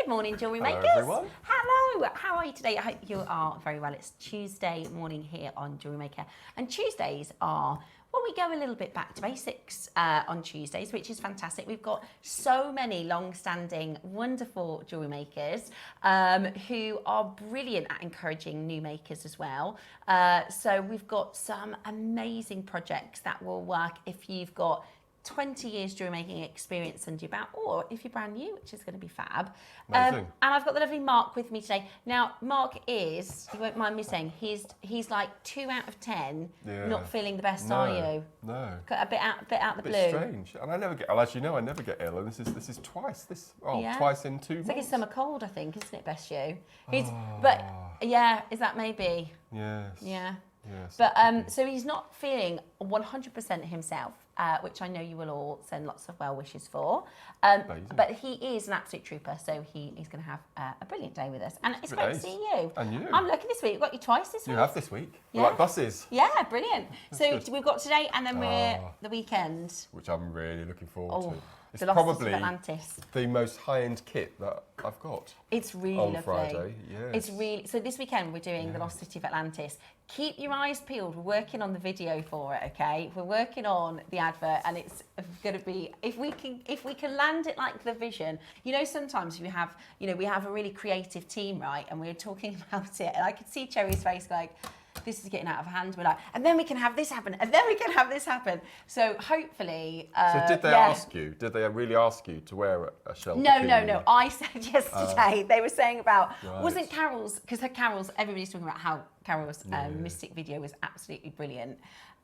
Good morning, jewellery makers. Hello, everyone. Hello. How are you today? I hope you are very well. It's Tuesday morning here on Jewellery Maker, and Tuesdays are, well, we go a little bit back to basics on Tuesdays, which is fantastic. We've got so many long-standing, wonderful jewellery makers who are brilliant at encouraging new makers as well. So we've got some amazing projects that will work if you've got 20 years jewellery making experience under your belt, or if you're brand new, which is going to be fab. And I've got the lovely Mark with me today. Now, Mark is, you won't mind me saying, he's like 2 out of 10, not feeling the best, are you? No. A bit out the blue. It's strange, and I never get. Well, as you know, I never get ill, and this is twice. Twice in 2 months. It's like a summer cold, I think, isn't it? Best you. But yeah, is that maybe? Yes. Yeah. Yes. But so he's not feeling 100% himself, which I know you will all send lots of well wishes for. But he is an absolute trooper, so he's going to have a brilliant day with us. And it's great to see you. And you. I'm lucky this week. We've got you twice this week. You have this week. Yeah. We're like buses. Yeah, brilliant. So good. we've got today, and then we're the weekend. Which I'm really looking forward to. It's the Lost probably City of Atlantis. The most high-end kit that I've got. It's really on lovely. Friday, yes. It's really, so this weekend we're doing the Lost City of Atlantis. Keep your eyes peeled. We're working on the video for it, okay? We're working on the advert, and it's going to be, if we can land it like the vision. You know, sometimes we have a really creative team, right? And we were talking about it, and I could see Cherry's face like, this is getting out of hand. We're like, and then we can have this happen, and then we can have this happen. So hopefully. So did they ask you? Did they really ask you to wear a shell? No. I said yesterday. They were saying about wasn't Right. Carol's, because Carol's. Everybody's talking about how Carol's Mystic video was absolutely brilliant.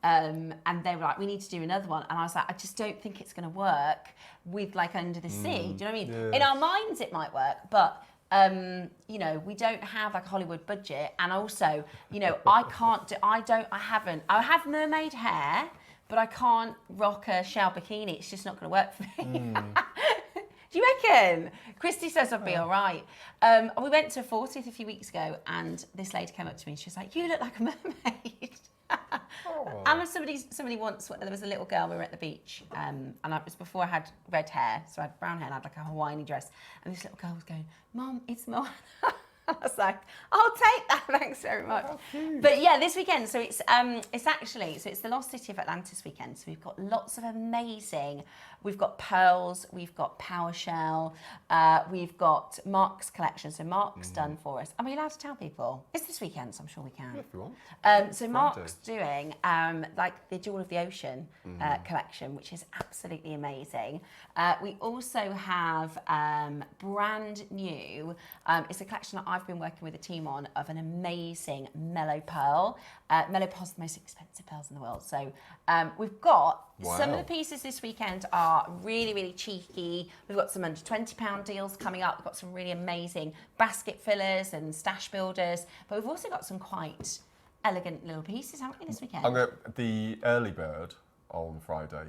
And they were like, we need to do another one. And I was like, I just don't think it's going to work with like Under the Sea. Do you know what I mean? Yes. In our minds, it might work, but. You know, we don't have like a Hollywood budget, and also, you know, I have mermaid hair, but I can't rock a shell bikini. It's just not going to work for me. Do you reckon? Christy says I'd be all right. We went to a 40th a few weeks ago, and this lady came up to me and she was like, you look like a mermaid. And somebody once, there was a little girl, we were at the beach, and it was before I had red hair, so I had brown hair and I had like a Hawaiian dress, and this little girl was going, Mom, it's Moana. I was like, I'll take that, thanks very much. But yeah, this weekend, so it's the Lost City of Atlantis weekend, so we've got lots of amazing, we've got pearls, we've got PowerShell, we've got Mark's collection, so Mark's done for us. Are we allowed to tell people? It's this weekend, so I'm sure we can. Yeah, if you want. So Mark's doing like the Jewel of the Ocean collection, which is absolutely amazing. We also have brand new, it's a collection that I've been working with a team on of an amazing Mellow Pearl. Mellow Pearl's the most expensive pearls in the world. So we've got some of the pieces this weekend are really, really cheeky. We've got some under £20 deals coming up. We've got some really amazing basket fillers and stash builders, but we've also got some quite elegant little pieces, haven't we, this weekend? I'm going the early bird on Friday,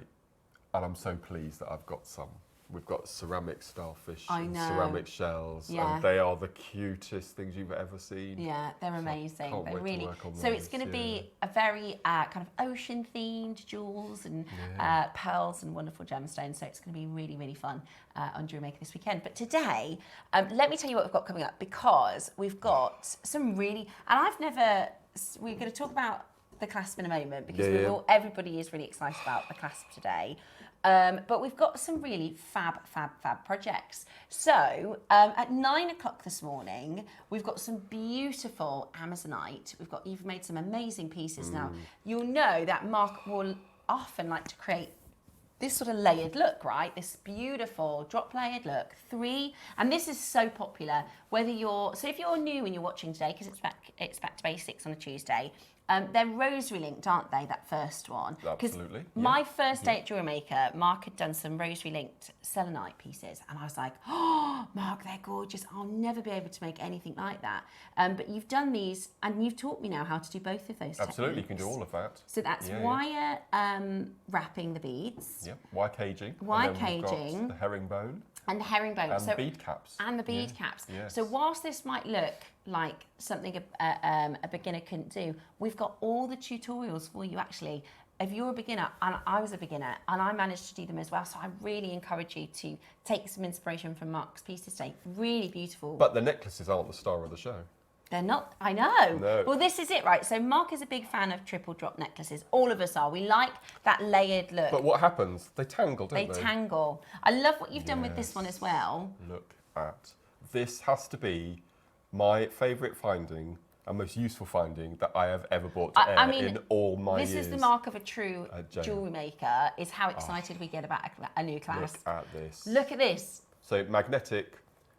and I'm so pleased that I've got some. We've got ceramic starfish and ceramic shells, and they are the cutest things you've ever seen. Yeah, they're amazing. Can't They're wait really. to work on So it's going to be a very kind of ocean-themed jewels and pearls and wonderful gemstones. So it's going to be really, really fun on Jewellery Maker this weekend. But today, let me tell you what we've got coming up, because we've got some really, and we're going to talk about the clasp in a moment, because everybody is really excited about the clasp today. But we've got some really fab projects. So at 9 o'clock this morning, we've got some beautiful Amazonite. You've made some amazing pieces. Now, you'll know that Mark will often like to create this sort of layered look, right? This beautiful drop layered look. And this is so popular, so if you're new and you're watching today, because it's back to basics on a Tuesday, they're rosary linked, aren't they, that first one? Absolutely. My first day at Jewellery Maker, Mark had done some rosary linked selenite pieces, and I was like, oh, Mark, they're gorgeous. I'll never be able to make anything like that. But you've done these, and you've taught me now how to do both of those Absolutely, techniques. you can do all of that. So that's wire wrapping the beads. Yep, wire caging. Wire and then we've caging. got the herringbone. And the herringbone. And bead caps. And the bead caps. Yes. So whilst this might look like something a beginner couldn't do, we've got all the tutorials for you actually if you're a beginner, and I was a beginner, and I managed to do them as well, so I really encourage you to take some inspiration from Mark's pieces today. Really beautiful. But the necklaces aren't the star of the show. They're not, I know. No. Well, this is it, right? So Mark is a big fan of triple drop necklaces. All of us are. We like that layered look. But what happens? They tangle, don't they? They tangle. I love what you've done with this one as well. Look at this. Has to be my favourite finding and most useful finding that I have ever brought to air in all my years. This is the mark of a true jewellery maker, is how excited we get about a new class. Look at this. Look at this. So magnetic,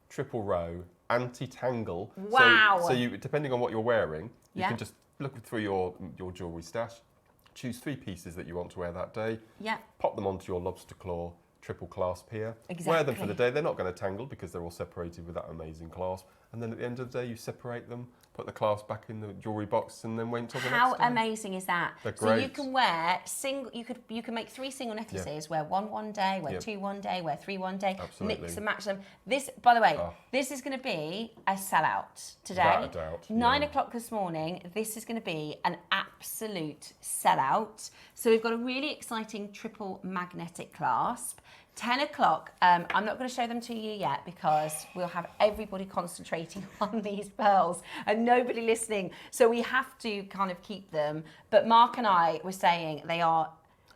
triple row, anti-tangle. Wow. So you, depending on what you're wearing, you can just look through your jewellery stash, choose 3 pieces that you want to wear that day, pop them onto your lobster claw triple clasp here. Exactly. Wear them for the day. They're not going to tangle because they're all separated with that amazing clasp. And then at the end of the day, you separate them, put the clasp back in the jewellery box, and then wait until the next day. How amazing is that? They're so great. you can wear single. You can make 3 single necklaces. Wear one day. Wear 2 one day. Wear 3 one day. Absolutely. Mix and match them. This, by the way, this is going to be a sellout today. Without a doubt. 9 o'clock this morning. This is going to be an absolute sellout. So we've got a really exciting triple magnetic clasp. 10 o'clock, I'm not going to show them to you yet because we'll have everybody concentrating on these pearls and nobody listening. So we have to kind of keep them. But Mark and I were saying they are...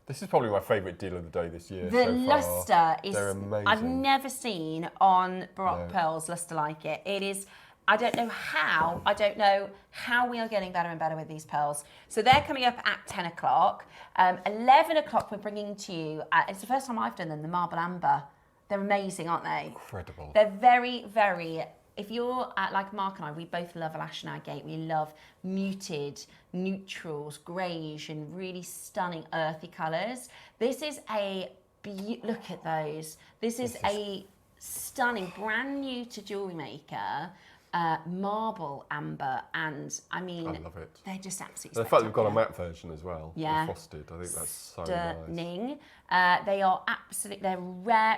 This is probably my favourite deal of the day this year. The so lustre is... They're amazing. I've never seen on Baroque Pearls lustre like it. It is... I don't know how we are getting better and better with these pearls. So they're coming up at 10 o'clock. 11 o'clock we're bringing to you, it's the first time I've done them, the marble amber. They're amazing, aren't they? Incredible. They're very, very, if you're like Mark and I, we both love Alash and Agate. We love muted, neutrals, greige, and really stunning earthy colours. This is look at those. This is a stunning, brand new to JewelleryMaker. Marble amber, and I mean, I love it. They're just absolutely. In fact, we've got a matte version as well. Yeah, frosted. I think that's so stunning. nice. They are absolutely. They're rare.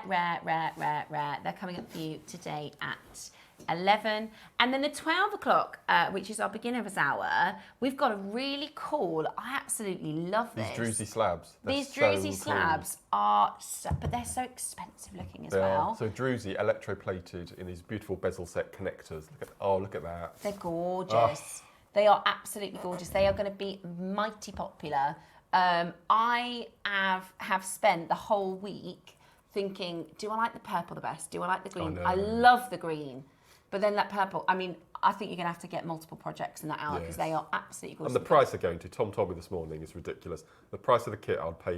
They're coming up for you today at 11, and then the 12 o'clock, which is our beginner's hour. We've got a really cool. I absolutely love this. These Druzy slabs. These Druzy slabs are, but they're so expensive looking as well. So Druzy electroplated in these beautiful bezel set connectors. Look at that. They're gorgeous. They are absolutely gorgeous. They are going to be mighty popular. I have spent the whole week thinking, do I like the purple the best? Do I like the green? I love the green. But then that purple, I mean, I think you're going to have to get multiple projects in that hour because they are absolutely gorgeous. And the price they're going to, Tom told me this morning, is ridiculous. The price of the kit I'd buy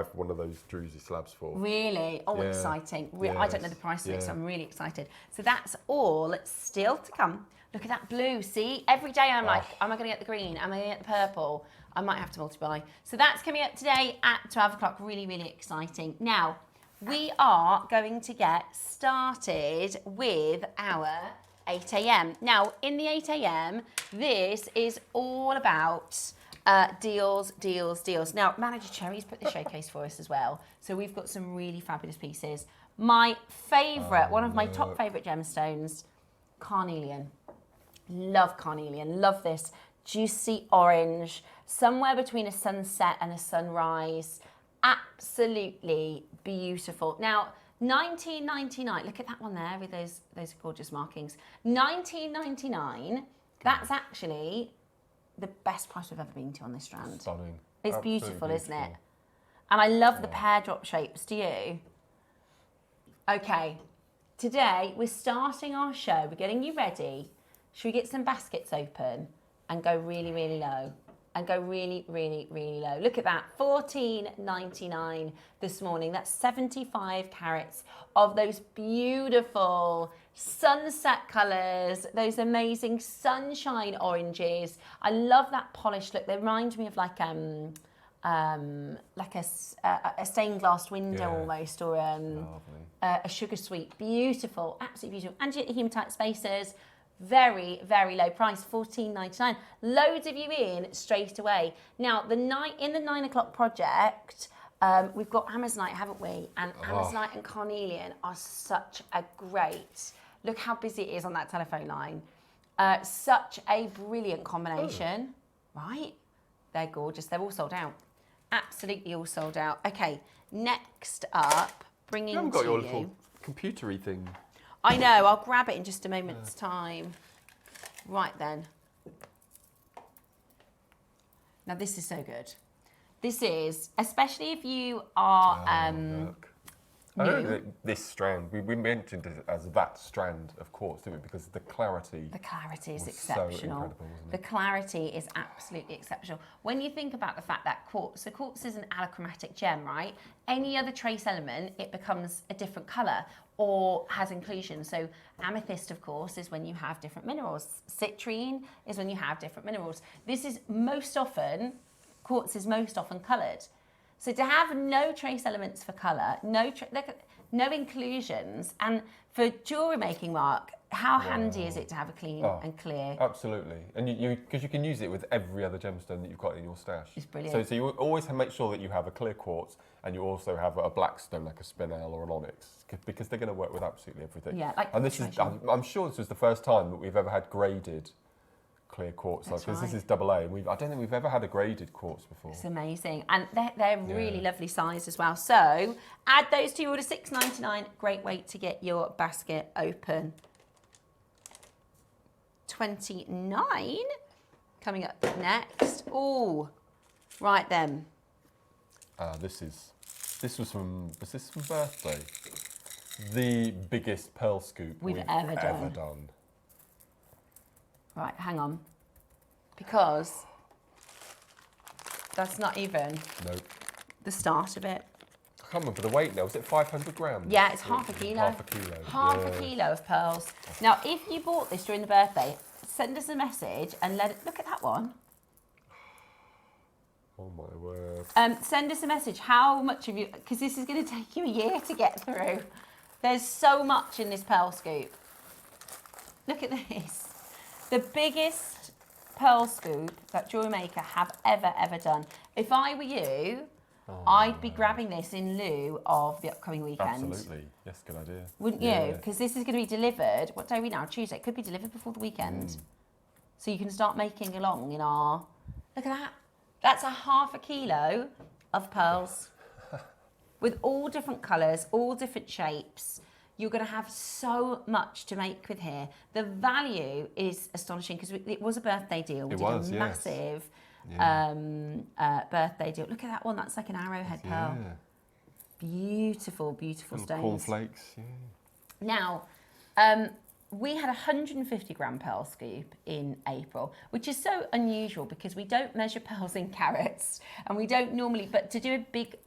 for one of those Druzy slabs for. Really? Oh, exciting. I don't know the price of it, so I'm really excited. So that's all still to come. Look at that blue, see? Every day I'm like, am I going to get the green? Am I going to get the purple? I might have to multiply. So that's coming up today at 12 o'clock. Really, really exciting. Now, we are going to get started with our 8 a.m. Now, in the 8 a.m., this is all about deals. Now, Manager Cherry's put the showcase for us as well. So we've got some really fabulous pieces. My favourite, one of my top favourite gemstones, carnelian. Love carnelian. Love this juicy orange, somewhere between a sunset and a sunrise. Absolutely beautiful. Now, $19.99. Look at that one there with those gorgeous markings. $19.99. That's actually the best price we've ever been to on this strand. Stunning. It's beautiful, isn't it? And I love the pear drop shapes. Do you? Okay. Today we're starting our show. We're getting you ready. Should we get some baskets open and go really, really low? And go really, really, really low. Look at that, $14.99 this morning. That's 75 carats of those beautiful sunset colours, those amazing sunshine oranges. I love that polished look. They remind me of like a stained glass window almost, or a sugar sweet. Beautiful, absolutely beautiful. And hematite spacers. Very, very low price, $14.99. Loads of you in straight away. Now, in the 9 o'clock project, we've got Amazonite, haven't we? And Amazonite and carnelian are such a great. Look how busy it is on that telephone line. Such a brilliant combination, right? They're gorgeous. They're all sold out. absolutely all sold out. Okay, next up, bringing You haven't to got your you. little computery thing. I know, I'll grab it in just a moment's time. Right then. Now this is so good. This is, especially if you are Look. I don't think this strand, we mentioned it as that strand of quartz, didn't we? Because the clarity. The clarity is was exceptional. So incredible, wasn't The it? clarity is absolutely exceptional. When you think about the fact that quartz, so quartz is an allochromatic gem, right? Any other trace element, it becomes a different colour or has inclusion. So amethyst, of course, is when you have different minerals. Citrine is when you have different minerals. This is most often, quartz is most often coloured. So to have no trace elements for colour, no inclusions, and for jewellery making, Mark, how handy is it to have a clean and clear? Absolutely, and because you can use it with every other gemstone that you've got in your stash. It's brilliant. So you always make sure that you have a clear quartz, and you also have a black stone like a spinel or an onyx, because they're going to work with absolutely everything. Yeah, like and this is, I'm sure this was the first time that we've ever had graded clear quartz, because this is AA, and I don't think we've ever had a graded quartz before. It's amazing, and they're really lovely size as well. So add those to your order, $6.99. Great way to get your basket open. 29 coming up next. Oh, right then. Was this from birthday? The biggest pearl scoop we've ever done. Right, hang on. Because that's not even the start of it. I can't remember the weight now. Was it 500 grams? Yeah, it's half a kilo. Half a kilo. Half a kilo of pearls. Now, if you bought this during the birthday, send us a message and look at that one. Oh my word. Send us a message. How much of you, because this is going to take you a year to get through. There's so much in this pearl scoop. Look at this. The biggest pearl scoop that JewelleryMaker have ever done. If I were you, I'd be grabbing this in lieu of the upcoming weekend. Absolutely. Yes, good idea. Wouldn't you? Because this is going to be delivered, what day are we now? Tuesday. It could be delivered before the weekend. So you can start making along in our... Look at that. That's a half a kilo of pearls. With all different colours, all different shapes. You're going to have so much to make with here. The value is astonishing because it was a birthday deal. We did a massive birthday deal. Look at that one. That's like an arrowhead pearl. Beautiful, beautiful stones. Cornflakes. Now, we had a 150 gram pearl scoop in April, which is so unusual because we don't measure pearls in carats and we don't normally, but to do a big,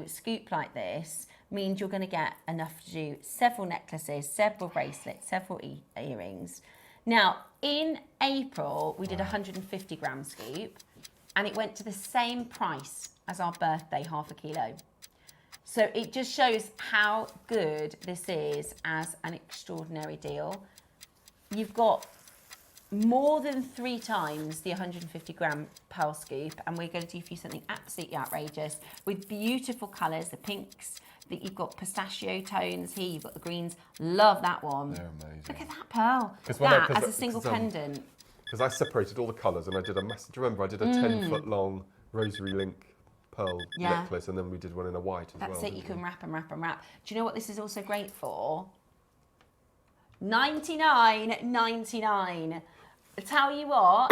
scoop like this means you're going to get enough to do several necklaces, several bracelets, several earrings. Now, in April, we did a 150 gram scoop and it went to the same price as our birthday half a kilo. So it just shows how good this is as an extraordinary deal. You've got more than 3 times the 150 gram pearl scoop, and we're going to do for you something absolutely outrageous with beautiful colours, the pinks, that you've got pistachio tones here, you've got the greens. Love that one. They're amazing. Look at that pearl. As a single pendant. Because I separated all the colours and I did a massive, do you remember I did a 10-foot long rosary link pearl necklace, and then we did one in a white as well. That's it, you can wrap and wrap and wrap. Do you know what this is also great for? $99.99. I tell you what,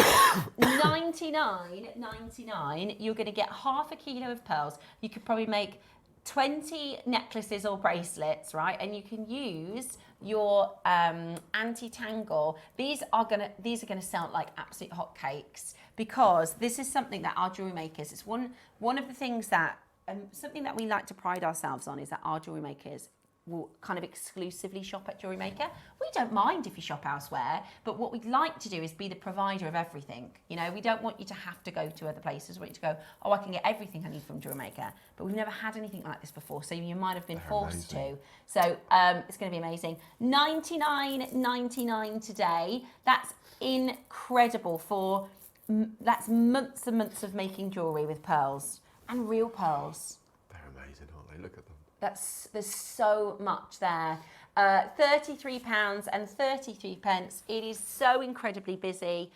$99.99, you're going to get half a kilo of pearls. You could probably make 20 necklaces or bracelets, right? And you can use your anti-tangle. These are gonna sell like absolute hotcakes because this is something that our jewelry makers. It's one of the things that something that we like to pride ourselves on is that our jewelry makers will kind of exclusively shop at JewelleryMaker. We don't mind if you shop elsewhere, but what we'd like to do is be the provider of everything. We don't want you to have to go to other places. We want you to go, oh, I can get everything I need from JewelleryMaker. But we've never had anything like this before, so you might have been forced to. So it's going to be amazing. $99.99 today. That's incredible that's months and months of making jewellery with pearls and real pearls. They're amazing, aren't they? Look at them. There's so much there. £33.33. It is so incredibly busy.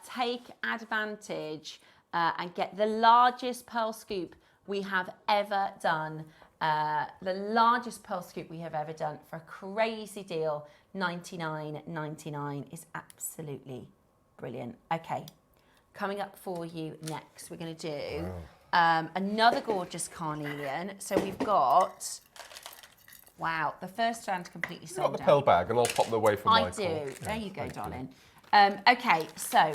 Take advantage and get the largest pearl scoop we have ever done. The largest pearl scoop we have ever done for a crazy deal, $99.99 is absolutely brilliant. Okay, coming up for you next, we're going to do another gorgeous carnelian. So we've got, wow, the first strand completely sold out. Got the pearl bag, and I'll pop them away for Michael. I do. There you go, darling. Okay, so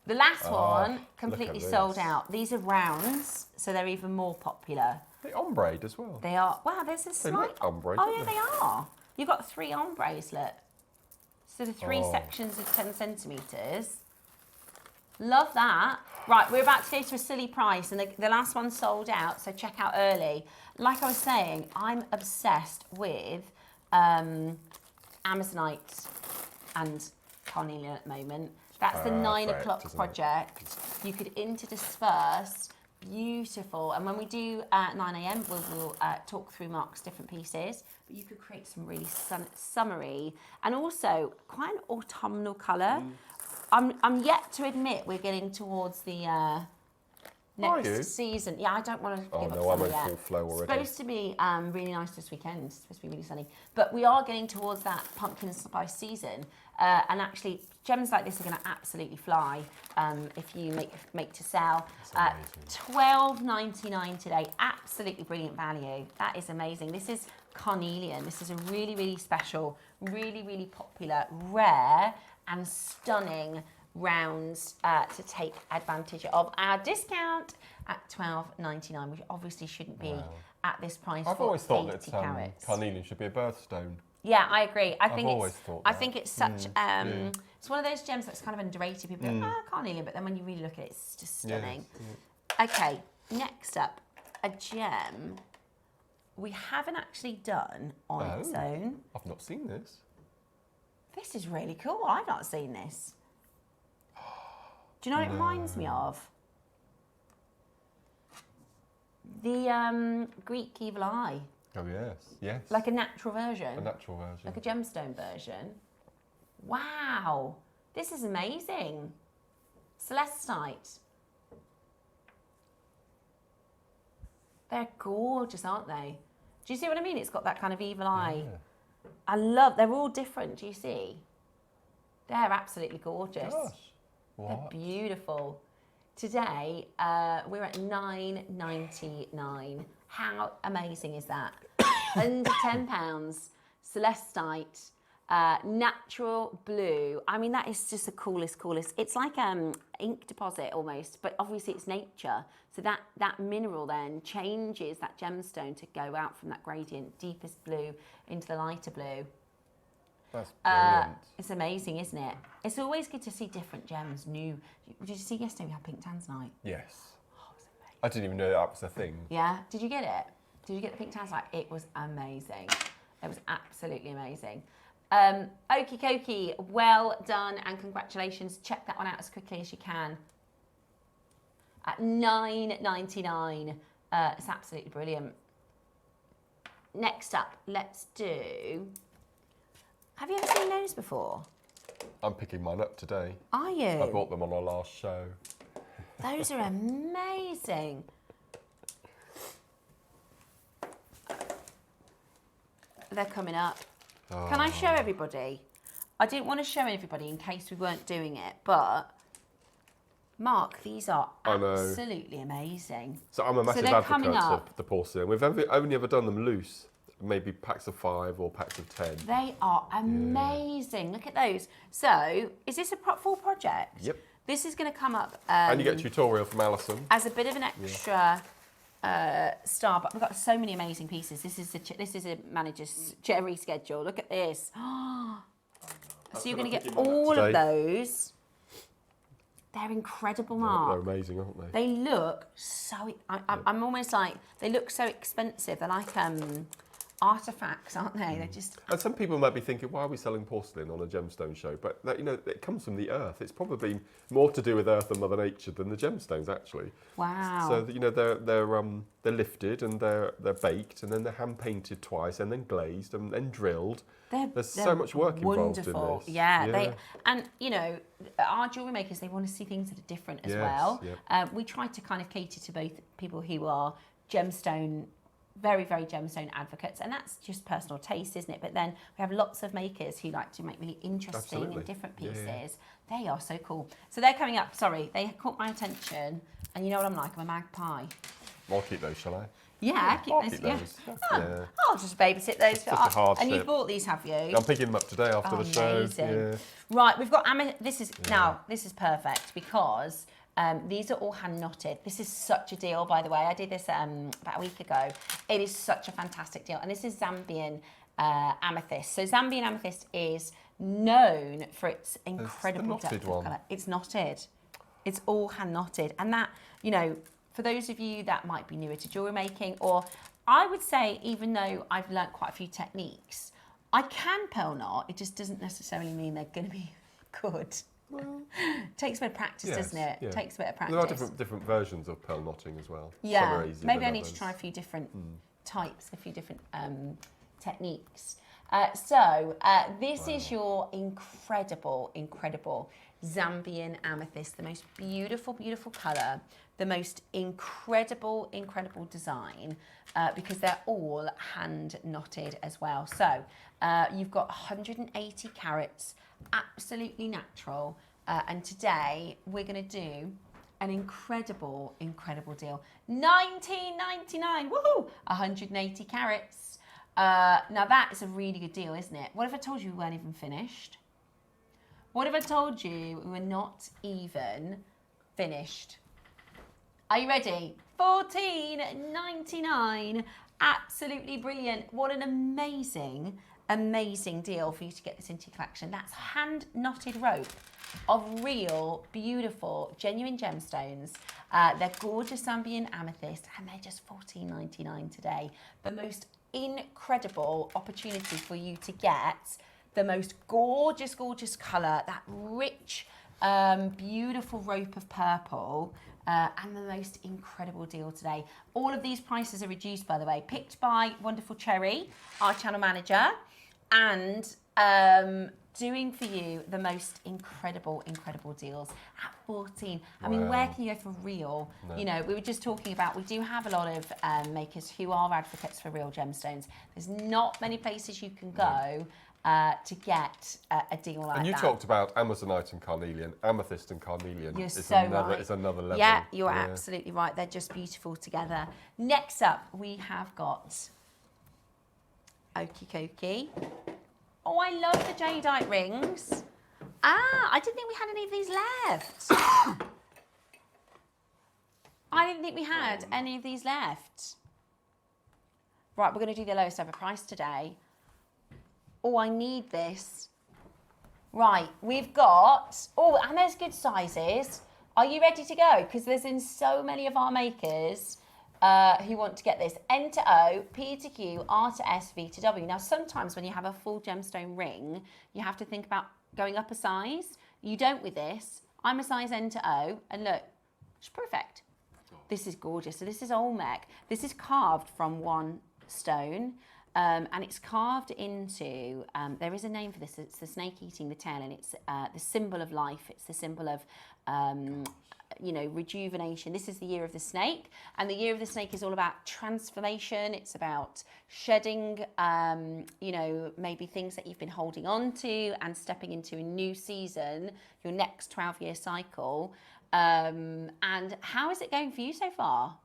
the last one completely sold out. These are rounds, so they're even more popular. They ombre as well. They are. Wow, there's a slight. They look ombre. Oh yeah, they are. You've got 3 ombres, look. So the 3 sections of 10 centimetres. Love that. Right, we're about to go to a silly price, and the last one sold out, so check out early. Like I was saying, I'm obsessed with Amazonite and carnelian at the moment. That's the 9 o'clock project. You could interdisperse. Beautiful. And when we do 9 a.m, we'll talk through Mark's different pieces, but you could create some really summery and also quite an autumnal colour. I'm yet to admit we're getting towards the next season. Yeah, I don't want to give up summer yet. Full flow already. It's supposed to be really nice this weekend. It's supposed to be really sunny. But we are getting towards that pumpkin spice season. And actually, gems like this are going to absolutely fly if you make to sell. $12.99 today. Absolutely brilliant value. That is amazing. This is carnelian. This is a really, really special, really, really popular, rare and stunning rounds to take advantage of our discount at $12.99, which obviously shouldn't be at this price. I've always thought that carnelian should be a birthstone. Yeah, I agree. I think it's such. It's one of those gems that's kind of underrated. People go, carnelian, but then when you really look at it, it's just stunning. Okay, next up, a gem we haven't actually done on its own. I've not seen this. This is really cool. I've not seen this. Do you know what it reminds me of? The Greek evil eye. Oh, yes, yes. Like a natural version. A natural version. Like a gemstone version. Wow. This is amazing. Celestite. They're gorgeous, aren't they? Do you see what I mean? It's got that kind of evil eye. Yeah. They're all different, do you see? They're absolutely gorgeous. Gosh. What? They're beautiful. Today, we're at $9.99. How amazing is that? Under £10, Celestite, natural blue. I mean, that is just the coolest. It's like ink deposit almost, but obviously it's nature. So that mineral then changes that gemstone to go out from that gradient, deepest blue into the lighter blue. That's brilliant. It's amazing, isn't it? It's always good to see different gems, new. Did you see yesterday we had pink tanzanite? Yes. Oh, it was amazing. I didn't even know that was a thing. Yeah? Did you get it? Did you get the pink tanzanite? It was amazing. It was absolutely amazing. Okie dokie, well done and congratulations. Check that one out as quickly as you can. At $9.99. It's absolutely brilliant. Next up, let's do... Have you ever seen those before? I'm picking mine up today. Are you? I bought them on our last show. Those are amazing. They're coming up. Oh. Can I show everybody? I didn't want to show everybody in case we weren't doing it, but Mark, these are absolutely amazing. So I'm a massive advocate of the porcelain. We've only ever done them loose. Maybe packs of 5 or packs of 10. They are amazing. Yeah. Look at those. So, is this a full project? Yep. This is going to come up... and you get a tutorial from Alison. As a bit of an extra star, but we've got so many amazing pieces. This is a manager's cherry schedule. Look at this. So you're going to get all of those. They're incredible, Mark. They're amazing, aren't they? They look so... I'm almost like... They look so expensive. They're like... artifacts, aren't they? They're just. And some people might be thinking, why are we selling porcelain on a gemstone show? But that, it comes from the earth. It's probably more to do with Earth and Mother Nature than the gemstones, actually. Wow. So they're lifted and they're baked and then they're hand painted twice and then glazed and then drilled. There's so much work involved in this. Yeah. Our jewellery makers, they want to see things that are different as well. Yep. We try to kind of cater to both people who are gemstone, very, very gemstone advocates, and that's just personal taste, isn't it? But then we have lots of makers who like to make really interesting and different pieces. Yeah. They are so cool. So they're coming up. Sorry, they caught my attention, and you know what I'm like. I'm a magpie. I'll keep those, shall I? Yeah, I'll keep those. Yeah. I'll just babysit those. Such a hardship. And you bought these, have you? I'm picking them up today after the show. Yeah. Right, we've got this is perfect because these are all hand knotted. This is such a deal, by the way. I did this about a week ago. It is such a fantastic deal, and this is Zambian amethyst. So Zambian amethyst is known for its incredible depth of colour. It's knotted. It's all hand knotted, and that for those of you that might be newer to jewellery making, or I would say even though I've learnt quite a few techniques, I can pearl knot. It just doesn't necessarily mean they're going to be good. Well, takes a bit of practice, doesn't it? Yeah. Takes a bit of practice. There are different versions of pearl knotting as well. Yeah, some are easier maybe than I need others. to try a few different types, a few different techniques. This is your incredible Zambian amethyst, the most beautiful, beautiful colour, the most incredible design, because they're all hand knotted as well. So you've got 180 carats, absolutely natural, and today we're going to do an incredible deal. $19.99, woohoo! 180 carats. Now that is a really good deal, isn't it? What if I told you we weren't even finished? What if I told you we were not even finished? Are you ready? $14.99. Absolutely brilliant. What an amazing deal for you to get this into your collection. That's hand knotted rope of real, beautiful, genuine gemstones. They're gorgeous Zambian amethyst, and they're just $14.99 today. The most incredible opportunity for you to get the most gorgeous colour, that rich, beautiful rope of purple, and the most incredible deal today. All of these prices are reduced, by the way, picked by wonderful Cherry, our channel manager, and doing for you the most incredible deals at 14. I mean, where can you go for real? No. We were just talking about, we do have a lot of makers who are advocates for real gemstones. There's not many places you can go to get a deal like that. And you talked about amazonite and carnelian, amethyst and carnelian. You're It's another level. Yeah, you're absolutely right. They're just beautiful together. Next up, we have got Okie Kokie. Oh, I love the jadeite rings. I didn't think we had any of these left. I didn't think we had any of these left. Right, we're going to do the lowest ever price today. Oh, I need this. Right, we've got... Oh, and there's good sizes. Are you ready to go? Because there's in so many of our makers who want to get this. N to O, P to Q, R to S, V to W. Now, sometimes when you have a full gemstone ring, you have to think about going up a size. You don't with this. I'm a size N to O, and look, it's perfect. This is gorgeous. So this is Olmec. This is carved from one stone. And it's carved into, there is a name for this, it's the snake eating the tail, and it's the symbol of life, it's the symbol of, rejuvenation. This is the year of the snake, and the year of the snake is all about transformation. It's about shedding, maybe things that you've been holding on to and stepping into a new season, your next 12-year cycle. And how is it going for you so far,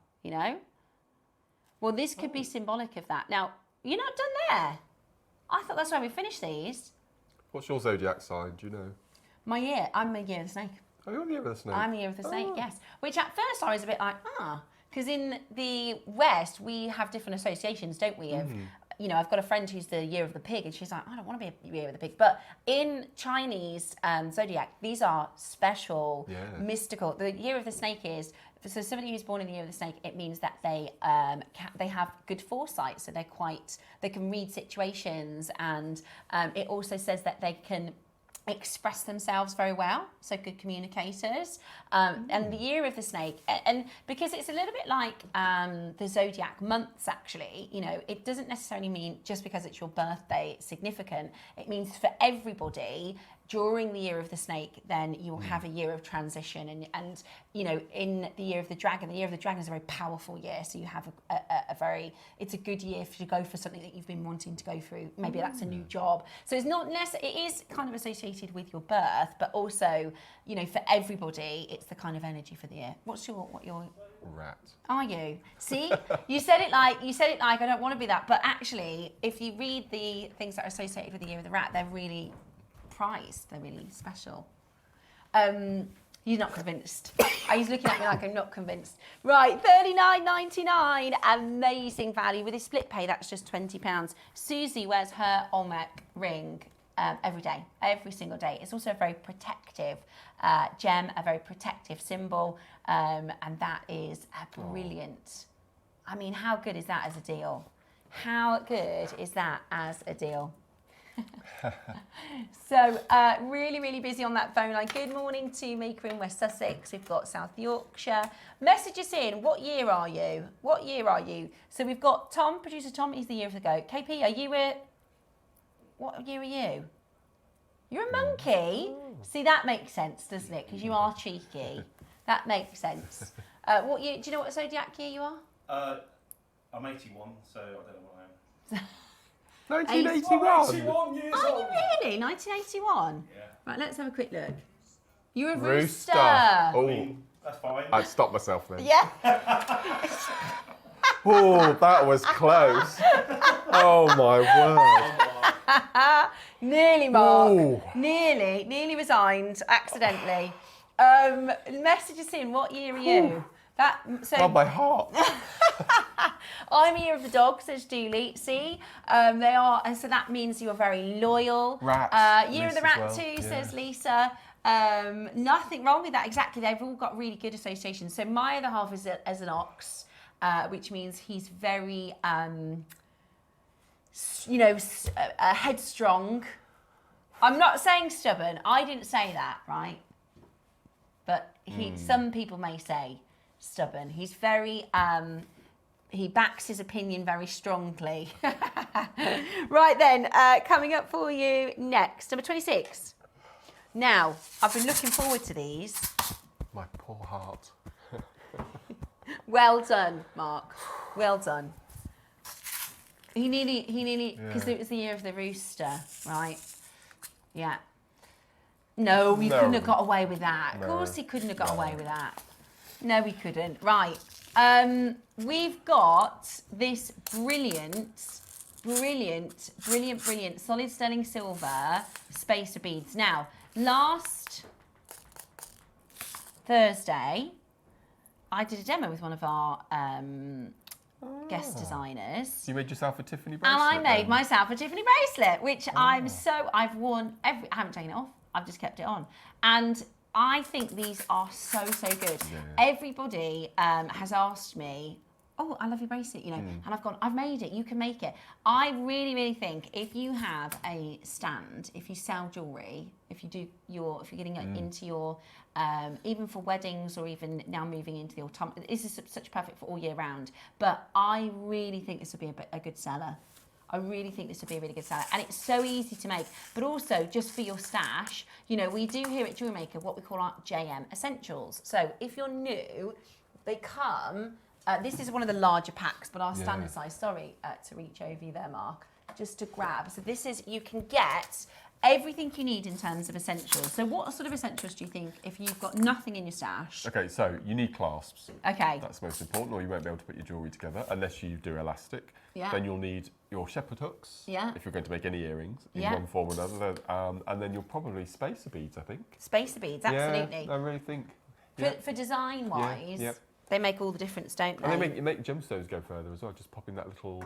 Well, this could be symbolic of that. Now, you're not done there. I thought that's why we finished these. What's your zodiac sign? Do you know? I'm a year of the snake. Oh, you're a year of the snake? I'm a year of the snake, yes. Which at first I was a bit like, because in the West we have different associations, don't we? Of, I've got a friend who's the year of the pig, and she's like, I don't want to be a year of the pig. But in Chinese zodiac, these are special, mystical. The year of the snake is so somebody who's born in the year of the snake, it means that they have good foresight, so they can read situations, and it also says that they can express themselves very well, so good communicators. And the year of the snake, and because it's a little bit like the zodiac months, actually, you know, it doesn't necessarily mean just because it's your birthday it's significant. It means for everybody during the year of the snake, then you'll have a year of transition, and you know, in the year of the dragon is a very powerful year, so you have it's a good year to go for something that you've been wanting to go through. Maybe that's a new job. So it's not necessarily, it is kind of associated with your birth, but also, you know, for everybody, it's the kind of energy for the year. What your rat? Are you? See, you said it like I don't want to be that, but actually, if you read the things that are associated with the year of the rat, they're really prized. They're really special. You're not convinced. He's looking at me like I'm not convinced. Right, $39.99, amazing value. With a split pay, that's just £20. Susie wears her Olmec ring every day, every single day. It's also a very protective gem, a very protective symbol, and that is a brilliant. I mean, how good is that as a deal? How good is that as a deal? So really, really busy on that phone line. Good morning to Maker in West Sussex. We've got South Yorkshire. Message us in. What year are you? What year are you? So we've got Tom, producer Tom. He's the year of the goat. KP, are you a? What year are you? You're a monkey. See, that makes sense, doesn't it? Because you are cheeky. That makes sense. What year? Do you know what zodiac year you are? I'm 81, so I don't know what I am. 1981. 81 years Are old. you really? 1981? Yeah. Right, let's have a quick look. You're a Rooster. I mean, that's fine. I'd stop myself then. Yeah. Oh, that was close. Oh my word. Nearly, Mark. Ooh. Nearly resigned accidentally. Message us in. What year are you? Oh, my heart. I'm year of the dog, says Julie. See, they are, and so that means you're very loyal. Rat. Year of the Lisa's rat well, too, yeah. says Lisa. Nothing wrong with that. Exactly, they've all got really good associations. So my other half is as an ox, which means he's very, headstrong. I'm not saying stubborn. I didn't say that, right? But some people may say stubborn. He's very, he backs his opinion very strongly. Right then, coming up for you next, number 26. Now, I've been looking forward to these. My poor heart. Well done, Mark. Well done. He nearly, because it was the year of the rooster, right? Yeah. No, we couldn't have got away with that. Of course he couldn't have got away with that. No, we couldn't. Right. We've got this brilliant solid sterling silver spacer beads. Now, last Thursday, I did a demo with one of our guest designers. So you made yourself a Tiffany bracelet? And I made myself a Tiffany bracelet, which I've worn I haven't taken it off. I've just kept it on. And I think these are so good. Yeah. Everybody has asked me, oh, I love your bracelet, you know, and I've made it, you can make it. I really think if you have a stand, if you sell jewellery, if you're getting into your, even for weddings or even now moving into the autumn, this is such perfect for all year round. But I really think this would be a good seller. I really think this would be a really good seller. And it's so easy to make, but also just for your stash, you know, we do here at JewelleryMaker what we call our JM Essentials. So if you're new, they come, this is one of the larger packs, but our standard size, sorry to reach over you there, Mark, just to grab. So this is, you can get everything you need in terms of essentials. So what sort of essentials do you think if you've got nothing in your stash? Okay, so you need clasps. Okay. That's most important, or you won't be able to put your jewellery together unless you do elastic. Yeah. Then you'll need your shepherd hooks. Yeah. If you're going to make any earrings in one form or another. And then you'll probably spacer beads, I think. Spacer beads, absolutely. Yeah, I really think. For design-wise, they make all the difference, don't they? And they make gemstones go further as well, just popping that little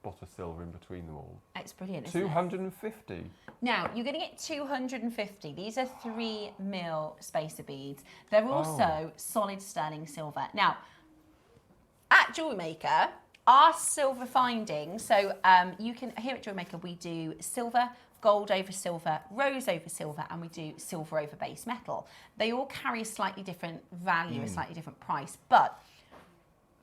spot of silver in between them all. It's brilliant, isn't 250. It? Now, you're going to get 250. These are 3mm spacer beads. They're also solid sterling silver. Now, at JewelleryMaker, our silver findings, so you can, here at JewelleryMaker, we do silver, gold over silver, rose over silver, and we do silver over base metal. They all carry a slightly different value, a slightly different price, but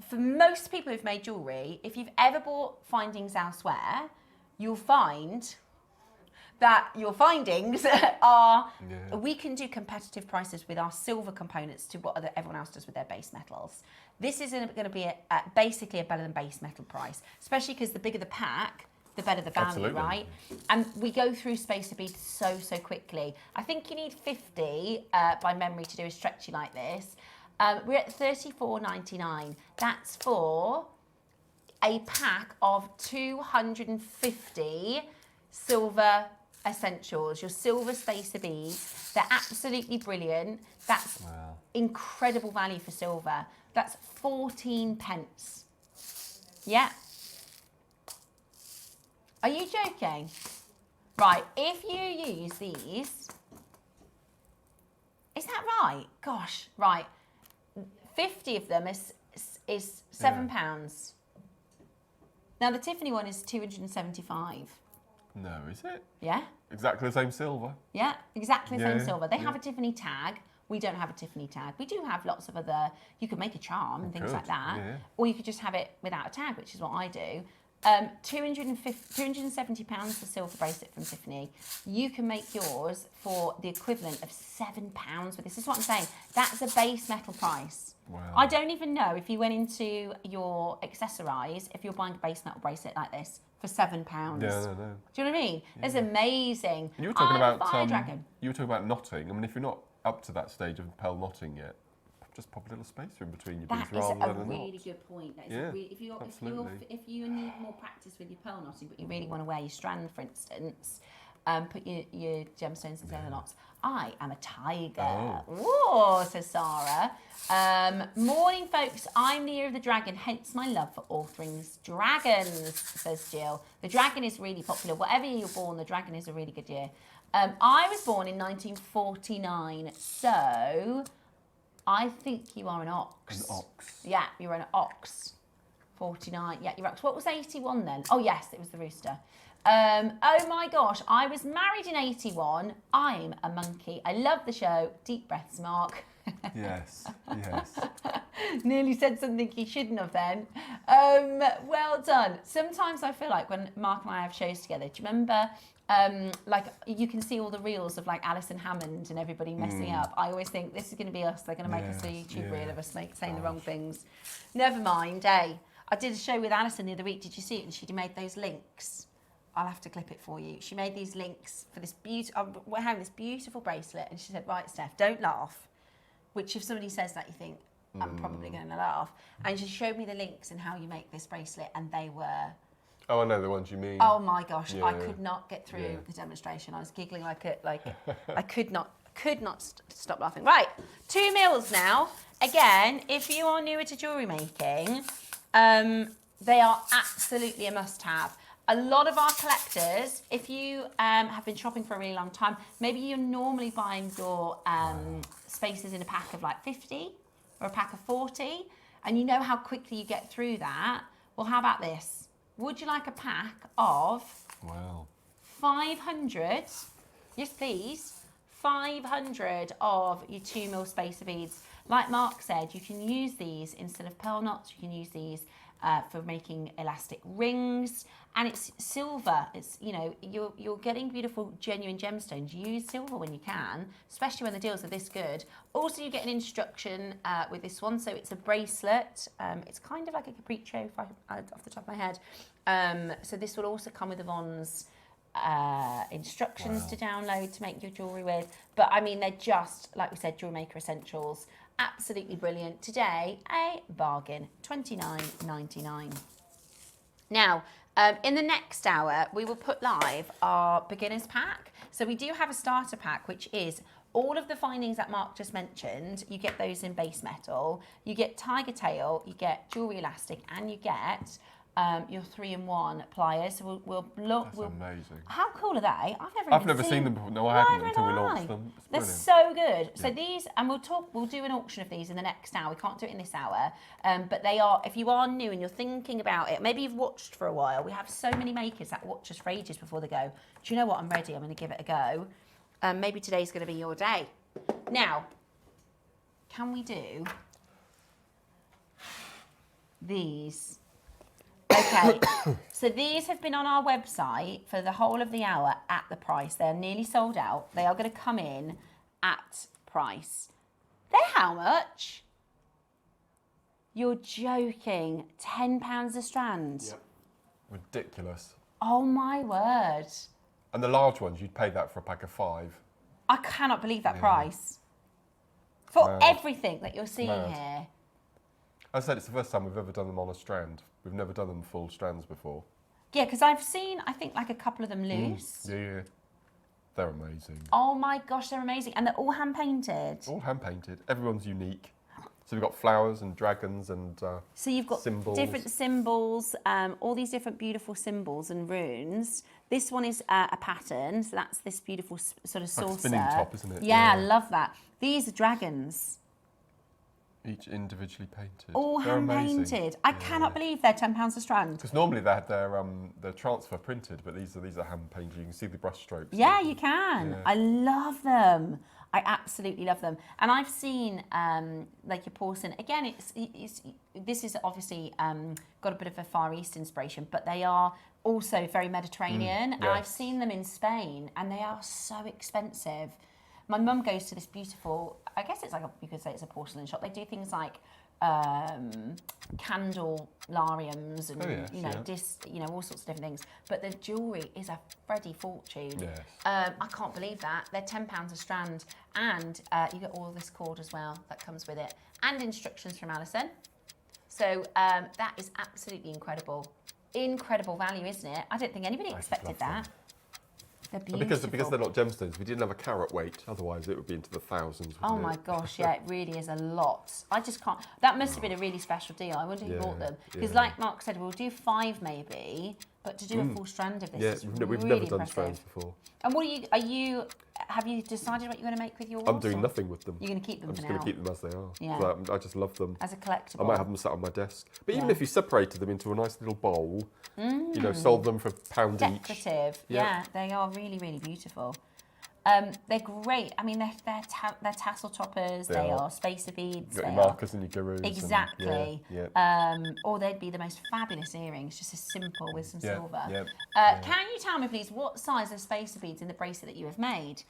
for most people who've made jewellery, if you've ever bought findings elsewhere, you'll find that your findings are, we can do competitive prices with our silver components to what everyone else does with their base metals. This is going to be basically a better than base metal price, especially because the bigger the pack, the better the value, Absolutely. Right? And we go through spacer beads so quickly. I think you need 50 by memory to do a stretchy like this. We're at $34.99. That's for a pack of 250 silver essentials, your silver spacer beads. They're absolutely brilliant. That's incredible value for silver. That's 14p. Yeah. Are you joking? Right, if you use these, is that right? Gosh, right. 50 of them is £7. Now the Tiffany one is 275. No, is it? Yeah. Exactly the same silver. Yeah, exactly the same silver. They have a Tiffany tag. We don't have a Tiffany tag. We do have lots of other, you could make a charm and things like that. Yeah. Or you could just have it without a tag, which is what I do. £270 for silver bracelet from Tiffany. You can make yours for the equivalent of £7 with this. This is what I'm saying. That's a base metal price. Wow. I don't even know if you went into your accessorize, if you're buying a base metal bracelet like this for £7. Yeah, no. Do you know what I mean? Yeah. It's amazing. You were talking about you were talking about knotting. I mean, if you're not up to that stage of pearl knotting yet, just pop a little spacer in between your beads rather than a knot. That is a really good point. That is if you need more practice with your pearl knotting, but you really want to wear your strand, for instance, put your gemstones instead of the knots. I am a tiger. Whoa, says Sarah. Morning, folks. I'm the year of the dragon, hence my love for all things dragons, says Jill. The dragon is really popular. Whatever year you're born, the dragon is a really good year. I was born in 1949, so I think you are an ox. An ox. Yeah, you're an ox. 49. Yeah, you're ox. What was 81 then? Oh, yes, it was the rooster. Oh my gosh, I was married in 81. I'm a monkey. I love the show. Deep breaths, Mark. Yes. Nearly said something he shouldn't have then. Well done. Sometimes I feel like when Mark and I have shows together, do you remember like you can see all the reels of like Alison Hammond and everybody messing up. I always think this is going to be us. They're going to make us a YouTube reel of us saying the wrong things. Never mind, I did a show with Alison the other week. Did you see it? And she made those links. I'll have to clip it for you. She made these links for this beautiful, we're having this beautiful bracelet. And she said, right, Steph, don't laugh. Which if somebody says that, you think, I'm probably going to laugh. And she showed me the links and how you make this bracelet. And they were... Oh, I know the ones you mean. Oh my gosh, I could not get through the demonstration. I was giggling like I could not stop laughing. Right, 2 mils now. Again, if you are newer to jewellery making, they are absolutely a must-have. A lot of our collectors, if you have been shopping for a really long time, maybe you're normally buying your spacers in a pack of like 50 or a pack of 40, and you know how quickly you get through that. Well, how about this? Would you like a pack of 500, yes please, 500 of your 2 mil spacer beads? Like Mark said, you can use these instead of pearl knots, you can use these for making elastic rings, and it's silver. It's, you know, you're getting beautiful genuine gemstones. Use silver when you can, especially when the deals are this good. Also, you get an instruction with this one, so it's a bracelet. It's kind of like a capriccio off the top of my head. So this will also come with Yvonne's instructions to download to make your jewellery with. But I mean, they're just, like we said, JewelleryMaker essentials. Absolutely brilliant. Today, a bargain, $29.99. Now, in the next hour, we will put live our beginners pack. So we do have a starter pack, which is all of the findings that Mark just mentioned. You get those in base metal. You get tiger tail, you get jewellery elastic, and you get your 3-in-1 pliers. So we'll look. That's amazing. How cool are they? I've never seen them before. No, I hadn't until we launched them. They're so good. So these, and we'll do an auction of these in the next hour. We can't do it in this hour, but they are. If you are new and you're thinking about it, maybe you've watched for a while. We have so many makers that watch us for ages before they go, do you know what? I'm ready. I'm going to give it a go. Maybe today's going to be your day. Now, can we do these? Okay, so these have been on our website for the whole of the hour at the price. They're nearly sold out. They are going to come in at price. They're how much? You're joking. £10 a strand. Yep. Ridiculous. Oh my word. And the large ones, you'd pay that for a pack of 5. I cannot believe that price. For everything that you're seeing here. I said it's the first time we've ever done them on a strand. We've never done them full strands before. Yeah, because I've seen, I think, like a couple of them loose. Yeah. They're amazing. Oh my gosh, they're amazing. And they're all hand-painted. All hand-painted. Everyone's unique. So we've got flowers and dragons and so you've got symbols. Different symbols, all these different beautiful symbols and runes. This one is a pattern, so that's this beautiful sort of saucer. Like a spinning top, isn't it? Yeah, I love that. These are dragons. Each individually painted. All hand-painted. I cannot believe they're £10 a strand. Because normally they had their transfer printed, but these are hand-painted. You can see the brush strokes. Yeah, you can. Yeah. I love them. I absolutely love them. And I've seen like your porcelain. Again, this is obviously got a bit of a Far East inspiration, but they are also very Mediterranean. And I've seen them in Spain, and they are so expensive. My mum goes to this beautiful, I guess it's like, you could say it's a porcelain shop. They do things like candelariums and all sorts of different things. But the jewellery is a Freddie fortune. Yes. I can't believe that. They're £10 a strand, and you get all this cord as well that comes with it, and instructions from Alison. So that is absolutely incredible. Incredible value, isn't it? I don't think anybody expected that. They're beautiful. Because they're not gemstones, we didn't have a carat weight. Otherwise, it would be into the thousands. Oh my gosh, yeah, it really is a lot. I just can't. That must have been a really special deal. I wonder who bought them. Because, like Mark said, we'll do 5 maybe, but to do a full strand of this is we've really never done impressive. strands before. And have you decided what you're going to make with yours? I'm doing nothing with them. You're going to keep them I'm for just now? going to keep them as they are. Yeah. So I just love them. As a collectible. I might have them sat on my desk. But even if you separated them into a nice little bowl, sold them for £1 each. Decorative. Yeah, they are really, really beautiful. They're great. I mean, they're tassel toppers. They are spacer beads. You've got your markers and your gurus. Exactly. Or they'd be the most fabulous earrings, just as simple with some silver. Can you tell me, please, what size of spacer beads in the bracelet that you have made?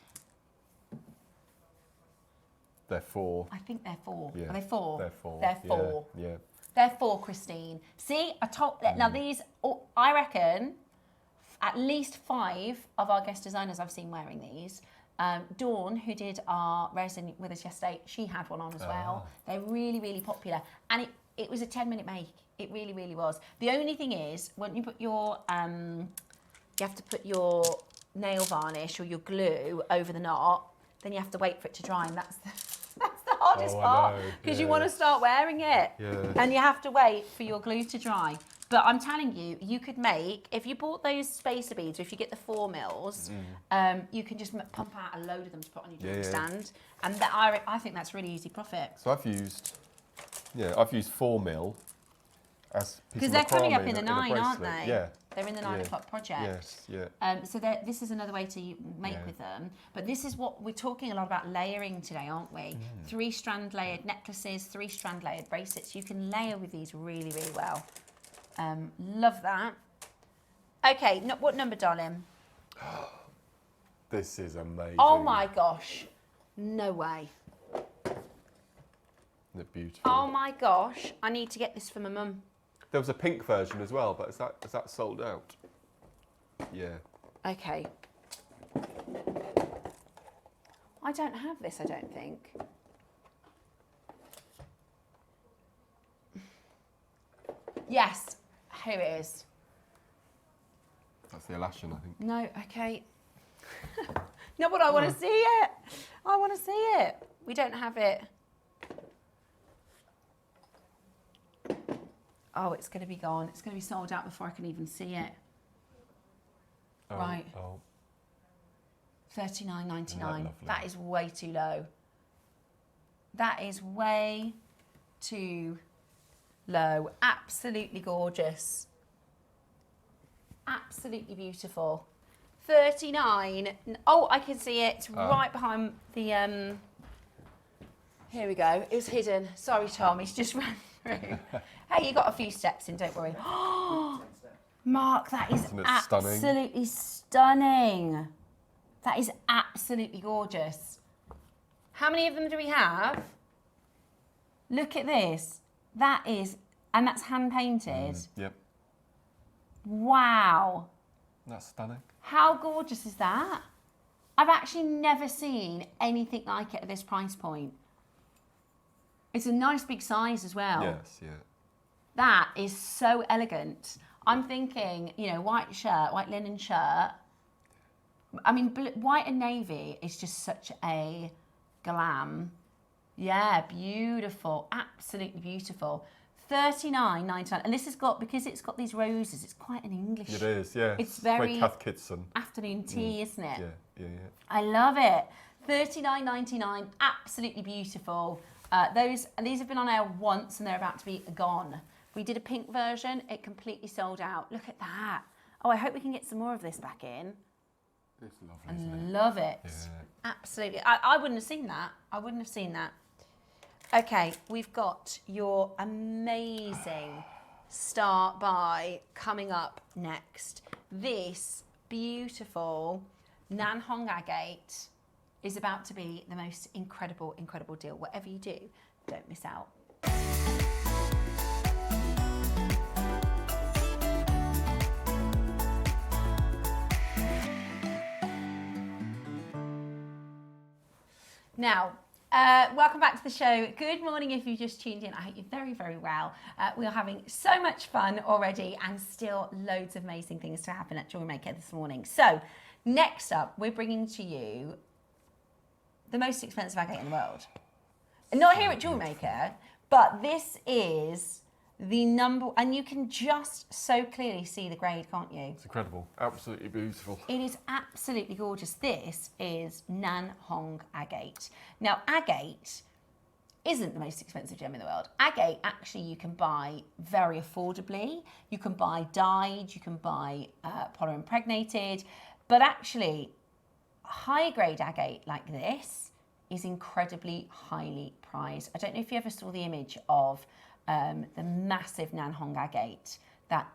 They're 4. I think they're 4. Yeah. Are they 4? They're 4. They're 4. Yeah. They're 4, Christine. See, I told now these. I reckon at least 5 of our guest designers I've seen wearing these. Dawn, who did our resin with us yesterday, she had one on as well. They're really, really popular, and it was a 10-minute make. It really, really was. The only thing is, when you put your you have to put your nail varnish or your glue over the knot. Then you have to wait for it to dry, and that's the hardest part, because you want to start wearing it, and you have to wait for your glue to dry. But I'm telling you, you could make, if you bought those spacer beads, or if you get the 4 mils, you can just pump out a load of them to put on your jewelry stand, and I think that's really easy profit. So I've used 4 mil as because they're coming up in the 9, aren't they? Yeah. They're in the 9 o'clock project. Yes, yeah. So this is another way to make with them. But this is what we're talking a lot about layering today, aren't we? 3-strand layered necklaces, 3-strand layered bracelets. You can layer with these really, really well. Love that. Okay, what number, darling? This is amazing. Oh my gosh. No way. Isn't it beautiful? Oh my gosh. I need to get this for my mum. There was a pink version as well, but is that sold out? Yeah. Okay. I don't have this, I don't think. Yes, here it is. That's the Alashan, I think. No, okay. No, but I want to see it. I want to see it. We don't have it. Oh, it's going to be gone. It's going to be sold out before I can even see it. Oh, right. Oh. $39.99. That is way too low. That is way too low. Absolutely gorgeous. Absolutely beautiful. 39. Oh, I can see it. It's right behind the... Here we go. It was hidden. Sorry, Tom. He's just run through. Hey, you got a few steps in. Don't worry. Mark, that is absolutely stunning. That is absolutely gorgeous. How many of them do we have? Look at this. That is, and that's hand painted. Yep. Wow. That's stunning. How gorgeous is that? I've actually never seen anything like it at this price point. It's a nice big size as well. Yes, yeah. That is so elegant. I'm thinking, you know, white shirt, white linen shirt. I mean, white and navy is just such a glam. Yeah, beautiful. Absolutely beautiful. $39.99. And this has got, because it's got these roses, it's quite an English. It is, yeah. It's very Kath Kitson. Afternoon tea, isn't it? Yeah, yeah, yeah. I love it. $39.99. Absolutely beautiful. These have been on air once and they're about to be gone. We did a pink version. It completely sold out. Look at that. Oh, I hope we can get some more of this back in. It's lovely, isn't it? Love it. Yeah. Absolutely. I wouldn't have seen that. I wouldn't have seen that. Okay, we've got your amazing Start By coming up next. This beautiful Nanhong Agate is about to be the most incredible, incredible deal. Whatever you do, don't miss out. Now, welcome back to the show. Good morning if you just tuned in. I hope you're very, very well. We are having so much fun already and still loads of amazing things to happen at JewelleryMaker this morning. So next up, we're bringing to you the most expensive agate in the world. Not here at JewelleryMaker, but this is the number, and you can just so clearly see the grade, can't you? It's incredible. Absolutely beautiful. It is absolutely gorgeous. This is Nanhong Agate. Now, agate isn't the most expensive gem in the world. Agate, actually, you can buy very affordably. You can buy dyed, you can buy polymer impregnated, but actually, high grade agate like this is incredibly highly prized. I don't know if you ever saw the image of the massive Nanhong Agate that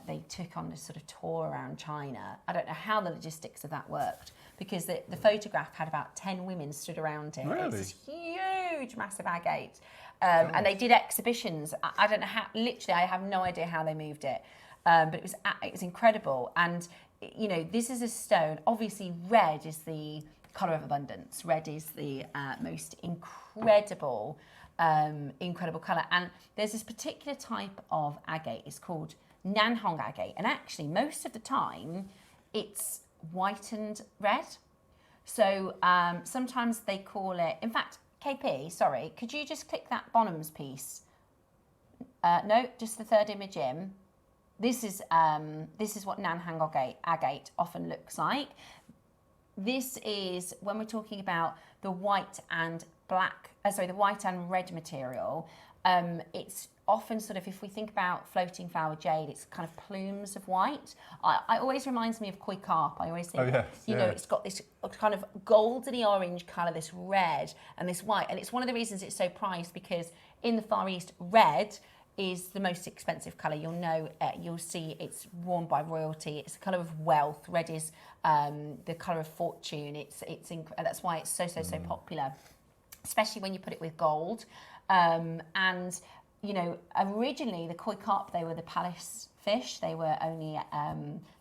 they took on this sort of tour around China. I don't know how the logistics of that worked because the photograph had about 10 women stood around it. Really? It's this huge, massive agate. And they did exhibitions. I don't know how, literally, I have no idea how they moved it. But it was incredible. And, you know, this is a stone. Obviously, red is the colour of abundance. Red is the most incredible colour. And there's this particular type of agate. It's called Nanhong Agate. And actually, most of the time, it's whitened red. So sometimes they call it, in fact, KP, sorry, could you just click that Bonham's piece? No, just the third image in. This is what Nanhong Agate often looks like. This is when we're talking about the white and the white and red material. It's often sort of, if we think about floating flower jade, it's kind of plumes of white. I always reminds me of koi carp. I always think, you know, it's got this kind of goldeny orange colour, this red and this white. And it's one of the reasons it's so prized because in the Far East, red is the most expensive colour. You'll know, you'll see it's worn by royalty. It's the colour of wealth. Red is the colour of fortune. That's why it's so popular, especially when you put it with gold. And you know, originally the koi carp, they were the palace fish. They were only,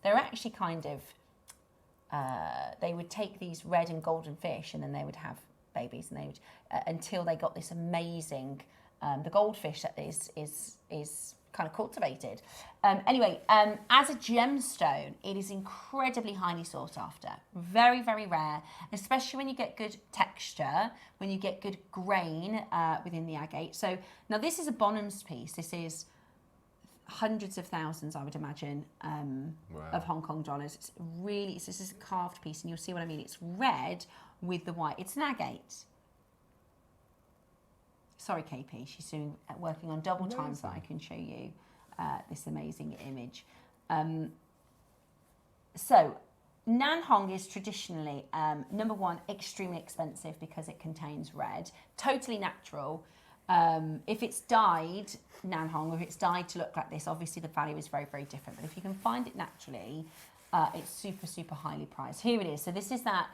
they were actually kind of, they would take these red and golden fish and then they would have babies, and they would until they got this amazing. The goldfish that is kind of cultivated. Anyway, as a gemstone, it is incredibly highly sought after. Very, very rare, especially when you get good texture, when you get good grain within the agate. So now this is a Bonham's piece. This is hundreds of thousands, I would imagine, of Hong Kong dollars. It's really, this is a carved piece, and you'll see what I mean. It's red with the white. It's an agate. Sorry, KP, she's working on double time so I can show you this amazing image. So, Nan Hong is traditionally, number one, extremely expensive because it contains red, totally natural. If it's dyed Nan Hong, or if it's dyed to look like this, obviously the value is very, very different. But if you can find it naturally, it's super, super highly priced. Here it is. So this is that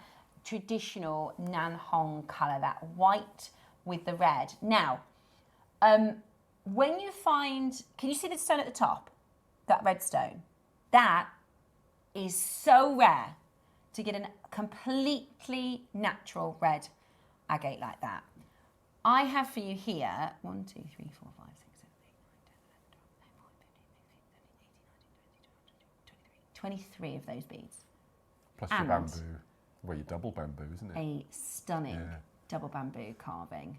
traditional Nan Hong colour, that white with the red. Now, when you find, can you see the stone at the top? That red stone? That is so rare to get a completely natural red agate like that. I have for you here 1, 2, 3, 4, 5, 6, 7, 8, 9, 10, 11, 12, 13, 14, 15, 16, 17, 18, 19, 20, 23 of those beads. Plus your bamboo. Well, your double bamboo, isn't it? A stunning double bamboo carving.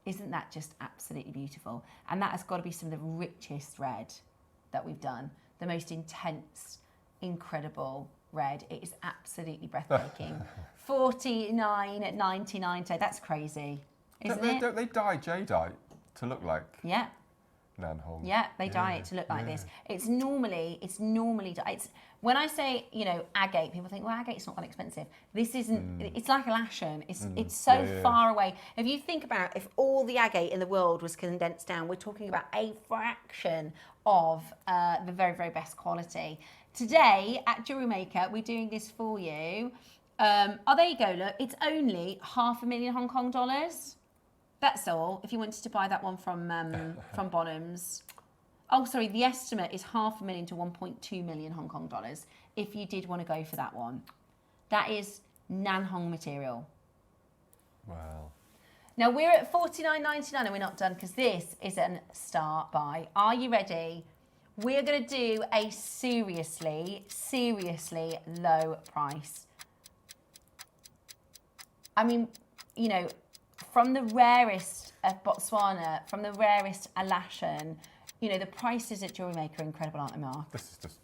Isn't that just absolutely beautiful? And that has got to be some of the richest red that we've done. The most intense, incredible red. It is absolutely breathtaking. 49 at 99 today. That's crazy. Don't they dye jadeite to look like Nan Hong? Yeah, they dye it to look like this. It's normally when I say, you know, agate, people think, well, agate's not that expensive. This isn't, it's like a lashen. It's so far away. If you think about if all the agate in the world was condensed down, we're talking about a fraction of the very, very best quality. Today at JewelleryMaker, we're doing this for you. Oh, there you go, look. It's only $500,000 Hong Kong dollars. That's all. If you wanted to buy that one from Bonhams. Oh, sorry, the estimate is $500,000 to 1.2 million Hong Kong dollars if you did want to go for that one. That is Nan Hong material. Wow. Now we're at $49.99 and we're not done because this is a star buy. Are you ready? We're going to do a seriously, seriously low price. I mean, you know, from the rarest of Botswana, from the rarest Alashan, you know, the prices at JewelleryMaker are incredible, aren't they, Mark? This is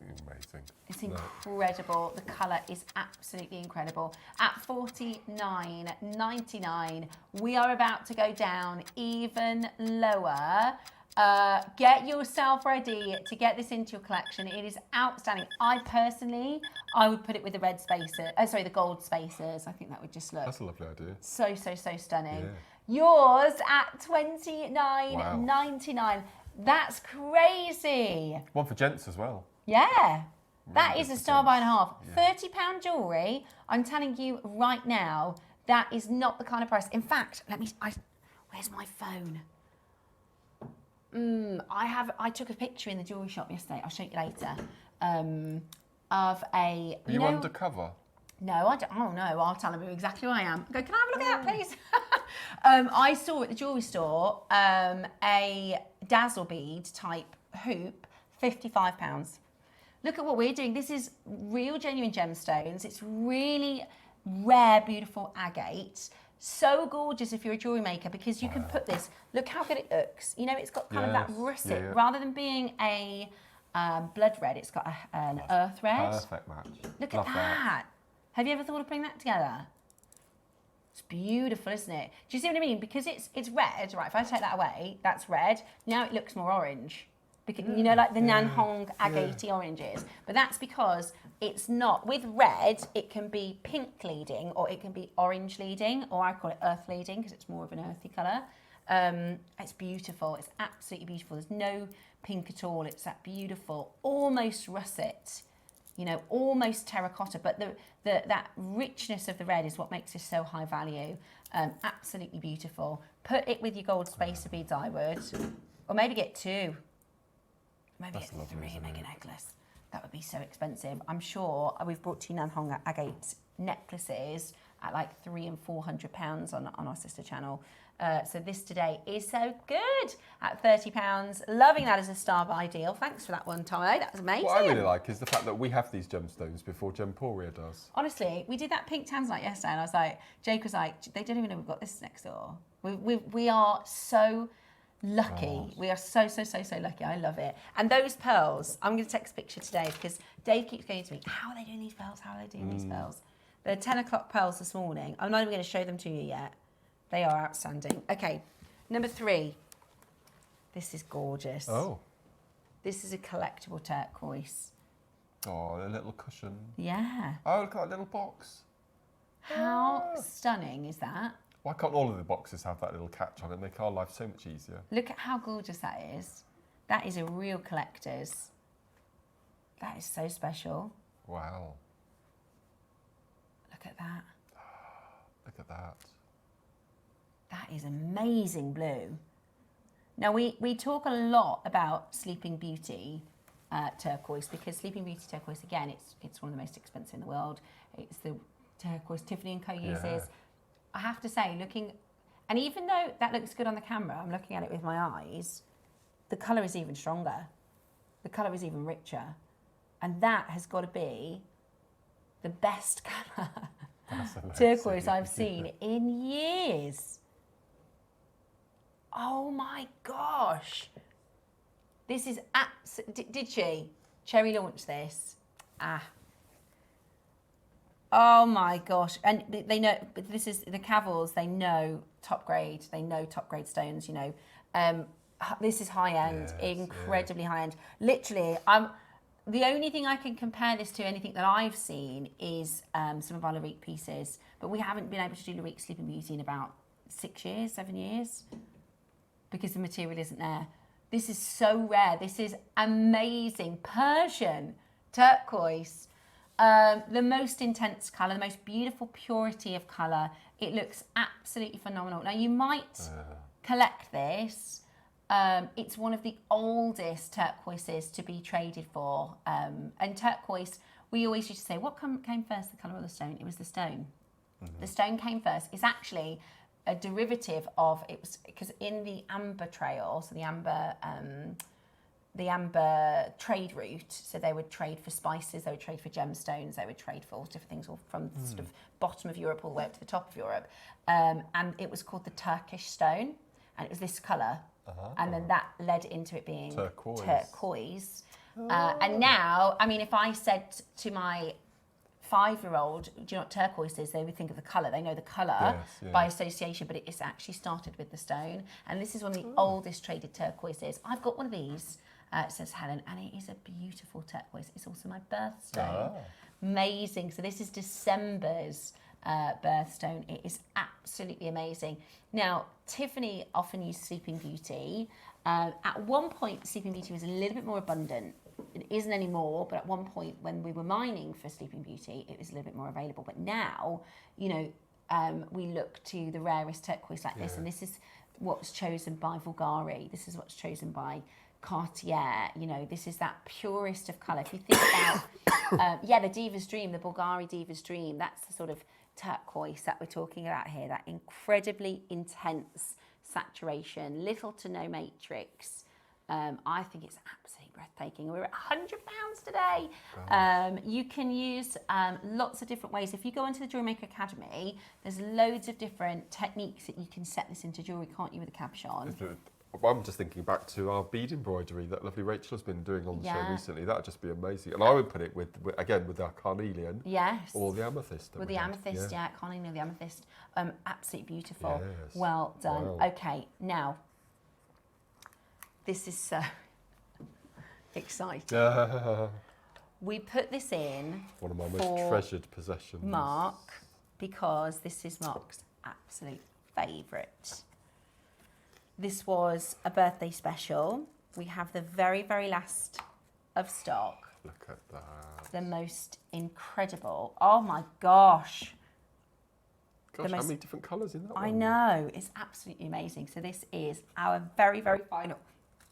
amazing. It's incredible. The colour is absolutely incredible. At $49.99, we are about to go down even lower. Get yourself ready to get this into your collection. It is outstanding. I would put it with the red spacer. The gold spacers. I think that would just look. That's a lovely idea. So stunning. Yeah. Yours at $29.99. Wow. That's crazy. One for gents as well. Yeah. That is a star buy and a half. Yeah. £30 jewellery. I'm telling you right now, that is not the kind of price. In fact, where's my phone? I took a picture in the jewellery shop yesterday. I'll show you later. Of a. Are you undercover? No, I don't. Oh no, I'll tell them exactly who I am. Go, can I have a look at that, please? I saw at the jewellery store a dazzle bead type hoop, £55. Look at what we're doing. This is real, genuine gemstones. It's really rare, beautiful agate. So gorgeous if you're a jewellery maker because you can put this. Look how good it looks. You know, it's got kind of that russet rather than being a blood red. It's got an earth red. Perfect match. Look at that. Have you ever thought of putting that together? It's beautiful, isn't it? Do you see what I mean? Because it's red, right? If I take that away, that's red. Now it looks more orange. Because, you know, like the Nan Hong agate oranges. But that's because it's not, with red, it can be pink leading or it can be orange leading, or I call it earth leading because it's more of an earthy colour. It's beautiful. It's absolutely beautiful. There's no pink at all. It's that beautiful, almost russet, you know, almost terracotta. But that richness of the red is what makes this so high value. Absolutely beautiful. Put it with your gold spacer beads, I would. Or maybe get two. Maybe get three and make a necklace. That would be so expensive. I'm sure we've brought to you Nan Hong agate necklaces at like £300 and £400 on our sister channel. So this today is so good at £30. Loving that as a star buy deal. Thanks for that one, Ty. That was amazing. What I really like is the fact that we have these gemstones before Gemporia does. Honestly, we did that pink tanzanite yesterday, and I was like, Jake was like, they don't even know we've got this next door. We are so Lucky. We are so lucky. I love it. And those pearls, I'm going to take a picture today because Dave keeps going to me, how are they doing these pearls? How are they doing these pearls? They're 10 o'clock pearls this morning. I'm not even going to show them to you yet. They are outstanding. Okay, number 3. This is gorgeous. Oh. This is a collectible turquoise. Oh, a little cushion. Yeah. Oh, look at that little box. How stunning is that? Why can't all of the boxes have that little catch on it and make our life so much easier? Look at how gorgeous that is. That is a real collector's. That is so special. Wow. Look at that. Look at that. That is amazing blue. Now, we talk a lot about Sleeping Beauty turquoise because Sleeping Beauty turquoise, again, it's one of the most expensive in the world. It's the turquoise Tiffany & Co. uses. Yeah. I have to say, and even though that looks good on the camera, I'm looking at it with my eyes, the colour is even stronger. The colour is even richer. And that has got to be the best colour turquoise I've seen in years. Oh my gosh. This is did she? Cherry launched this. Oh my gosh. And they know, this is the Cavils, they know top grade. They know top grade stones, you know. This is high end, incredibly high end. Literally, the only thing I can compare this to anything that I've seen is some of our Larique pieces. But we haven't been able to do Larique Sleeping Beauty in about 6 years, 7 years, because the material isn't there. This is so rare. This is amazing. Persian turquoise. The most intense colour, the most beautiful purity of colour. It looks absolutely phenomenal. Now, you might collect this. It's one of the oldest turquoises to be traded for. And turquoise, we always used to say, what came first, the colour or the stone? It was the stone. The stone came first. It's actually a derivative of, it was because in the amber trail, so the amber trade route, so they would trade for spices, they would trade for gemstones, they would trade for all different things, all from the sort of bottom of Europe all the way up to the top of Europe. And it was called the Turkish stone, and it was this colour. And then that led into it being turquoise. And now, I mean, if I said to my 5-year-old, do you know what turquoise is? They would think of the colour. They know the colour by association, but it's actually started with the stone. And this is one of the oldest traded turquoises. I've got one of these. It says Helen, and it is a beautiful turquoise. It's also my birthstone. Amazing. So this is December's birthstone. It is absolutely amazing. Now, Tiffany often used Sleeping Beauty. At one point, Sleeping Beauty was a little bit more abundant. It isn't anymore, but at one point when we were mining for Sleeping Beauty, it was a little bit more available. But now, you know, we look to the rarest turquoise like this, and this is what's chosen by Bulgari. This is what's chosen by Cartier. You know, this is that purest of colour. If you think about, the Diva's Dream, the Bulgari Diva's Dream, that's the sort of turquoise that we're talking about here, that incredibly intense saturation, little to no matrix. I think it's absolutely breathtaking. We're at £100 today. You can use lots of different ways. If you go onto the JewelleryMaker Academy, there's loads of different techniques that you can set this into jewellery, can't you, with a cabochon? I'm just thinking back to our bead embroidery that lovely Rachel has been doing on the show recently. That would just be amazing. And I would put it with our carnelian. Yes. Or the amethyst. With the amethyst, carnelian or the amethyst. Absolutely beautiful. Yes. Well done. Wow. Okay, now, this is so exciting. We put this in one of my most treasured possessions. Mark, because this is Mark's absolute favourite. This was a birthday special. We have the very, very last of stock. Look at that. The most incredible. Oh my gosh. Gosh, how many different colours in that one? I know. It's absolutely amazing. So this is our very, very final.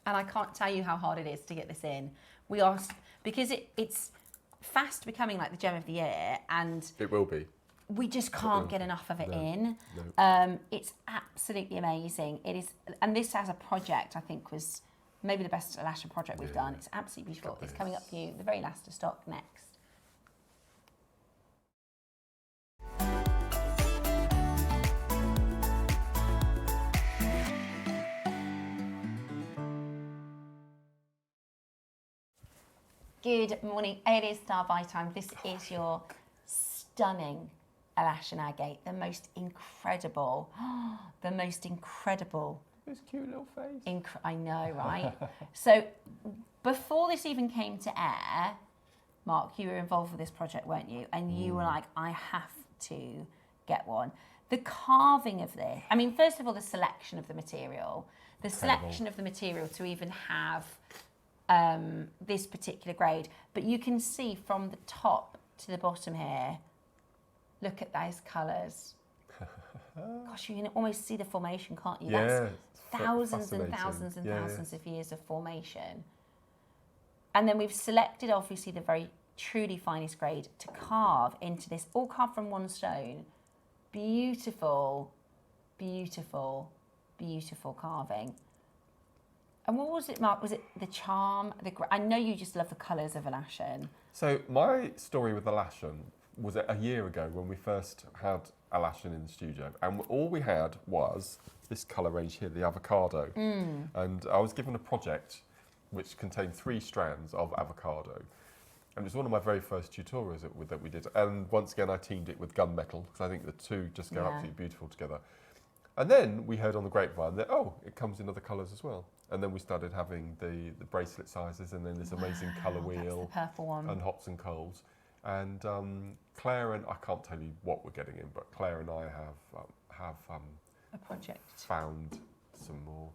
And I can't tell you how hard it is to get this in. We are, because it's fast becoming like the gem of the year, and it will be. We just can't get enough of it in. No. It's absolutely amazing. It is, and this as a project, I think, was maybe the best Lasher project we've done. It's absolutely beautiful. It's coming up for you, the very last of stock next. Good morning. It is Star by time. This is your stunning Alashan Agate, the most incredible, His cute little face. I know, right? So before this even came to air, Mark, you were involved with this project, weren't you? And you were like, I have to get one. The carving of this, I mean, first of all, the selection of the material, to even have this particular grade. But you can see from the top to the bottom here, look at those colours. Gosh, you can almost see the formation, can't you? Yeah, That's thousands and thousands and thousands of years of formation. And then we've selected, obviously, the very truly finest grade to carve into this, all carved from one stone. Beautiful, beautiful, beautiful carving. And what was it, Mark? Was it the charm? I know you just love the colours of Alashan. So my story with Alashan was a year ago when we first had Alashan in the studio, and all we had was this colour range here, the avocado. And I was given a project which contained 3 strands of avocado. And it was one of my very first tutorials that we did. And once again, I teamed it with gunmetal, because I think the two just go absolutely beautiful together. And then we heard on the grapevine that, it comes in other colours as well. And then we started having the bracelet sizes, and then this amazing colour wheel, the purple one, and hots and coals. And Claire and I can't tell you what we're getting in, but Claire and I have a project found some more.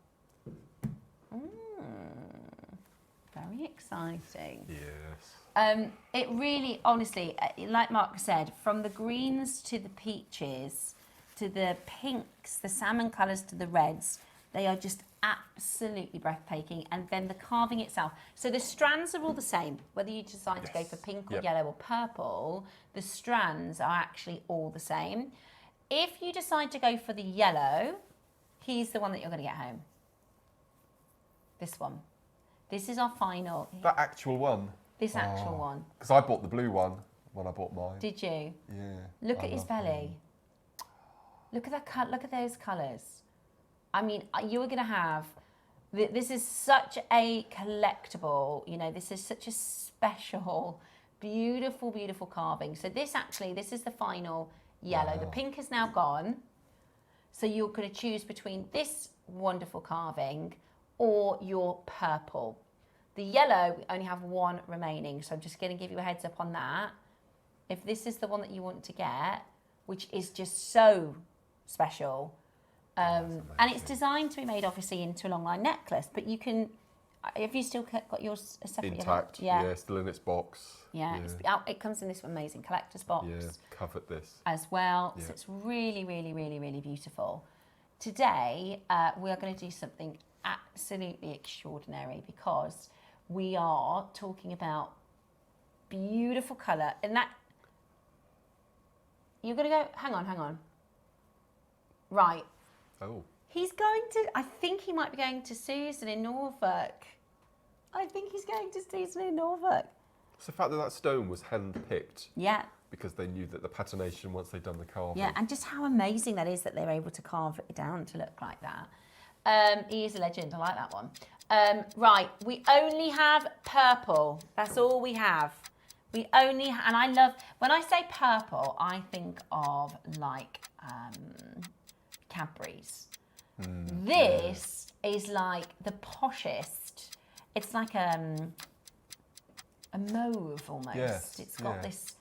Very exciting. Yes. It really, honestly, like Mark said, from the greens to the peaches, to the pinks, the salmon colours to the reds, they are just absolutely breathtaking. And then the carving itself. So the strands are all the same, whether you decide to go for pink or yellow or purple, the strands are actually all the same. If you decide to go for the yellow, here's the one that you're going to get home. This one. This is our final. That actual one? This actual one. Because I bought the blue one when I bought mine. Did you? Yeah. Look at his belly. Look at that. Look at those colours. I mean, you are going to have. This is such a collectible. You know, this is such a special, beautiful, beautiful carving. So this is the final yellow. Wow. The pink is now gone. So you're going to choose between this wonderful carving or your purple. The yellow, we only have one remaining, so I'm just going to give you a heads up on that. If this is the one that you want to get, which is just so special, and it's designed to be made obviously into a long line necklace, but you can, have you still got yours separately? Intact, yeah, still in its box. Yeah. It comes in this amazing collector's box. Yeah, covered this. As well, so it's really, really, really, really beautiful. Today, we are going to do something absolutely extraordinary, because we are talking about beautiful colour, and that you're going to go, hang on, right, he's going to, I think he might be going to Susan in Norfolk. It's the fact that stone was hand-picked. Yeah. Because they knew that the patination, once they'd done the carving. Yeah, and just how amazing that is that they're able to carve it down to look like that. He is a legend. I like that one. Right, we only have purple. That's all we have. And I love, when I say purple, I think of like Cadbury's. This is like the poshest. It's like a mauve almost. Yes, it's got this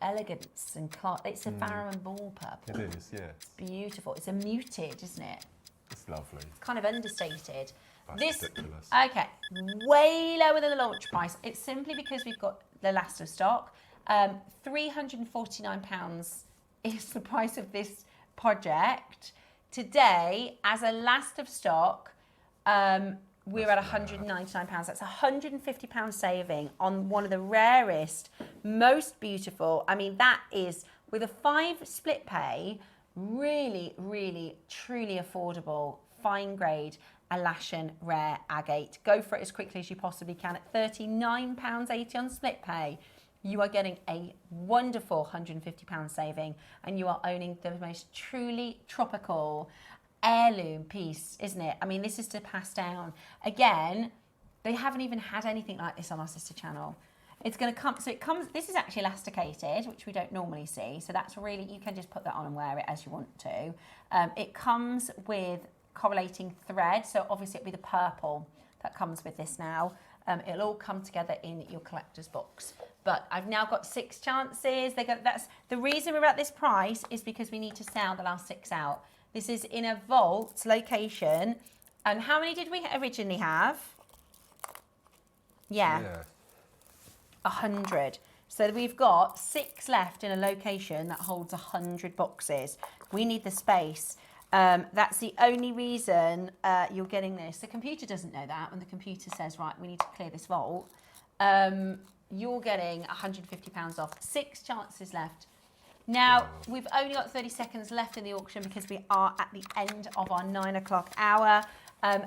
elegance and it's a Farrow & Ball purple. It is, yeah. It's beautiful. It's a muted, isn't it? It's lovely. It's kind of understated. That's ridiculous. Okay, way lower than the launch price. It's simply because we've got the last of stock. £349 is the price of this project. Today, as a last of stock, we're at £199. That's £150 saving on one of the rarest, most beautiful. I mean, that is, with a 5 split pay, really, really, truly affordable, fine grade Alashan rare agate. Go for it as quickly as you possibly can. At £39.80 on split pay, you are getting a wonderful £150 saving, and you are owning the most truly tropical heirloom piece, isn't it? I mean, this is to pass down. Again, they haven't even had anything like this on our sister channel. It's going to come, so it comes, this is actually elasticated, which we don't normally see. So that's really, you can just put that on and wear it as you want to. It comes with correlating thread. So obviously it'll be the purple that comes with this now. It'll all come together in your collector's box. But I've now got 6 chances. That's the reason we're at this price is because we need to sell the last 6 out. This is in a vault location. And how many did we originally have? Yeah. 100. So we've got 6 left in a location that holds 100 boxes. We need the space. That's the only reason you're getting this. The computer doesn't know that. When the computer says, right, we need to clear this vault, you're getting £150 off. 6 chances left. Now, we've only got 30 seconds left in the auction because we are at the end of our 9 o'clock hour.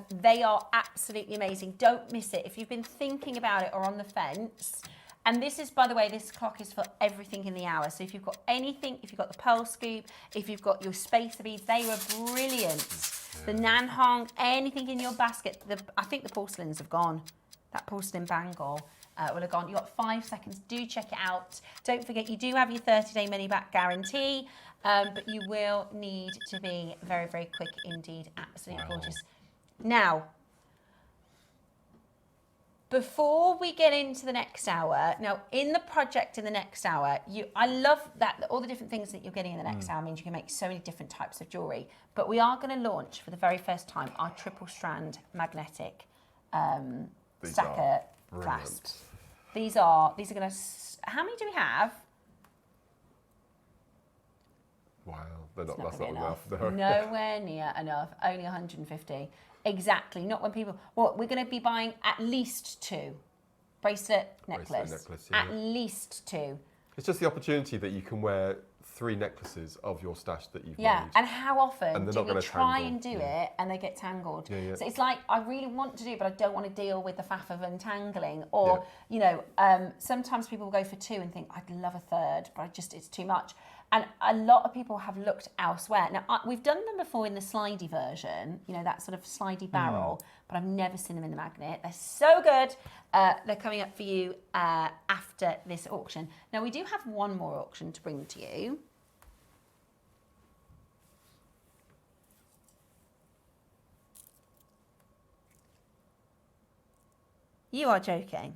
They are absolutely amazing. Don't miss it. If you've been thinking about it or on the fence, and this is, by the way, this clock is for everything in the hour. So if you've got anything, if you've got the pearl scoop, if you've got your spacer beads, they were brilliant. The nanhong, anything in your basket. I think the porcelains have gone. That porcelain bangle will have gone. You've got 5 seconds. Do check it out. Don't forget, you do have your 30-day money-back guarantee, but you will need to be very, very quick indeed. Absolutely gorgeous. Now, before we get into the next hour, now in the project in the next hour, I love that all the different things that you're getting in the next hour means you can make so many different types of jewellery. But we are going to launch for the very first time our triple strand magnetic stacker clasps. These are going to, how many do we have? Wow, that's not enough. Nowhere near enough, only 150. Exactly, not when people, well, we're going to be buying at least 2. Bracelet, necklace, yeah. At least 2. It's just the opportunity that you can wear 3 necklaces of your stash that you've made. And how often do we try tangle. And do it and they get tangled? Yeah. So it's like, I really want to do it, but I don't want to deal with the faff of untangling. Or, you know, sometimes people will go for 2 and think, I'd love a third, but it's too much. And a lot of people have looked elsewhere. Now, we've done them before in the slidey version, you know, that sort of slidey barrel, but I've never seen them in the magnet. They're so good. They're coming up for you after this auction. Now, we do have one more auction to bring to you. You are joking.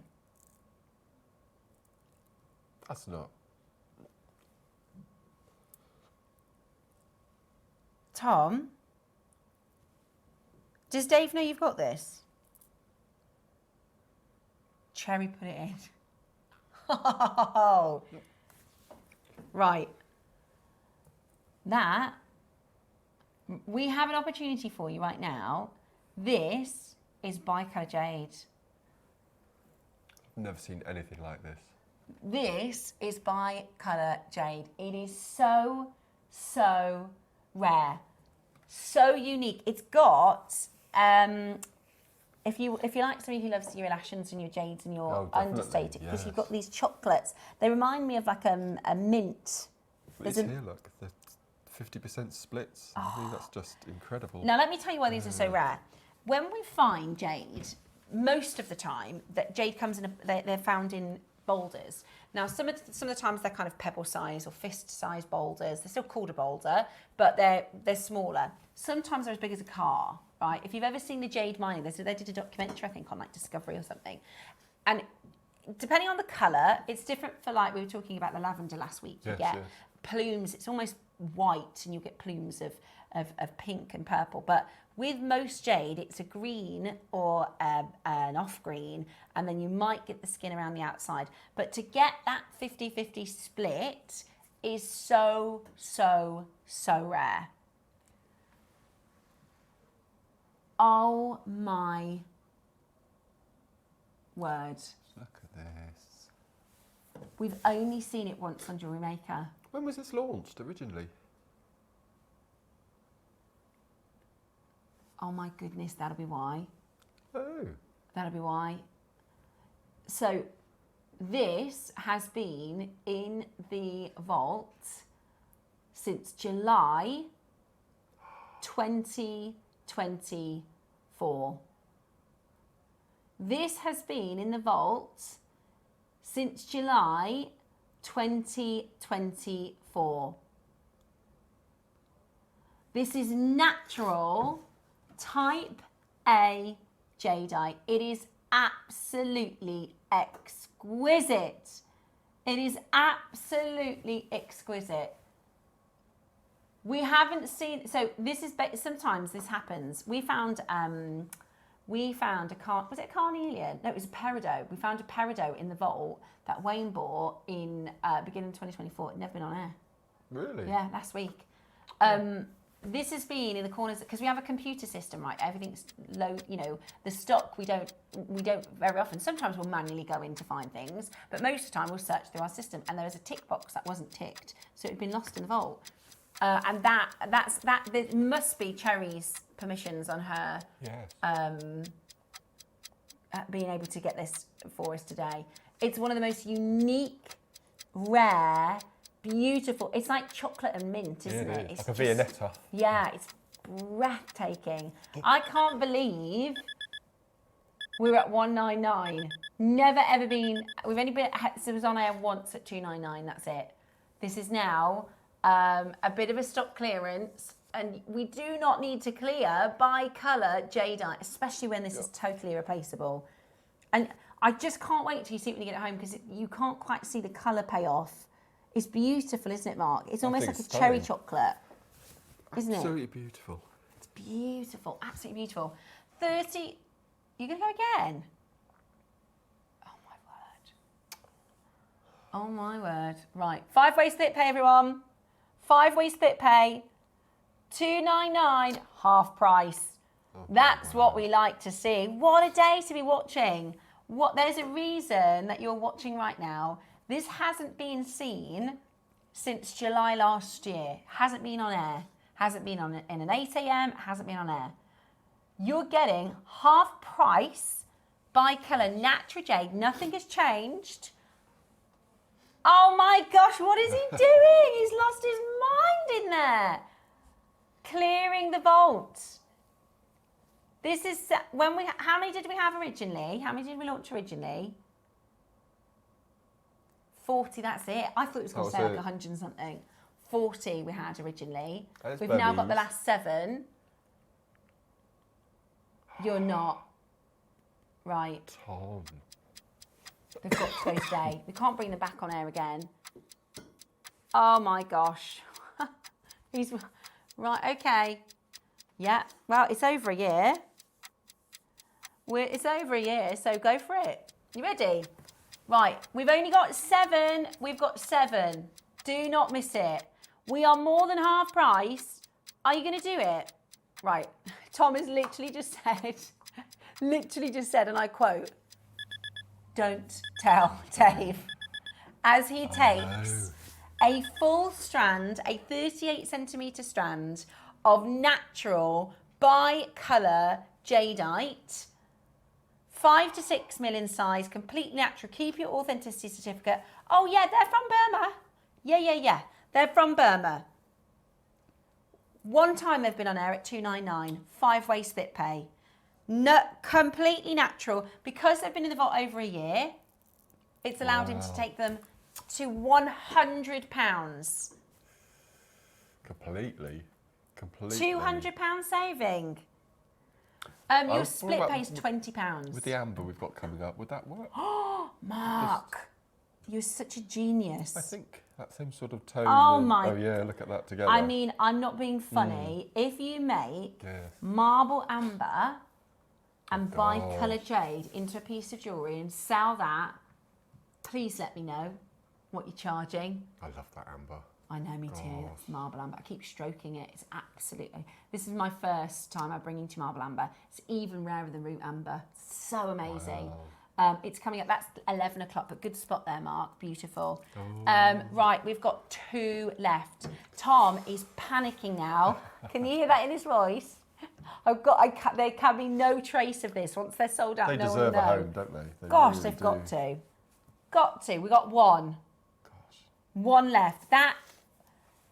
That's not. Tom, does Dave know you've got this? Cherry put it in. Oh, right. That, we have an opportunity for you right now. This is bicolor jade. I've never seen anything like this. This is bicolor jade. It is so, so rare. So unique. It's got, if you like somebody who loves your elashes and your jades and your understated, because you've got these chocolates. They remind me of like a mint. It's here, look, the 50% splits. I think that's just incredible. Now let me tell you why these are so rare. When we find jade, most of the time that jade comes in, they're found in boulders. Now, some of the times they're kind of pebble size or fist size boulders. They're still called a boulder, but they're smaller. Sometimes they're as big as a car, right? If you've ever seen the jade mining, they did a documentary, I think, on like Discovery or something. And depending on the colour, it's different for, like, we were talking about the lavender last week. You get plumes, it's almost white, and you get plumes of pink and purple. But with most jade, it's a green or an off green, and then you might get the skin around the outside. But to get that 50-50 split is so, so, so rare. Oh my word. Look at this. We've only seen it once on JewelleryMaker. When was this launched originally? Oh my goodness, that'll be why. Oh. That'll be why. So this has been in the vault since July 2024. This has been in the vault since July 2024. This is natural type A jadeite. It is absolutely exquisite. It is absolutely exquisite. We haven't seen, so this is, sometimes this happens. We found a was it a carnelian? No, it was a peridot. We found a peridot in the vault that Wayne bought in beginning of 2024. It'd never been on air. Really? Yeah, last week. This has been in the corners because we have a computer system, right? Everything's low, you know, the stock we don't very often. Sometimes we'll manually go in to find things, but most of the time we'll search through our system, and there was a tick box that wasn't ticked, so it had been lost in the vault. And there must be Cherry's permissions on her. Yes. Being able to get this for us today. It's one of the most unique, rare, beautiful. It's like chocolate and mint, isn't it? It's like a Viennetta. Yeah, it's breathtaking. I can't believe we're at 199. Never ever been. We've only been. It was on air once at 299. That's it. This is now a bit of a stock clearance, and we do not need to clear by colour jadeite, especially when this is totally irreplaceable. And I just can't wait till you see it when you get home, because you can't quite see the colour payoff. It's beautiful, isn't it, Mark? It's almost like a cherry chocolate, isn't it? Absolutely beautiful. It's beautiful, absolutely beautiful. 30, you're going to go again? Oh, my word. Oh, my word. Right, 5-way split pay, everyone. 5-way split pay. 299, half price. Oh, that's what we like to see. What a day to be watching. There's a reason that you're watching right now. This hasn't been seen since July last year. Hasn't been on air. Hasn't been on in an 8 a.m. Hasn't been on air. You're getting half price by colour, natural jade. Nothing has changed. Oh my gosh, what is he doing? He's lost his mind in there. Clearing the vault. This is how many did we have originally? How many did we launch originally? 40, that's it. I thought it was going to say like 100 and something. 40 we had originally. We've now got the last 7. You're not. Right. Tom. They've got to go today. We can't bring them back on air again. Oh my gosh. He's right, okay. Yeah, well, it's over a year. It's over a year, so go for it. You ready? Right, we've only got 7. We've got 7. Do not miss it. We are more than half price. Are you going to do it? Right. Tom has literally just said, and I quote, "Don't tell Dave," as he takes a full strand, a 38 centimetre strand of natural bi-colour jadeite, 5 to 6 mil in size, completely natural. Keep your authenticity certificate. Oh yeah, they're from Burma. Yeah. They're from Burma. One time they've been on air at 299, 5-way split pay. No, completely natural. Because they've been in the vault over a year, it's allowed him to take them to £100. Completely. £200 saving. Your split pay is £20. With the amber we've got coming up, would that work? Oh, Mark, you're such a genius. I think that same sort of tone. Oh my! Oh yeah, look at that together. I mean, I'm not being funny. If you make marble amber and bi-colour jade into a piece of jewellery and sell that, please let me know what you're charging. I love that amber. I know, me too. That's marble amber. I keep stroking it. It's absolutely... This is my first time I'm bringing to marble amber. It's even rarer than root amber. So amazing. Wow. It's coming up. That's 11 o'clock, but good spot there, Mark. Beautiful. Right, we've got 2 left. Tom is panicking now. Can you hear that in his voice? There can be no trace of this. Once they're sold out, they no one will know. They deserve a home, don't they? Gosh, really they've got to. Got to. We got 1. Gosh. 1 left. That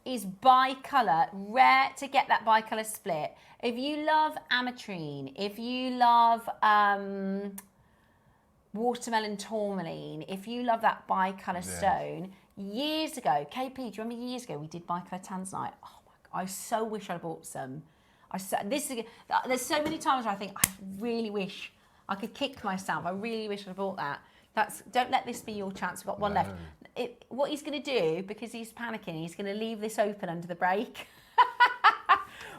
is bi-colour. Rare to get that bi-colour split. If you love ametrine, if you love watermelon tourmaline. If you love that bi-colour stone, years ago, KP, do you remember years ago we did bi-colour tanzanite? Oh my God, I so wish I bought some. There's so many times where I think, I really wish I could kick myself. I really wish I bought that. Don't let this be your chance. We've got one left. What he's going to do, because he's panicking, he's going to leave this open under the brake.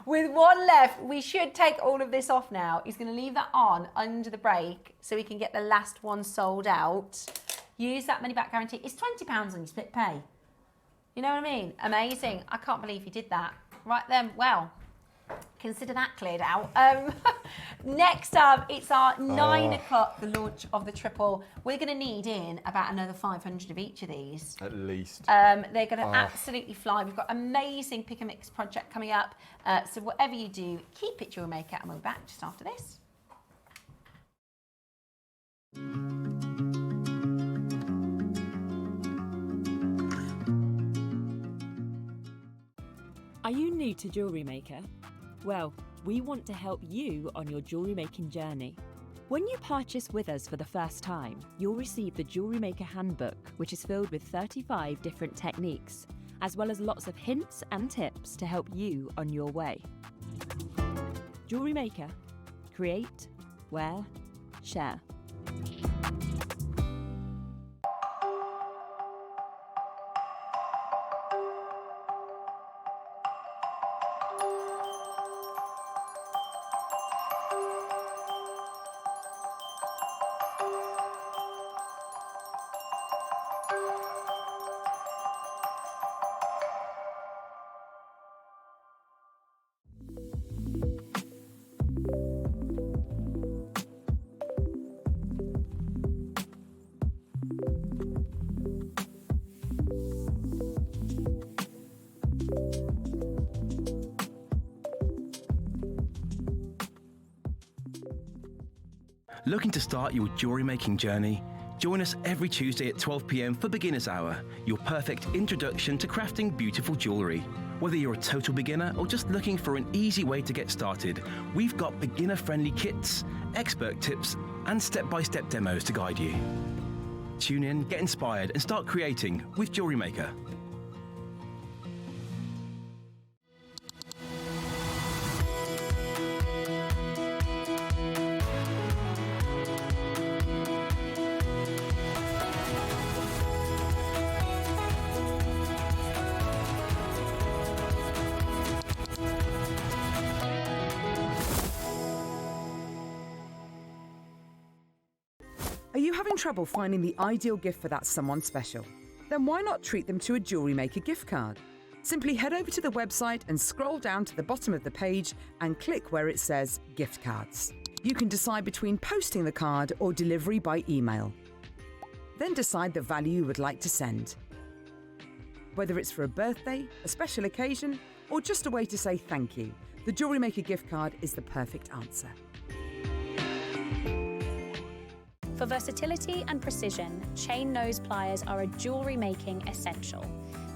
With one left, we should take all of this off now. He's going to leave that on under the brake so we can get the last one sold out. Use that money back guarantee. It's £20 on your split pay. You know what I mean? Amazing. I can't believe he did that. Right then, well, consider that cleared out. Next up, it's our 9 o'clock, the launch of the triple. We're going to need in about another 500 of each of these. At least. They're going to absolutely fly. We've got amazing pick and mix project coming up. So whatever you do, keep it JewelleryMaker, and we'll be back just after this. Are you new to JewelleryMaker? Well, we want to help you on your jewellery making journey. When you purchase with us for the first time, you'll receive the JewelleryMaker Handbook, which is filled with 35 different techniques, as well as lots of hints and tips to help you on your way. JewelleryMaker. Create, wear, share. Looking to start your jewellery making journey? Join us every Tuesday at 12 p.m. for Beginner's Hour, your perfect introduction to crafting beautiful jewellery. Whether you're a total beginner or just looking for an easy way to get started, we've got beginner-friendly kits, expert tips, and step-by-step demos to guide you. Tune in, get inspired, and start creating with JewelleryMaker. Are you having trouble finding the ideal gift for that someone special? Then why not treat them to a JewelleryMaker gift card? Simply head over to the website and scroll down to the bottom of the page and click where it says Gift Cards. You can decide between posting the card or delivery by email. Then decide the value you would like to send. Whether it's for a birthday, a special occasion, or just a way to say thank you, the JewelleryMaker gift card is the perfect answer. For versatility and precision, chain nose pliers are a jewellery making essential.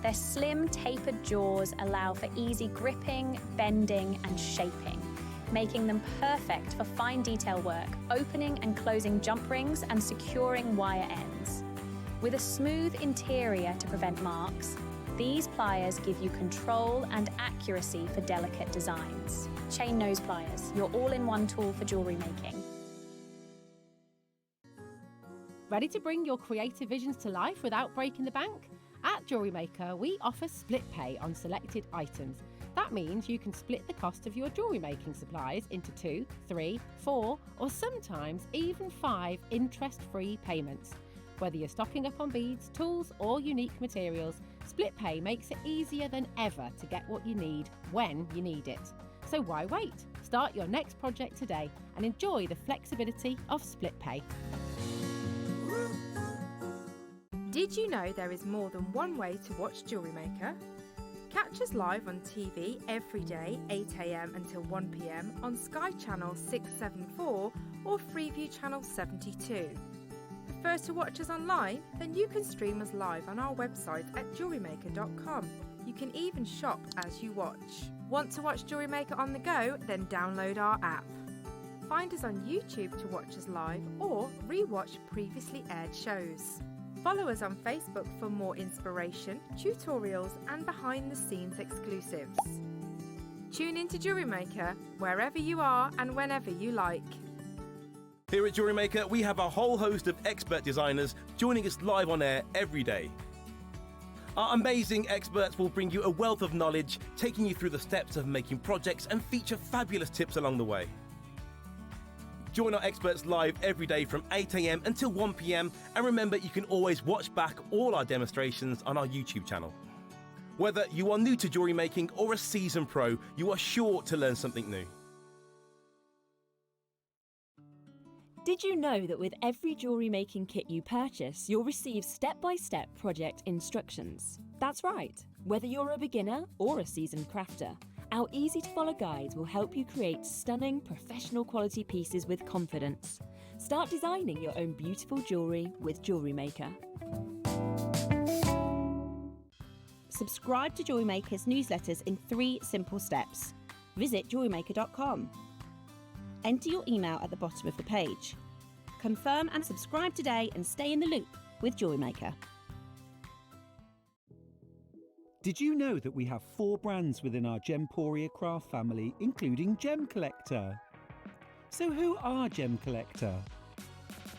Their slim, tapered jaws allow for easy gripping, bending and shaping, making them perfect for fine detail work, opening and closing jump rings and securing wire ends. With a smooth interior to prevent marks, these pliers give you control and accuracy for delicate designs. Chain nose pliers, your all-in-one tool for jewellery making. Ready to bring your creative visions to life without breaking the bank? At JewelleryMaker, we offer split pay on selected items. That means you can split the cost of your jewellery making supplies into 2, 3, 4, or sometimes even 5 interest-free payments. Whether you're stocking up on beads, tools, or unique materials, split pay makes it easier than ever to get what you need when you need it. So why wait? Start your next project today and enjoy the flexibility of split pay. Did you know there is more than one way to watch JewelleryMaker? Catch us live on TV every day, 8 a.m. until 1 p.m. on Sky Channel 674 or Freeview Channel 72. Prefer to watch us online? Then you can stream us live on our website at jewellerymaker.com. You can even shop as you watch. Want to watch JewelleryMaker on the go? Then download our app. Find us on YouTube to watch us live or re-watch previously aired shows. Follow us on Facebook for more inspiration, tutorials and behind-the-scenes exclusives. Tune in to JewelleryMaker wherever you are and whenever you like. Here at JewelleryMaker, we have a whole host of expert designers joining us live on air every day. Our amazing experts will bring you a wealth of knowledge, taking you through the steps of making projects and feature fabulous tips along the way. Join our experts live every day from 8 a.m. until 1 p.m. and remember, you can always watch back all our demonstrations on our YouTube channel. Whether you are new to jewellery making or a seasoned pro, you are sure to learn something new. Did you know that with every jewellery making kit you purchase, you'll receive step-by-step project instructions? That's right. Whether you're a beginner or a seasoned crafter, our easy-to-follow guides will help you create stunning, professional quality pieces with confidence. Start designing your own beautiful jewellery with JewelleryMaker. Subscribe to JewelleryMaker's newsletters in 3 simple steps. Visit jewellerymaker.com. Enter your email at the bottom of the page. Confirm and subscribe today and stay in the loop with JewelleryMaker. Did you know that we have 4 brands within our Gemporia craft family, including Gem Collector? So who are Gem Collector?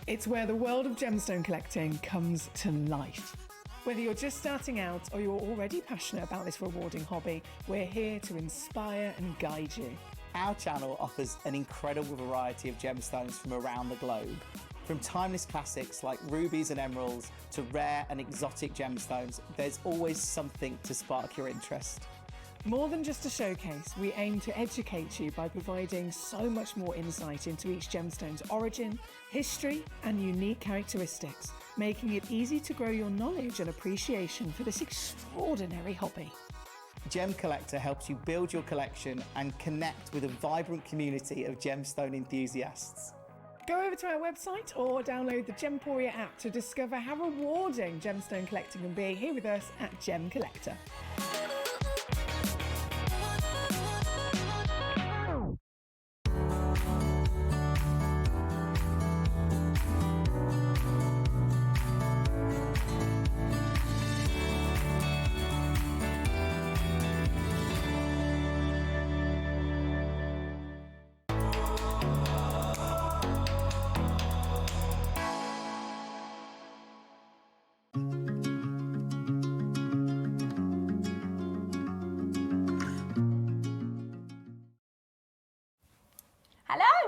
It's where the world of gemstone collecting comes to life. Whether you're just starting out or you're already passionate about this rewarding hobby, we're here to inspire and guide you. Our channel offers an incredible variety of gemstones from around the globe. From timeless classics like rubies and emeralds to rare and exotic gemstones, there's always something to spark your interest. More than just a showcase, we aim to educate you by providing so much more insight into each gemstone's origin, history, and unique characteristics, making it easy to grow your knowledge and appreciation for this extraordinary hobby. Gem Collector helps you build your collection and connect with a vibrant community of gemstone enthusiasts. Go over to our website or download the Gemporia app to discover how rewarding gemstone collecting can be here with us at Gem Collector.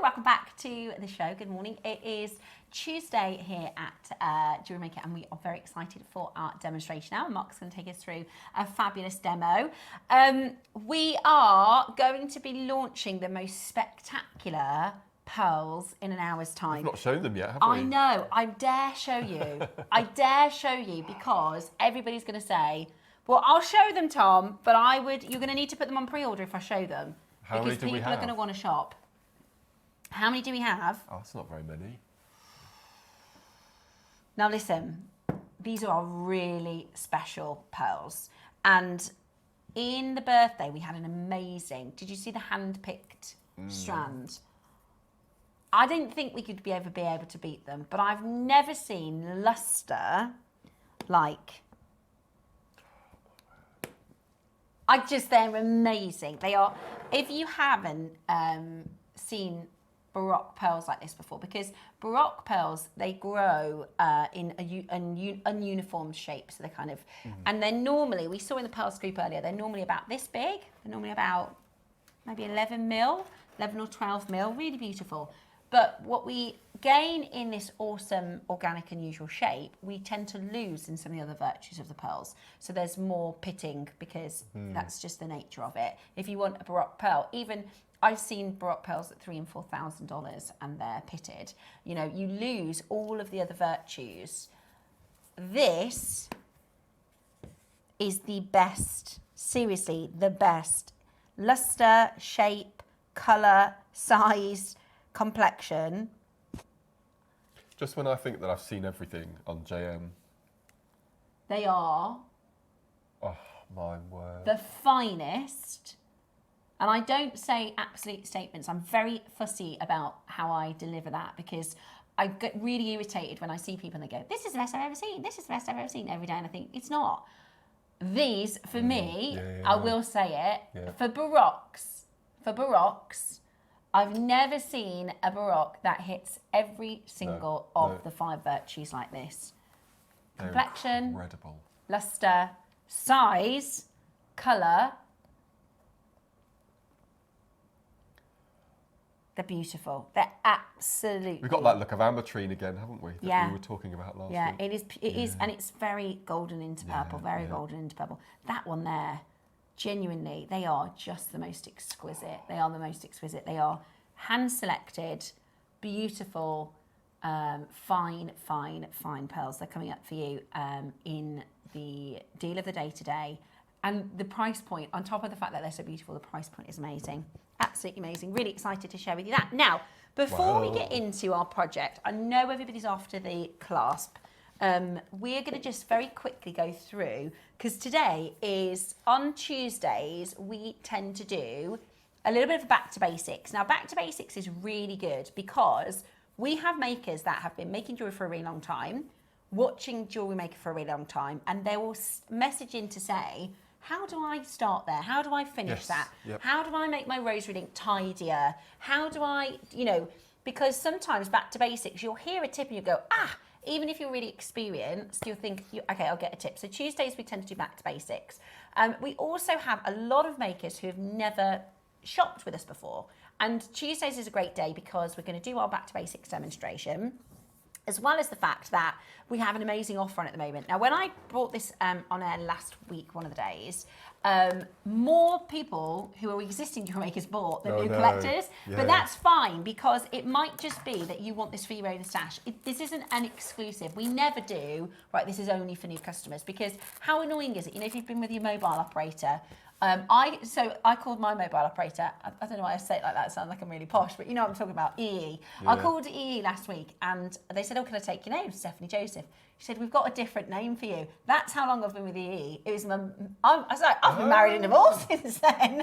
Welcome back to the show. Good morning. It is Tuesday here at JewelleryMaker and we are very excited for our demonstration now. Mark's going to take us through a fabulous demo. We are going to be launching the most spectacular pearls in an hour's time. We've not shown them yet, have we? I know. I dare show you. I dare show you because everybody's going to say, well, I'll show them, Tom, but you're going to need to put them on pre-order if I show them. How many do we have? Because people are going to want to shop. How many do we have? Oh, it's not very many. Now listen, these are our really special pearls. And in the birthday, we had an amazing, did you see the hand-picked strand? I didn't think we could ever be able to beat them, but I've never seen luster like, they're amazing. They are, if you haven't seen Baroque pearls like this before, because Baroque pearls, they grow in ununiform shape, so they're kind of, and they're normally, we saw in the pearl scoop earlier, they're normally about this big, they're normally about maybe 11 or 12 mil, really beautiful. But what we gain in this awesome organic unusual shape, we tend to lose in some of the other virtues of the pearls. So there's more pitting because that's just the nature of it. If you want a Baroque pearl, even I've seen Baroque pearls at $3,000 and $4,000 and they're pitted. You know, you lose all of the other virtues. This is the best, seriously, the best. Luster, shape, colour, size, complexion. Just when I think that I've seen everything on JM. They are. Oh, my word. The finest And I don't say absolute statements. I'm very fussy about how I deliver that because I get really irritated when I see people and they go, this is the best I've ever seen, this is the best I've ever seen every day. And I think, it's not. These, for me, I will say it, for Baroques, I've never seen a Baroque that hits every single of the 5 virtues like this. They're Complexion, incredible. luster, size, colour. They're beautiful. They're absolutely. We've got that look of ametrine again, haven't we? That we were talking about last week. Yeah, it is, and it's very golden into purple, very golden into purple. That one there, genuinely, they are just the most exquisite. They are the most exquisite. They are hand-selected, beautiful, fine pearls. They're coming up for you in the deal of the day today. And the price point, on top of the fact that they're so beautiful, the price point is amazing. Absolutely amazing. Really excited to share with you that. Now, before we get into our project, I know everybody's after the clasp. We're going to just very quickly go through, because today is, on Tuesdays, we tend to do a little bit of back to basics. Now, back to basics is really good because we have makers that have been making jewellery for a really long time, watching Jewellery Maker for a really long time, and they will message in to say, how do I start there? How do I finish that? Yep. How do I make my rosary link tidier? How do I, because sometimes back to basics, you'll hear a tip and you go, even if you're really experienced, you'll think, okay, I'll get a tip. So Tuesdays, we tend to do back to basics. We also have a lot of makers who have never shopped with us before. And Tuesdays is a great day because we're going to do our back to basics demonstration, as well as the fact that we have an amazing offer on at the moment. Now, when I brought this on air last week, one of the days, more people who are existing jewellery makers bought than new collectors. But that's fine, because it might just be that you want this for your own stash. This isn't an exclusive. We never do, right, this is only for new customers, because how annoying is it? If you've been with your mobile operator, I called my mobile operator. I don't know why I say it like that. It sounds like I'm really posh, but you know what I'm talking about, EE. Yeah. I called EE last week and they said, can I take your name? Stephanie Joseph. She said, we've got a different name for you. That's how long I've been with EE. It was I've been married and divorced since then.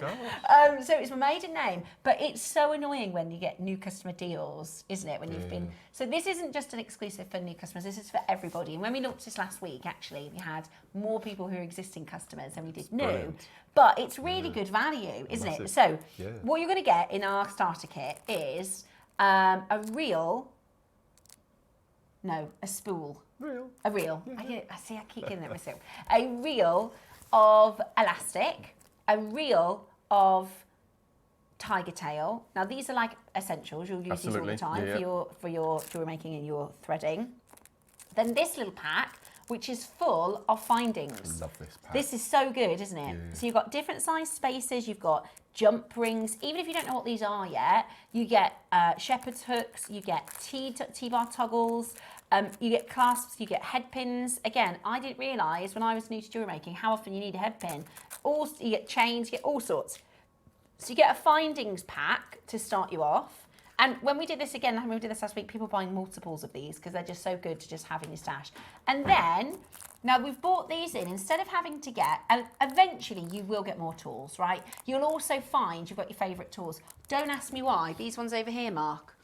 So it's my maiden name. But it's so annoying when you get new customer deals, isn't it? When you've been. So this isn't just an exclusive for new customers. This is for everybody. And when we launched this last week, actually, we had more people who are existing customers than we did new. Brilliant. But it's really good value, isn't it? So what you're going to get in our starter kit is a spool. A reel. I keep getting that myself. A reel of elastic, a reel of tiger tail. Now these are like essentials. You'll use these all the time for your jewelry making and your threading. Then this little pack, which is full of findings. I love this pack. This is so good, isn't it? Yeah. So you've got different size spacers, you've got jump rings. Even if you don't know what these are yet, you get shepherd's hooks, you get T-bar toggles, you get clasps, you get head pins. Again, I didn't realise when I was new to jewellery making how often you need a head pin. You get chains, you get all sorts. So you get a findings pack to start you off. And when we did this again, when we did this last week, people buying multiples of these because they're just so good to just have in your stash. And then, now we've bought these in, instead of having to get, and eventually you will get more tools, right? You'll also find you've got your favourite tools. Don't ask me why. These ones over here, Mark,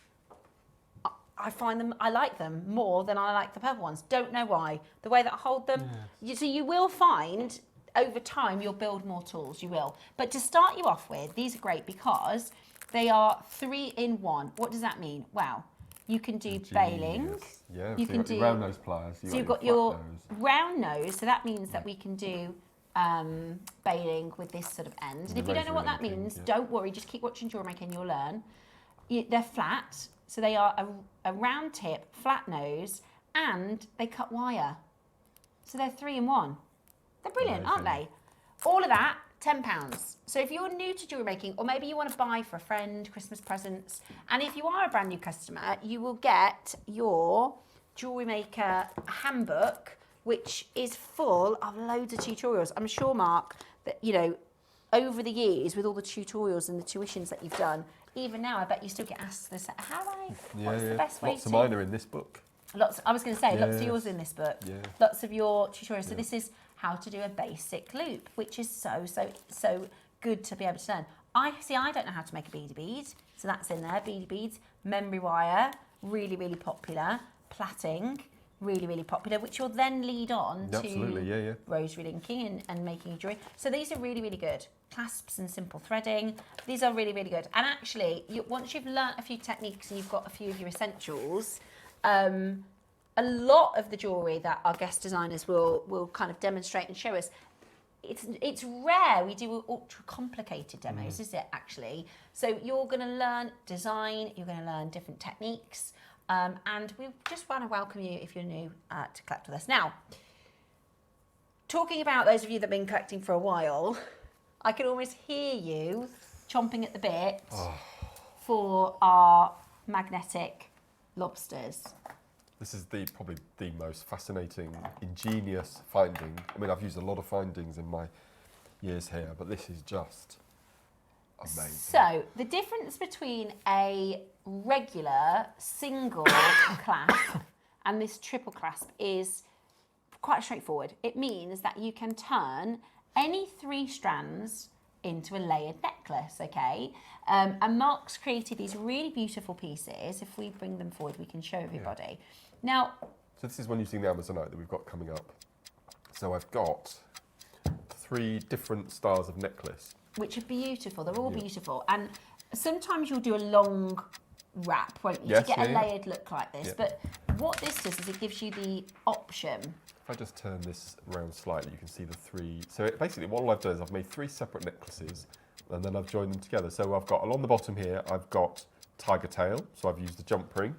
I find them, I like them more than I like the purple ones. Don't know why. The way that I hold them. So you will find, over time, you'll build more tools, you will. But to start you off with, these are great because they are 3-in-1. What does that mean? Well, you can do bailing. Yeah, you can do round nose pliers. So you've got your round nose. So that means that we can do bailing with this sort of end. And if you don't know what that means, don't worry. Just keep watching Jewellery Maker and you'll learn. They're flat, so they are a round tip, flat nose, and they cut wire. So they're 3-in-1. They're brilliant, aren't they? All of that, £10. So if you're new to jewellery making, or maybe you want to buy for a friend, Christmas presents, and if you are a brand new customer, you will get your Jewellery Maker handbook, which is full of loads of tutorials. I'm sure, Mark, that, over the years, with all the tutorials and the tuitions that you've done, even now, I bet you still get asked this, what's the best way to... Lots of mine are in this book. I was going to say, lots of yours in this book. Yeah. Lots of your tutorials. So this is how to do a basic loop, which is so good to be able to learn. I don't know how to make a beady bead, so that's in there. Beady beads, memory wire, really, really popular. Plaiting, really, really popular, which will then lead on to rosary linking and making jewelry. So these are really, really good. Clasps and simple threading. These are really, really good. And actually, once you've learnt a few techniques and you've got a few of your essentials, a lot of the jewellery that our guest designers will kind of demonstrate and show us, it's rare we do ultra complicated demos, is it actually? So you're going to learn design, you're going to learn different techniques, and we just want to welcome you if you're new to collect with us. Now, talking about those of you that have been collecting for a while, I can almost hear you chomping at the bit for our magnetic lobsters. This is probably the most fascinating, ingenious finding. I mean, I've used a lot of findings in my years here, but this is just amazing. So, the difference between a regular single clasp and this triple clasp is quite straightforward. It means that you can turn any 3 strands into a layered necklace, okay? And Mark's created these really beautiful pieces. If we bring them forward, we can show everybody. Yeah. Now, so this is one using the Amazonite that we've got coming up. So I've got 3 different styles of necklace. Which are beautiful, they're all beautiful. And sometimes you'll do a long wrap, won't you, yes, to get a layered look like this. But what this does is it gives you the option. If I just turn this around slightly, you can see the 3. So basically what I've done is I've made 3 separate necklaces and then I've joined them together. So I've got, along the bottom here, I've got tiger tail. So I've used the jump ring.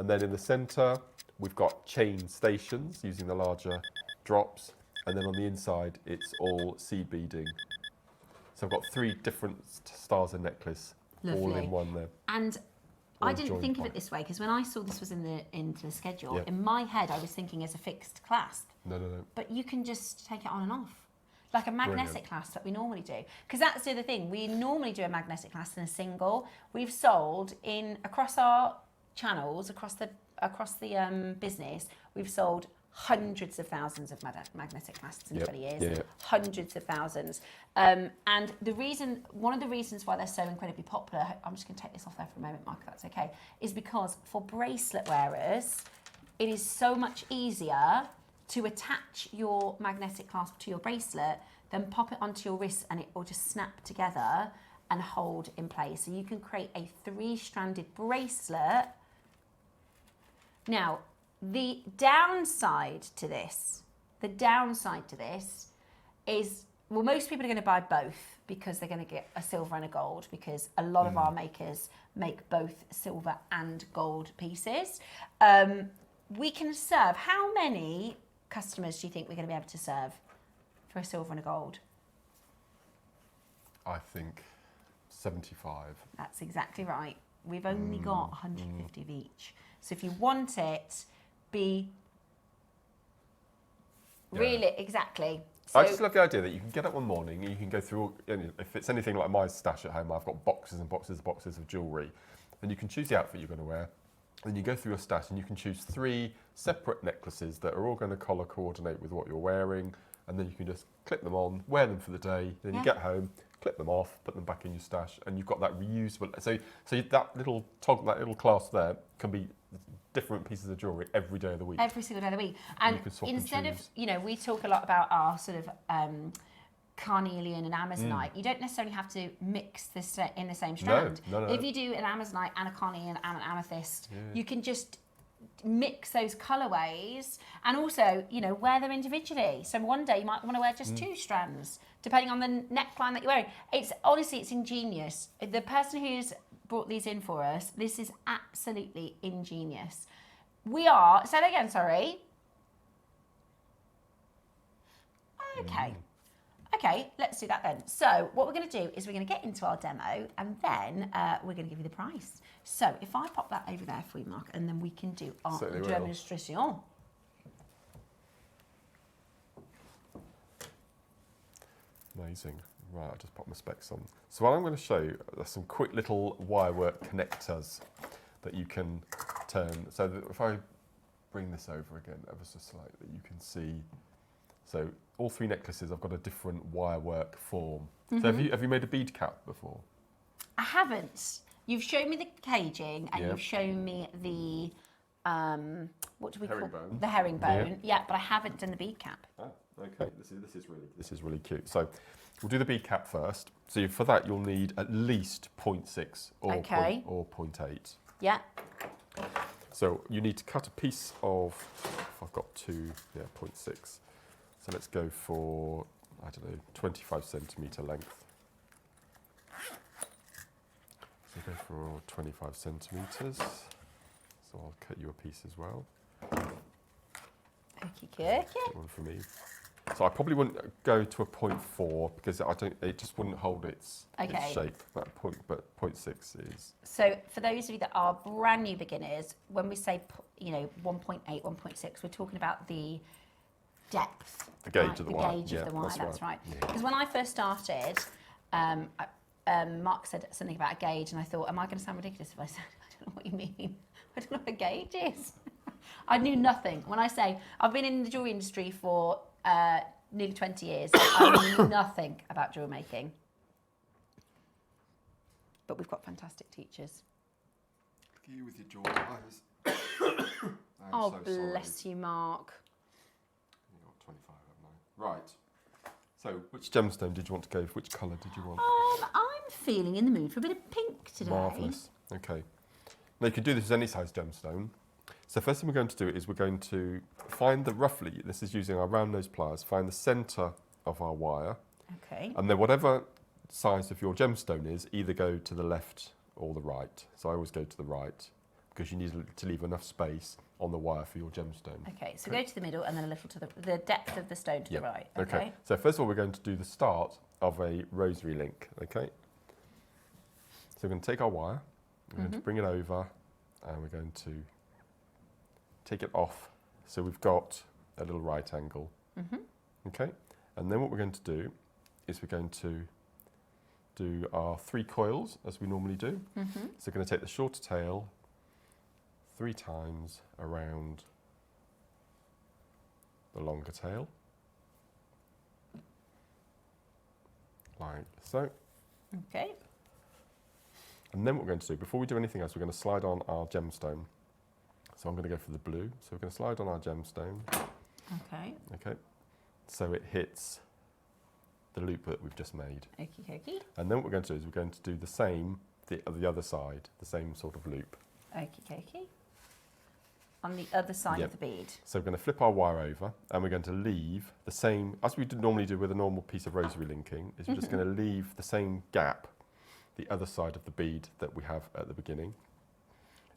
And then in the center, we've got chain stations using the larger drops. And then on the inside, it's all seed beading. So I've got 3 different styles of necklace, all in one there. And I didn't think of it this way, because when I saw this was into the schedule, in my head I was thinking as a fixed clasp. No. But you can just take it on and off. Like a magnetic clasp that we normally do. Because that's the other thing, we normally do a magnetic clasp in a single. We've sold across our channels, across the business, we've sold hundreds of thousands of magnetic clasps in 20 years, hundreds of thousands. And one of the reasons why they're so incredibly popular, I'm just going to take this off there for a moment, Mark, if that's okay, is because for bracelet wearers, it is so much easier to attach your magnetic clasp to your bracelet than pop it onto your wrist and it will just snap together and hold in place. So you can create a 3-stranded bracelet. Now, the downside to this is, well, most people are going to buy both because they're going to get a silver and a gold, because a lot of our makers make both silver and gold pieces. We can serve, how many customers do you think we're going to be able to serve for a silver and a gold? I think 75. That's exactly right. We've only got 150 of each. So if you want it, really, exactly. So I just love the idea that you can get up one morning and you can go through, if it's anything like my stash at home, I've got boxes and boxes and boxes of jewellery, and you can choose the outfit you're going to wear, and you go through your stash and you can choose 3 separate necklaces that are all going to colour coordinate with what you're wearing, and then you can just clip them on, wear them for the day, then you get home, clip them off, put them back in your stash, and you've got that reusable. So that little clasp there can be different pieces of jewellery every day of the week. Every single day of the week. And instead of, we talk a lot about our sort of carnelian and amazonite. You don't necessarily have to mix this in the same strand. No. If you do an amazonite and a carnelian and an amethyst, you can just mix those colourways and also, wear them individually. So one day you might want to wear just 2 strands, depending on the neckline that you're wearing. It's ingenious. The person who's brought these in for us, this is absolutely ingenious. Say that again, sorry. Okay, let's do that then. So what we're going to do is we're going to get into our demo, and then we're going to give you the price. So if I pop that over there for you, Mark, and then we can do our demonstration. Amazing. Right, I'll just pop my specs on. So what I'm going to show you are some quick little wirework connectors that you can turn. So that if I bring this over again ever so slightly, you can see So all 3 necklaces, I've got a different wire work form. So have you made a bead cap before? I haven't. You've shown me the caging and you've shown me the what do we call the herringbone? Yeah, but I haven't done the bead cap. Oh, okay. This is really cute. So we'll do the bead cap first. So for that you'll need at least 0.6 or 0.8. Yeah. So you need to cut a piece of. I've got 0.6. So let's go for, I don't know, 25 centimetre length. So go for 25 centimetres. So I'll cut you a piece as well. Okay. One for me. So I probably wouldn't go to a 0.4 because it just wouldn't hold its shape. That point, but 0.6 is. So for those of you that are brand new beginners, when we say 1.8, 1.6, we're talking about the depth. The gauge of the wire. The gauge of the wire. That's right. Because when I first started, Mark said something about a gauge, and I thought, am I going to sound ridiculous if I said I don't know what you mean? I don't know what a gauge is. I knew nothing. When I say I've been in the jewellery industry for nearly 20 years, I knew nothing about jewellery making. But we've got fantastic teachers. Look at you with your jaws eyes. Oh, so bless you, Mark. You've got 25, haven't I? Right. So, which gemstone did you want to go for? Which colour did you want? I'm feeling in the mood for a bit of pink today. Marvellous. Okay. Now, you can do this with any size gemstone. So first thing we're going to do is we're going to find this is using our round nose pliers, find the centre of our wire. Okay. And then whatever size of your gemstone is, either go to the left or the right. So I always go to the right because you need to leave enough space on the wire for your gemstone. Okay, so go to the middle and then a little to the depth of the stone to the right. Okay. So first of all, we're going to do the start of a rosary link. Okay. So we're going to take our wire, we're going to bring it over, and we're going to take it off. So we've got a little right angle. Okay. And then what we're going to do is we're going to do our 3 coils as we normally do. So we're going to take the shorter tail 3 times around the longer tail, like so. Okay. And then what we're going to do, before we do anything else, we're going to slide on our gemstone. So I'm going to go for the blue. So we're going to slide on our gemstone. Okay. Okay. So it hits the loop that we've just made. Okie dokie. And then what we're going to do is we're going to do the same, the other side, the same sort of loop. Okie dokie. On the other side of the bead. So we're going to flip our wire over and we're going to leave the same, as we normally do with a normal piece of rosary linking, is we're just going to leave the same gap, the other side of the bead that we have at the beginning.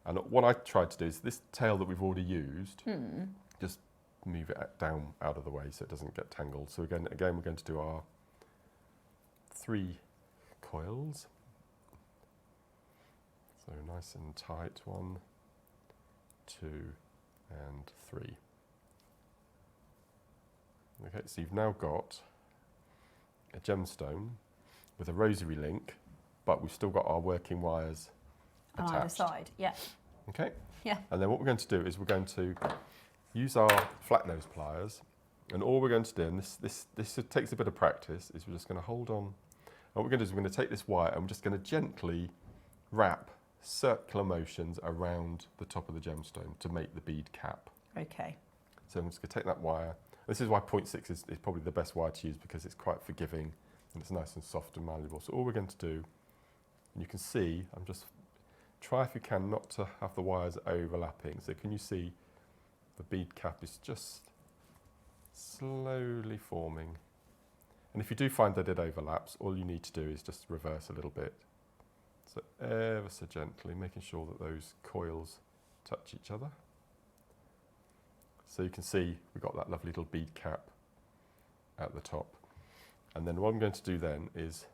And what I tried to do is this tail that we've already used, just move it down out of the way so it doesn't get tangled. So again we're going to do our 3 coils. So nice and tight, 1, 2, and 3. Okay, so you've now got a gemstone with a rosary link, but we've still got our working wires attached. On either side, yeah. Okay. Yeah. And then what we're going to do is we're going to use our flat nose pliers, and all we're going to do, and this takes a bit of practice, is we're just going to hold on. And what we're going to do is we're going to take this wire and we're just going to gently wrap circular motions around the top of the gemstone to make the bead cap. Okay. So I'm just going to take that wire. This is why 0.6 is probably the best wire to use, because it's quite forgiving and it's nice and soft and malleable. So all we're going to do, and you can see, I'm just try if you can not to have the wires overlapping. So can you see the bead cap is just slowly forming. And if you do find that it overlaps, all you need to do is just reverse a little bit. So ever so gently, making sure that those coils touch each other. So you can see we've got that lovely little bead cap at the top. And then what I'm going to do then is,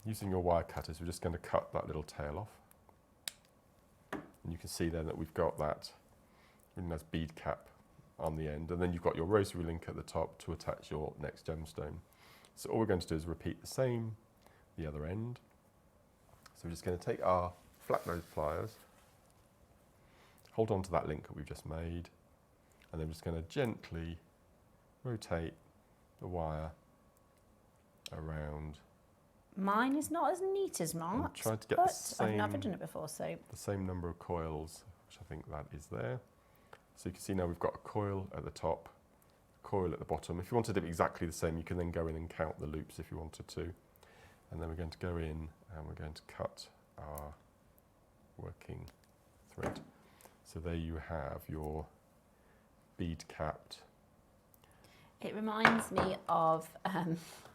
using your wire cutters, we're just going to cut that little tail off. And you can see then that we've got that really nice bead cap on the end. And then you've got your rosary link at the top to attach your next gemstone. So all we're going to do is repeat the same, the other end. So we're just going to take our flat nose pliers, hold on to that link that we've just made, and then we're just going to gently rotate the wire around. Mine is not as neat as Mark's, Try to get but the same, I've never done it before, so. The same number of coils, which I think that is there. So you can see now we've got a coil at the top, coil at the bottom. If you wanted it exactly the same, you can then go in and count the loops if you wanted to. And then we're going to go in and we're going to cut our working thread. So there you have your bead capped. It reminds me of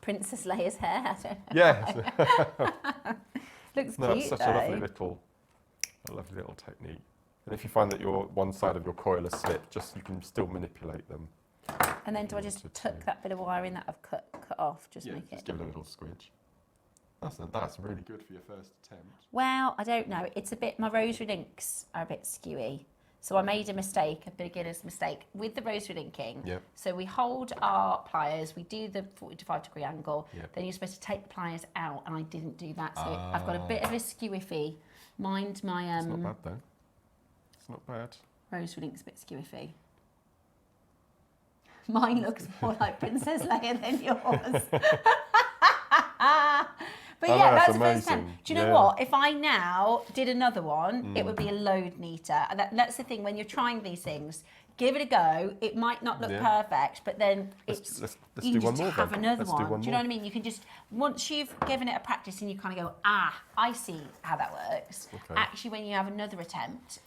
Princess Leia's hair. I don't know. Yes. Looks No, cute it's such though. a lovely little technique. And if you find that your one side of your coil has slipped, you can still manipulate them. And then do I just tuck that bit of wire in that I've cut off, just make just it? give it a little squidge. That's really good for your first attempt. Well, I don't know. It's a bit, my rosary links are a bit skewy. So I made a mistake, a beginner's mistake with the rosary linking. Yep. So we hold our pliers, we do the 45-degree angle, Yep. then you're supposed to take the pliers out, and I didn't do that. So I've got a bit of a skewiffy. Mind my... It's not bad though. It's not bad. Rosary link's a bit skewiffy. Mine looks more like Princess Leia than yours. But yeah, that's the first time. Do you know what? If I now did another one, it would be a load neater. And that's the thing, when you're trying these things, give it a go. It might not look perfect, but then let's you do can one just more have then. another Let's one. do one Do you know what I mean? You can just, once you've given it a practice and you kind of go, I see how that works. Okay. Actually, when you have another attempt,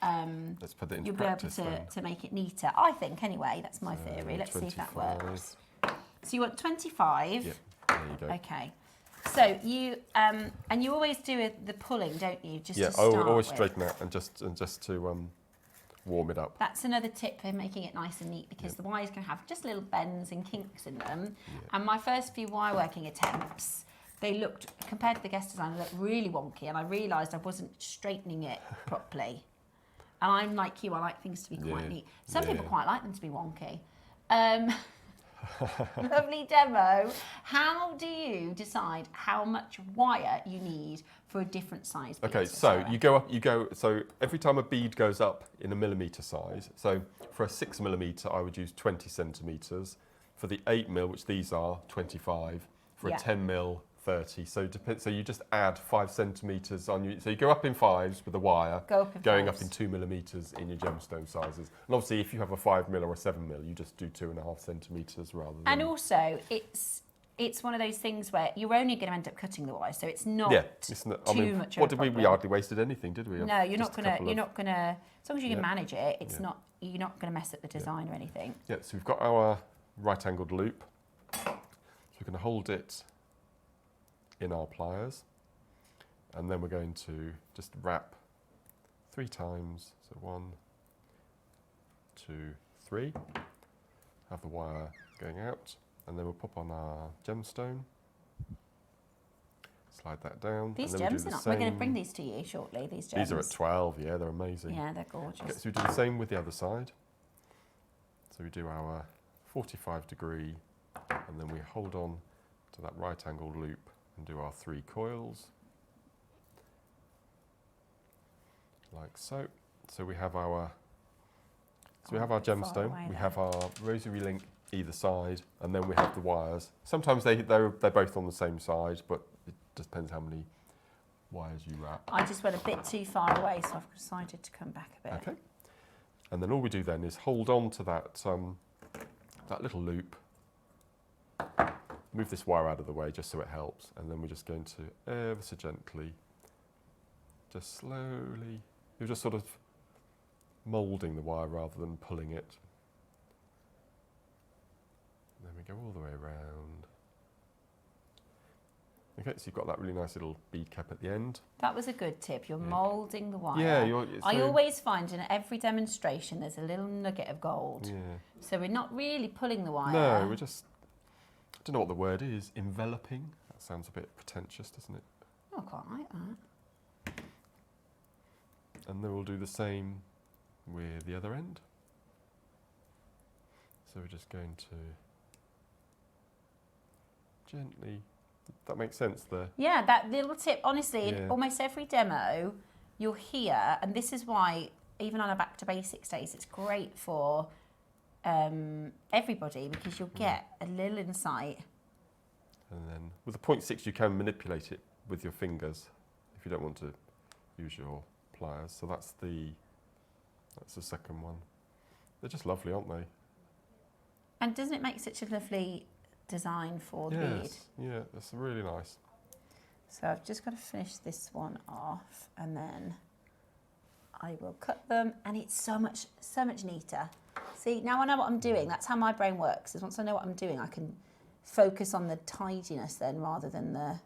let's put it into you'll practice be able then. to make it neater. I think, anyway. That's my theory. Let's see if that 25. works. So you want 25? Yeah, there you go. Okay. So you and you always do the pulling, don't you? Just to start I'll always with. straighten out and just to warm it up. That's another tip for making it nice and neat, because the wires can have just little bends and kinks in them. And my first few wire working attempts, they looked, compared to the guest design, they looked really wonky, and I realised I wasn't straightening it properly. And I'm like you, I like things to be quite neat. Some people quite like them to be wonky. Lovely demo. How do you decide how much wire you need for a different size bead? Okay, so so every time a bead goes up in a millimetre size, so for a 6mm I would use 20 centimetres, for the 8mm, which these are, 25, for a 10mm, 30. So you just add 5 centimetres on you. So you go up in 5s with the wire, going up in 2mm in your gemstone sizes. And obviously, if you have a 5mm or a 7mm, you just do 2.5 centimetres rather than. And also, it's one of those things where you're only going to end up cutting the wire, so it's not too much. What did we hardly wasted anything, did we? No, you're not gonna. As long as you can manage it, you're not gonna mess up the design or anything. Yeah. So we've got our right-angled loop. So we're going to hold it in our pliers, and then we're going to just wrap 3 times. So 1, 2, 3. Have the wire going out, and then we'll pop on our gemstone. Slide that down. These and then gems we're going to bring these to you shortly. These gems. These are at 12. Yeah, they're amazing. Yeah, they're gorgeous. Okay, so we do the same with the other side. So we do our 45-degree, and then we hold on to that right-angled loop and do our 3 coils, like so. So we have our gemstone, we have our rosary link either side, and then we have the wires. Sometimes they're both on the same side, but it just depends how many wires you wrap. I just went a bit too far away, so I've decided to come back a bit. Okay. And then all we do then is hold on to that that little loop. Move this wire out of the way just so it helps, and then we're just going to ever so gently, just slowly, you're just sort of moulding the wire rather than pulling it. And then we go all the way around. Okay, so you've got that really nice little bead cap at the end. That was a good tip. You're moulding the wire. Yeah, I always find in every demonstration there's a little nugget of gold. Yeah. So we're not really pulling the wire. No, we're just, I don't know what the word is, enveloping. That sounds a bit pretentious, doesn't it? I quite like that. And then we'll do the same with the other end. So we're just going to gently, that makes sense there. Yeah, that little tip, honestly, in almost every demo, you'll hear, and this is why, even on our Back to Basics days, it's great for everybody, because you'll get a little insight. And then with the 0.6 you can manipulate it with your fingers if you don't want to use your pliers. So that's the second one. They're just lovely, aren't they? And doesn't it make such a lovely design for the bead? Yeah, that's really nice. So I've just got to finish this one off, and then I will cut them, and it's so much neater. See, now I know what I'm doing. That's how my brain works, is once I know what I'm doing, I can focus on the tidiness then rather than the...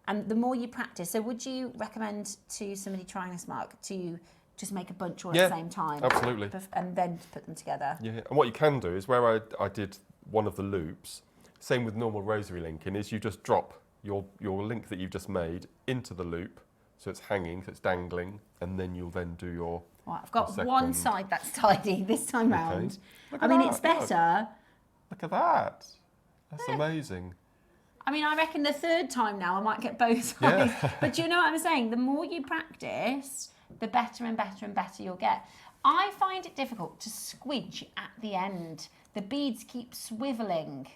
And the more you practice, so would you recommend to somebody trying this, Mark, to just make a bunch all at the same time? Absolutely. And then put them together? Yeah, and what you can do is where I did one of the loops, same with normal rosary linking, is you just drop your link that you've just made into the loop, so it's hanging, so it's dangling, and then you'll then do your... Right, I've got one side that's tidy this time round. I mean, it's better. Look at that. That's amazing. I mean, I reckon the third time now I might get both sides. Yeah. But do you know what I'm saying? The more you practice, the better and better and better you'll get. I find it difficult to squidge at the end. The beads keep swiveling.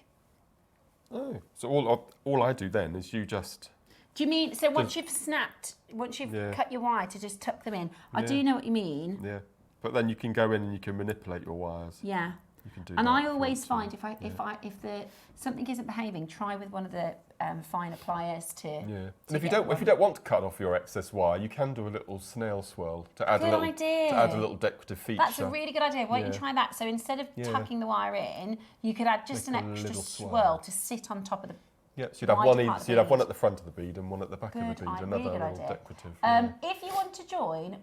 Oh, so all I do then is you just... Do you mean, so once you've snapped, once you've cut your wire to just tuck them in, I do know what you mean. Yeah, but then you can go in and you can manipulate your wires. Yeah. You can do and that I always find if something isn't behaving, try with one of the finer pliers to. Yeah. And if you don't want to cut off your excess wire, you can do a little snail swirl to add a little decorative feature. That's a really good idea. Why don't you try that? So instead of tucking the wire in, you could add just an extra swirl to sit on top of the. Yeah, so you'd have one at the front of the bead and one at the back of the bead, another little decorative. If you want to join,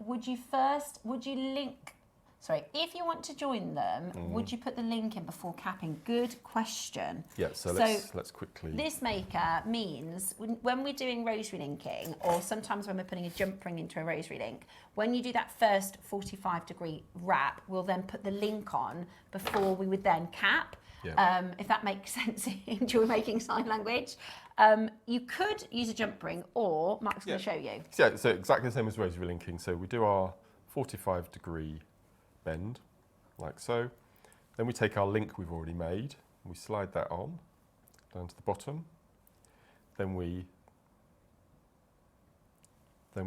if you want to join them, would you put the link in before capping? Good question. Yeah, so let's quickly... This maker means when we're doing rosary linking, or sometimes when we're putting a jump ring into a rosary link, when you do that first 45-degree wrap, we'll then put the link on before we would then cap. Yeah. If that makes sense in jewelry making sign language. You could use a jump ring, or Mark's going to show you. Yeah, so exactly the same as rosary linking. So we do our 45-degree bend, like so. Then we take our link we've already made, we slide that on, down to the bottom. Then we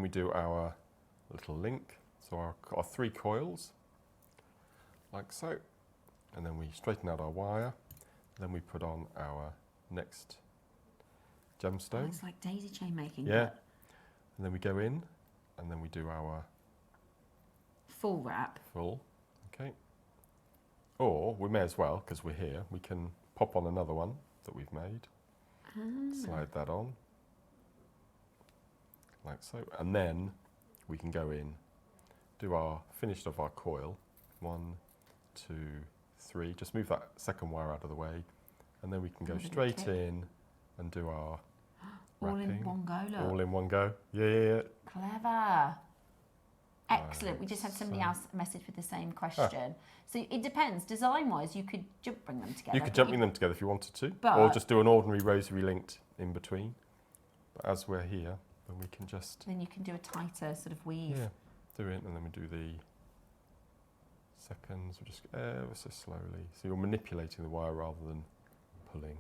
do our little link, so our 3 coils, like so. And then we straighten out our wire. Then we put on our next gemstone. Oh, it's like daisy chain making. Yeah. And then we go in, and then we do our full wrap. Full, okay. Or we may as well, because we're here, we can pop on another one that we've made. Slide that on, like so. And then we can go in, do our finish of our coil. 1, 2, 3, just move that second wire out of the way, and then we can go straight in and do our wrapping. All in one go, look. All in one go, yeah. Clever. Excellent. We just had somebody else message with the same question. So it depends. Design-wise, you could jump bring them together. You could jump bring them together if you wanted to, or just do an ordinary rosary linked in between. But as we're here, then we can just... Then you can do a tighter sort of weave. Yeah, do it, and then we do the seconds, we're just ever so slowly. So you're manipulating the wire rather than pulling.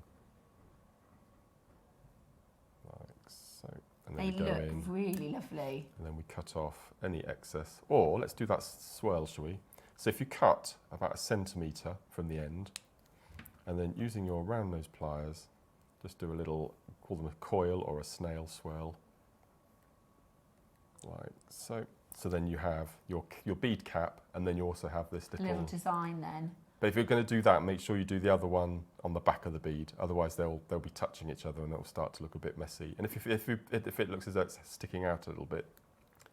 Like so. And then they look really lovely. And then we cut off any excess. Or let's do that swirl, shall we? So if you cut about 1 centimetre from the end, and then using your round nose pliers, just do a little, call them a coil or a snail swirl. Like so. So then you have your bead cap, and then you also have this little design then. But if you're going to do that, make sure you do the other one on the back of the bead. Otherwise, they'll be touching each other, and it'll start to look a bit messy. And if it looks as though it's sticking out a little bit,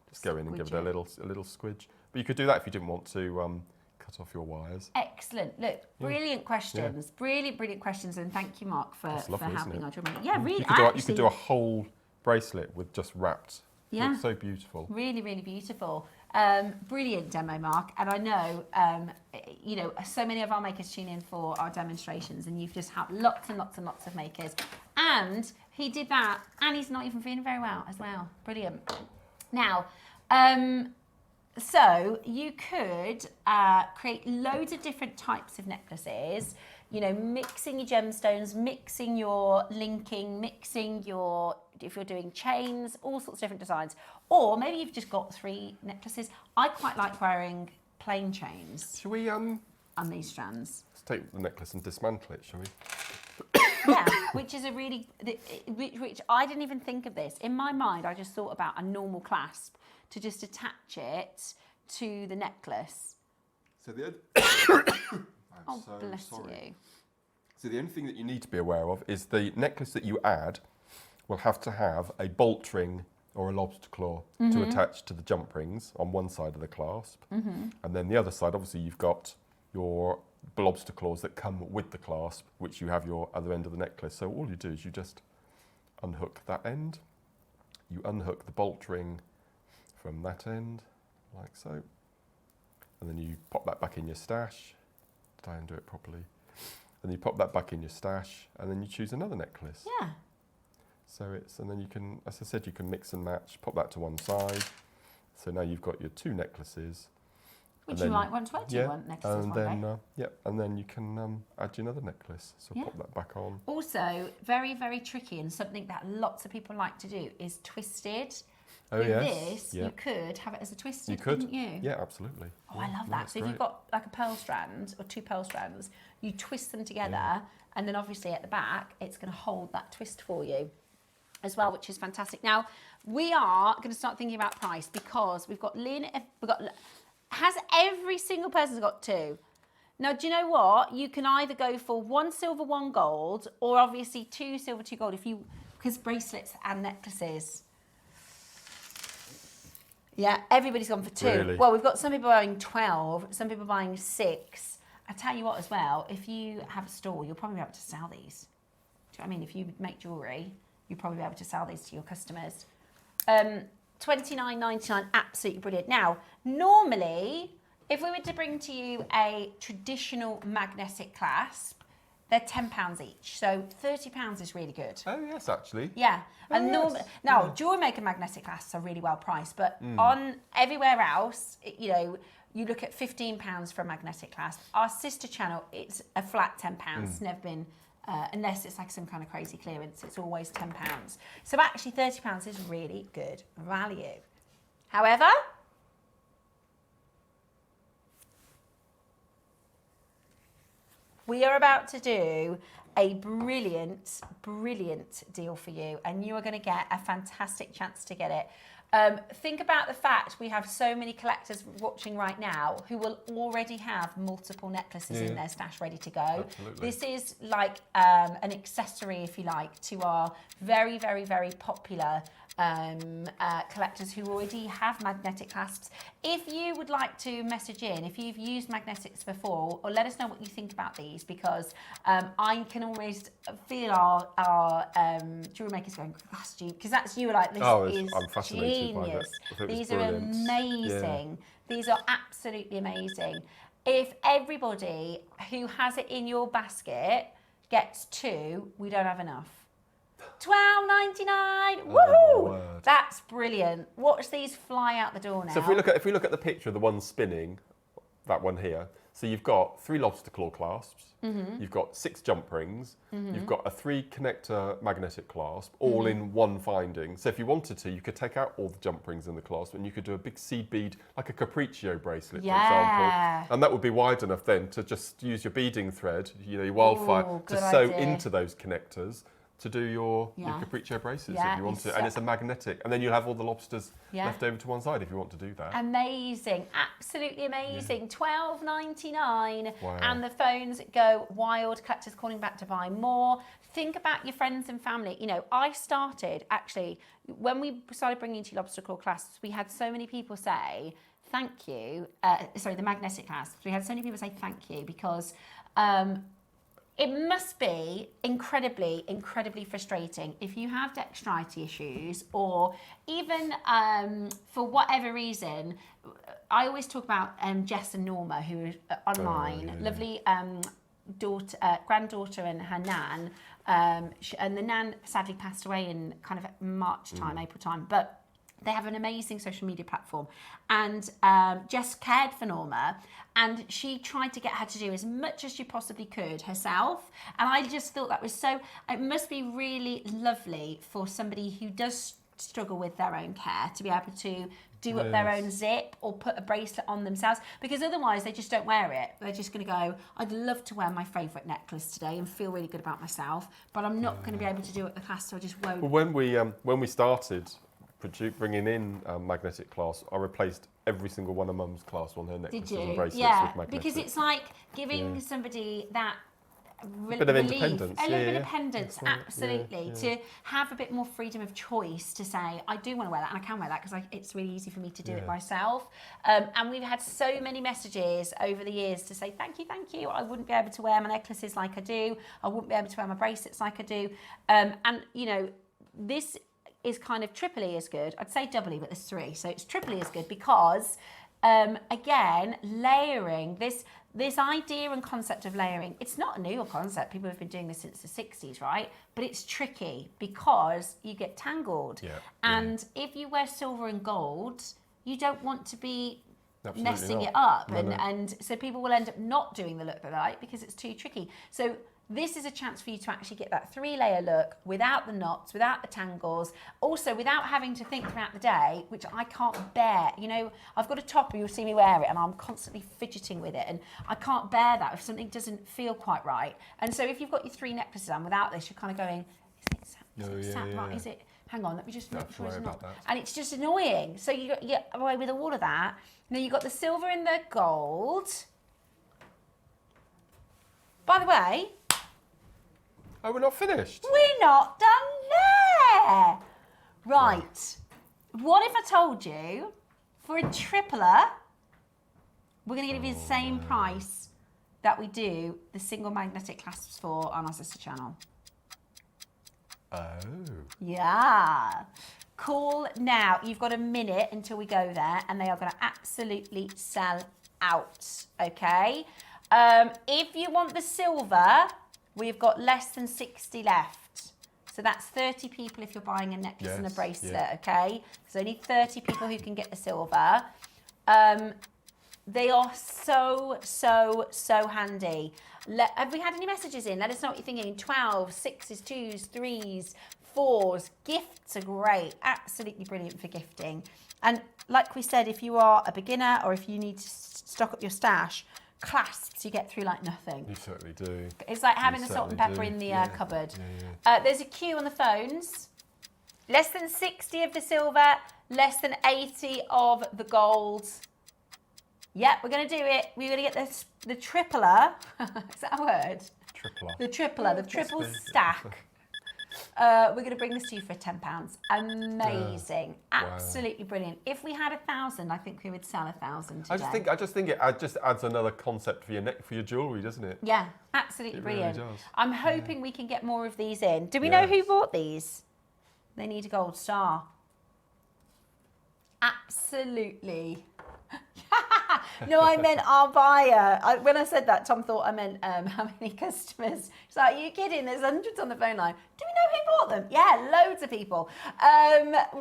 just go in and give it a little squidge. But you could do that if you didn't want to cut off your wires. Excellent. Look, brilliant questions. Yeah. Brilliant questions, and thank you, Mark, for helping our jewellery. Yeah, really. You could do a whole bracelet with just wrapped. Yeah. It's so beautiful. Really, really beautiful. Brilliant demo, Mark. And I know, so many of our makers tune in for our demonstrations, and you've just had lots and lots and lots of makers. And he did that, and he's not even feeling very well as well. Brilliant. Now, So you could create loads of different types of necklaces, you know, mixing your gemstones, mixing your linking, mixing your, if you're doing chains, all sorts of different designs. Or maybe you've just got 3 necklaces. I quite like wearing plain chains. Shall we on these strands? Let's take the necklace and dismantle it, shall we? Yeah, which is a really, which I didn't even think of this. In my mind, I just thought about a normal clasp to just attach it to the necklace. So the oh, so bless you. So the only thing that you need to be aware of is the necklace that you add will have to have a bolt ring or a lobster claw to attach to the jump rings on one side of the clasp. And then the other side, obviously, you've got your lobster claws that come with the clasp, which you have your other end of the necklace. So all you do is you just unhook that end, you unhook the bolt ring from that end, like so, and then you pop that back in your stash. Did I undo it properly? And you pop that back in your stash, and then you choose another necklace. Yeah. So it's, and then you can, as I said, you can mix and match, pop that to one side. So now you've got your 2 necklaces. Which you might want to wear 2 necklaces and one then, day. and then you can add you another necklace. So pop that back on. Also, very, very tricky, and something that lots of people like to do is twisted. Oh, With yes. this, you could have it as a twisted, you could. Couldn't you? Yeah, absolutely. Oh, I love that. So if you've got like a pearl strand or 2 pearl strands, you twist them together, and then obviously at the back, it's going to hold that twist for you as well, which is fantastic. Now, we are going to start thinking about price because we've got has every single person's got 2. Now, do you know what? You can either go for 1 silver, 1 gold, or obviously 2 silver, 2 gold, because bracelets and necklaces. Yeah, everybody's gone for 2. Really? Well, we've got some people buying 12, some people buying 6. I tell you what as well, if you have a store, you'll probably be able to sell these. Do you know what I mean? If you make jewellery, you'll probably be able to sell these to your customers. $29.99, absolutely brilliant. Now, normally, if we were to bring to you a traditional magnetic clasp, they're £10 each, so £30 is really good. Oh yes, actually. Yeah, and yes. now JewelleryMaker magnetic clasps are really well priced, but on everywhere else, you know, you look at £15 for a magnetic clasp. Our sister channel, it's a flat £10. It's never been, unless it's like some kind of crazy clearance, it's always £10. So actually £30 is really good value. However, we are about to do a brilliant, brilliant deal for you, and you are going to get a fantastic chance to get it. Think about the fact we have so many collectors watching right now who will already have multiple necklaces in their stash ready to go. Absolutely. This is like an accessory, if you like, to our very, very, very popular collectors who already have magnetic clasps. If you would like to message in, if you've used magnetics before, or let us know what you think about these, because I can always feel our jewelry makers going, that's you, because that's you, like, this is I'm fascinated by genius. that. These are amazing. These are absolutely amazing. If everybody who has it in your basket gets 2, we don't have enough. $12.99. Woohoo! That's brilliant. Watch these fly out the door now. So if we look at the picture of the one spinning, that one here. So you've got 3 lobster claw clasps. You've got 6 jump rings. You've got a 3 connector magnetic clasp, all in one finding. So if you wanted to, you could take out all the jump rings in the clasp, and you could do a big seed bead, like a capriccio bracelet, for example. And that would be wide enough then to just use your beading thread, you know, your wildfire, to sew into those connectors to do your capriccio bracelets if you want to. And it's a magnetic. And then you'll have all the lobsters left over to one side if you want to do that. Amazing. Absolutely amazing. $12.99. Wow. And the phones go wild. Collectors calling back to buy more. Think about your friends and family. You know, I started, actually, when we started bringing to lobster claw clasps, we had so many people say, thank you. Sorry, the magnetic clasps. We had so many people say thank you because it must be incredibly, incredibly frustrating if you have dexterity issues, or even for whatever reason. I always talk about Jess and Norma, who are online, lovely granddaughter and her nan, and the nan sadly passed away in kind of March time, April time, but They have an amazing social media platform, and Jess cared for Norma, and she tried to get her to do as much as she possibly could herself. And I just thought that was so, it must be really lovely for somebody who does struggle with their own care to be able to do up their own zip or put a bracelet on themselves, because otherwise they just don't wear it. They're just going to go, I'd love to wear my favourite necklace today and feel really good about myself, but I'm not going to be able to do it at the class, so I just won't. Well, when we started bringing in magnetic clasp, I replaced every single one of Mum's clasp on her necklaces and bracelets with magnetic. Because it's like giving somebody that a bit of independence. A little bit of independence, absolutely. To have a bit more freedom of choice to say, I do want to wear that and I can wear that because it's really easy for me to do it myself. And we've had so many messages over the years to say, thank you. I wouldn't be able to wear my necklaces like I do. I wouldn't be able to wear my bracelets like I do. And, you know, this is kind of triply as good. I'd say doubly, but there's 3. So it's triply as good because, again, layering, this idea and concept of layering, it's not a new concept. People have been doing this since the 60s, right? But it's tricky because you get tangled. And if you wear silver and gold, you don't want to be messing it up. And so people will end up not doing the look that they like because it's too tricky. So this is a chance for you to actually get that 3-layer look without the knots, without the tangles, also without having to think throughout the day, which I can't bear. You know, I've got a top and you'll see me wear it and I'm constantly fidgeting with it and I can't bear that if something doesn't feel quite right. And so if you've got your 3 necklaces on without this, you're kind of going, is it sat right? Is it, hang on, let me just make sure it's not. And it's just annoying. So you get away with all of that. Now you've got the silver and the gold. By the way, oh, we're not finished. We're not done there. Right. What if I told you for a tripler, we're going to give you the same price that we do the single magnetic clasps for on our sister channel? Oh. Yeah. Call now. You've got a minute until we go there and they are going to absolutely sell out. Okay. If you want the silver, we've got less than 60 left. So that's 30 people if you're buying a necklace and a bracelet, okay? There's only 30 people who can get the silver. They are so handy. Have we had any messages in? Let us know what you're thinking. 12, 6s, 2s, 3s, 4s. Gifts are great. Absolutely brilliant for gifting. And like we said, if you are a beginner or if you need to stock up your stash, clasps you get through like nothing. You certainly do. It's like having the salt and pepper in the cupboard. There's a queue on the phones. Less than 60 of the silver, less than 80 of the gold. Yep, we're going to do it. We're going to get the tripler. Is that a word? Tripler. The tripler, the triple stack. We're going to bring this to you for £10. Amazing, absolutely brilliant. If we had 1,000, I think we would sell 1,000 today. I just think it just adds another concept for your jewellery, doesn't it? Yeah, absolutely brilliant. Really does. I'm hoping we can get more of these in. Do we know who bought these? They need a gold star. Absolutely. No, I meant our buyer. When I said that, Tom thought I meant how many customers. He's like, are you kidding? There's hundreds on the phone line. Do we know who bought them? Yeah, loads of people.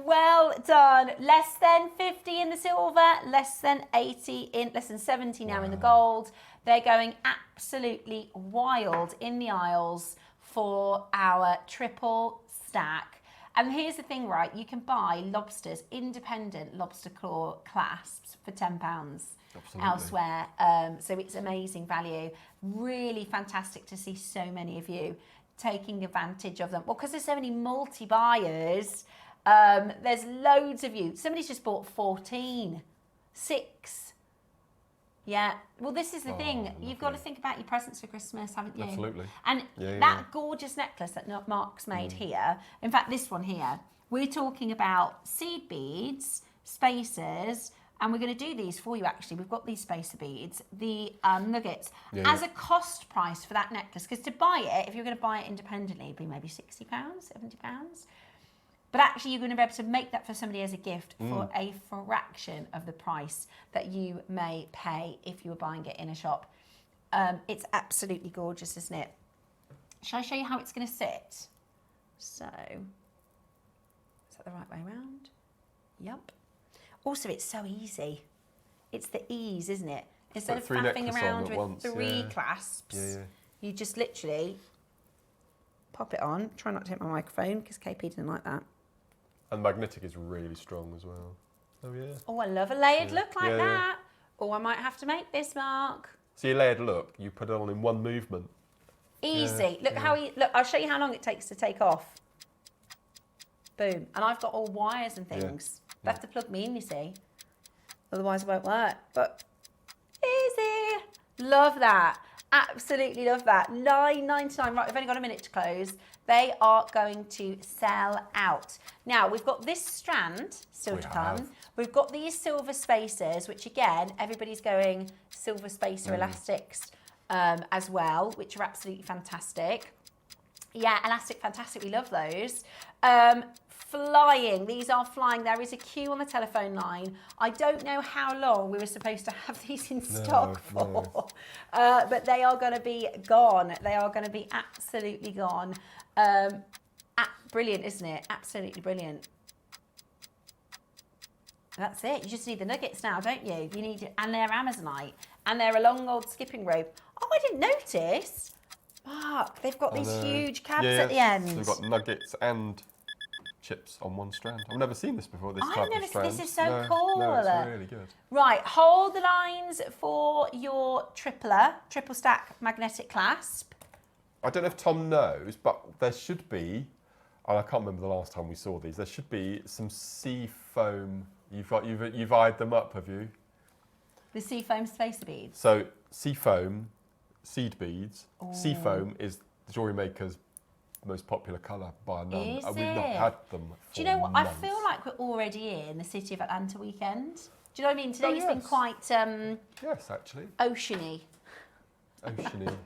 Well done. Less than 50 in the silver, less than 80 in, less than 70 now in the gold. They're going absolutely wild in the aisles for our triple stack. And here's the thing, right? You can buy lobsters, independent lobster claw clasps for £10 elsewhere. So it's amazing value. Really fantastic to see so many of you taking advantage of them. Well, because there's so many multi-buyers, there's loads of you. Somebody's just bought 14, 6. Yeah, well, this is the thing. You've got to think about your presents for Christmas, haven't you? Absolutely. And that gorgeous necklace that Mark's made here, in fact, this one here, we're talking about seed beads, spacers, and we're going to do these for you, actually. We've got these spacer beads, the nuggets, as a cost price for that necklace. Because to buy it, if you're going to buy it independently, it'd be maybe £60, £70. But actually, you're going to be able to make that for somebody as a gift for a fraction of the price that you may pay if you were buying it in a shop. It's absolutely gorgeous, isn't it? Shall I show you how it's going to sit? So, is that the right way around? Yep. Also, it's so easy. It's the ease, isn't it? Instead of three faffing necklaces around on at with once, 3 clasps, you just literally pop it on. Try not to hit my microphone because KP didn't like that. And magnetic is really strong as well. Oh yeah. Oh, I love a layered look like that. Oh, I might have to make this, Mark. So your layered look, you put it on in one movement. Easy. Look how look. I'll show you how long it takes to take off. Boom. And I've got all wires and things. They have to plug me in, you see. Otherwise it won't work. But easy. Love that. Absolutely love that. $9.99. Right, we've only got a minute to close. They are going to sell out. Now, we've got this strand still to come. We've got these silver spacers, which again, everybody's going silver spacer elastics as well, which are absolutely fantastic. Yeah, elastic, fantastic. We love those. Flying. These are flying. There is a queue on the telephone line. I don't know how long we were supposed to have these in stock for, but they are going to be gone. They are going to be absolutely gone. Brilliant, isn't it? Absolutely brilliant. That's it. You just need the nuggets now, don't you? You need, and they're Amazonite, and they're a long old skipping rope. Oh, I didn't notice. Mark, they've got these huge cabs at the end. So they've got nuggets and chips on one strand. I've never seen this before, this type of strand. This is so cool. No, it's really good. Right, hold the lines for your triple stack magnetic clasp. I don't know if Tom knows, but there should be, and I can't remember the last time we saw these, there should be some sea foam. You've eyed them up, have you? The sea foam spacer beads. So sea foam, seed beads. Ooh. Sea foam is the jewellery maker's most popular colour by a number. Is We've not had them for Do you know what? months. I feel like we're already in the City of Atlanta weekend. Do you know what I mean? Today's been quite yes, actually. Oceany. Oceany.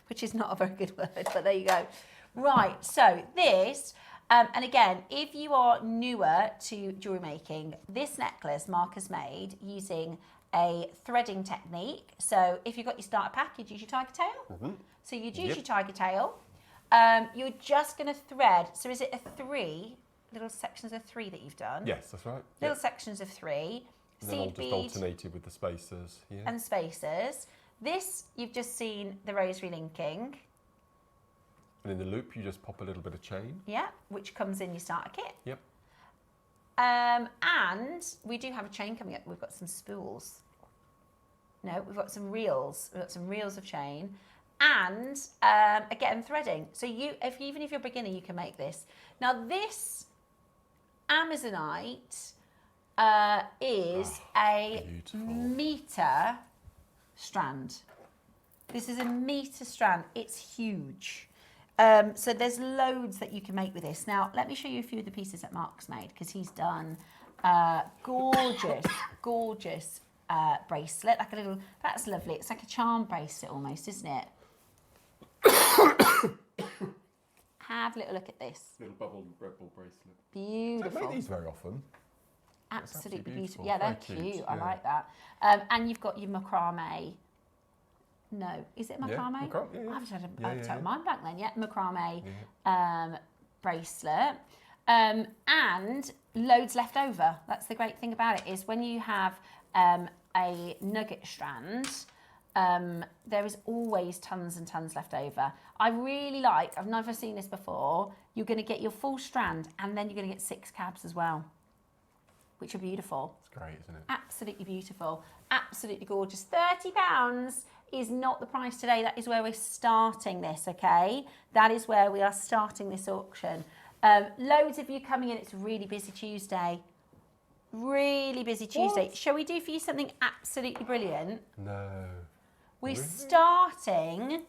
Which is not a very good word, but there you go. Right, so this, and again, if you are newer to jewellery making, this necklace Mark has made using a threading technique. So if you've got your starter pack, you'd use your tiger tail. So you'd use your tiger tail. You're just going to thread. So is it a 3, little sections of 3 that you've done? Yes, that's right. Little sections of 3. And then I'll just alternated with the spacers. Yeah. And spacers. This, you've just seen the rosary linking. And in the loop, you just pop a little bit of chain. Yeah, which comes in your starter kit. Yep. And we do have a chain coming up. We've got some spools. No, we've got some reels. We've got some reels of chain. And again, threading. So even if you're a beginner, you can make this. Now this Amazonite is a metre strand. This is a metre strand. It's huge. So there's loads that you can make with this. Now, let me show you a few of the pieces that Mark's made, because he's done gorgeous, gorgeous bracelet. Like a little, that's lovely. It's like a charm bracelet almost, isn't it? Have a little look at this. Little bubble Red Bull bracelet. Beautiful. Don't make these very often. Absolutely beautiful. Yeah, they're cute. I like that. And you've got your macrame. No, is it macrame? Yeah, I've had a total mind blank then. Yeah, macrame bracelet. And loads left over. That's the great thing about it, is when you have a nugget strand, there is always tons and tons left over. I really like, I've never seen this before, you're going to get your full strand and then you're going to get 6 cabs as well, which are beautiful. It's great, isn't it? Absolutely beautiful. Absolutely gorgeous. £30 is not the price today. That is where we're starting this, okay? That is where we are starting this auction. Loads of you coming in. It's a really busy Tuesday. Really busy Tuesday. What? Shall we do for you something absolutely brilliant? No. We're starting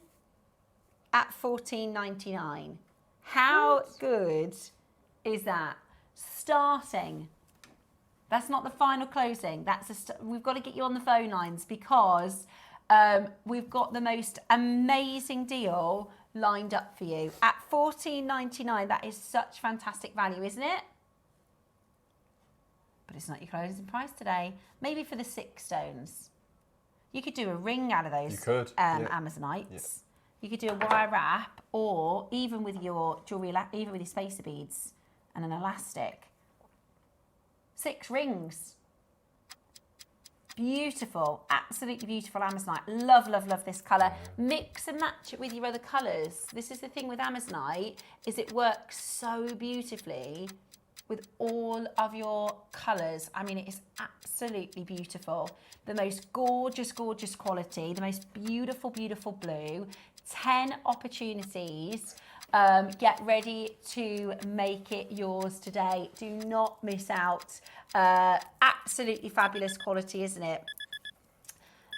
at $14.99. How good is that? Starting. That's not the final closing. That's we've got to get you on the phone lines, because we've got the most amazing deal lined up for you at $14.99. That is such fantastic value, isn't it? But it's not your closing price today. Maybe for the 6 stones. You could do a ring out of those Amazonites. Yeah. You could do a wire wrap, or even with your jewellery, even with your spacer beads and an elastic. 6 rings. Beautiful, absolutely beautiful Amazonite. Love, love, love this colour. Mix and match it with your other colours. This is the thing with Amazonite, is it works so beautifully with all of your colours. I mean, it is absolutely beautiful. The most gorgeous, gorgeous quality, the most beautiful, beautiful blue. 10 opportunities. Get ready to make it yours today. Do not miss out. Absolutely fabulous quality, isn't it?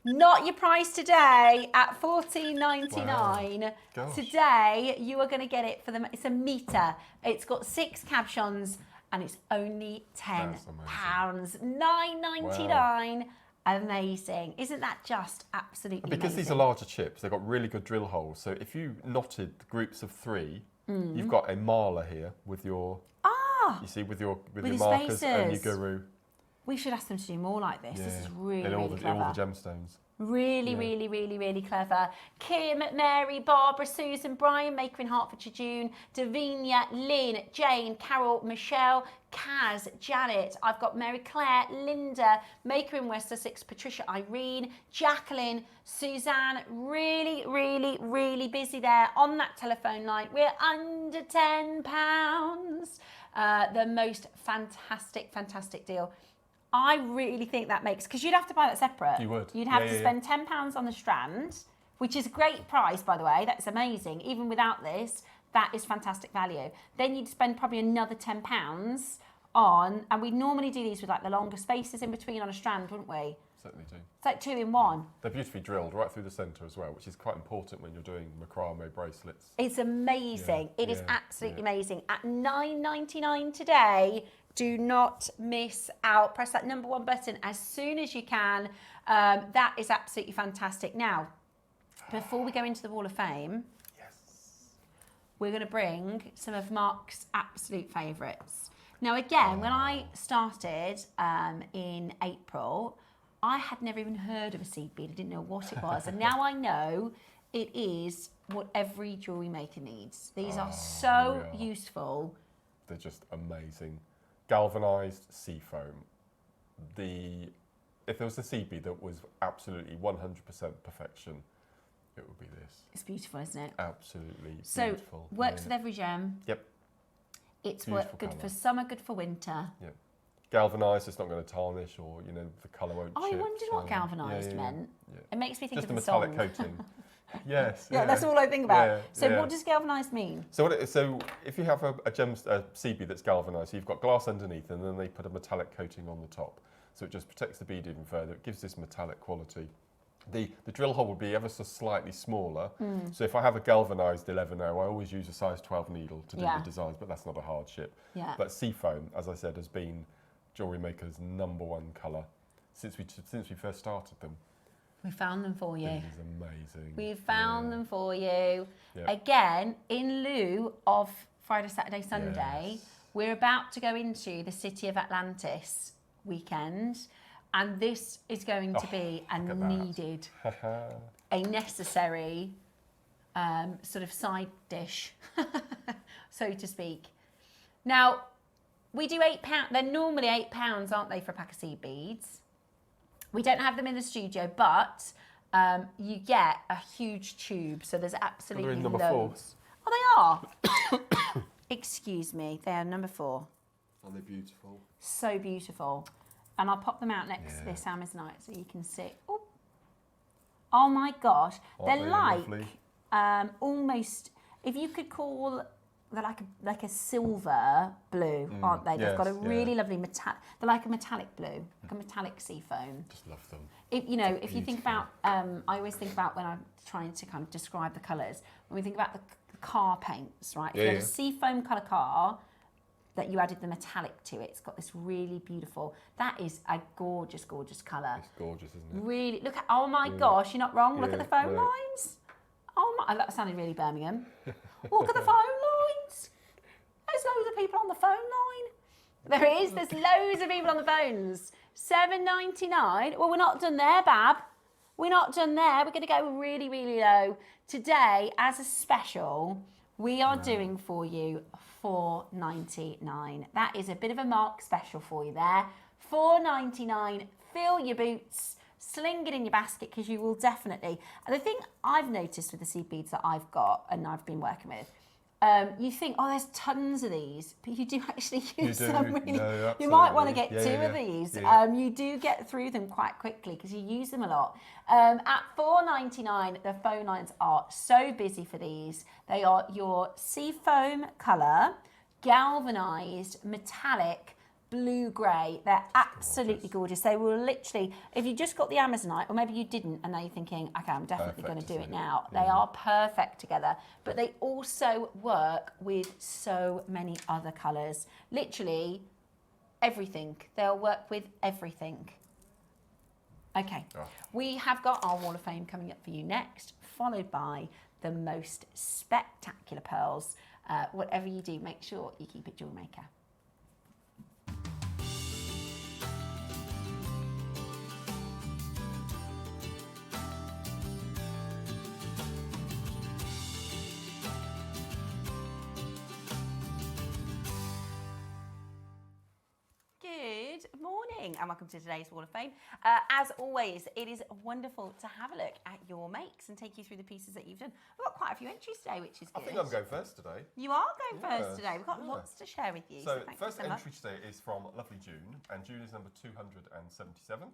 Not your price today at $14.99. Wow. Today, you are going to get it for it's a metre. It's got 6 captions and it's only £10. $9.99. Wow. Amazing. Isn't that just absolutely because amazing? These are larger chips, they've got really good drill holes. So if you knotted groups of 3, you've got a marler here with your, you see, with your markers spacers. and your guru. We should ask them to do more like this. Yeah. This is really, and all really the, clever. all the gemstones. Really, really, really, really clever. Kim, Mary, Barbara, Susan, Brian, Maker in Hertfordshire, June, Davinia, Lynn, Jane, Carol, Michelle, Kaz, Janet. I've got Mary Claire, Linda, Maker in West Sussex, Patricia, Irene, Jacqueline, Suzanne. Really, really, really busy there on that telephone line. We're under £10. The most fantastic, fantastic deal. I really think that makes, because you'd have to buy that separate. You would. You'd have to spend £10 on the strand, which is a great price, by the way. That's amazing. Even without this, that is fantastic value. Then you'd spend probably another £10 on, and we normally do these with like the longer spaces in between on a strand, wouldn't we? Certainly do. It's like 2 in 1. They're beautifully drilled right through the centre as well, which is quite important when you're doing macrame bracelets. It's amazing. It is absolutely amazing. At $9.99 today, do not miss out. Press that number 1 button as soon as you can. That is absolutely fantastic. Now, before we go into the Wall of Fame, we're going to bring some of Mark's absolute favourites. Now, again, when I started in April, I had never even heard of a seed bead. I didn't know what it was. And now I know it is what every jewellery maker needs. These are so useful. They're just amazing. Galvanised sea foam. If there was a seed bead that was absolutely 100% perfection, it would be this. It's beautiful, isn't it? Absolutely so beautiful. Works with every gem. Yep. It's good for summer, good for winter. Yep. Galvanised, it's not going to tarnish, or the colour won't chip. I wondered what galvanised meant. Yeah. It makes me think just of the metallic song. coating. Yes. Yeah, that's all I think about. What does galvanised mean? So if you have a seed bead that's galvanised, you've got glass underneath, and then they put a metallic coating on the top. So it just protects the bead even further. It gives this metallic quality. The drill hole would be ever so slightly smaller. So if I have a galvanised 11.0, I always use a size 12 needle to do the designs, but that's not a hardship. Yeah. But seafoam, as I said, has been Jewellery Maker's #1 colour since we first started them. We found them for you. It is amazing. We found them for you. Yep. Again, in lieu of Friday, Saturday, Sunday, we're about to go into the City of Atlantis weekend, and this is going to be a needed, a necessary sort of side dish, so to speak. Now, we do £8. They're normally £8, aren't they, for a pack of seed beads? We don't have them in the studio, but you get a huge tube, so there's absolutely number loads. 4. Oh, they are. Excuse me, they are number 4. Aren't they beautiful? So beautiful. And I'll pop them out next to this Amazonite so you can see. Oh my gosh, they're like almost, if you could call. They're like a silver blue, aren't they? They've got a really lovely metallic. They're like a metallic blue, like a metallic sea foam. Just love them. If you think about, I always think about when I'm trying to kind of describe the colours. When we think about the car paints, right? If you had a sea foam colour car that you added the metallic to it, it's got this really beautiful. That is a gorgeous, gorgeous colour. It's gorgeous, isn't it? Really, look at. Oh my gosh, you're not wrong. Look at the foam lines. Oh my, that sounded really Birmingham. Look at the phone lines. There's loads of people on the phone line. There is. There's loads of people on the phones. $7.99. Well, we're not done there, Bab. We're not done there. We're going to go really, really low. Today, as a special, we are doing for you £4.99. That is a bit of a Mark special for you there. £4.99. Fill your boots, sling it in your basket, because you will definitely. And the thing I've noticed with the seed beads that I've got and I've been working with, you think, oh, there's tons of these, but you do actually use some really. No, you might want to get two of these. You do get through them quite quickly because you use them a lot. At £4.99, the phone lines are so busy for these. They are your sea foam colour, galvanised, metallic, blue-grey. They're absolutely gorgeous. They will literally, if you just got the Amazonite, or maybe you didn't, and now you're thinking, okay, I'm definitely going to do it now. They are perfect together, but they also work with so many other colours. Literally everything. They'll work with everything. Okay, we have got our Wall of Fame coming up for you next, followed by the most spectacular pearls. Whatever you do, make sure you keep it Jewel Maker. Good morning and welcome to today's Wall of Fame. As always, it is wonderful to have a look at your makes and take you through the pieces that you've done. We've got quite a few entries today, which is good. I think I'm going first today. You are going first today. We've got lots to share with you. So first entry today is from lovely June, and June is number 277.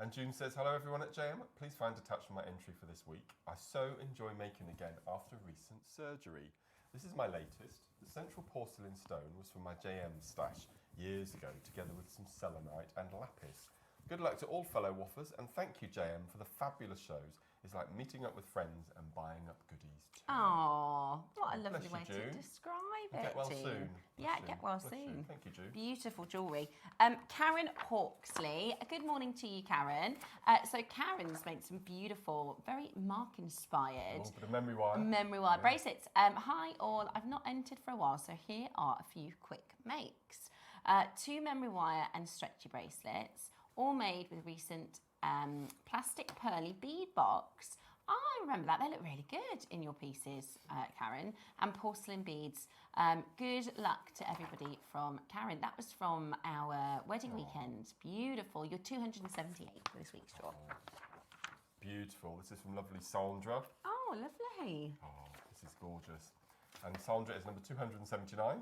And June says, hello everyone at JM. Please find attached my entry for this week. I so enjoy making again after recent surgery. This is my latest. The central porcelain stone was from my JM stash years ago, together with some selenite and lapis. Good luck to all fellow waffers, and thank you, JM, for the fabulous shows. It's like meeting up with friends and buying up goodies too. Oh, what a lovely way to describe it. Get well soon. Yeah, get well soon. Thank you, June. Beautiful jewellery. Karen Hawksley. Good morning to you, Karen. So Karen's made some beautiful, very Mark-inspired bit of memory wire. Bracelets. Hi all. I've not entered for a while, so here are a few quick makes. 2 memory wire and stretchy bracelets, all made with recent plastic pearly bead box. I remember that. They look really good in your pieces, Karen. And porcelain beads. Good luck to everybody from Karen. That was from our wedding weekend. Beautiful. You're 278 for this week's draw. Beautiful. This is from lovely Sandra. Oh, lovely. Oh, this is gorgeous. And Sandra is number 279.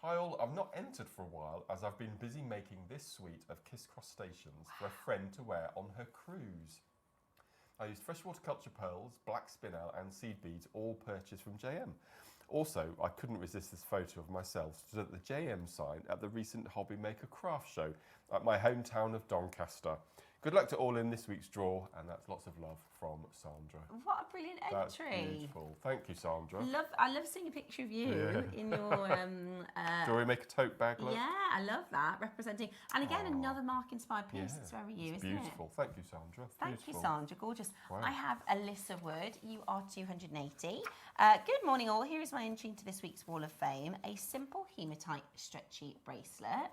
Hi all, I've not entered for a while as I've been busy making this suite of kiss crustaceans for a friend to wear on her cruise. I used freshwater culture pearls, black spinel and seed beads, all purchased from JM. Also, I couldn't resist this photo of myself stood at the JM sign at the recent Hobby Maker craft show at my hometown of Doncaster. Good luck to all in this week's draw, and that's lots of love from Sandra. What a brilliant entry. That's beautiful. Thank you, Sandra. I love seeing a picture of you in your... JewelleryMaker tote bag look. Yeah, I love that, representing... And again, another Mark-inspired piece. It's very you, it's isn't it? Beautiful. Thank you, Sandra. Thank you, Sandra. Gorgeous. Wow. I have Alyssa Wood. You are 280. Good morning, all. Here is my entry into this week's Wall of Fame. A simple hematite stretchy bracelet.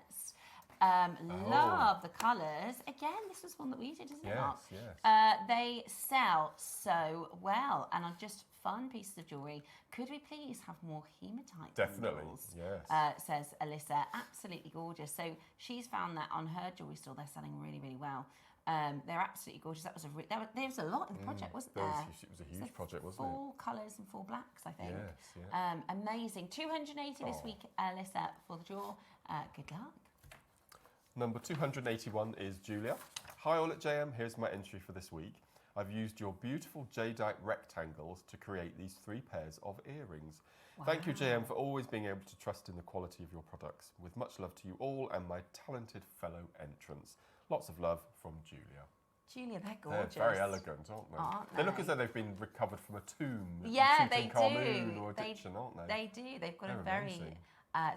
Love the colours. Again, this was one that we did, isn't it, Mark? Yes. They sell so well and are just fun pieces of jewellery. Could we please have more hematite? Definitely, bundles? yes. Says Alyssa. Absolutely gorgeous. So she's found that on her jewellery store, they're selling really, really well. They're absolutely gorgeous. That was there was a lot in the project, wasn't there? It was a huge project, wasn't it? 4 colours and 4 blacks, I think. Yes, yeah. Amazing. 280 this week, Alyssa, for the draw. Good luck. Number 281 is Julia. Hi all at JM, here's my entry for this week. I've used your beautiful jadeite rectangles to create these 3 pairs of earrings. Wow. Thank you JM for always being able to trust in the quality of your products. With much love to you all and my talented fellow entrants. Lots of love from Julia. Julia, they're gorgeous. They're very elegant, aren't they? They look as though they've been recovered from a tomb. Yeah, they do. Or addiction, aren't they? They do. They've got a very...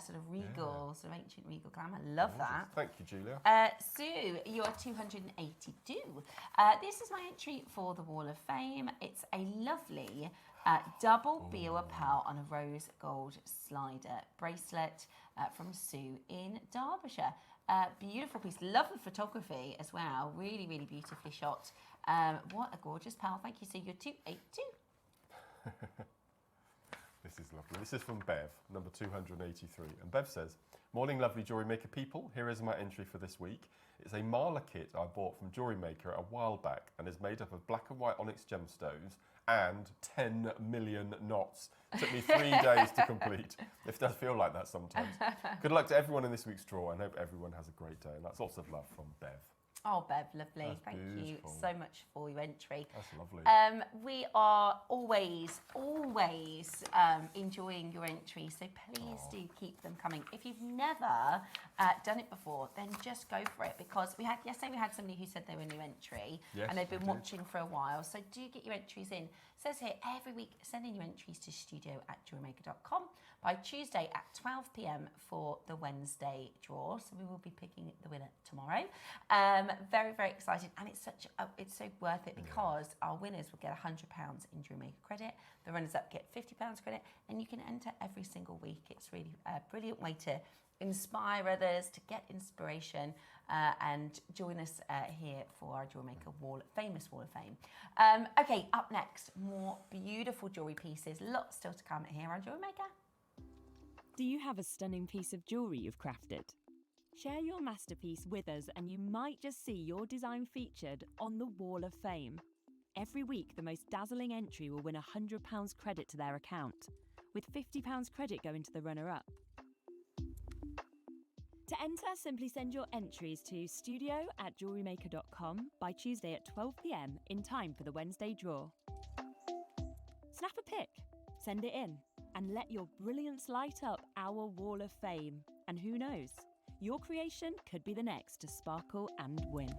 sort of regal, sort of ancient regal glamour. Love that. Thank you, Julia. Sue, you're 282. This is my entry for the Wall of Fame. It's a lovely double Biwa pearl on a rose gold slider bracelet from Sue in Derbyshire. Beautiful piece. Love the photography as well. Really, really beautifully shot. What a gorgeous pearl. Thank you, Sue. You're 282. This this is lovely. This is from Bev, number 283. And Bev says, "Morning, lovely Jewellery Maker people. Here is my entry for this week. It's a Marla kit I bought from Jewellery Maker a while back and is made up of black and white onyx gemstones and 10 million knots. It took me 3 days to complete. It does feel like that sometimes. Good luck to everyone in this week's draw and hope everyone has a great day." And that's lots of love from Bev. Oh, Bev, lovely. That's Thank beautiful. you so much for your entry. That's lovely. We are always enjoying your entries, so please do keep them coming. If you've never done it before, then just go for it, because yesterday we had somebody who said they were a new entry, yes, and they've been watching for a while, so do get your entries in. It says here, every week send in your entries to studio@jewellerymaker.com by Tuesday at 12 p.m. for the Wednesday draw, so we will be picking the winner tomorrow. Very, very excited, and it's so worth it, because our winners will get £100 in Jewellery Maker credit, the runners-up get £50 credit, and you can enter every single week. It's really a brilliant way to inspire others, to get inspiration, and join us here for our Jewellery Maker famous Wall of Fame. Okay, up next, more beautiful jewellery pieces. Lots still to come here on Jewellery Maker. Do you have a stunning piece of jewellery you've crafted? Share your masterpiece with us and you might just see your design featured on the Wall of Fame. Every week, the most dazzling entry will win £100 credit to their account, with £50 credit going to the runner-up. To enter, simply send your entries to studio@jewellerymaker.com by Tuesday at 12 p.m. in time for the Wednesday draw. Snap a pic, send it in, and let your brilliance light up our Wall of Fame. And who knows, your creation could be the next to sparkle and win.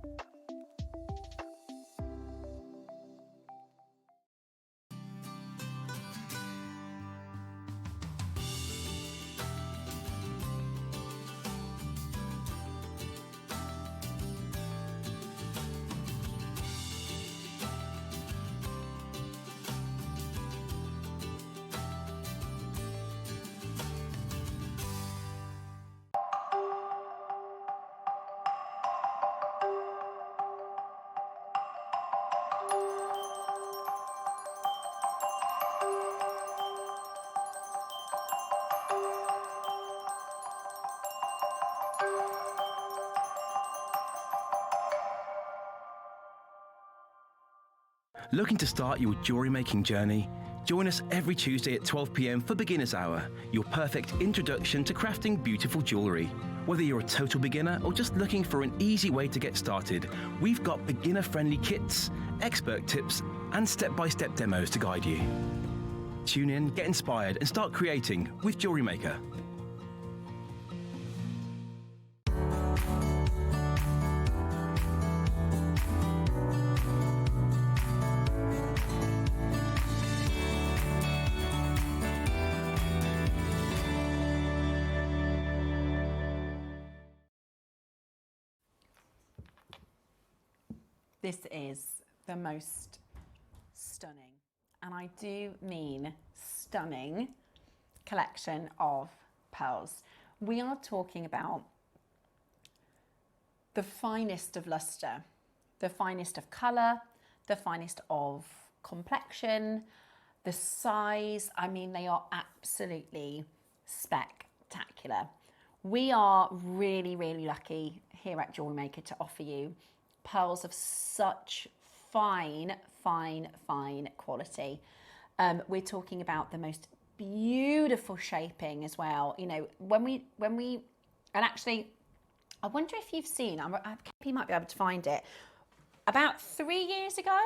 Looking to start your jewellery making journey? Join us every Tuesday at 12 p.m. for Beginner's Hour, your perfect introduction to crafting beautiful jewellery. Whether you're a total beginner or just looking for an easy way to get started, we've got beginner-friendly kits, expert tips, and step-by-step demos to guide you. Tune in, get inspired, and start creating with Jewellery Maker. This is the most stunning, and I do mean stunning, collection of pearls. We are talking about the finest of luster, the finest of colour, the finest of complexion, the size. I mean, they are absolutely spectacular. We are really, really lucky here at Jewellery Maker to offer you pearls of such fine quality. We're talking about the most beautiful shaping as well. You know, when we, and actually, I wonder if you've seen, KP might be able to find it. About 4 years ago,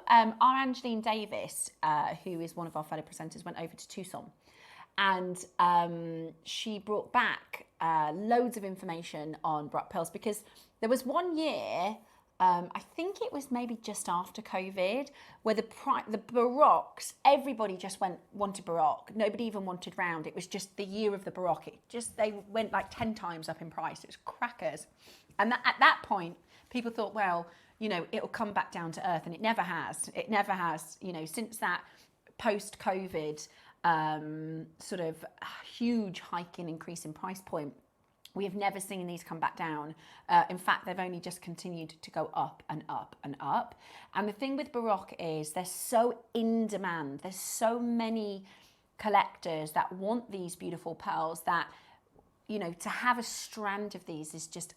our Angeline Davis, who is one of our fellow presenters, went over to Tucson, and she brought back loads of information on Baroque Pearls, because there was 1 year, I think it was maybe just after COVID, where the Baroques, everybody just wanted Baroque. Nobody even wanted round. It was just the year of the Baroque. They went like 10 times up in price. It was crackers. And at that point, people thought, well, you know, it'll come back down to earth, and it never has. It never has. You know, since that post-COVID sort of huge hike in increase in price point, we have never seen these come back down. In fact, they've only just continued to go up and up and up. And the thing with Baroque is they're so in demand. There's so many collectors that want these beautiful pearls that, you know, to have a strand of these is just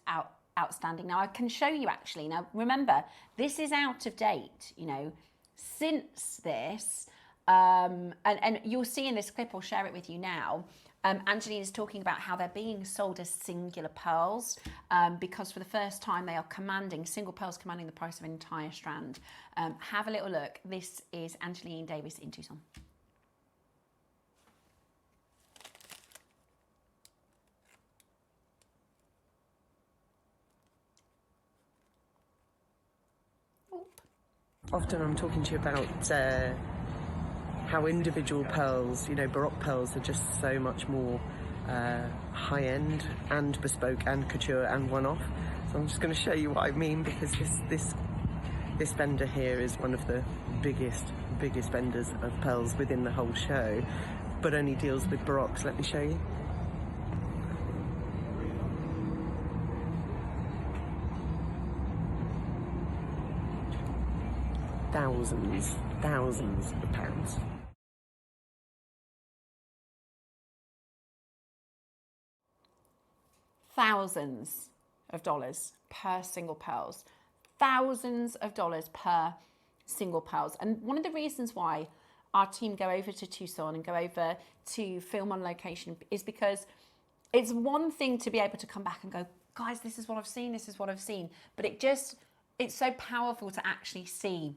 outstanding. Now I can show you actually. Now remember, this is out of date, you know, since this, and you'll see in this clip, I'll share it with you now. Angeline is talking about how they're being sold as singular pearls because for the first time they are single pearls commanding the price of an entire strand. Have a little look. This is Angeline Davis in Tucson. Often I'm talking to you about how individual pearls, you know, Baroque pearls are just so much more high-end and bespoke and couture and one-off. So I'm just going to show you what I mean, because this vendor here is one of the biggest vendors of pearls within the whole show, but only deals with Baroques. Let me show you. Thousands of pounds. Thousands of dollars per single pearls. Thousands of dollars per single pearls. And one of the reasons why our team go over to Tucson and go over to film on location is because it's one thing to be able to come back and go, guys, this is what I've seen, this is what I've seen. But it's so powerful to actually see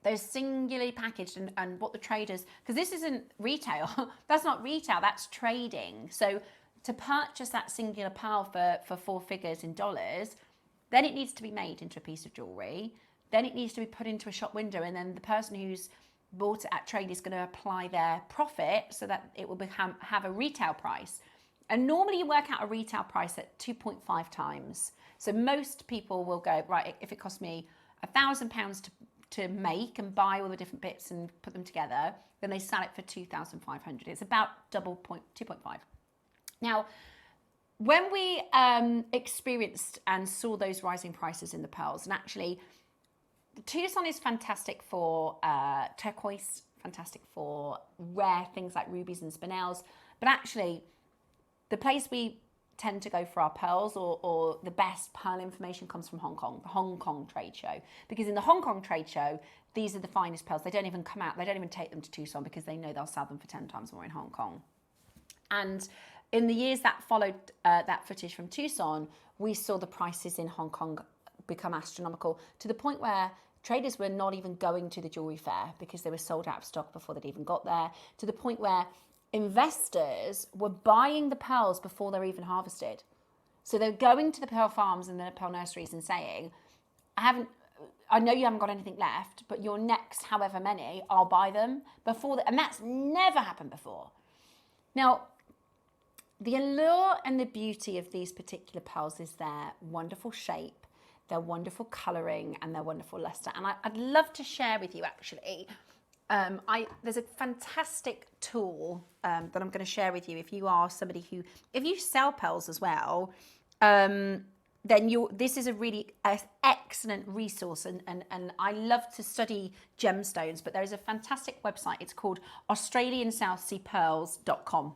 those singularly packaged and what the traders, because this isn't retail, that's not retail, that's trading. So to purchase that singular pearl for 4 figures in dollars, then it needs to be made into a piece of jewellery, then it needs to be put into a shop window, and then the person who's bought it at trade is going to apply their profit so that it will have a retail price. And normally you work out a retail price at 2.5 times. So most people will go, right, if it costs me £1,000 to make and buy all the different bits and put them together, then they sell it for 2,500. It's about 2.5. Now, when we experienced and saw those rising prices in the pearls, and actually, Tucson is fantastic for turquoise, fantastic for rare things like rubies and spinels, but actually, the place we tend to go for our pearls or the best pearl information comes from Hong Kong, the Hong Kong trade show. Because in the Hong Kong trade show, these are the finest pearls. They don't even come out, they don't even take them to Tucson because they know they'll sell them for 10 times more in Hong Kong. And in the years that followed that footage from Tucson, we saw the prices in Hong Kong become astronomical to the point where traders were not even going to the jewellery fair because they were sold out of stock before they'd even got there, to the point where investors were buying the pearls before they're even harvested. So they're going to the pearl farms and the pearl nurseries and saying, I know you haven't got anything left, but your next however many, I'll buy them before. And that's never happened before. Now, the allure and the beauty of these particular pearls is their wonderful shape, their wonderful colouring, and their wonderful lustre. And I'd love to share with you actually. There's a fantastic tool that I'm going to share with you if you are somebody if you sell pearls as well, then this is a really excellent resource. And I love to study gemstones, but there is a fantastic website. It's called AustralianSouthSeaPearls.com.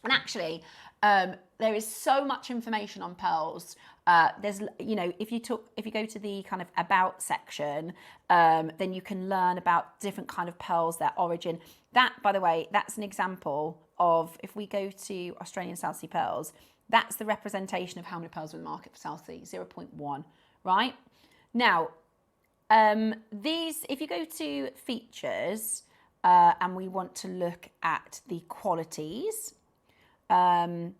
And actually, there is so much information on pearls. There's, you know, if you go to the kind of about section, then you can learn about different kind of pearls, their origin. That, by the way, that's an example of, if we go to Australian South Sea Pearls, that's the representation of how many pearls are in the market for South Sea, 0.1, right? Now, if you go to features and we want to look at the qualities, then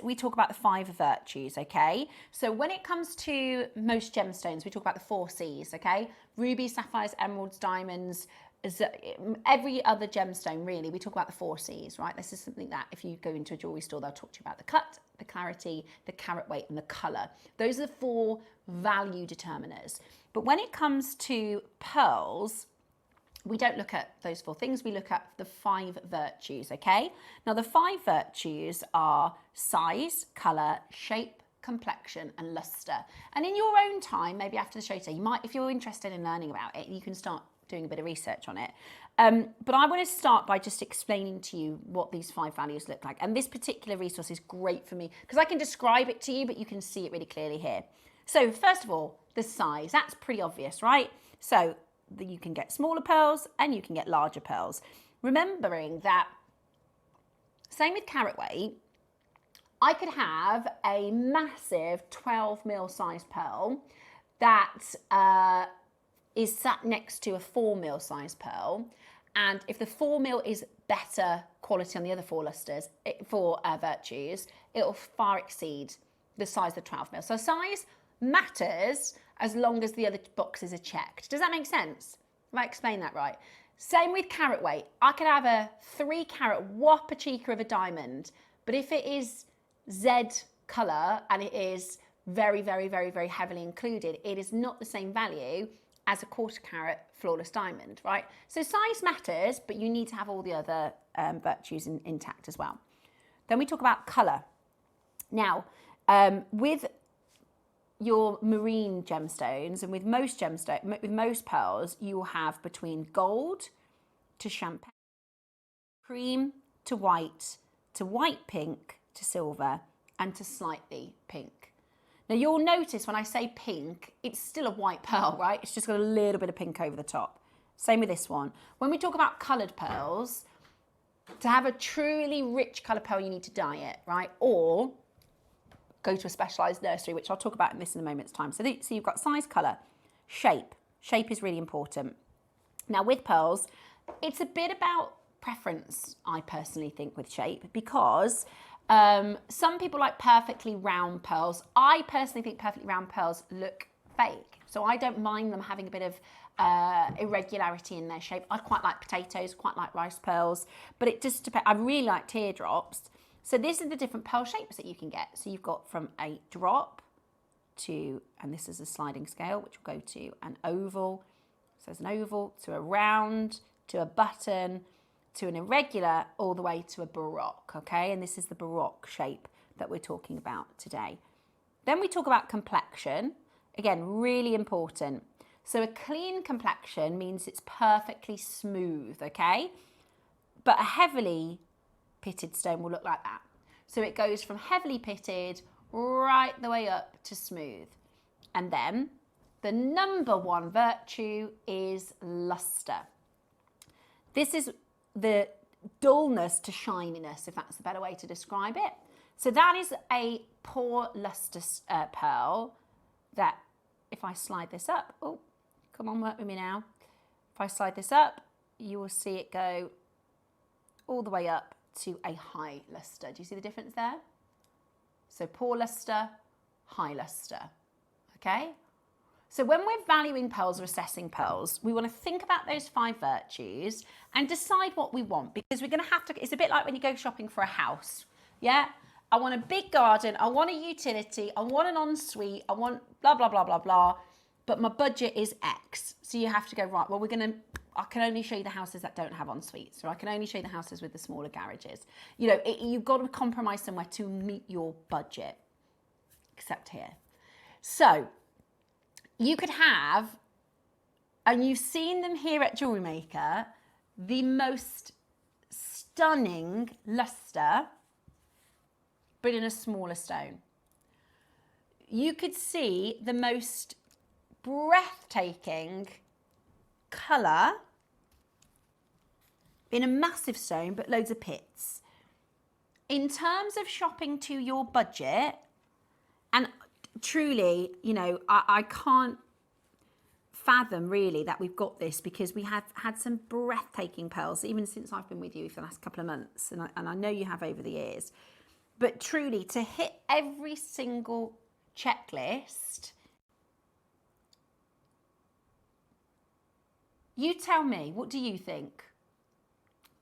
we talk about the 5 virtues, okay? So when it comes to most gemstones, we talk about the 4 C's, okay? Rubies, sapphires, emeralds, diamonds, every other gemstone, really, we talk about the 4 C's, right? This is something that if you go into a jewelry store, they'll talk to you about the cut, the clarity, the carat weight, and the color. Those are the 4 value determiners. But when it comes to pearls, we don't look at those 4 things, we look at the 5 virtues, okay? Now the 5 virtues are size, colour, shape, complexion, and lustre. And in your own time, maybe after the show today, you might, if you're interested in learning about it, you can start doing a bit of research on it. But I want to start by just explaining to you what these 5 values look like. And this particular resource is great for me because I can describe it to you, but you can see it really clearly here. So first of all, the size, that's pretty obvious, right? So you can get smaller pearls and you can get larger pearls. Remembering that, same with carat weight, I could have a massive 12 mil size pearl that is sat next to a 4 mil size pearl. And if the 4 mil is better quality on the other 4 lusters, virtues, it'll far exceed the size of the 12 mil. So size matters as long as the other boxes are checked. Does that make sense? Have I explained that right? Same with carat weight. I could have a 3 carat whopper cheeker of a diamond, but if it is Z colour and it is very, very, very, very heavily included, it is not the same value as a 1/4 carat flawless diamond, right? So size matters, but you need to have all the other virtues intact as well. Then we talk about colour. Now, with your marine gemstones and with most pearls, you will have between gold to champagne, cream to white pink to silver, and to slightly pink. Now you'll notice when I say pink, it's still a white pearl, right? It's just got a little bit of pink over the top. Same with this one. When we talk about coloured pearls, to have a truly rich colour pearl, you need to dye it, right? Or go to a specialised nursery, which I'll talk about in this in a moment's time. So you've got size, colour, shape. Shape is really important. Now with pearls, it's a bit about preference, I personally think, with shape, because some people like perfectly round pearls. I personally think perfectly round pearls look fake. So I don't mind them having a bit of irregularity in their shape. I quite like potatoes, quite like rice pearls, but it just depends. I really like teardrops. So these are the different pearl shapes that you can get. So you've got from a drop to, and this is a sliding scale, which will go to an oval. So there's an oval to a round, to a button, to an irregular, all the way to a Baroque, okay? And this is the Baroque shape that we're talking about today. Then we talk about complexion. Again, really important. So a clean complexion means it's perfectly smooth, okay? But a heavily pitted stone will look like that. So it goes from heavily pitted right the way up to smooth. And then the number 1 virtue is luster. This is the dullness to shininess, if that's a better way to describe it. So that is a poor luster pearl that, if I slide this up, oh, come on, work with me now. If I slide this up, you will see it go all the way up to a high luster. Do you see the difference there? So poor luster, high luster, okay? So when we're valuing pearls or assessing pearls, we want to think about those 5 virtues and decide what we want, because we're going to have to, it's a bit like when you go shopping for a house, yeah? I want a big garden, I want a utility, I want an ensuite, I want blah, blah, blah, blah, blah, but my budget is X. So you have to go, right, well, I can only show you the houses that don't have en-suites, or I can only show you the houses with the smaller garages. You know, you've got to compromise somewhere to meet your budget, except here. So you could have, and you've seen them here at JewelleryMaker, the most stunning luster, but in a smaller stone. You could see the most breathtaking colour in a massive stone, but loads of pits. In terms of shopping to your budget, and truly, you know, I can't fathom really that we've got this, because we have had some breathtaking pearls, even since I've been with you for the last couple of months, and I know you have over the years. But truly, to hit every single checklist, you tell me, what do you think?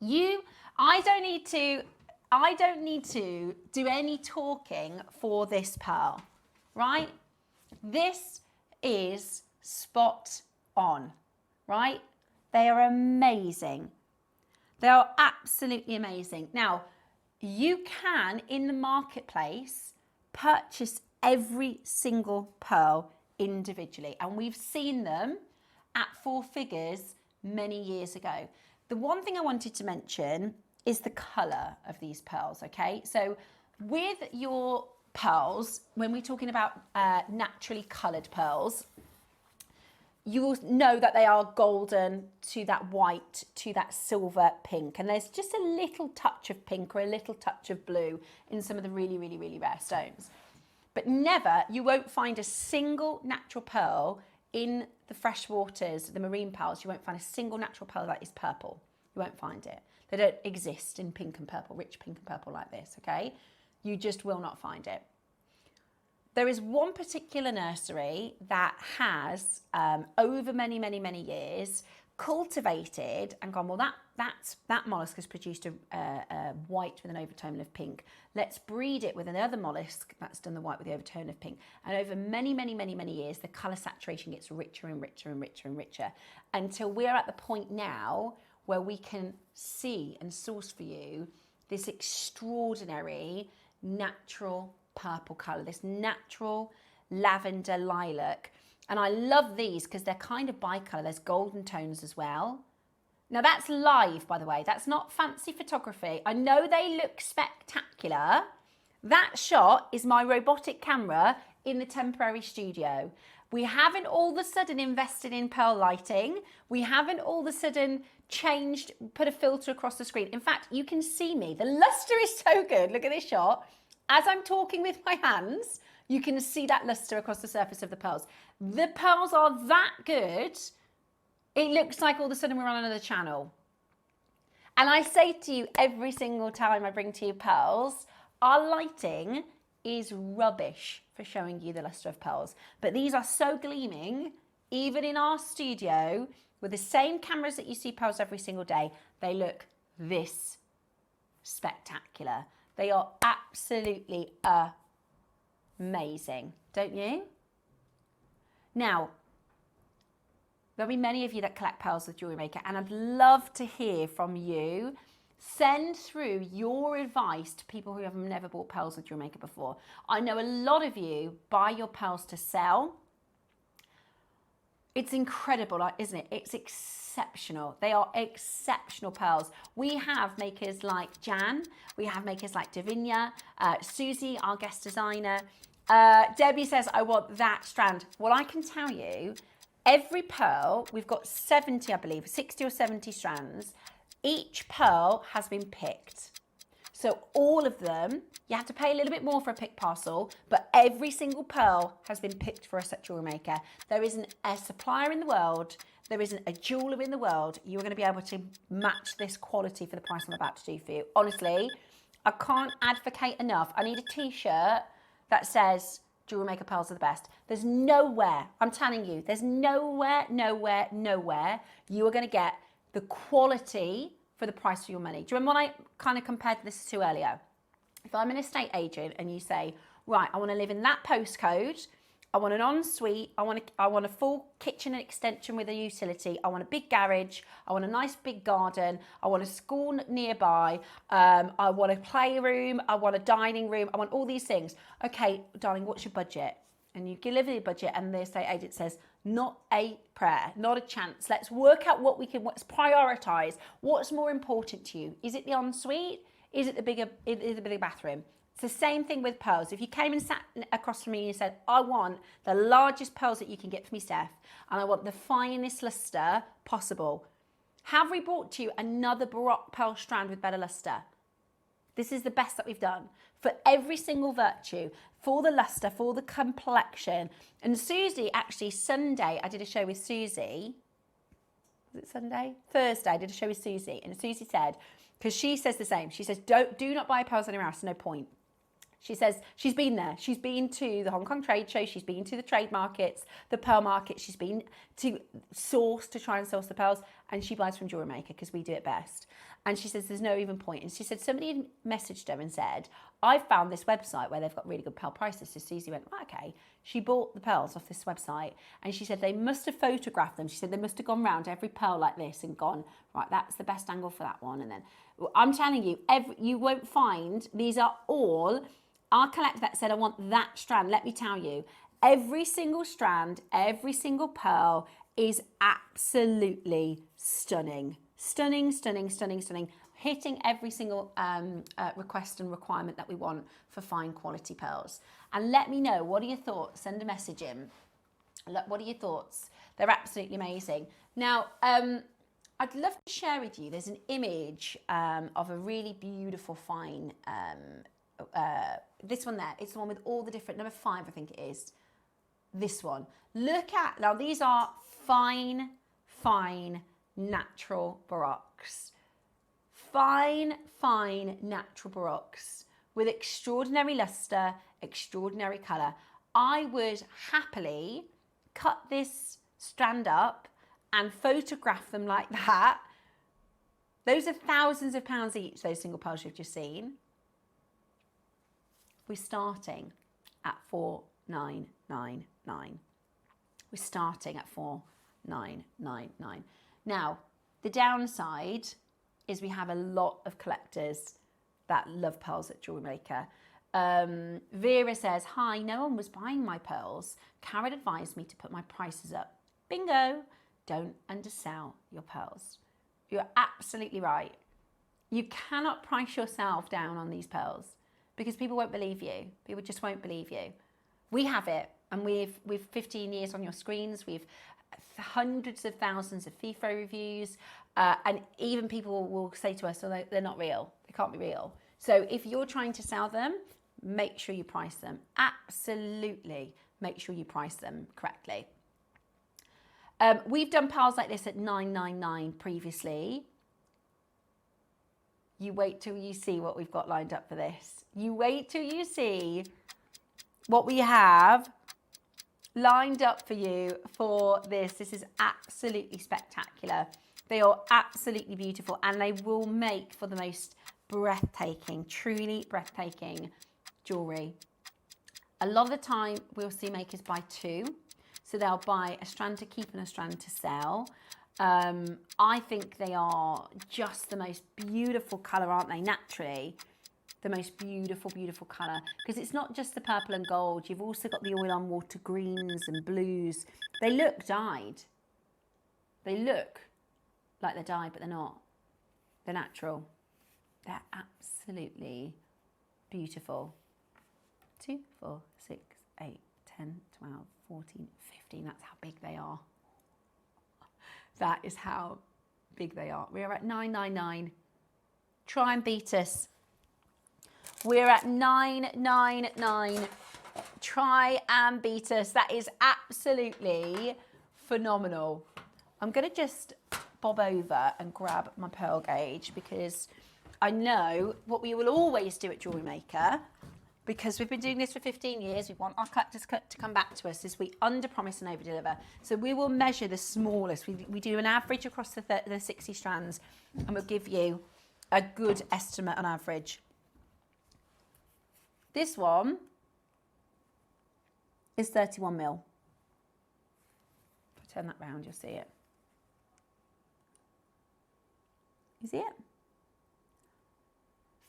I don't need to do any talking for this pearl, right? This is spot on, right? They are amazing. They are absolutely amazing. Now, you can, in the marketplace, purchase every single pearl individually, and we've seen them at 4 figures many years ago. The one thing I wanted to mention is the colour of these pearls, okay? So with your pearls, when we're talking about naturally coloured pearls, you will know that they are golden to that white to that silver pink, and there's just a little touch of pink or a little touch of blue in some of the really, really, really rare stones. But never, you won't find a single natural pearl in the fresh waters, the marine pearls. You won't find a single natural pearl that is purple. You won't find it. They don't exist in pink and purple, rich pink and purple like this, okay? You just will not find it. There is one particular nursery that has, over many, many, many years, cultivated and gone, well, that mollusk has produced a white with an overtone of pink. Let's breed it with another mollusk that's done the white with the overtone of pink. And over many, many, many, many years, the colour saturation gets richer and richer and richer and richer until we're at the point now where we can see and source for you this extraordinary natural purple colour, this natural lavender lilac. And I love these because they're kind of bicolour. There's golden tones as well. Now that's live, by the way. That's not fancy photography. I know they look spectacular. That shot is my robotic camera in the temporary studio. We haven't all of a sudden invested in pearl lighting. We haven't all of a sudden changed, put a filter across the screen. In fact, you can see me. The luster is so good. Look at this shot. As I'm talking with my hands, you can see that luster across the surface of the pearls. The pearls are that good, it looks like all of a sudden we're on another channel. And I say to you every single time I bring to you pearls, our lighting is rubbish for showing you the luster of pearls. But these are so gleaming, even in our studio, with the same cameras that you see pearls every single day, they look this spectacular. They are absolutely amazing, don't you? Now, there'll be many of you that collect pearls with Jewellery Maker, and I'd love to hear from you. Send through your advice to people who have never bought pearls with Jewellery Maker before. I know a lot of you buy your pearls to sell. It's incredible, isn't it? It's exceptional. They are exceptional pearls. We have makers like Jan. We have makers like Davinia. Susie, our guest designer. Debbie says, I want that strand. Well, I can tell you, every pearl, we've got 70, I believe, 60 or 70 strands. Each pearl has been picked. So all of them, you have to pay a little bit more for a pick parcel, but every single pearl has been picked for us at Jewellery Maker. There isn't a supplier in the world, there isn't a jeweller in the world, you're going to be able to match this quality for the price I'm about to do for you. Honestly, I can't advocate enough. I need a t-shirt that says Jewellery Maker pearls are the best. There's nowhere, I'm telling you, there's nowhere you are going to get the quality for the price of your money. Do you remember what I kind of compared this to earlier? If I'm an estate agent and you say, right, I want to live in that postcode, I want an ensuite, I want a full kitchen and extension with a utility, I want a big garage, I want a nice big garden, I want a school nearby, I want a playroom, I want a dining room, I want all these things. Okay, darling, what's your budget? And you deliver the budget and the estate agent says, not a prayer, not a chance. Let's work out what we can, let's prioritise. What's more important to you? Is it the ensuite? Is it the bigger bathroom? It's the same thing with pearls. If you came and sat across from me and you said, I want the largest pearls that you can get for me, Steph, and I want the finest luster possible. Have we brought to you another Baroque pearl strand with better luster? This is the best that we've done for every single virtue, for the luster, for the complexion. And Susie, actually Sunday, I did a show with Susie. Was it Sunday? Thursday, I did a show with Susie. And Susie said, because she says the same, she says, do not buy pearls anywhere else, no point. She says she's been there. She's been to the Hong Kong trade show. She's been to the trade markets, the pearl market. She's been to try and source the pearls. And she buys from Jewellery Maker because we do it best. And she says there's no even point. And she said somebody had messaged her and said, I found this website where they've got really good pearl prices. So Susie went, right, okay. She bought the pearls off this website. And she said they must have photographed them. She said they must have gone round every pearl like this and gone, right, that's the best angle for that one. And then I'm telling you, you won't find, these are all our collector that said, I want that strand. Let me tell you, every single strand, every single pearl, is absolutely stunning. Stunning, stunning, stunning, stunning. Hitting every single request and requirement that we want for fine quality pearls. And let me know, what are your thoughts? Send a message in. What are your thoughts? They're absolutely amazing. Now, I'd love to share with you, there's an image of a really beautiful fine, this one there, it's the one with all the different, number 5 I think it is, this one. Look at, now these are fine, fine, natural Baroques. Fine, fine, natural Baroques with extraordinary luster, extraordinary colour. I would happily cut this strand up and photograph them like that. Those are thousands of pounds each, those single pearls you've just seen. We're starting at 4,999. We're starting at 4,999. Now, the downside is we have a lot of collectors that love pearls at JewelleryMaker. Vera says, hi, no one was buying my pearls. Karen advised me to put my prices up. Bingo. Don't undersell your pearls. You're absolutely right. You cannot price yourself down on these pearls because people won't believe you. People just won't believe you. We have it, and we've 15 years on your screens. We've hundreds of thousands of FIFO reviews, and even people will say to us, oh, they're not real. They can't be real. So if you're trying to sell them, make sure you price them. Absolutely make sure you price them correctly. We've done pearls like this at $999 previously. You wait till you see what we've got lined up for this. You wait till you see what we have lined up for you for this. This is absolutely spectacular. They are absolutely beautiful, and they will make for the most breathtaking, truly breathtaking jewellery. A lot of the time we'll see makers buy 2. So they'll buy a strand to keep and a strand to sell. I think they are just the most beautiful colour, aren't they? Naturally, the most beautiful, beautiful colour. Because it's not just the purple and gold. You've also got the oil on water greens and blues. They look dyed. They look like they're dyed, but they're not. They're natural. They're absolutely beautiful. 2, 4, 6, 8, 10, 12, 14, 15. That's how big they are. That is how big they are. We're at 999. Try and beat us. We're at 999. Try and beat us. That is absolutely phenomenal. I'm going to just bob over and grab my pearl gauge because I know what we will always do at JewelleryMaker, because we've been doing this for 15 years, we want our collectors to come back to us, is we under-promise and over-deliver. So we will measure the smallest. We do an average across the 60 strands, and we'll give you a good estimate on average. This one is 31 mil. If I turn that round, you'll see it. You see it?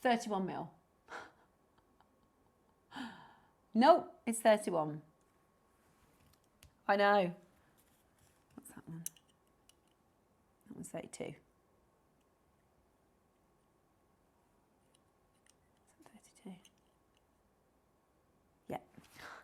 31 mil. Nope, it's 31. I know. What's that one? That one's 32. Is that 32? Yeah.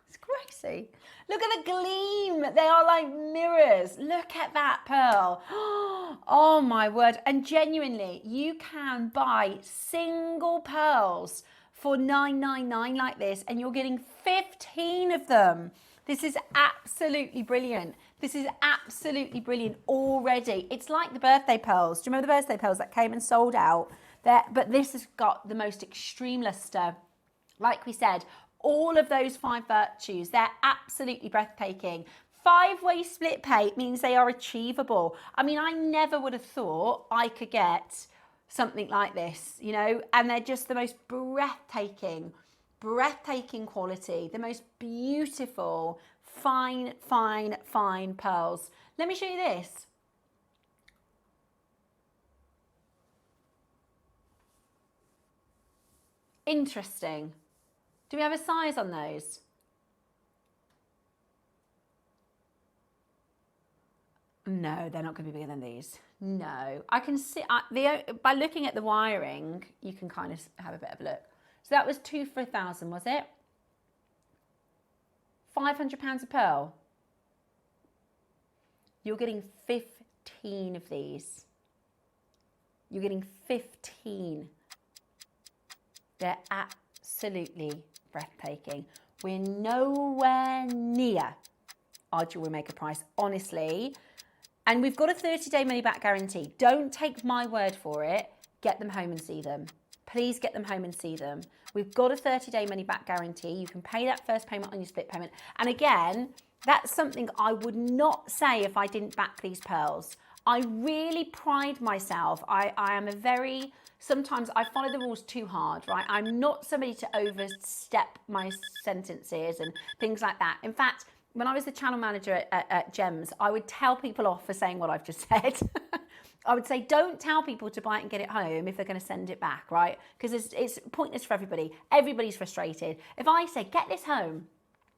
It's crazy. Look at the gleam. They are like mirrors. Look at that pearl. Oh my word. And genuinely, you can buy single pearls for $999 like this, and you're getting 15 of them. This is absolutely brilliant. This is absolutely brilliant already. It's like the birthday pearls. Do you remember the birthday pearls that came and sold out? But this has got the most extreme luster. Like we said, all of those 5 virtues, they're absolutely breathtaking. 5-way split pay means they are achievable. I mean, I never would have thought I could get something like this, you know, and they're just the most breathtaking quality, the most beautiful, fine, fine, fine pearls. Let me show you this. Interesting. Do we have a size on those? No, they're not going to be bigger than these. No, I can see by looking at the wiring, you can kind of have a bit of a look. So that was 2 for 1,000, was it? £500 a pearl. You're getting 15 of these. You're getting 15. They're absolutely breathtaking. We're nowhere near our Jewellery Maker price, honestly. And we've got a 30-day money-back guarantee. Don't take my word for it. Get them home and see them. Please get them home and see them. We've got a 30-day money-back guarantee. You can pay that first payment on your split payment. And again, that's something I would not say if I didn't back these pearls. I really pride myself. I am a very, sometimes I follow the rules too hard, right? I'm not somebody to overstep my sentences and things like that. In fact, when I was the channel manager at Gems, I would tell people off for saying what I've just said. I would say, don't tell people to buy it and get it home if they're going to send it back, right? Because it's pointless for everybody. Everybody's frustrated. If I say, get this home,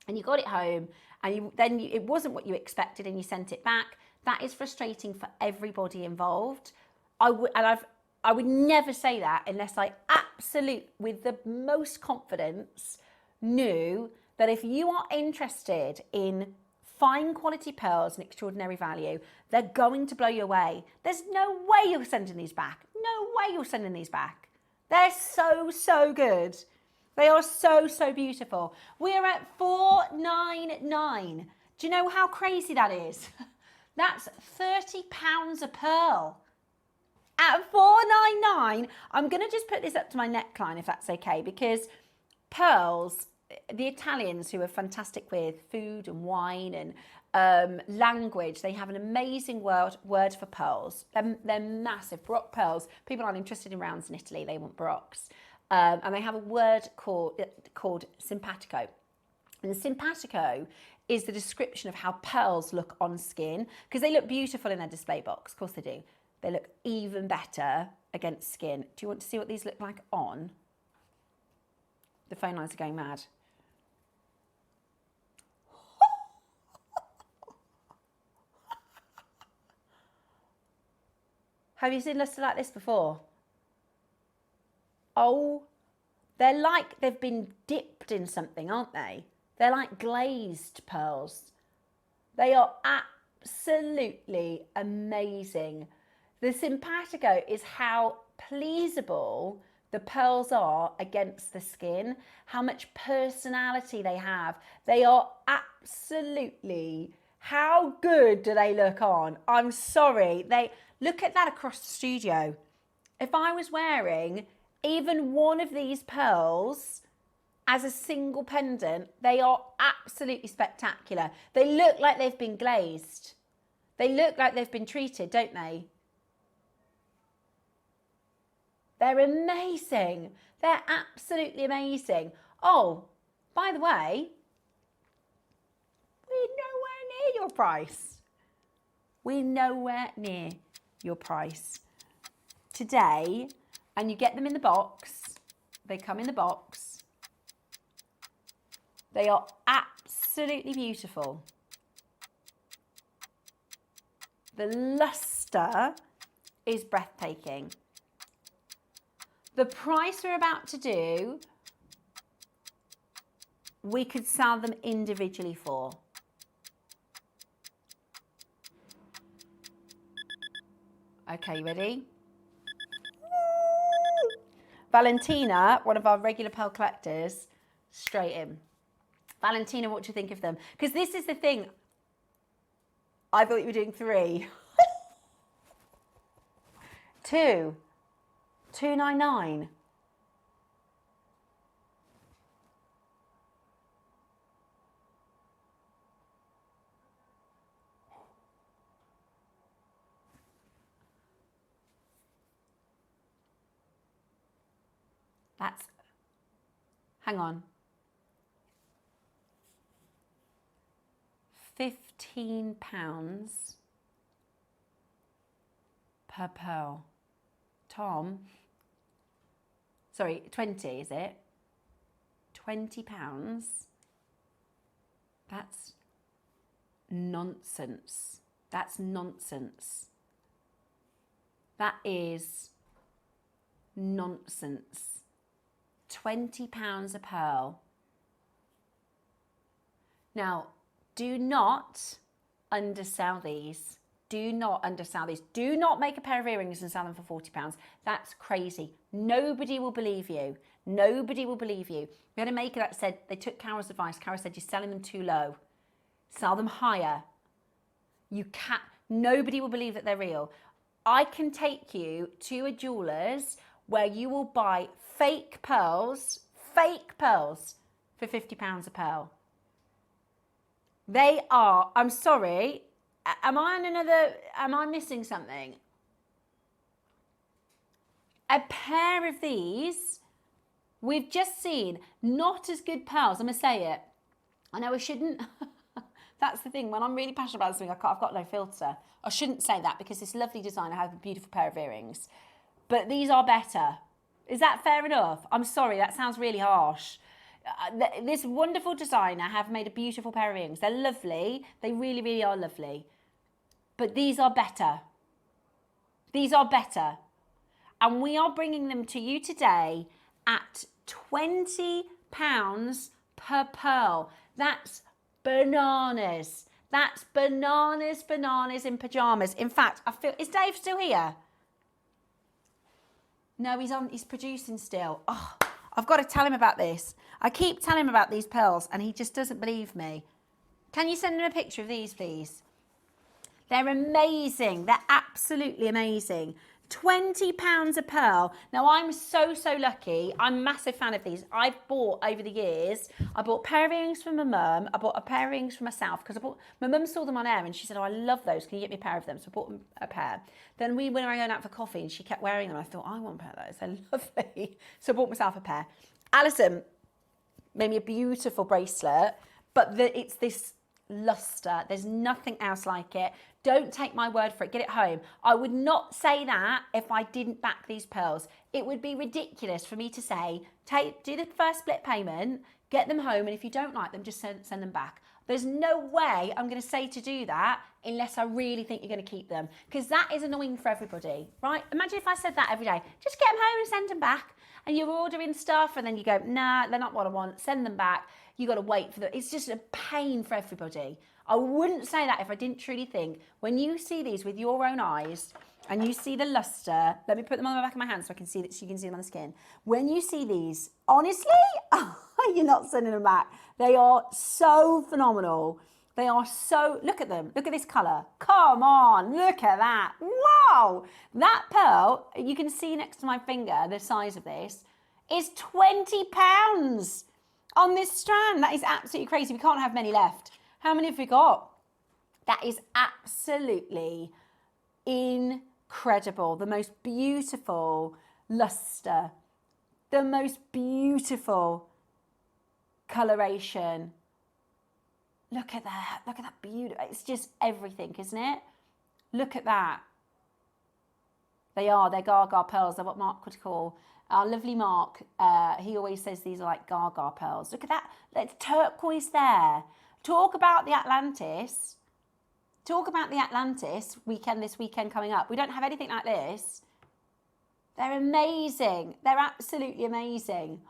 and you got it home, and it wasn't what you expected and you sent it back, that is frustrating for everybody involved. I would never say that unless I with the most confidence, knew that if you are interested in fine quality pearls and extraordinary value, they're going to blow you away. There's no way you're sending these back. No way you're sending these back. They're so, so good. They are so, so beautiful. We're at $499. Do you know how crazy that is? That's £30 a pearl. At $499, I'm going to just put this up to my neckline if that's okay, because pearls, the Italians, who are fantastic with food and wine and language, they have an amazing word for pearls. They're massive. Baroque pearls. People aren't interested in rounds in Italy. They want baroques. And they have a word called simpatico. And simpatico is the description of how pearls look on skin, because they look beautiful in their display box. Of course they do. They look even better against skin. Do you want to see what these look like on? The phone lines are going mad. Have you seen luster like this before? Oh, they're like they've been dipped in something, aren't they? They're like glazed pearls. They are absolutely amazing. The simpatico is how pleasable the pearls are against the skin, how much personality they have. They are absolutely, how good do they look on? I'm sorry, look at that across the studio. If I was wearing even one of these pearls as a single pendant, they are absolutely spectacular. They look like they've been glazed. They look like they've been treated, don't they? They're amazing. They're absolutely amazing. Oh, by the way, we're nowhere near your price. We're nowhere near your price. Today, and you get them in the box. They come in the box. They are absolutely beautiful. The luster is breathtaking. The price we're about to do, we could sell them individually for. Okay, you ready? Valentina, one of our regular pearl collectors, straight in. Valentina, what do you think of them? Because this is the thing. I thought you were doing 3. 2. 299. That's, hang on. £15 per pearl. Tom, sorry, 20, is it? £20? That's nonsense That's nonsense. That is nonsense. £20 a pearl. Now, do not undersell these. Do not undersell these. Do not make a pair of earrings and sell them for £40. That's crazy. Nobody will believe you. Nobody will believe you. We had a maker that said, they took Carol's advice. Carol said, you're selling them too low. Sell them higher. You can't, nobody will believe that they're real. I can take you to a jeweller's where you will buy fake pearls for £50 a pearl. They are, I'm sorry, am I missing something? A pair of these, we've just seen not as good pearls. I'm going to say it. I know I shouldn't. That's the thing. When I'm really passionate about something, I've got no filter. I shouldn't say that because this lovely designer has a beautiful pair of earrings. But these are better. Is that fair enough? I'm sorry, that sounds really harsh. This wonderful designer have made a beautiful pair of earrings. They're lovely. They really, really are lovely. But these are better. These are better. And we are bringing them to you today at £20 per pearl. That's bananas. That's bananas in pyjamas. In fact, I feel, is Dave still here? No, he's producing still. Oh, I've got to tell him about this. I keep telling him about these pearls and he just doesn't believe me. Can you send him a picture of these, please? They're amazing. They're absolutely amazing. £20 a pearl. Now, I'm so lucky. I'm a massive fan of these. I've bought over the years, I bought a pair of earrings for my mum. I bought a pair of earrings for myself because my mum saw them on air and she said, oh, I love those. Can you get me a pair of them? So I bought them a pair. Then when I were going out for coffee and she kept wearing them, I thought, I want a pair of those. They're lovely. So I bought myself a pair. Alison made me a beautiful bracelet, but it's this luster. There's nothing else like it. Don't take my word for it. Get it home. I would not say that if I didn't back these pearls. It would be ridiculous for me to say, do the first split payment, get them home, and if you don't like them, just send them back. There's no way I'm going to say to do that unless I really think you're going to keep them, because that is annoying for everybody, right? Imagine if I said that every day. Just get them home and send them back. And you're ordering stuff and then you go, nah, they're not what I want. Send them back. You got to wait for them. It's just a pain for everybody. I wouldn't say that if I didn't truly think, when you see these with your own eyes and you see the luster, let me put them on the back of my hand so I can see that you can see them on the skin. When you see these, honestly, you're not sending them back. They are so phenomenal. They are so, look at them. Look at this colour. Come on, look at that. Wow. That pearl, you can see next to my finger, the size of this, is £20 on this strand. That is absolutely crazy. We can't have many left. How many have we got? That is absolutely incredible. The most beautiful luster. The most beautiful coloration. Look at that. Look at that beauty. It's just everything, isn't it? Look at that. They're Gaga pearls. They're what Mark would call, our lovely Mark, he always says these are like Gaga pearls. Look at that. There's turquoise there. Talk about the Atlantis. Talk about the Atlantis this weekend coming up. We don't have anything like this. They're amazing. They're absolutely amazing.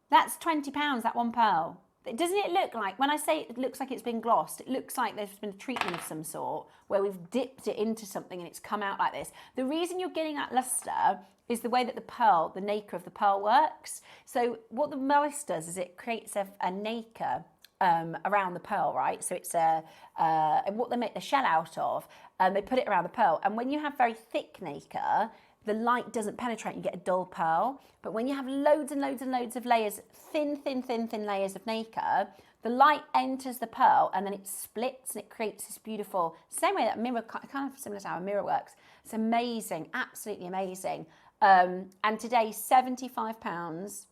That's £20, that one pearl. Doesn't it look like, when I say it looks like it's been glossed, it looks like there's been a treatment of some sort where we've dipped it into something and it's come out like this. The reason you're getting that luster is the way that the nacre of the pearl works. So what the mousse does is it creates a nacre around the pearl, right? So it's what they make the shell out of, they put it around the pearl. And when you have very thick nacre, the light doesn't penetrate, you get a dull pearl. But when you have loads and loads and loads of layers, thin layers of nacre, the light enters the pearl and then it splits and it creates this beautiful, same way that mirror, kind of similar to how a mirror works. It's amazing, absolutely amazing. And today, £75.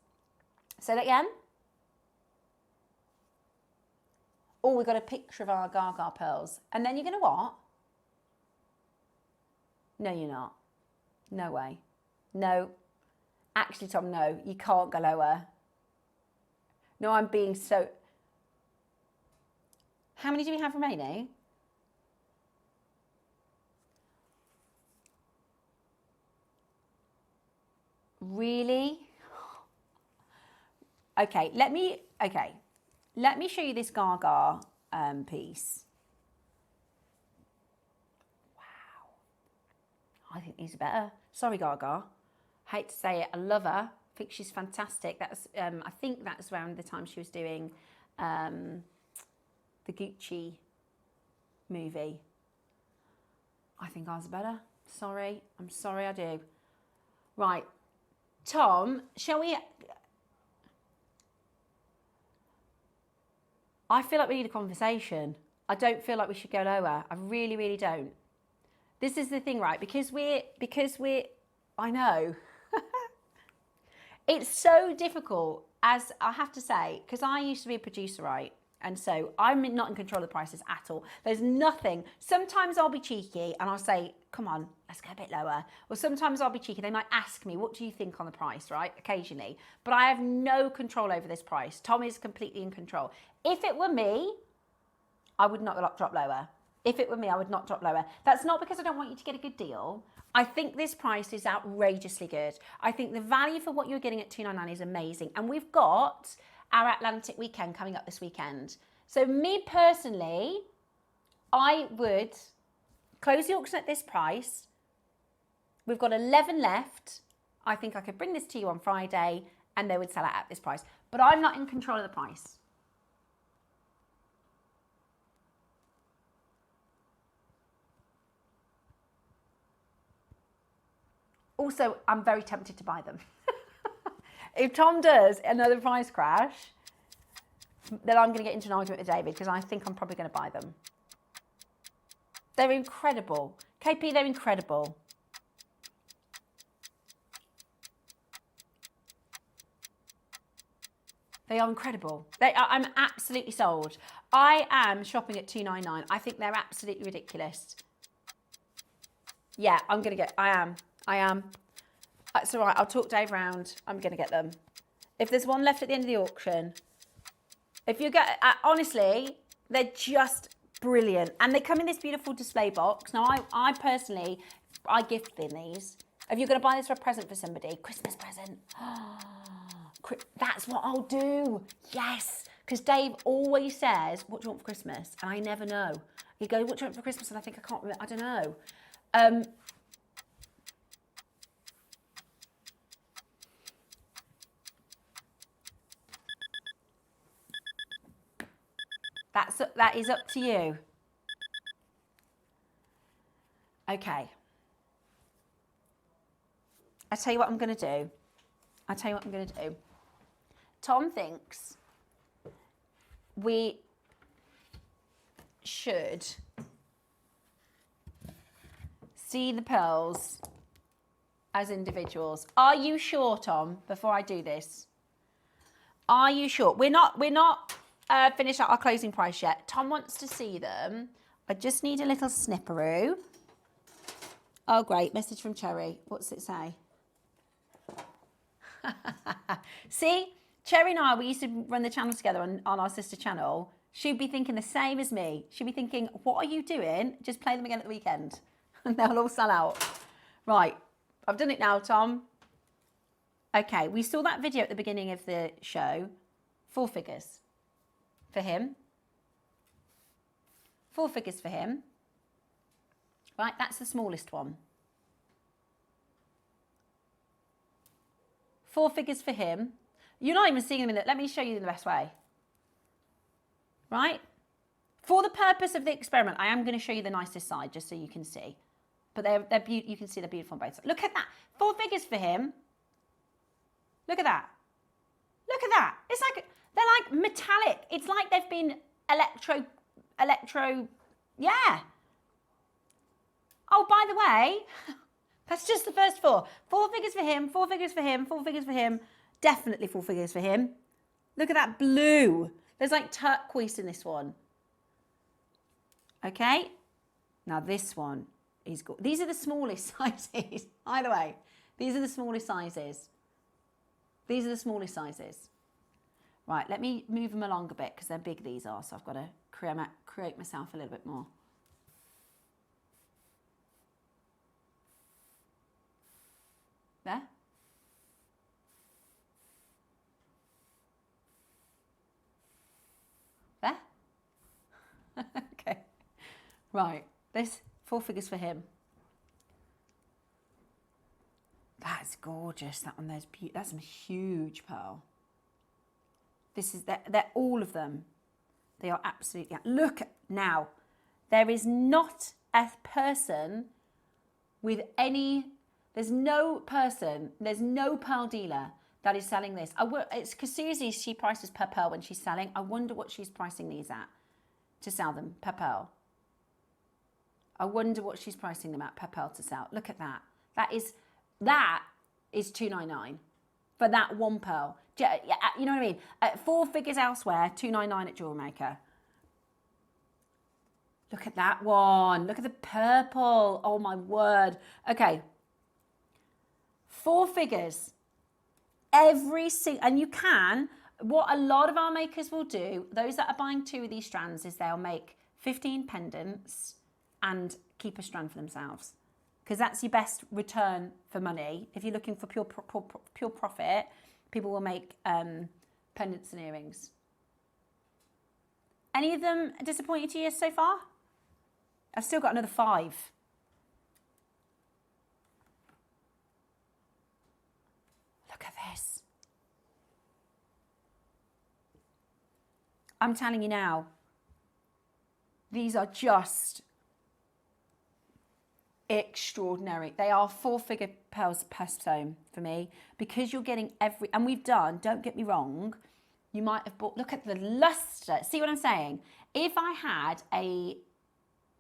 Say that again? Oh, we've got a picture of our Gaga pearls. And then you're going to what? No, you're not. No way. No. Actually, Tom, no. You can't go lower. No, I'm being so... How many do we have remaining? Really? Okay, let me show you this Gaga piece. Wow. I think these are better. Sorry, Gaga. Hate to say it. I love her. I think she's fantastic. That's I think that's around the time she was doing the Gucci movie. I think ours are better. Sorry. I'm sorry I do. Right. Tom, shall we... I feel like we need a conversation. I don't feel like we should go lower. I really, really don't. This is the thing, right? Because we're, I know. It's so difficult, as I have to say, because I used to be a producer, right? And so I'm not in control of the prices at all. There's nothing. Sometimes I'll be cheeky and I'll say, come on, let's go a bit lower. Or sometimes I'll be cheeky. They might ask me, what do you think on the price, right? Occasionally. But I have no control over this price. Tom is completely in control. If it were me, I would not drop lower. If it were me, I would not drop lower. That's not because I don't want you to get a good deal. I think this price is outrageously good. I think the value for what you're getting at $299 is amazing. And we've got our Atlantic weekend coming up this weekend. So me personally, I would close the auction at this price. We've got 11 left. I think I could bring this to you on Friday and they would sell it at this price. But I'm not in control of the price. Also, I'm very tempted to buy them. If Tom does another price crash, then I'm going to get into an argument with David because I think I'm probably going to buy them. They're incredible. KP, they're incredible. They are incredible. I'm absolutely sold. I am shopping at $299. I think they're absolutely ridiculous. Yeah, I'm going to get, I am. That's all right. I'll talk Dave round. I'm going to get them. If there's one left at the end of the auction, if you get, honestly, they're just brilliant. And they come in this beautiful display box. Now, I personally, I gift bin these. If you're going to buy this for a present for somebody, Christmas present. That's what I'll do. Yes. Because Dave always says, what do you want for Christmas? And I never know. He goes, what do you want for Christmas? And I think, I can't remember. I don't know. That is up to you. Okay. I'll tell you what I'm going to do. Tom thinks we should see the pearls as individuals. Are you sure, Tom, before I do this? Are you sure? We're not finished our closing price yet. Tom wants to see them. I just need a little snipperoo. Oh, great. Message from Cherry. What's it say? See, Cherry and I, we used to run the channel together on our sister channel. She'd be thinking the same as me. She'd be thinking, what are you doing? Just play them again at the weekend. And they'll all sell out. Right. I've done it now, Tom. Okay. We saw that video at the beginning of the show. 4 figures. For him. 4 figures for him. Right, that's the smallest one. 4 figures for him. You're not even seeing them in it. Let me show you the best way. Right? For the purpose of the experiment, I am going to show you the nicest side just so you can see. But you can see they're beautiful on both sides. Look at that. 4 figures for him. Look at that. Look at that. It's like, they're like metallic. It's like they've been electro, yeah. Oh, by the way, that's just the first 4. 4 figures for him, 4 figures for him, 4 figures for him. Definitely 4 figures for him. Look at that blue. There's like turquoise in this one. Okay. Now this one is good. These are the smallest sizes. By the way, these are the smallest sizes. These are the smallest sizes. Right, let me move them along a bit because they're big, these are, so I've got to create myself a little bit more. There. Right, this 4 figures for him. That's gorgeous. That one there's that's some huge pearl. This is they're all of them. They are absolutely. Look now. There is not a person with any. There's no person. There's no pearl dealer that is selling this. It's because Susie, she prices per pearl when she's selling. I wonder what she's pricing these at to sell them per pearl. I wonder what she's pricing them at per pearl to sell. Look at that. That is $299 for that one pearl. You know what I mean? 4 figures elsewhere, $299 at JewelleryMaker. Look at that one. Look at the purple. Oh my word. Okay. 4 figures. And you can, what a lot of our makers will do, those that are buying 2 of these strands, is they'll make 15 pendants and keep a strand for themselves. Because that's your best return for money. If you're looking for pure profit, people will make pendants and earrings. Any of them disappointed you so far? I've still got another 5. Look at this. I'm telling you now, these are just extraordinary. They are 4-figure pearls per stone for me, because you're getting and we've done, don't get me wrong, you might have bought, look at the luster. See what I'm saying? If I had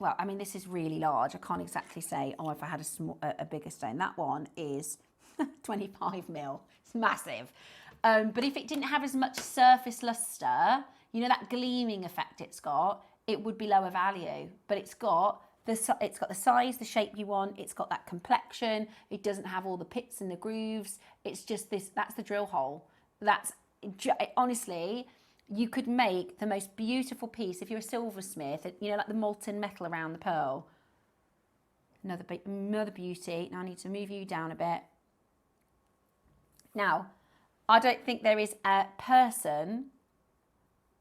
well, I mean, this is really large. I can't exactly say, if I had a bigger stone. That one is 25 mil. It's massive. But if it didn't have as much surface luster, you know, that gleaming effect it's got, it would be lower value. But it's got the size, the shape you want. It's got that complexion. It doesn't have all the pits and the grooves. It's just this, that's the drill hole. Honestly, you could make the most beautiful piece if you're a silversmith, you know, like the molten metal around the pearl. Another beauty. Now I need to move you down a bit. Now, I don't think there is a person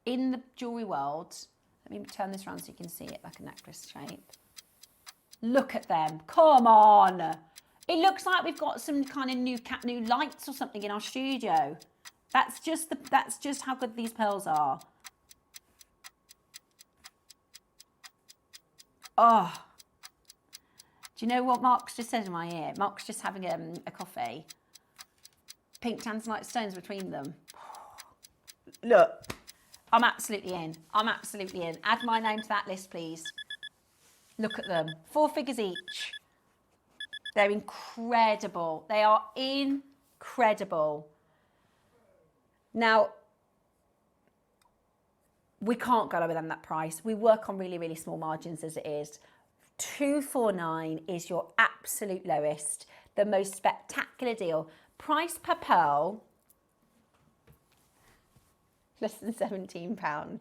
in the jewellery world, let me turn this around so you can see it like a necklace shape. Look at them, come on. It looks like we've got some kind of new lights or something in our studio. That's just how good these pearls are. Oh, do you know what Mark's just said in my ear? Mark's just having a coffee. Pink tanzanite stones between them. Look, I'm absolutely in. I'm absolutely in. Add my name to that list, please. Look at them. 4 figures each. They're incredible. They are incredible. Now, we can't go lower than that price. We work on really, really small margins as it is. $249 is your absolute lowest, the most spectacular deal. Price per pearl, less than £17.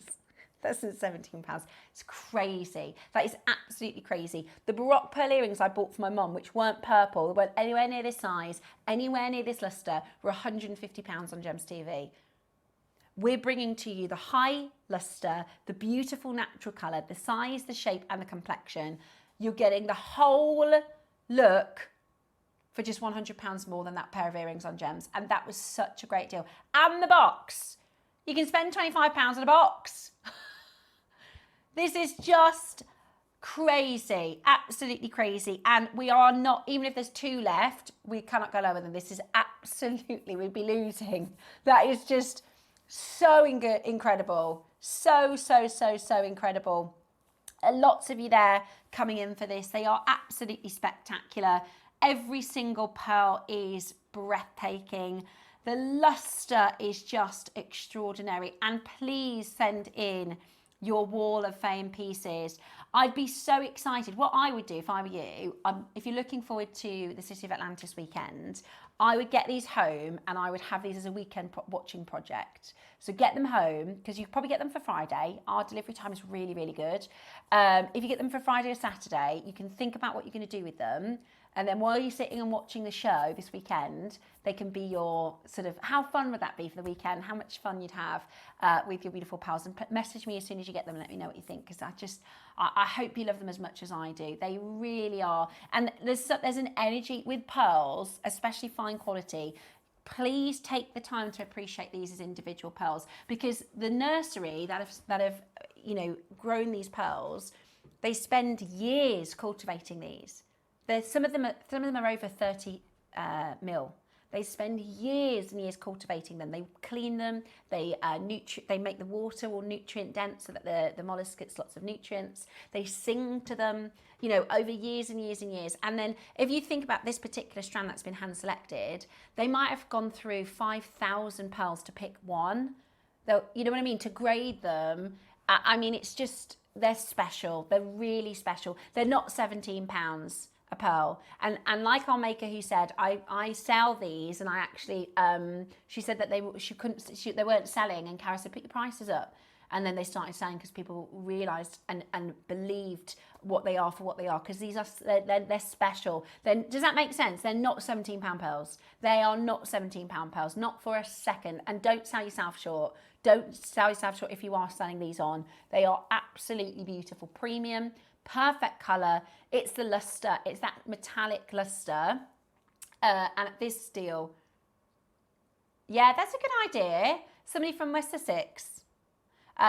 Less than £17. It's crazy. That is absolutely crazy. The Baroque pearl earrings I bought for my mum, which weren't purple, they weren't anywhere near this size, anywhere near this luster, were £150 on Gems TV. We're bringing to you the high luster, the beautiful natural colour, the size, the shape and the complexion. You're getting the whole look for just £100 more than that pair of earrings on Gems. And that was such a great deal. And the box. You can spend £25 on a box. This is just crazy, absolutely crazy. And we are not, even if there's 2 left, we cannot go lower than this. Is absolutely, we'd be losing. That is just so incredible. So incredible. Lots of you there coming in for this. They are absolutely spectacular. Every single pearl is breathtaking. The luster is just extraordinary. And please send in your Wall of Fame pieces. I'd be so excited. What I would do if I were you, if you're looking forward to the City of Atlantis weekend, I would get these home and I would have these as a weekend watching project. So get them home, because you probably get them for Friday. Our delivery time is really, really good. If you get them for Friday or Saturday, you can think about what you're going to do with them. And then while you're sitting and watching the show this weekend, they can be your sort of, how fun would that be for the weekend? How much fun you'd have with your beautiful pearls. And message me as soon as you get them and let me know what you think, because I hope you love them as much as I do. They really are. And there's an energy with pearls, especially fine quality. Please take the time to appreciate these as individual pearls, because the nursery that have grown these pearls, they spend years cultivating these. Some of them are over 30 mil. They spend years and years cultivating them. They clean them. They make the water all nutrient dense so that the mollusk gets lots of nutrients. They sing to them, over years and years and years. And then if you think about this particular strand that's been hand selected, they might have gone through 5,000 pearls to pick one. You know what I mean? To grade them. I mean, it's just, they're special. They're really special. They're not £17 a pearl. And like our maker who said, I sell these, and I actually, she said that they weren't selling, and Cara said, put your prices up. And then they started selling because people realised and believed what they are for what they are, because they're special. Then does that make sense? They're not £17 pearls. They are not £17 pearls, not for a second. And don't sell yourself short. Don't sell yourself short if you are selling these on. They are absolutely beautiful, premium, perfect colour. It's the luster. It's that metallic luster. And at this deal, yeah, that's a good idea. Somebody from West Sussex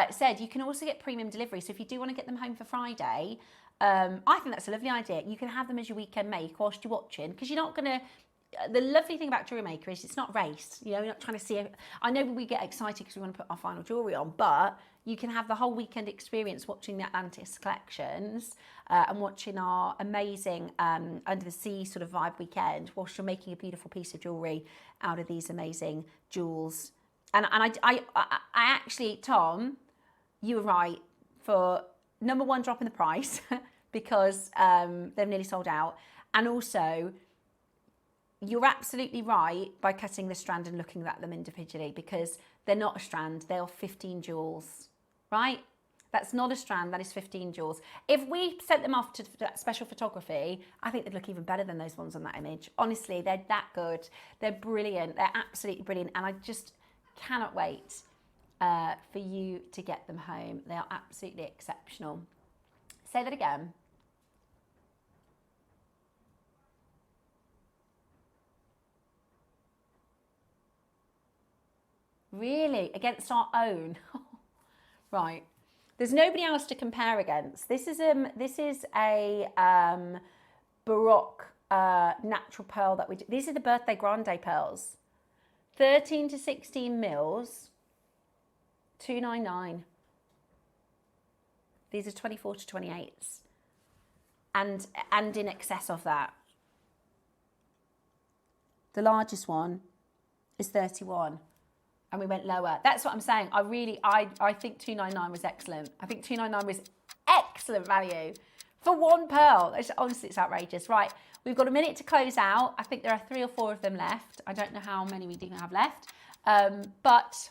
said you can also get premium delivery. So if you do want to get them home for Friday, I think that's a lovely idea. You can have them as your weekend make whilst you're watching, because you're not going to... The lovely thing about JewelleryMaker is it's not raced. You're not trying to see it. I know we get excited because we want to put our final jewellery on, but you can have the whole weekend experience watching the Atlantis collections and watching our amazing under the sea sort of vibe weekend whilst you're making a beautiful piece of jewellery out of these amazing jewels. And I actually, Tom, you were right for number one, dropping the price because they've nearly sold out. And also, you're absolutely right by cutting the strand and looking at them individually, because they're not a strand, they are 15 jewels, right? That's not a strand, that is 15 jewels. If we sent them off to special photography, I think they'd look even better than those ones on that image. Honestly, they're that good. They're brilliant. They're absolutely brilliant. And I just cannot wait for you to get them home. They are absolutely exceptional. Say that again. Really? Against our own? Right. There's nobody else to compare against. This is a Baroque natural pearl that we do. These are the birthday grande pearls. 13 to 16 mils, $2.99. These are 24 to 28s. And in excess of that. The largest one is 31. And we went lower. That's what I'm saying. I think $2.99 was excellent. I think $2.99 was excellent value for one pearl. Honestly, it's outrageous. Right, we've got a minute to close out. I think there are 3 or 4 of them left. I don't know how many we do have left. But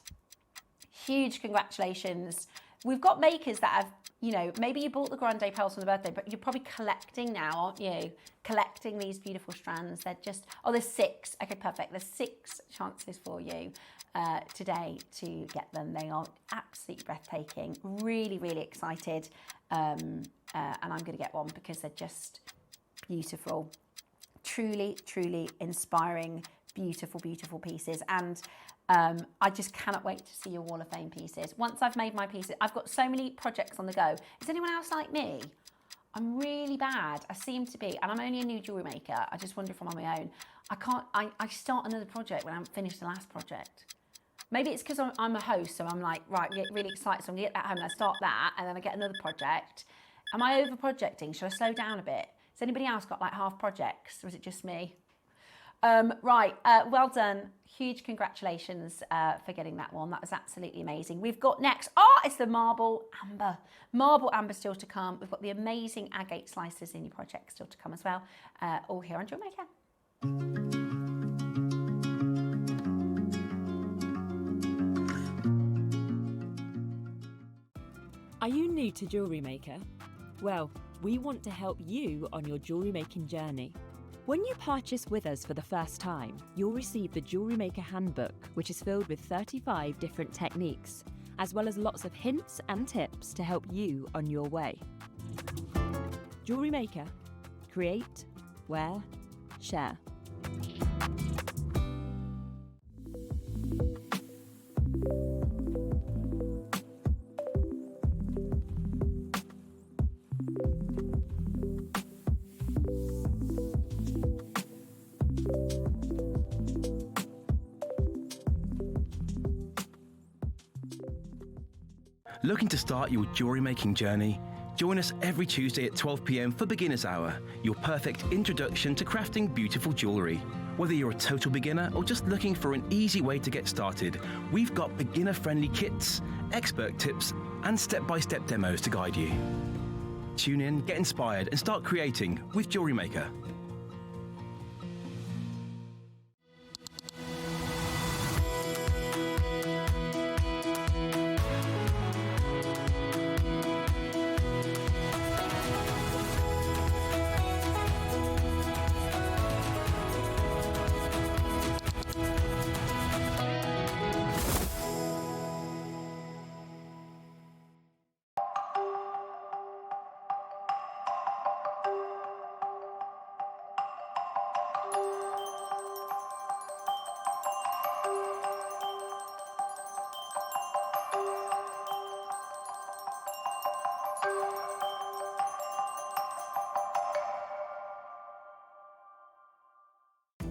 huge congratulations. We've got makers that have, maybe you bought the grande pearls for the birthday, but you're probably collecting now, aren't you? Collecting these beautiful strands. They're just, there's 6. Okay, perfect. There's 6 chances for you today to get them. They are absolutely breathtaking. Really, really excited. And I'm going to get one because they're just beautiful. Truly, truly inspiring, beautiful, beautiful pieces. And I just cannot wait to see your Wall of Fame pieces. Once I've made my pieces, I've got so many projects on the go. Is anyone else like me? I'm really bad. I seem to be, and I'm only a new jewellery maker. I just wonder if I'm on my own. I start another project when I haven't finished the last project. Maybe it's because I'm a host, so I'm like, right, I get really excited, so I'm going to get that home, and I start that, and then I get another project. Am I over-projecting? Should I slow down a bit? Has anybody else got like half projects, or is it just me? Right, well done. Huge congratulations for getting that one. That was absolutely amazing. We've got next, it's the marble amber. Marble amber still to come. We've got the amazing agate slices in your project still to come as well. All here on JewelleryMaker. Are you new to JewelleryMaker? Well, we want to help you on your jewellery making journey. When you purchase with us for the first time, you'll receive the Jewellery Maker Handbook, which is filled with 35 different techniques, as well as lots of hints and tips to help you on your way. Jewellery Maker. Create, wear, share. Looking to start your jewellery making journey? Join us every Tuesday at 12 p.m. for Beginner's Hour, your perfect introduction to crafting beautiful jewellery. Whether you're a total beginner or just looking for an easy way to get started, we've got beginner-friendly kits, expert tips, and step-by-step demos to guide you. Tune in, get inspired, and start creating with Jewellery Maker.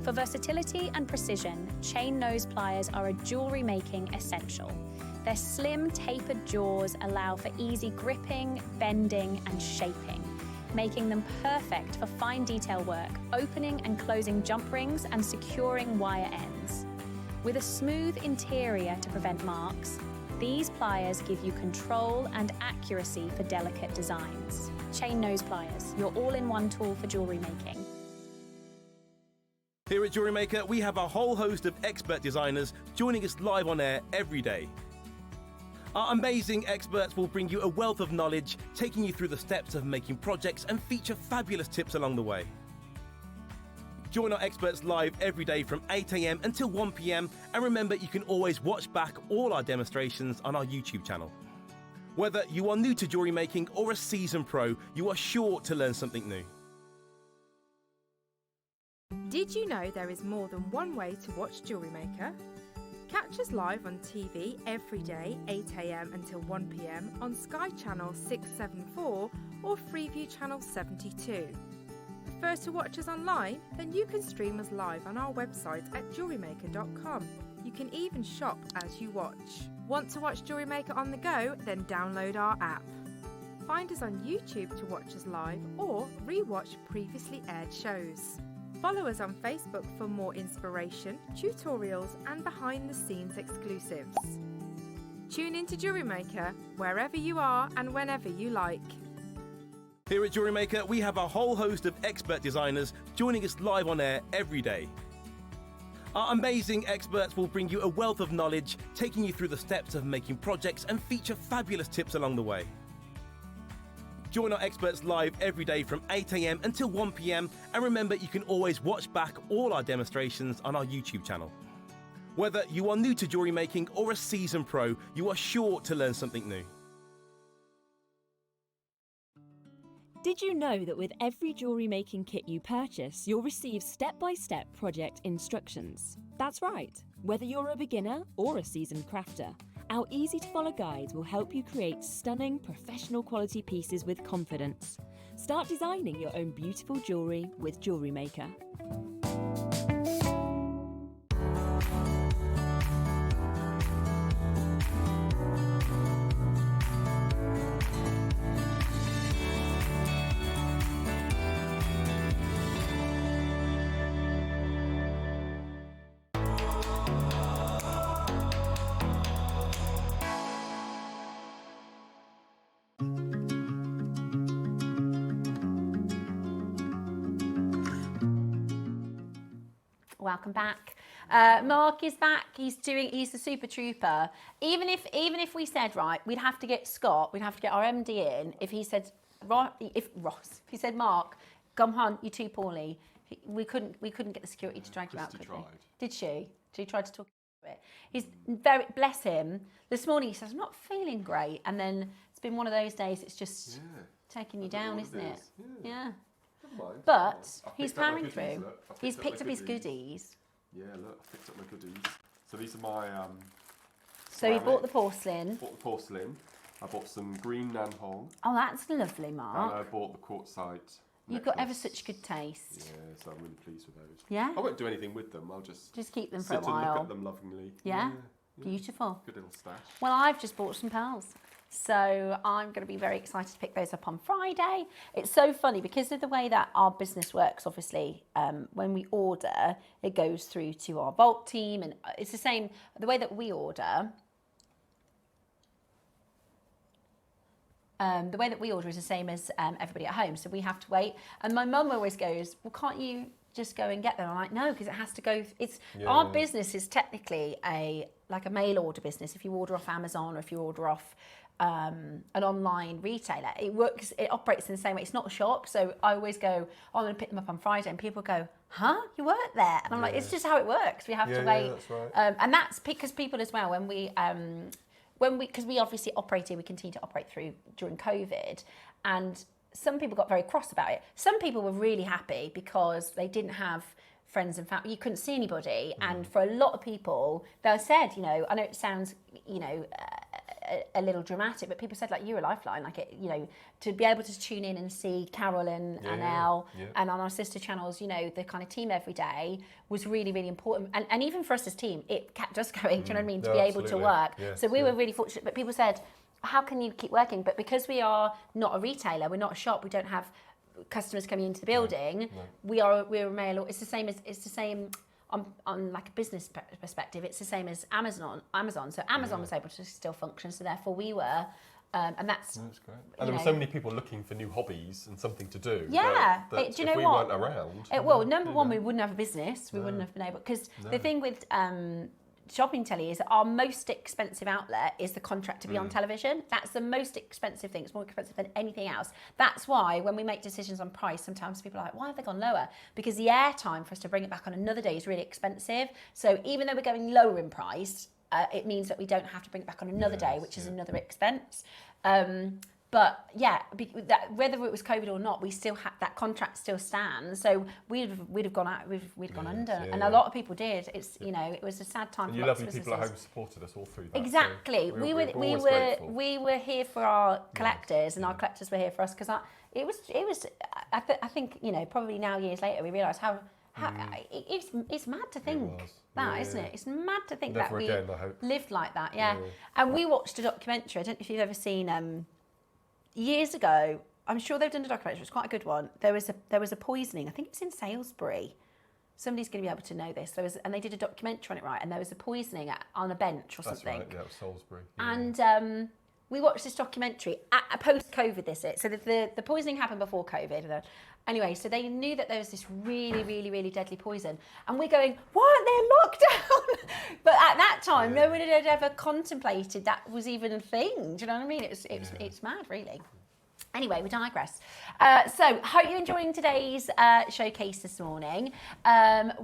For versatility and precision, chain nose pliers are a jewellery making essential. Their slim, tapered jaws allow for easy gripping, bending and shaping, making them perfect for fine detail work, opening and closing jump rings and securing wire ends. With a smooth interior to prevent marks, these pliers give you control and accuracy for delicate designs. Chain nose pliers, your all-in-one tool for jewellery making. Here at Jewellery Maker, we have a whole host of expert designers joining us live on air every day. Our amazing experts will bring you a wealth of knowledge, taking you through the steps of making projects and feature fabulous tips along the way. Join our experts live every day from 8 a.m. until 1 p.m. and remember, you can always watch back all our demonstrations on our YouTube channel. Whether you are new to jewellery making or a seasoned pro, you are sure to learn something new. Did you know there is more than one way to watch Jewellery Maker? Catch us live on TV every day, 8 a.m. until 1 p.m. on Sky Channel 674 or Freeview Channel 72. Prefer to watch us online? Then you can stream us live on our website at jewellerymaker.com. You can even shop as you watch. Want to watch Jewellery Maker on the go? Then download our app. Find us on YouTube to watch us live or re-watch previously aired shows. Follow us on Facebook for more inspiration, tutorials and behind-the-scenes exclusives. Tune in to Jewellery Maker wherever you are and whenever you like. Here at Jewellery Maker, we have a whole host of expert designers joining us live on air every day. Our amazing experts will bring you a wealth of knowledge, taking you through the steps of making projects and feature fabulous tips along the way. Join our experts live every day from 8 a.m. until 1 p.m. and remember, you can always watch back all our demonstrations on our YouTube channel. Whether you are new to jewellery making or a seasoned pro, you are sure to learn something new. Did you know that with every jewellery making kit you purchase, you'll receive step-by-step project instructions? That's right. Whether you're a beginner or a seasoned crafter, our easy-to-follow guides will help you create stunning, professional quality pieces with confidence. Start designing your own beautiful jewellery with Jewellery Maker. Welcome back. Mark is back. He's the super trooper. Even if we said, right, we'd have to get Scott, we'd have to get our MD in. If he said, if he said, Mark, come on, you're too poorly. We couldn't get the security to drag you out, could we? tried. Did she? She tried to talk about it. He's very, bless him. This morning he says, I'm not feeling great. And then it's been one of those days, it's just taking you down, isn't it? Yeah. But he's powering through. He's picked up his goodies. Yeah, look, I picked up my goodies. So these are my So you bought the porcelain. Bought the porcelain. I bought some green nanhong. Oh, that's lovely, Mark. And I bought the quartzite. You've got ever such good taste. Yeah, so I'm really pleased with those. Yeah? I won't do anything with them. I'll just keep them for a while. Sit and look at them lovingly. Yeah? Beautiful. Good little stash. Well, I've just bought some pearls. So I'm going to be very excited to pick those up on Friday. It's so funny because of the way that our business works, obviously, when we order, it goes through to our vault team. And it's the same, the way that we order, is the same as everybody at home. So we have to wait. And my mum always goes, well, can't you just go and get them? I'm like, no, because it has to go. Our business is technically like a mail order business. If you order off Amazon or if you order off an online retailer, it operates in the same way. It's not a shop. So I always go, oh, I'm going to pick them up on Friday. And people go, huh? You work there? And I'm like, it's just how it works. We have to wait. That's right. And that's because people as well, because we obviously operated, we continue to operate during COVID, and some people got very cross about it. Some people were really happy because they didn't have friends and family. You couldn't see anybody, and for a lot of people, they said, I know it sounds, a little dramatic, but people said, like, you're a lifeline, like, to be able to tune in and see Carol and Elle and on our sister channels, the kind of team every day was really, really important. And even for us as a team, it kept us going, do you know what I mean, to be able to work. Yes, so we were really fortunate, but people said, how can you keep working? But because we are not a retailer, we're not a shop, we don't have customers coming into the building, we're a mail. It's the same on like a business perspective, it's the same as Amazon. So Amazon was able to still function, so therefore we were, and that's great. And there were so many people looking for new hobbies and something to do. Yeah, do you know what? We weren't around. Well, number one, we wouldn't have a business. We wouldn't have been able, because the thing with shopping telly is that our most expensive outlet is the contract to be on television. That's the most expensive thing. It's more expensive than anything else. That's why when we make decisions on price, sometimes people are like, why have they gone lower? Because the airtime for us to bring it back on another day is really expensive. So even though we're going lower in price, it means that we don't have to bring it back on another day, which is another expense. But yeah, whether it was COVID or not, we still had that contract still stands. So we'd have gone out, we'd gone under, and a lot of people did. It's it was a sad time. And for you lots lovely of people at businesses. home supported us all through that. Exactly, So we were here for our collectors, and our collectors were here for us, because it was. I think probably now years later we realise how it's mad to think isn't it? It's mad to think that we lived like that. Yeah. And we watched a documentary. I don't know if you've ever seen. Years ago, I'm sure they've done a documentary. It's quite a good one. There was a poisoning. I think it was in Salisbury. Somebody's going to be able to know this. And they did a documentary on it, right? And there was a poisoning on a bench or something. That's right. Yeah, it was Salisbury. Yeah. And we watched this documentary post-COVID. So the poisoning happened before COVID. Anyway, so they knew that there was this really, really, really deadly poison. And we're going, why aren't they in lockdown? But at that time, no one had ever contemplated that was even a thing. Do you know what I mean? It's mad, really. Anyway, we digress. So, hope you're enjoying today's showcase this morning.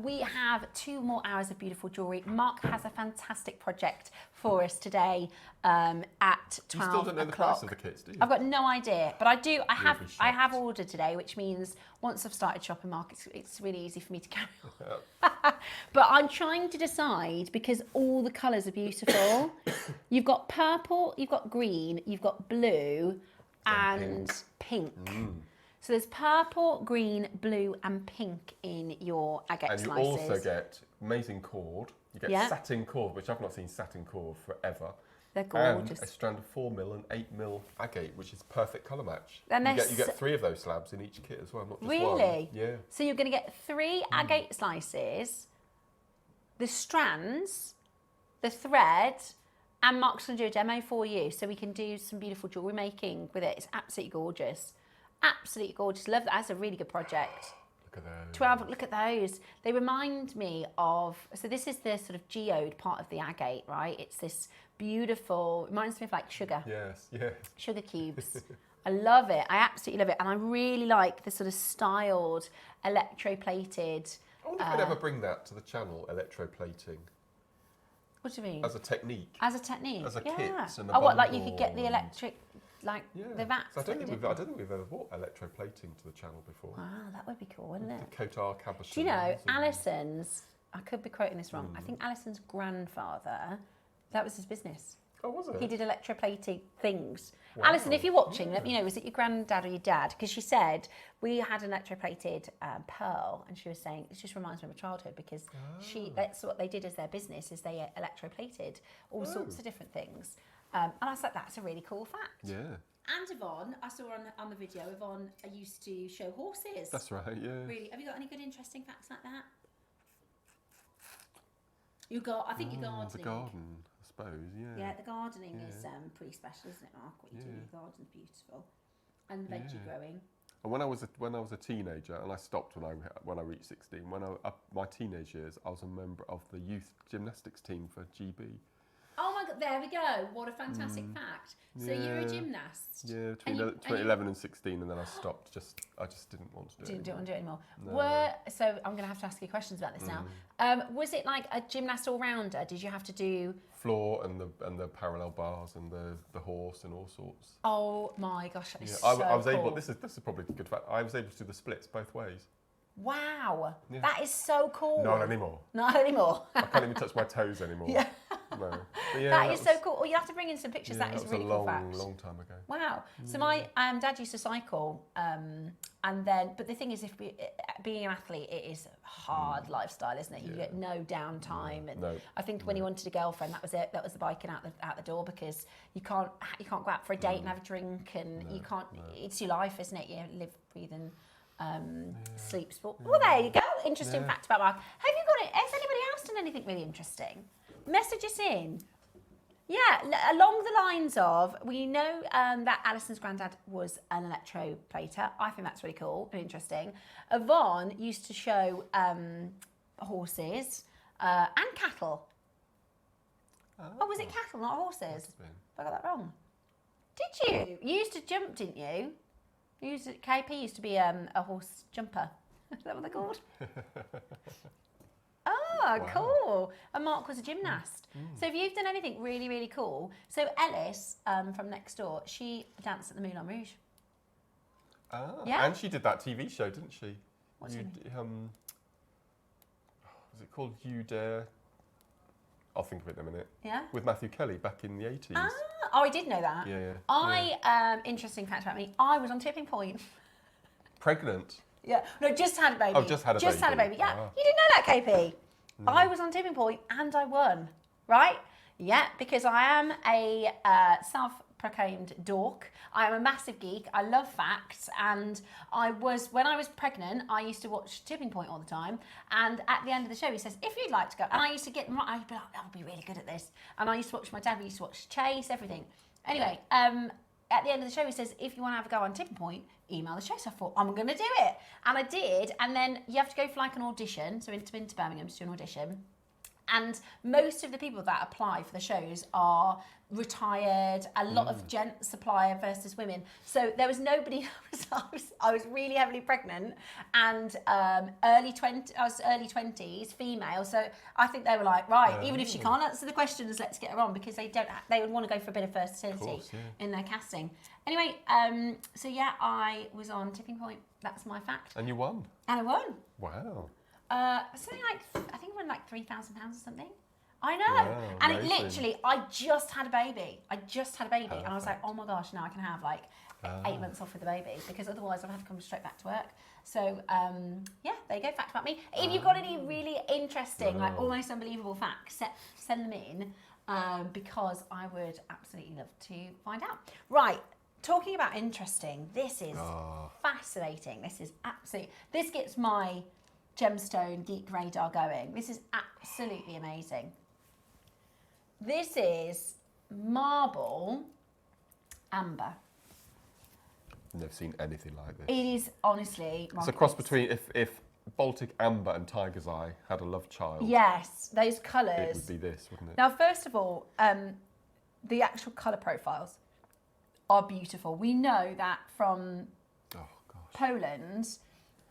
We have 2 more hours of beautiful jewellery. Mark has a fantastic project for us today at 12 You still don't know the price of the kits, do you? I've got no idea, but I do. I have ordered today, which means once I've started shopping, Mark, it's really easy for me to carry on. But I'm trying to decide, because all the colours are beautiful. You've got purple, you've got green, you've got blue, and pink. So there's purple, green, blue, and pink in your agate slices. And you also get amazing cord. You get satin cord, which I've not seen satin cord forever. They're gorgeous. And a strand of 4mm and 8mm agate, which is perfect colour match. And you get 3 of those slabs in each kit as well, not just one. Really? Yeah. So you're going to get 3 agate slices, the strands, the thread, and Mark's going to do a demo for you, so we can do some beautiful jewellery making with it. It's absolutely gorgeous. Absolutely gorgeous. Love that. That's a really good project. Look at those. 12, look at those. They remind me of, so this is the sort of geode part of the agate, right? It's this beautiful, reminds me of like sugar. Yes. Sugar cubes. I love it. I absolutely love it. And I really like the sort of styled, electroplated. I wonder if we'd ever bring that to the channel, electroplating. What do you mean? As a technique. As a technique? As a kit. And Oh, what, like you could get the electric, like the vats? So I don't think we've ever brought electroplating to the channel before. Wow, that would be cool, wouldn't it? The Kotar cabochons. Do you know, Alison's, I could be quoting this wrong, I think Alison's grandfather, that was his business. Oh, was it? He did electroplating things. Wow. Alison, if you're watching, let me know, was it your granddad or your dad? Because she said, we had an electroplated pearl, and she was saying, it just reminds me of my childhood, because that's what they did as their business, is they electroplated all sorts of different things. And I was like, that's a really cool fact. Yeah. And Yvonne, I saw on the video, Yvonne used to show horses. That's right, yeah. Really, have you got any good interesting facts like that? I think your gardening. The garden, I suppose, yeah. Yeah, the gardening is pretty special, isn't it, Mark? What you do in your garden's beautiful. And the veggie growing. And when I was a teenager, and I stopped when I reached 16, my teenage years, I was a member of the youth gymnastics team for GB. Oh my God, there we go. What a fantastic fact. So you're a gymnast? Yeah, between 2011 and 16, and then I stopped. I just didn't want to do it. Didn't want to do it anymore. No. So I'm going to have to ask you questions about this now. Was it like a gymnast all-rounder? Did you have to do... Floor and the parallel bars and the horse and all sorts. Oh my gosh, that is so I was cool. able, this is probably a good fact, I was able to do the splits both ways. Wow, Yeah. that is so cool. Not anymore. Not anymore. I can't even touch my toes anymore. Yeah. No. But yeah, that is so cool. Oh, you have to bring in some pictures. Yeah, that is was really a cool fact. long time ago. Wow. So my dad used to cycle, and then, but the thing is, being an athlete, it is a hard lifestyle, isn't it? You get no downtime, and I think when he wanted a girlfriend, that was it. That was the biking out the door, because you can't go out for a date and have a drink, and you can't. It's your life, isn't it? You live, breathe, and sleep, sport. Well, there you go. Interesting fact about Mark. Have you got it? Has anybody else done anything really interesting? Message us in. Yeah, along the lines of, we know that Alison's granddad was an electroplater. I think that's really cool and interesting. Yvonne used to show horses and cattle. Oh, was it cattle, not horses? I got that wrong. Did you? You used to jump, didn't you? KP used to be a horse jumper. Is that what they're called? Oh, wow. Cool. And Mark was a gymnast. So if you've done anything really, really cool. So Ellis from next door, she danced at the Moulin Rouge. Ah, yeah. And she did that TV show, didn't she? What's it? Was it called You Dare? I'll think of it in a minute. Yeah. With Matthew Kelly back in the 80s. Ah, oh, I did know that. Yeah. Interesting fact about me, I was on tipping point. Pregnant? Yeah. No, just had a baby. Oh, just had a baby. Just had a baby, yeah. Wow. You didn't know that, KP? No. I was on tipping point and I won, right? Yeah, because I am a self-proclaimed dork. I am a massive geek. I love facts, and when I was pregnant, I used to watch Tipping Point all the time. And at the end of the show, he says, "If you'd like to go," and I used to get, I'd be like, "I'll be really good at this." And I used to watch my dad. We used to watch Chase, everything. Anyway, at the end of the show, he says, "If you want to have a go on Tipping Point, email the show." So I thought, I'm going to do it. And I did. And then you have to go for like an audition. So into Birmingham to do an audition. And most of the people that apply for the shows are retired, a lot of gent supplier versus women. So there was nobody. I was really heavily pregnant and early 20s, female. So I think they were like, right, even if she can't answer the questions, let's get her on, because they would want to go for a bit of versatility in their casting. Anyway, so yeah, I was on Tipping Point. That's my fact. And you won. And I won. Wow. Something like, I think it won like £3,000 or something. I know. Wow, and it literally, I just had a baby. Perfect. And I was like, oh my gosh, now I can have like 8 months off with the baby, because otherwise I've had to come straight back to work. So yeah, there you go, fact about me. If you've got any really interesting, like almost unbelievable facts, send them in, because I would absolutely love to find out. Right. Talking about interesting, this is fascinating. This gets my gemstone geek radar going. This is absolutely amazing. This is marble amber. Never seen anything like this. It is honestly. It's a cross between if Baltic amber and tiger's eye had a love child. Yes, those colours. It would be this, wouldn't it? Now, first of all, the actual colour profiles are beautiful. We know that from Poland,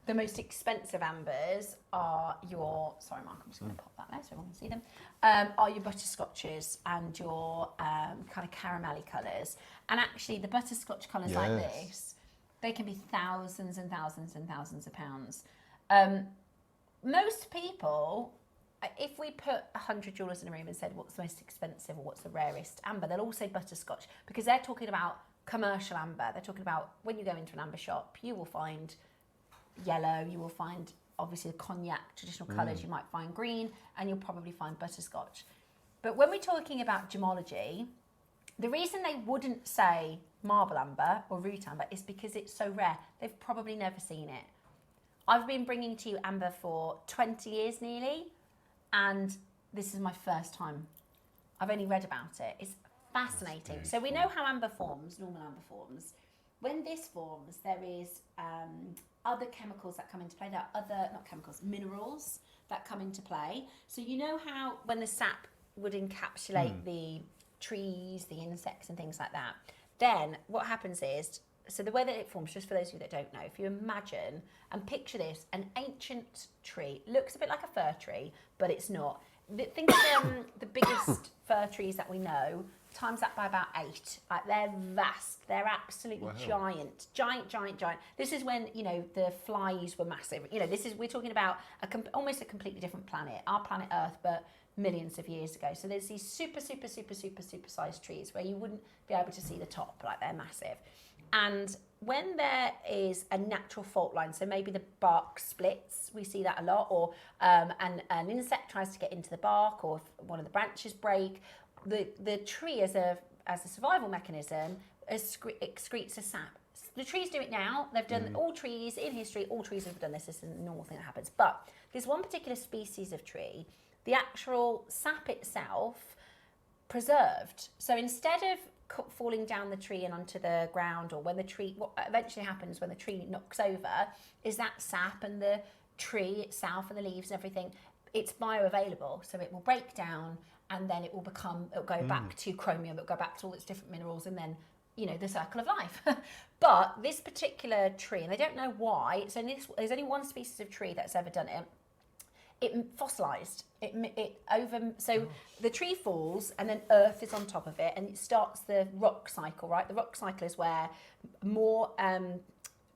the most expensive ambers are your, sorry Mark, I'm just going to pop that there so everyone can see them, are your butterscotches and your kind of caramelly colours. And actually the butterscotch colours like this, they can be thousands and thousands and thousands of pounds. Most people, if we put 100 jewellers in a room and said what's the most expensive or what's the rarest amber, they'll all say butterscotch, because they're talking about commercial amber. They're talking about when you go into an amber shop, you will find yellow, you will find obviously the cognac, traditional colours, you might find green, and you'll probably find butterscotch. But when we're talking about gemology, the reason they wouldn't say marble amber or root amber is because it's so rare. They've probably never seen it. I've been bringing to you amber for 20 years nearly, and this is my first time. I've only read about it. It's fascinating. So we know how amber forms, normal amber forms. When this forms, there is other chemicals that come into play. There are other, not chemicals, minerals that come into play. So you know how when the sap would encapsulate the trees, the insects and things like that, then what happens is, so the way that it forms, just for those of you that don't know, if you imagine and picture this, an ancient tree, looks a bit like a fir tree, but it's not. Think of the biggest fir trees that we know, times that by about 8. Like, they're vast. They're absolutely giant. This is when, you know, the flies were massive. You know, we're talking about almost a completely different planet, our planet Earth, but millions of years ago. So there's these super sized trees where you wouldn't be able to see the top, like they're massive. And when there is a natural fault line, so maybe the bark splits, we see that a lot, or an insect tries to get into the bark, or if one of the branches break, the tree as a survival mechanism excretes a sap. The trees do it now. They've done all trees in history. All trees have done this. This is a normal thing that happens. But there's one particular species of tree, the actual sap itself preserved. So instead of falling down the tree and onto the ground, or when the tree, what eventually happens when the tree knocks over, is that sap and the tree itself and the leaves and everything, it's bioavailable. So it will break down, and then it'll go back to chromium, it'll go back to all its different minerals, and then, you know, the circle of life. But this particular tree, and they don't know why, there's only one species of tree that's ever done it. It fossilised. So the tree falls, and then earth is on top of it, and it starts the rock cycle, right? The rock cycle is where more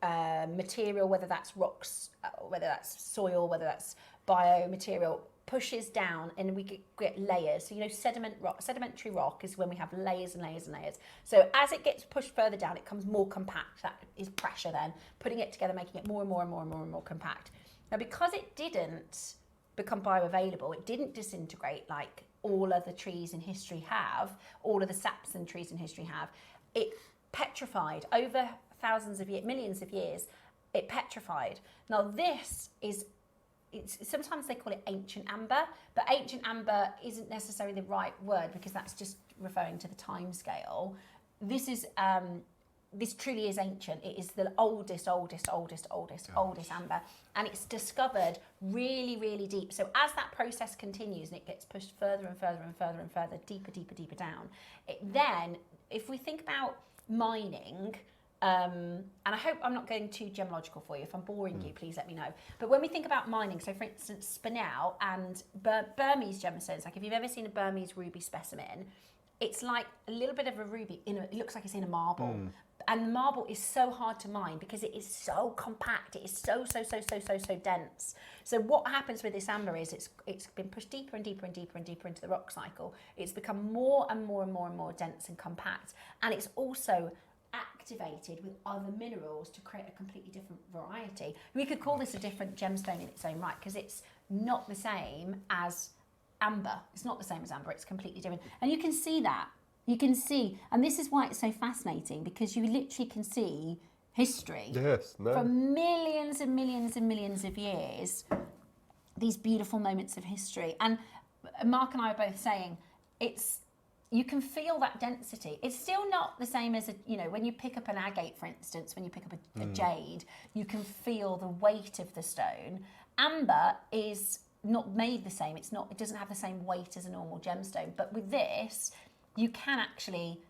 material, whether that's rocks, whether that's soil, whether that's biomaterial, pushes down, and we get layers. So, you know, sedimentary rock is when we have layers and layers and layers. So as it gets pushed further down, it becomes more compact. That is pressure then, putting it together, making it more and more and more and more and more compact. Now, because it didn't become bioavailable, it didn't disintegrate like all other trees in history have, all of the saps and trees in history have. It petrified over thousands of years, millions of years. It petrified. Now this is, sometimes they call it ancient amber, but ancient amber isn't necessarily the right word, because that's just referring to the time scale. This truly is ancient. It is the oldest amber, and it's discovered really, really deep. So as that process continues and it gets pushed further and further and further and further, deeper down, then, if we think about mining, and I hope I'm not going too gemological for you. If I'm boring you, please let me know. But when we think about mining, so for instance, spinel and Burmese gemstones, like if you've ever seen a Burmese ruby specimen, it's like a little bit of a ruby, it looks like it's in a marble. And the marble is so hard to mine because it is so compact. It is so dense. So what happens with this amber is it's been pushed deeper and deeper and deeper and deeper into the rock cycle. It's become more and more and more and more dense and compact. And it's also activated with other minerals to create a completely different variety. We could call this a different gemstone in its own right, because it's not the same as amber. It's not the same as amber. It's completely different. And you can see that. You can see, and this is why it's so fascinating, because you literally can see history for millions and millions and millions of years, these beautiful moments of history. And Mark and I are both saying you can feel that density. It's still not the same as, when you pick up an agate, for instance, when you pick up a jade, you can feel the weight of the stone. Amber is not made the same. It doesn't have the same weight as a normal gemstone. But with this, you can actually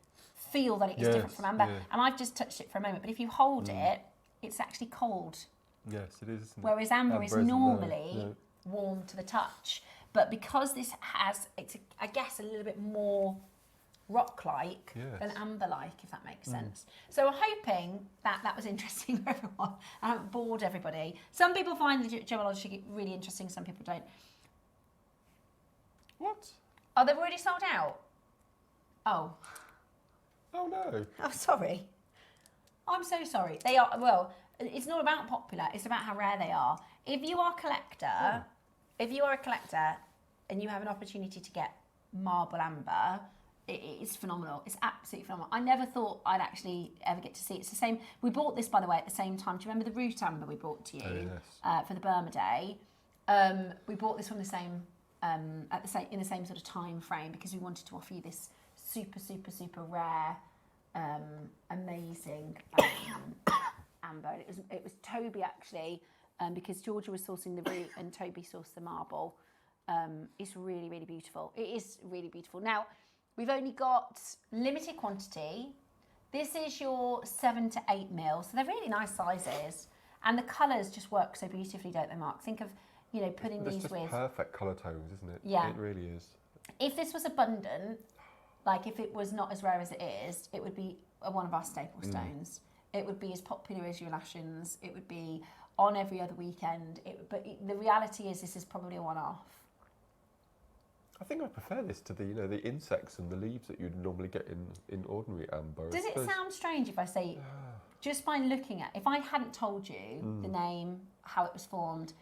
feel that it is different from amber. And I've just touched it for a moment, but if you hold it, it's actually cold. Yes, it is. Isn't it? Whereas amber is normally warm to the touch. But because this has, I guess, a little bit more rock-like than amber-like, if that makes sense. So I'm hoping that was interesting for everyone. I haven't bored everybody. Some people find the gemology really interesting, some people don't. What? Oh, they've already sold out? Oh. Oh, no. I'm sorry. I'm so sorry. They are, well, it's not about popular, it's about how rare they are. If you are a collector, and you have an opportunity to get marble amber, it is phenomenal. It's absolutely phenomenal. I never thought I'd actually ever get to see it. It's the same. We bought this, by the way, at the same time. Do you remember the root amber we brought to you for the Burma Day? We bought this from the same in the same sort of time frame because we wanted to offer you this super, super, super rare, amazing amber. It was Toby actually, because Georgia was sourcing the root and Toby sourced the marble. It's really, really beautiful. It is really beautiful. Now, we've only got limited quantity. This is your 7 to 8 mil, so they're really nice sizes. And the colours just work so beautifully, don't they, Mark? Think of, you know, putting these with... It's perfect colour tones, isn't it? Yeah. It really is. If this was abundant, like if it was not as rare as it is, it would be one of our staple stones. It would be as popular as your Lashins. It would be on every other weekend. The reality is this is probably a one-off. I think I prefer this to the the insects and the leaves that you'd normally get in ordinary amber. Does it sound strange if I say, just by looking at, if I hadn't told you the name, how it was formed,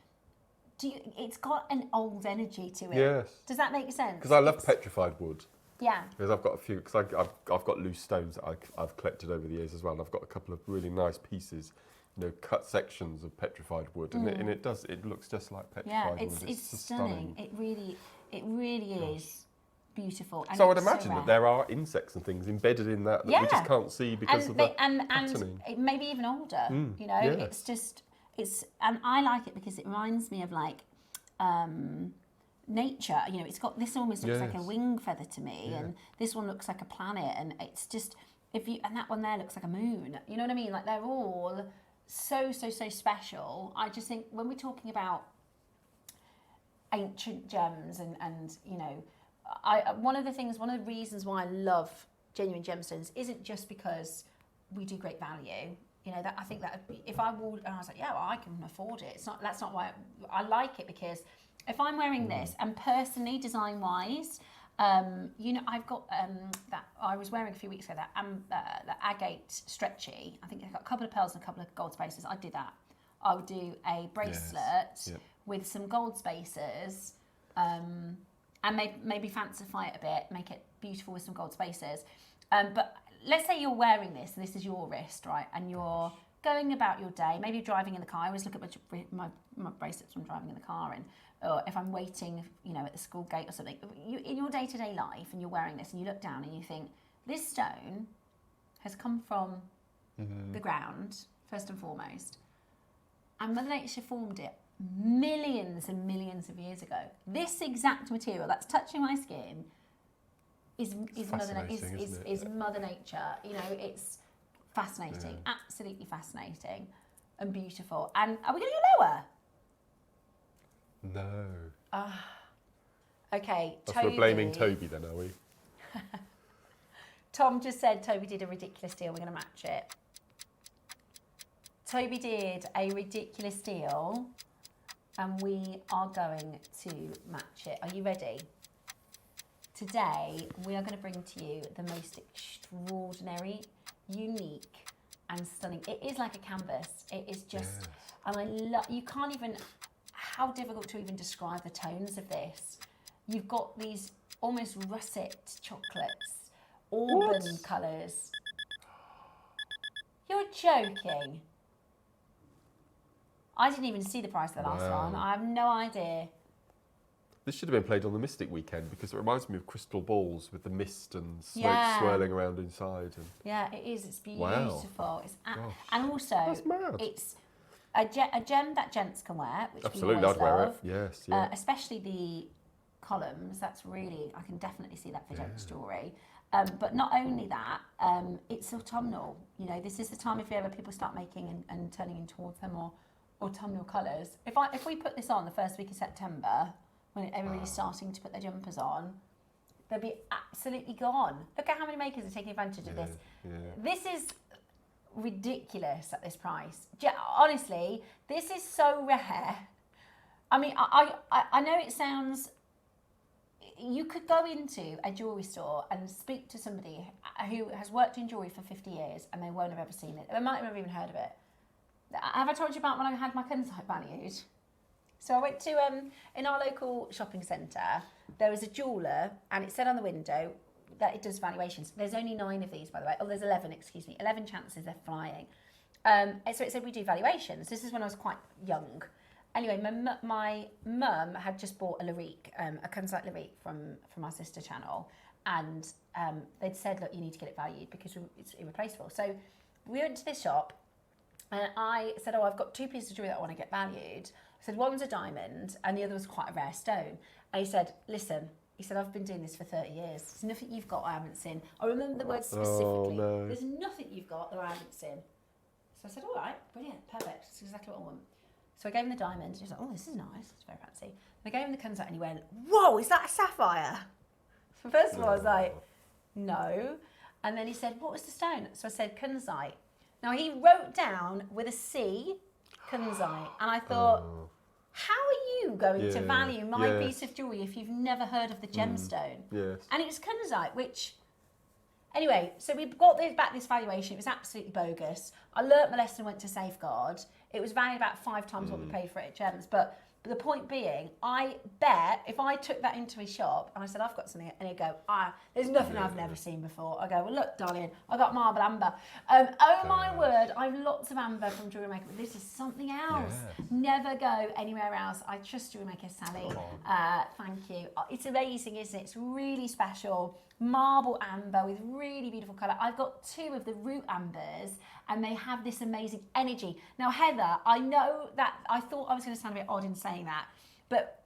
it's got an old energy to it. Yes. Does that make sense? Because I love petrified wood. Yeah. Because I've got a few, because I've got loose stones that I've collected over the years as well, and I've got a couple of really nice pieces, cut sections of petrified wood, and it looks just like petrified wood. Yeah, it's stunning. It really is beautiful. And so I would imagine that there are insects and things embedded in that we just can't see because of the patterning. And maybe even older. It's just and I like it because it reminds me of like nature. It's got this almost looks like a wing feather to me, and this one looks like a planet, and it's just and that one there looks like a moon. You know what I mean? Like they're all so special. I just think when we're talking about ancient gems and one of the reasons why I love genuine gemstones isn't just because we do great value. I think that would be, if I wore and I was like, yeah, well, I can afford it. That's not why I like it, because if I'm wearing this, and personally, design wise, I've got that I was wearing a few weeks ago, that Agate stretchy. I think I got a couple of pearls and a couple of gold spaces. I'd do that. I would do a bracelet with some gold spacers, and maybe fancify it a bit, make it beautiful with some gold spacers. But let's say you're wearing this, and this is your wrist, right? And you're going about your day. Maybe you're driving in the car. I always look at my bracelets when I'm driving in the car, or if I'm waiting, at the school gate or something. In your day-to-day life, and you're wearing this, and you look down and you think, this stone has come from the ground, first and foremost. And Mother Nature formed it millions and millions of years ago. This exact material that's touching my skin is Mother Nature. It's fascinating, absolutely fascinating and beautiful. And are we going to go lower? No. Okay, That's Toby. We're blaming Toby then, are we? Tom just said Toby did a ridiculous deal. We're going to match it. Toby did a ridiculous deal, and we are going to match it. Are you ready? Today, we are going to bring to you the most extraordinary, unique, and stunning. It is like a canvas. It is just, and I love, you can't even, how difficult to even describe the tones of this. You've got these almost russet chocolates, auburn colours. You're joking. I didn't even see the price of the last one. I have no idea. This should have been played on the Mystic weekend because it reminds me of crystal balls with the mist and smoke swirling around inside. And yeah, it is. It's beautiful. Wow. And also, it's a gem that gents can wear, which absolutely, we always I'd wear love. it. Yes, yeah. Especially the columns. That's really, I can definitely see that for gents jewellery. But not only that, it's autumnal. You know, this is the time if ever people start making and turning in towards them more autumnal colours. If we put this on the first week of September, when everybody's starting to put their jumpers on, they'll be absolutely gone. Look at how many makers are taking advantage of this. Yeah. This is ridiculous at this price. Honestly, this is so rare. I mean, I know it sounds... You could go into a jewellery store and speak to somebody who has worked in jewellery for 50 years and they won't have ever seen it. They might have even heard of it. Have I told you about when I had my kunzite valued? So I went to, in our local shopping centre, there was a jeweller and it said on the window that it does valuations. There's only 9 of these, by the way. Oh, there's 11, excuse me. 11 chances they're flying. So it said we do valuations. This is when I was quite young. Anyway, my mum had just bought a Larique, a kunzite Larique from our sister channel, and they'd said, look, you need to get it valued because it's irreplaceable. So we went to this shop, and I said, oh, I've got 2 pieces of jewellery that I want to get valued. I said, one's a diamond, and the other was quite a rare stone. And he said, listen, I've been doing this for 30 years. There's nothing you've got I haven't seen. I remember the word specifically. Oh, no. There's nothing you've got that I haven't seen. So I said, all right, brilliant, perfect. That's exactly what I want. So I gave him the diamond. He was like, oh, this is nice. It's very fancy. And I gave him the kunzite and he went, whoa, is that a sapphire? So first of all, I was like, no. And then he said, what was the stone? So I said, kunzite. Now he wrote down with a C, kunzite. And I thought, how are you going to value my piece of jewellery if you've never heard of the gemstone? Yes. And it was kunzite, which... Anyway, so we got back this valuation. It was absolutely bogus. I learnt my lesson and went to Safeguard. It was valued about 5 times what we paid for it at Gems. But the point being, I bet if I took that into his shop and I said, I've got something, and he'd go, there's nothing I've never seen before. I go, well, look, darling, I got marble amber. Oh my word, I've lots of amber from JewelleryMaker, but this is something else. Yes. Never go anywhere else. I trust JewelleryMaker, Sally. Thank you. It's amazing, isn't it? It's really special. Marble amber with really beautiful colour. I've got 2 of the root ambers and they have this amazing energy. Now, Heather, I know that I thought I was going to sound a bit odd in saying that, but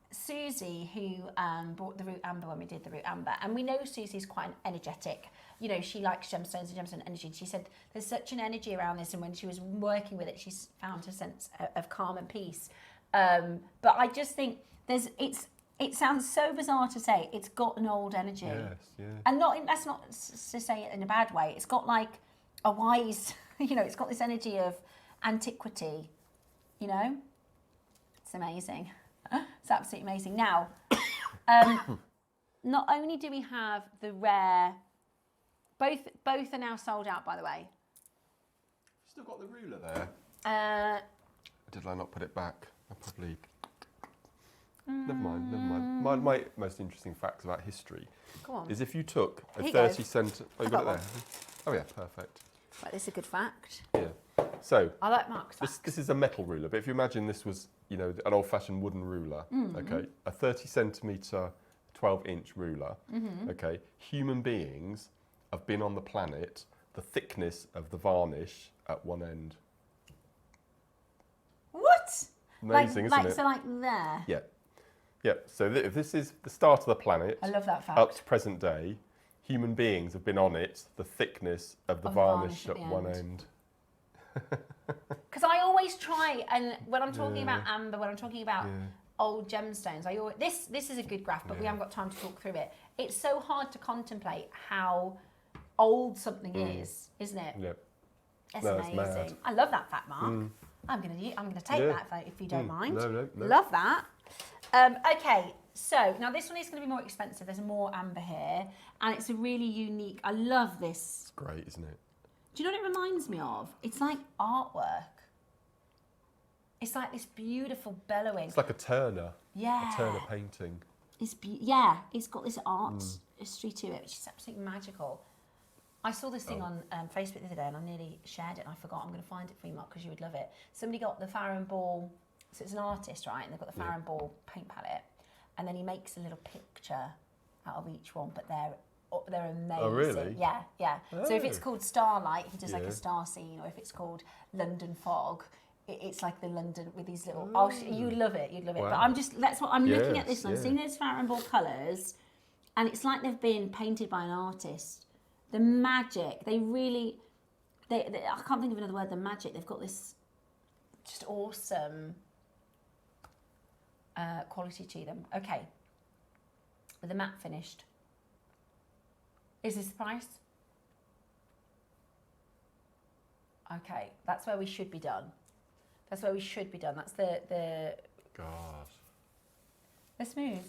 Susie, who brought the root amber when we did the root amber, and we know Susie's quite an energetic, you know, she likes gemstones and gemstone energy. She said there's such an energy around this, and when she was working with it, she's found a sense of calm and peace. But I just think it sounds so bizarre to say it's got an old energy. Yes, yeah. And that's not to say it in a bad way. It's got like a wise, you know, it's got this energy of antiquity, you know? It's amazing. It's absolutely amazing. Now, not only do we have the rare, both are now sold out, by the way. Still got the ruler there. Did I not put it back? I probably... Never mind. My most interesting facts about history is if you took a 30 cent... Oh, you got it there? Oh, yeah, perfect. Right, this is a good fact. Yeah. So... I like Mark's facts. This is a metal ruler, but if you imagine this was, you know, an old-fashioned wooden ruler, okay, a 30 centimetre, 12-inch ruler, okay, human beings have been on the planet the thickness of the varnish at one end. What? Amazing, isn't it? So like there? Yeah. Yeah, so if this is the start of the planet, I love that fact. Up to present day, human beings have been on it the thickness of the varnish at one end. Because I always try, and when I'm talking about amber, when I'm talking about old gemstones, this is a good graph, but we haven't got time to talk through it. It's so hard to contemplate how old something is, isn't it? Yep. It's amazing. I love that fact, Mark. I'm gonna take that vote if you don't mind. No. Love that. Okay, so now this one is going to be more expensive. There's more amber here, and it's a really unique. I love this. It's great, isn't it? Do you know what it reminds me of? It's like artwork. It's like this beautiful bellowing. It's like a Turner. Yeah. A Turner painting. It's got this art history to it, which is absolutely magical. I saw this thing on Facebook the other day, and I nearly shared it, and I forgot. I'm going to find it for you, Mark, because you would love it. Somebody got the Farrow Ball. So it's an artist, right? And they've got the Farrow Ball paint palette, and then he makes a little picture out of each one. But they're amazing. Oh, really? Yeah. Oh. So if it's called Starlight, he does like a star scene, or if it's called London Fog, it's like the London with these little. You'd love it. You'd love it. But I'm just that's what I'm looking at this one. I'm seeing those Farrow Ball colours, And it's like they've been painted by an artist. The magic, I can't think of another word, the magic. They've got this just awesome quality to them. Okay, with the matte finished. Is this the price? Okay, that's where we should be done. That's where we should be done. That's the God. They're smooth.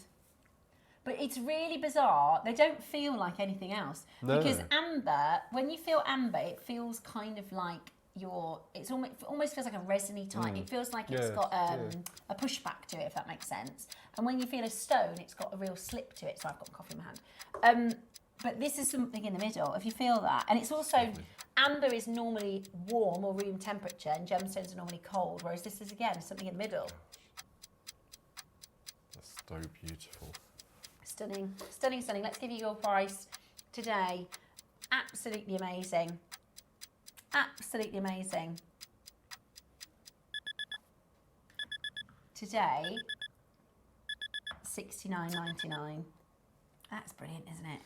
But it's really bizarre. They don't feel like anything else. No. Because amber, when you feel amber, it feels kind of like it almost feels like a resiny type. It feels like it's got a pushback to it, if that makes sense. And when you feel a stone, it's got a real slip to it. So I've got coffee in my hand. But this is something in the middle, if you feel that. And it's also, amber is normally warm or room temperature and gemstones are normally cold, whereas this is, again, something in the middle. That's so beautiful. Stunning, stunning, stunning. Let's give you your price today. Absolutely amazing. Absolutely amazing. Today, $69.99. That's brilliant, isn't it?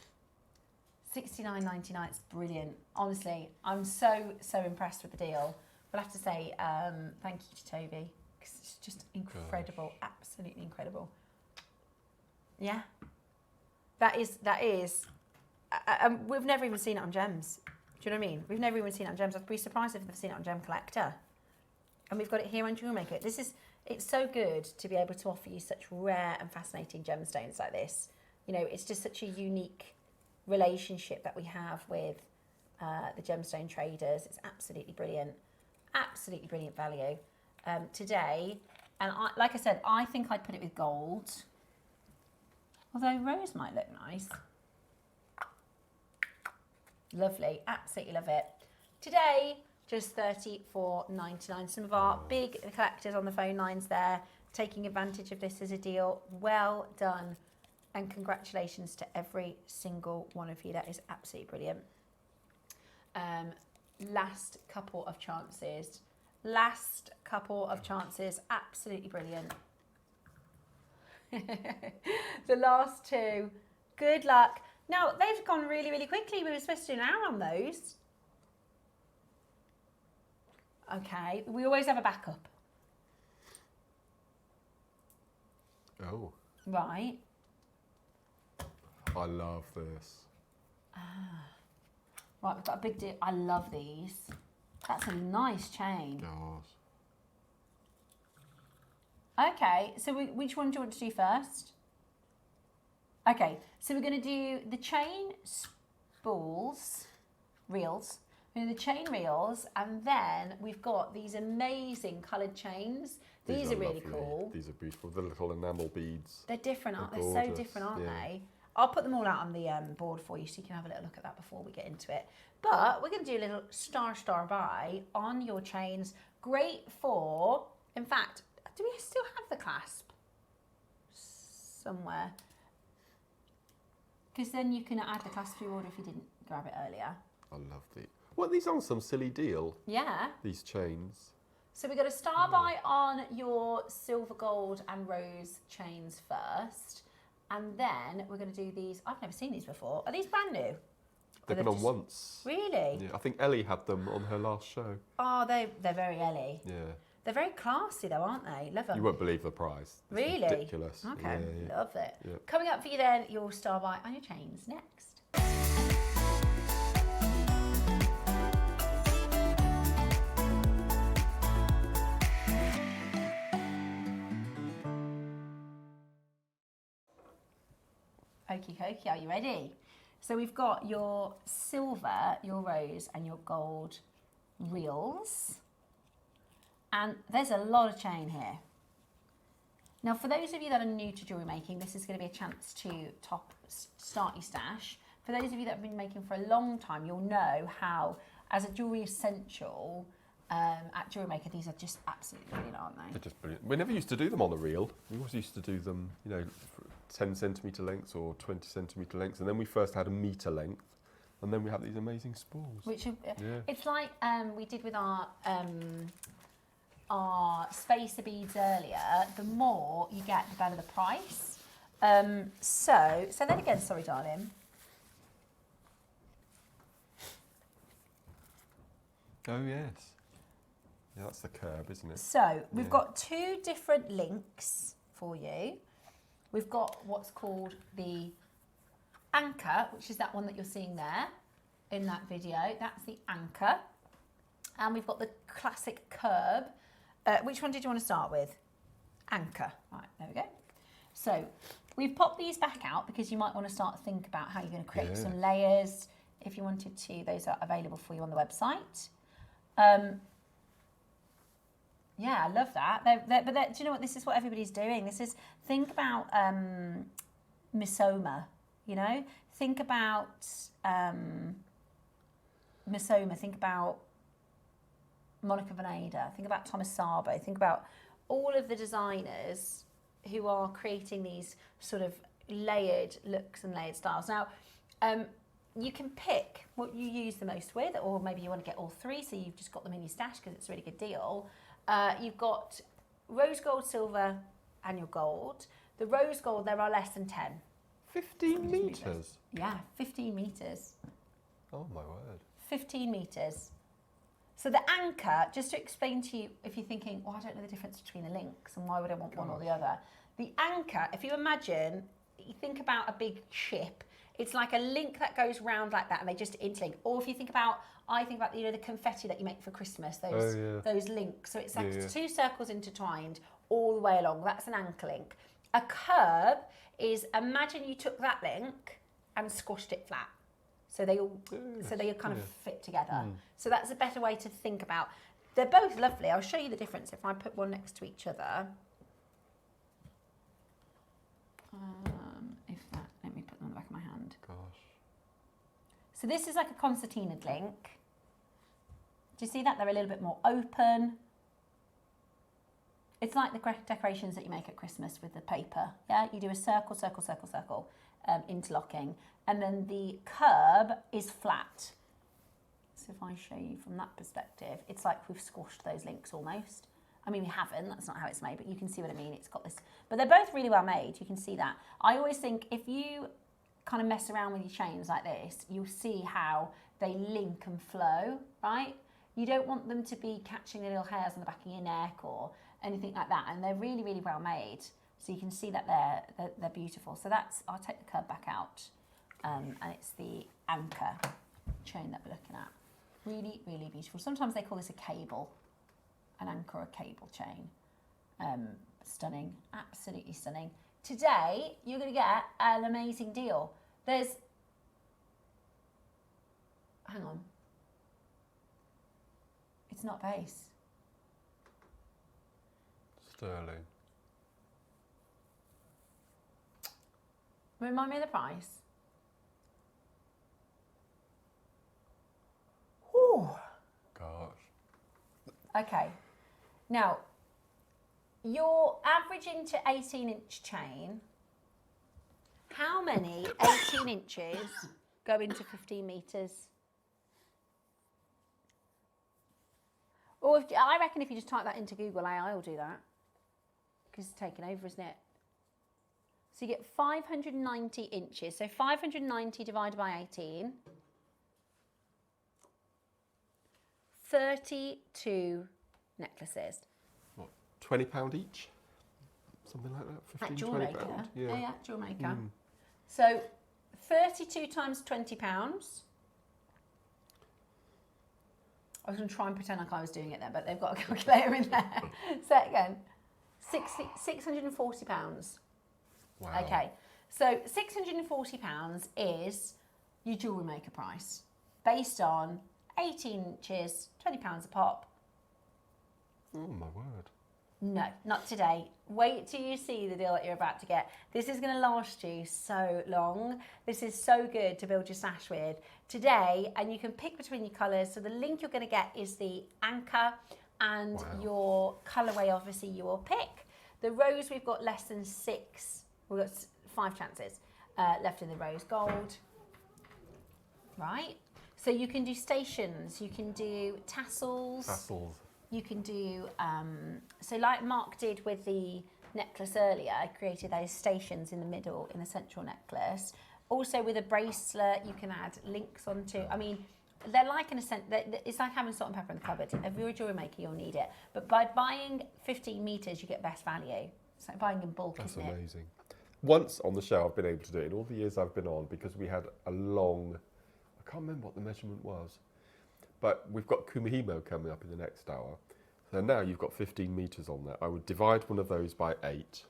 $69.99, it's brilliant. Honestly, I'm so impressed with the deal. We'll have to say thank you to Toby, because it's just incredible, absolutely incredible. Yeah, that is. We've never even seen it on Gems. Do you know what I mean? We've never even seen it on Gems. I'd be surprised if they've seen it on Gem Collector. And we've got it here on JewelleryMaker. It's so good to be able to offer you such rare and fascinating gemstones like this. You know, it's just such a unique relationship that we have with the gemstone traders. It's absolutely brilliant value today. And like I said, I think I'd put it with gold, although rose might look nice. Lovely, absolutely love it. Today, just $34.99. Some of our big collectors on the phone lines there taking advantage of this as a deal. Well done. And congratulations to every single one of you. That is absolutely brilliant. Last couple of chances. Last couple of chances. Absolutely brilliant. The last two. Good luck. Now, they've gone really, really quickly. We were supposed to do an hour on those. Okay. We always have a backup. Oh. Right. I love this. Right, we've got a big deal. I love these. That's a nice chain. God. Okay, so which one do you want to do first? Okay, so we're going to do the chain reels. We're going to do the chain reels, and then we've got these amazing coloured chains. These are really cool. These are beautiful. The little enamel beads. They're different, aren't they? They're so different, aren't they? I'll put them all out on the board for you so you can have a little look at that before we get into it. But we're going to do a little star buy on your chains. Great for, in fact, do we still have the clasp? Somewhere. Because then you can add the clasp to your order if you didn't grab it earlier. I love these. What, are these on some silly deal? Yeah. These chains. So we've got a star buy on your silver, gold and rose chains first. And then we're going to do these. I've never seen these before. Are these brand new? They've been on once. Really? Yeah, I think Ellie had them on her last show. Oh, they're very Ellie. Yeah. They're very classy though, aren't they? Love them. You won't believe the price. It's really? ridiculous. Okay, Yeah. love it. Yeah. Coming up for you then, your star buy on your chains next. Okie dokie, are you ready? So we've got your silver, your rose and your gold reels. And there's a lot of chain here. Now for those of you that are new to jewellery making, this is going to be a chance to start your stash. For those of you that have been making for a long time, you'll know how, as a jewellery essential, at JewelleryMaker, these are just absolutely brilliant, aren't they? They're just brilliant. We never used to do them on a reel. We always used to do them, you know, 10 centimetre lengths or 20 centimetre lengths. And then we first had a metre length. And then we have these amazing spools. Which are, it's like we did with our spacer beads earlier. The more you get, the better the price. So, say that again, sorry, darling. Oh, yes. Yeah, that's the curb, isn't it? So, we've got 2 different links for you. We've got what's called the anchor, which is that one that you're seeing there in that video. That's the anchor. And we've got the classic curb. Which one did you want to start with? Anchor. Right, there we go. So we've popped these back out because you might want to start to think about how you're going to create some layers. If you wanted to, those are available for you on the website. Yeah, I love that. But do you know what? This is what everybody's doing. This is, think about Misoma, you know? Think about Misoma. Think about Monica Veneda. Think about Thomas Sabo. Think about all of the designers who are creating these sort of layered looks and layered styles. Now, you can pick what you use the most with, or maybe you want to get all 3, so you've just got them in your stash because it's a really good deal. You've got rose gold, silver, and your gold. The rose gold, there are less than 10. 15 metres? Yeah, 15 metres. Oh, my word. 15 metres. So the anchor, just to explain to you, if you're thinking, well, I don't know the difference between the links and why would I want one or the other. The anchor, if you imagine, you think about a big ship, it's like a link that goes round like that and they just interlink. Or if you think about, I think about, you know, the confetti that you make for Christmas, those links. So it's like 2 circles intertwined all the way along. That's an anchor link. A curb is, imagine you took that link and squashed it flat. So they all, kind of fit together. So that's a better way to think about. They're both lovely. I'll show you the difference if I put one next to each other. Let me put them on the back of my hand. Gosh. So this is like a concertinaed link. Do you see that? They're a little bit more open. It's like the decorations that you make at Christmas with the paper. Yeah, you do a circle, circle, circle, circle, interlocking. And then the curb is flat. So if I show you from that perspective, it's like we've squashed those links almost. I mean, we haven't, that's not how it's made, but you can see what I mean. It's got this, but they're both really well made. You can see that. I always think if you kind of mess around with your chains like this, you'll see how they link and flow, right? You don't want them to be catching the little hairs on the back of your neck or anything like that. And they're really, really well made. So you can see that they're beautiful. So that's, I'll take the curb back out. And it's the anchor chain that we're looking at. Really, really beautiful. Sometimes they call this a cable, an anchor or a cable chain. Stunning, absolutely stunning. Today, you're going to get an amazing deal. Hang on. It's not base. Sterling. Remind me of the price. Ooh. Gosh. Okay. Now, your average into 18-inch chain, how many 18 inches go into 15 metres? Or I reckon if you just type that into Google AI, will do that. Because it's taken over, isn't it? So you get 590 inches. So 590 divided by 18. 32 necklaces. What, £20 each? Something like that? 15, £20? Yeah, JewelleryMaker. So 32 times £20. I was going to try and pretend like I was doing it there, but they've got a calculator in there. Say it again. £640. Wow. Okay, so £640 is your JewelleryMaker price, based on 18 inches, £20 a pop. Oh my word. No, not today. Wait till you see the deal that you're about to get. This is going to last you so long. This is so good to build your stash with today, and you can pick between your colours. So the link you're going to get is the anchor and your colourway, obviously, you will pick. The rose, we've got less than 6. We've got 5 chances left in the rose gold. Right? So you can do stations, you can do tassels. Tassels. You can do, so like Mark did with the necklace earlier, I created those stations in the middle in the central necklace. Also with a bracelet, you can add links onto. I mean, they're like it's like having salt and pepper in the cupboard. If you're a jewellery maker, you'll need it. But by buying 15 metres, you get best value. It's like buying in bulk, isn't it? That's amazing. Once on the show, I've been able to do it in all the years I've been on, because we had a long, I can't remember what the measurement was, but we've got Kumihimo coming up in the next hour. So now you've got 15 metres on there. I would divide one of those by 8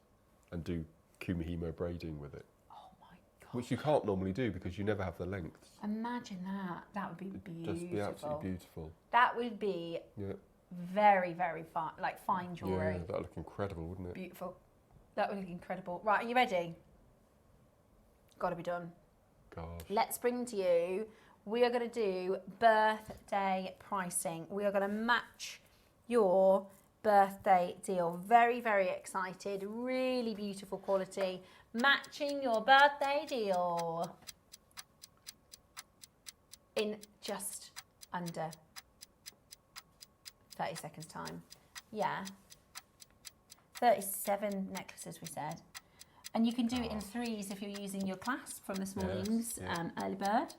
and do Kumihimo braiding with it. Oh my God. Which you can't normally do because you never have the lengths. Imagine that. That would be beautiful. Just be absolutely beautiful. That would be very, very fine, like fine jewellery. Yeah, that would look incredible, wouldn't it? Beautiful. That would look incredible. Right, are you ready? Got to be done. Gosh. Let's bring to you, we are going to do birthday pricing. We are going to match your birthday deal. Very, very excited. Really beautiful quality. Matching your birthday deal in just under 30 seconds time. Yeah. 37 necklaces, we said. And you can do it in 3s if you're using your clasp from this morning's early bird.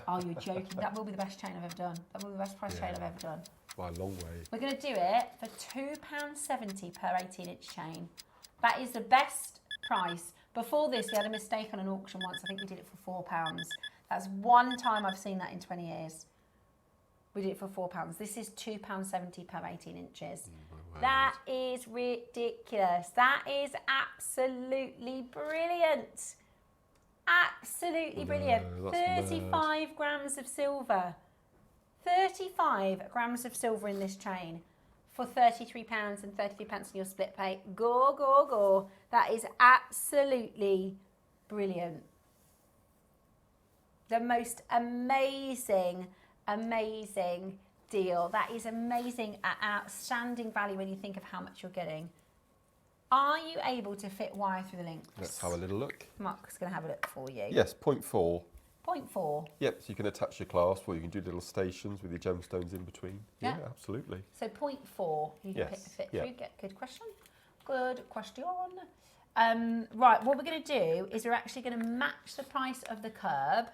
Oh, you're joking. That will be the best chain I've ever done. That will be the best price chain I've ever done. By a long way. We're going to do it for £2.70 per 18-inch chain. That is the best price. Before this, we had a mistake on an auction once. I think we did it for £4. That's one time I've seen that in 20 years. We did it for £4. This is £2.70 per 18 inches. That is ridiculous. That is absolutely brilliant. Absolutely brilliant. 35 grams of silver. 35 grams of silver in this chain for £33 and 33 pence in your split pay. Go, go, go. That is absolutely brilliant. The most amazing, amazing deal. That is amazing, outstanding value when you think of how much you're getting. Are you able to fit wire through the links? Let's have a little look. Mark's going to have a look for you. Yes, 0.4. 0.4. Yep, so you can attach your clasp, or you can do little stations with your gemstones in between. Yeah, absolutely. So 0.4, you can fit through. Good question. Good question. Right, what we're going to do is we're actually going to match the price of the curb.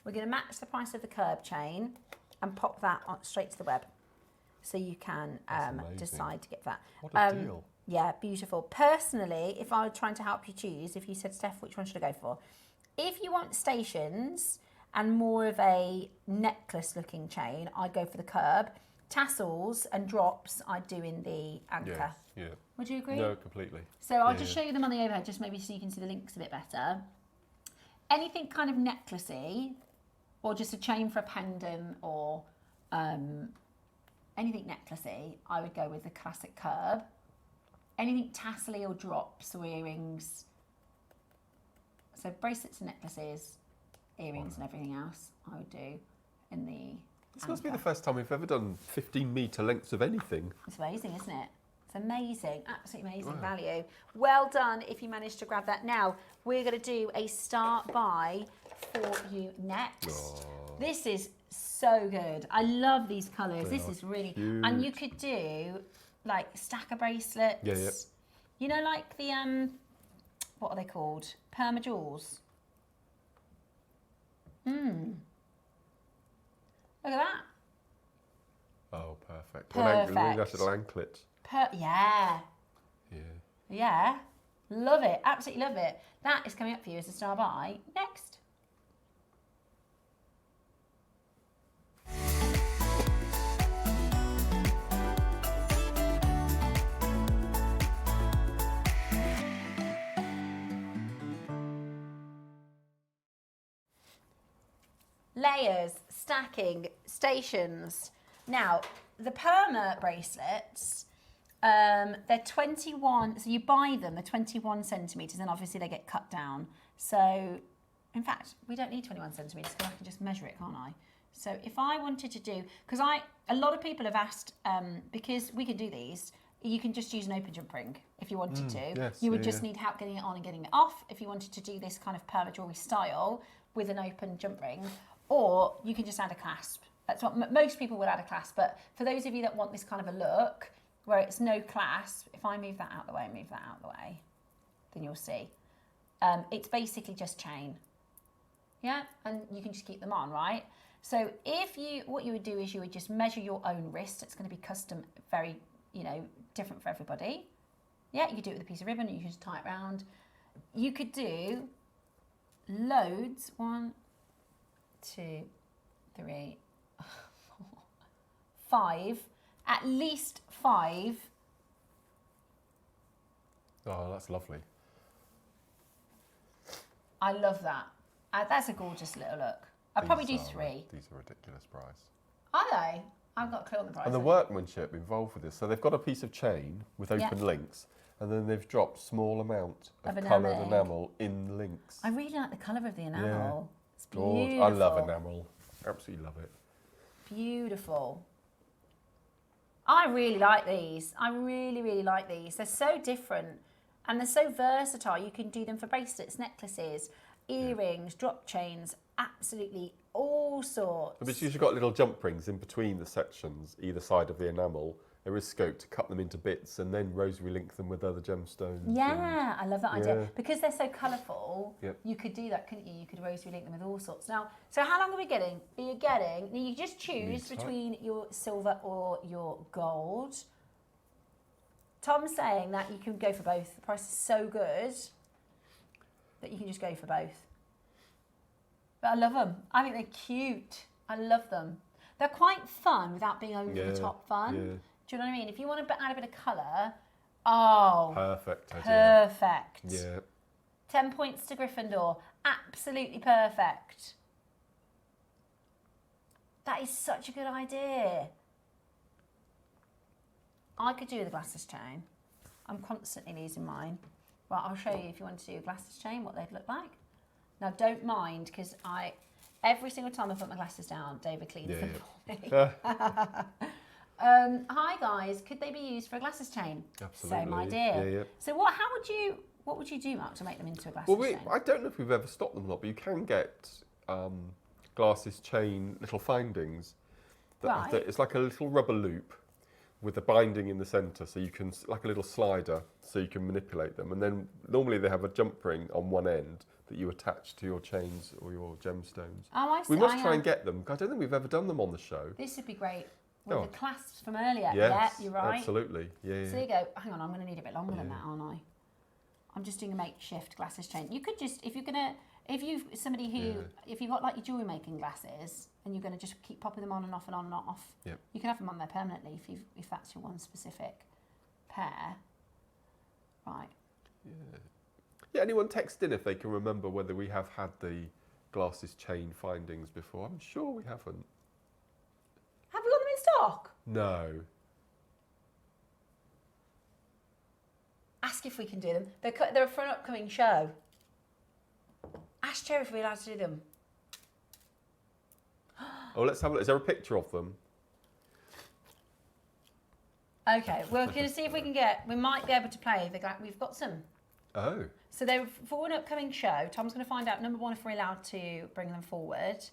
We're going to match the price of the curb chain and pop that on, straight to the web. So you can decide to get that. What a deal. Yeah, beautiful. Personally, if I were trying to help you choose, if you said, Steph, which one should I go for? If you want stations and more of a necklace-looking chain, I'd go for the curb. Tassels and drops, I'd do in the anchor. Yes, yeah. Would you agree? No, completely. So I'll just show you them on the overhead, just maybe so you can see the links a bit better. Anything kind of necklacey, or just a chain for a pendant, or anything necklacey, I would go with the classic curb. Anything tassely or drops or earrings. So bracelets and necklaces, earrings and everything else, I would do in the This must be the first time we've ever done 15-metre lengths of anything. It's amazing, isn't it? It's amazing, absolutely amazing value. Well done if you managed to grab that. Now, we're going to do a start buy for you next. Oh. This is so good. I love these colours. This is really... cute. And you could do, like, stacker bracelets. Yeah, yeah. You know, like the... what are they called? Perma jewels. Look at that. Oh, perfect. Perfect. Really nice little anklet. Yeah. Yeah. Yeah. Love it. Absolutely love it. That is coming up for you as a star buy next. Layers, stacking, stations. Now, the perma bracelets, they're 21, so you buy them, they're 21 centimetres, and obviously they get cut down. So, in fact, we don't need 21 centimetres, because I can just measure it, can't I? So if I wanted to do, because a lot of people have asked, because we can do these, you can just use an open jump ring if you wanted to. Yes, you would just need help getting it on and getting it off if you wanted to do this kind of perma jewellery style with an open jump ring. Or you can just add a clasp. That's what most people would add a clasp. But for those of you that want this kind of a look, where it's no clasp, if I move that out the way, move that out the way, then you'll see. It's basically just chain. Yeah, and you can just keep them on, right? So what you would do is you would just measure your own wrist. It's going to be custom, very, different for everybody. Yeah, you could do it with a piece of ribbon, you can just tie it round. You could do loads, 1, 2, 3, 4, 5, at least 5. Oh, that's lovely. I love that. That's a gorgeous little look. I'd probably do 3. These are ridiculous price. Are they? I've got a clue on the price. And the workmanship involved with this. So they've got a piece of chain with open links, and then they've dropped small amount of coloured enamel in the links. I really like the colour of the enamel. Yeah. It's beautiful. I love enamel. Absolutely love it. Beautiful. I really like these. I really, really like these. They're so different and they're so versatile. You can do them for bracelets, necklaces, earrings, drop chains, absolutely all sorts. But you've got little jump rings in between the sections, either side of the enamel. There is scope to cut them into bits and then rosary link them with other gemstones. Yeah, I love that idea. Because they're so colourful, you could do that, couldn't you? You could rosary link them with all sorts. Now, so how long are we getting? You just choose between your silver or your gold. Tom's saying that you can go for both. The price is so good that you can just go for both. But I love them. I think they're cute. I love them. They're quite fun without being over the top fun. Yeah. Do you know what I mean? If you want to add a bit of colour, perfect. Perfect. Yeah. 10 points to Gryffindor. Absolutely perfect. That is such a good idea. I could do the glasses chain. I'm constantly losing mine. Right, I'll show you if you want to do a glasses chain, what they'd look like. Now, don't mind, because every single time I put my glasses down, David cleans them for me. Hi guys, could they be used for a glasses chain? Absolutely. Same idea. Yeah. So what would you do, Mark, to make them into a glasses chain? I don't know if we've ever stopped them or not, but you can get glasses chain little findings. It's like a little rubber loop with a binding in the centre, so you can, like a little slider, so you can manipulate them. And then normally they have a jump ring on one end that you attach to your chains or your gemstones. Oh, I see. We must try and get them. I don't think we've ever done them on the show. This would be great. With the clasps from earlier. Yes, yeah, you're right. Absolutely. Yeah. So there you go. Hang on, I'm going to need a bit longer than that, aren't I? I'm just doing a makeshift glasses chain. You could just, if you've got like your jewellery making glasses and you're going to just keep popping them on and off and on and off, you can have them on there permanently if that's your one specific pair. Right. Yeah, anyone text in if they can remember whether we have had the glasses chain findings before. I'm sure we haven't. Have we got them in stock? No. Ask if we can do them. They're for an upcoming show. Ask Joe if we're allowed to do them. Oh, let's have a look. Is there a picture of them? Okay, we're going to see if we might be able to play we've got some. Oh. So they're for an upcoming show. Tom's going to find out, number one, if we're allowed to bring them forward.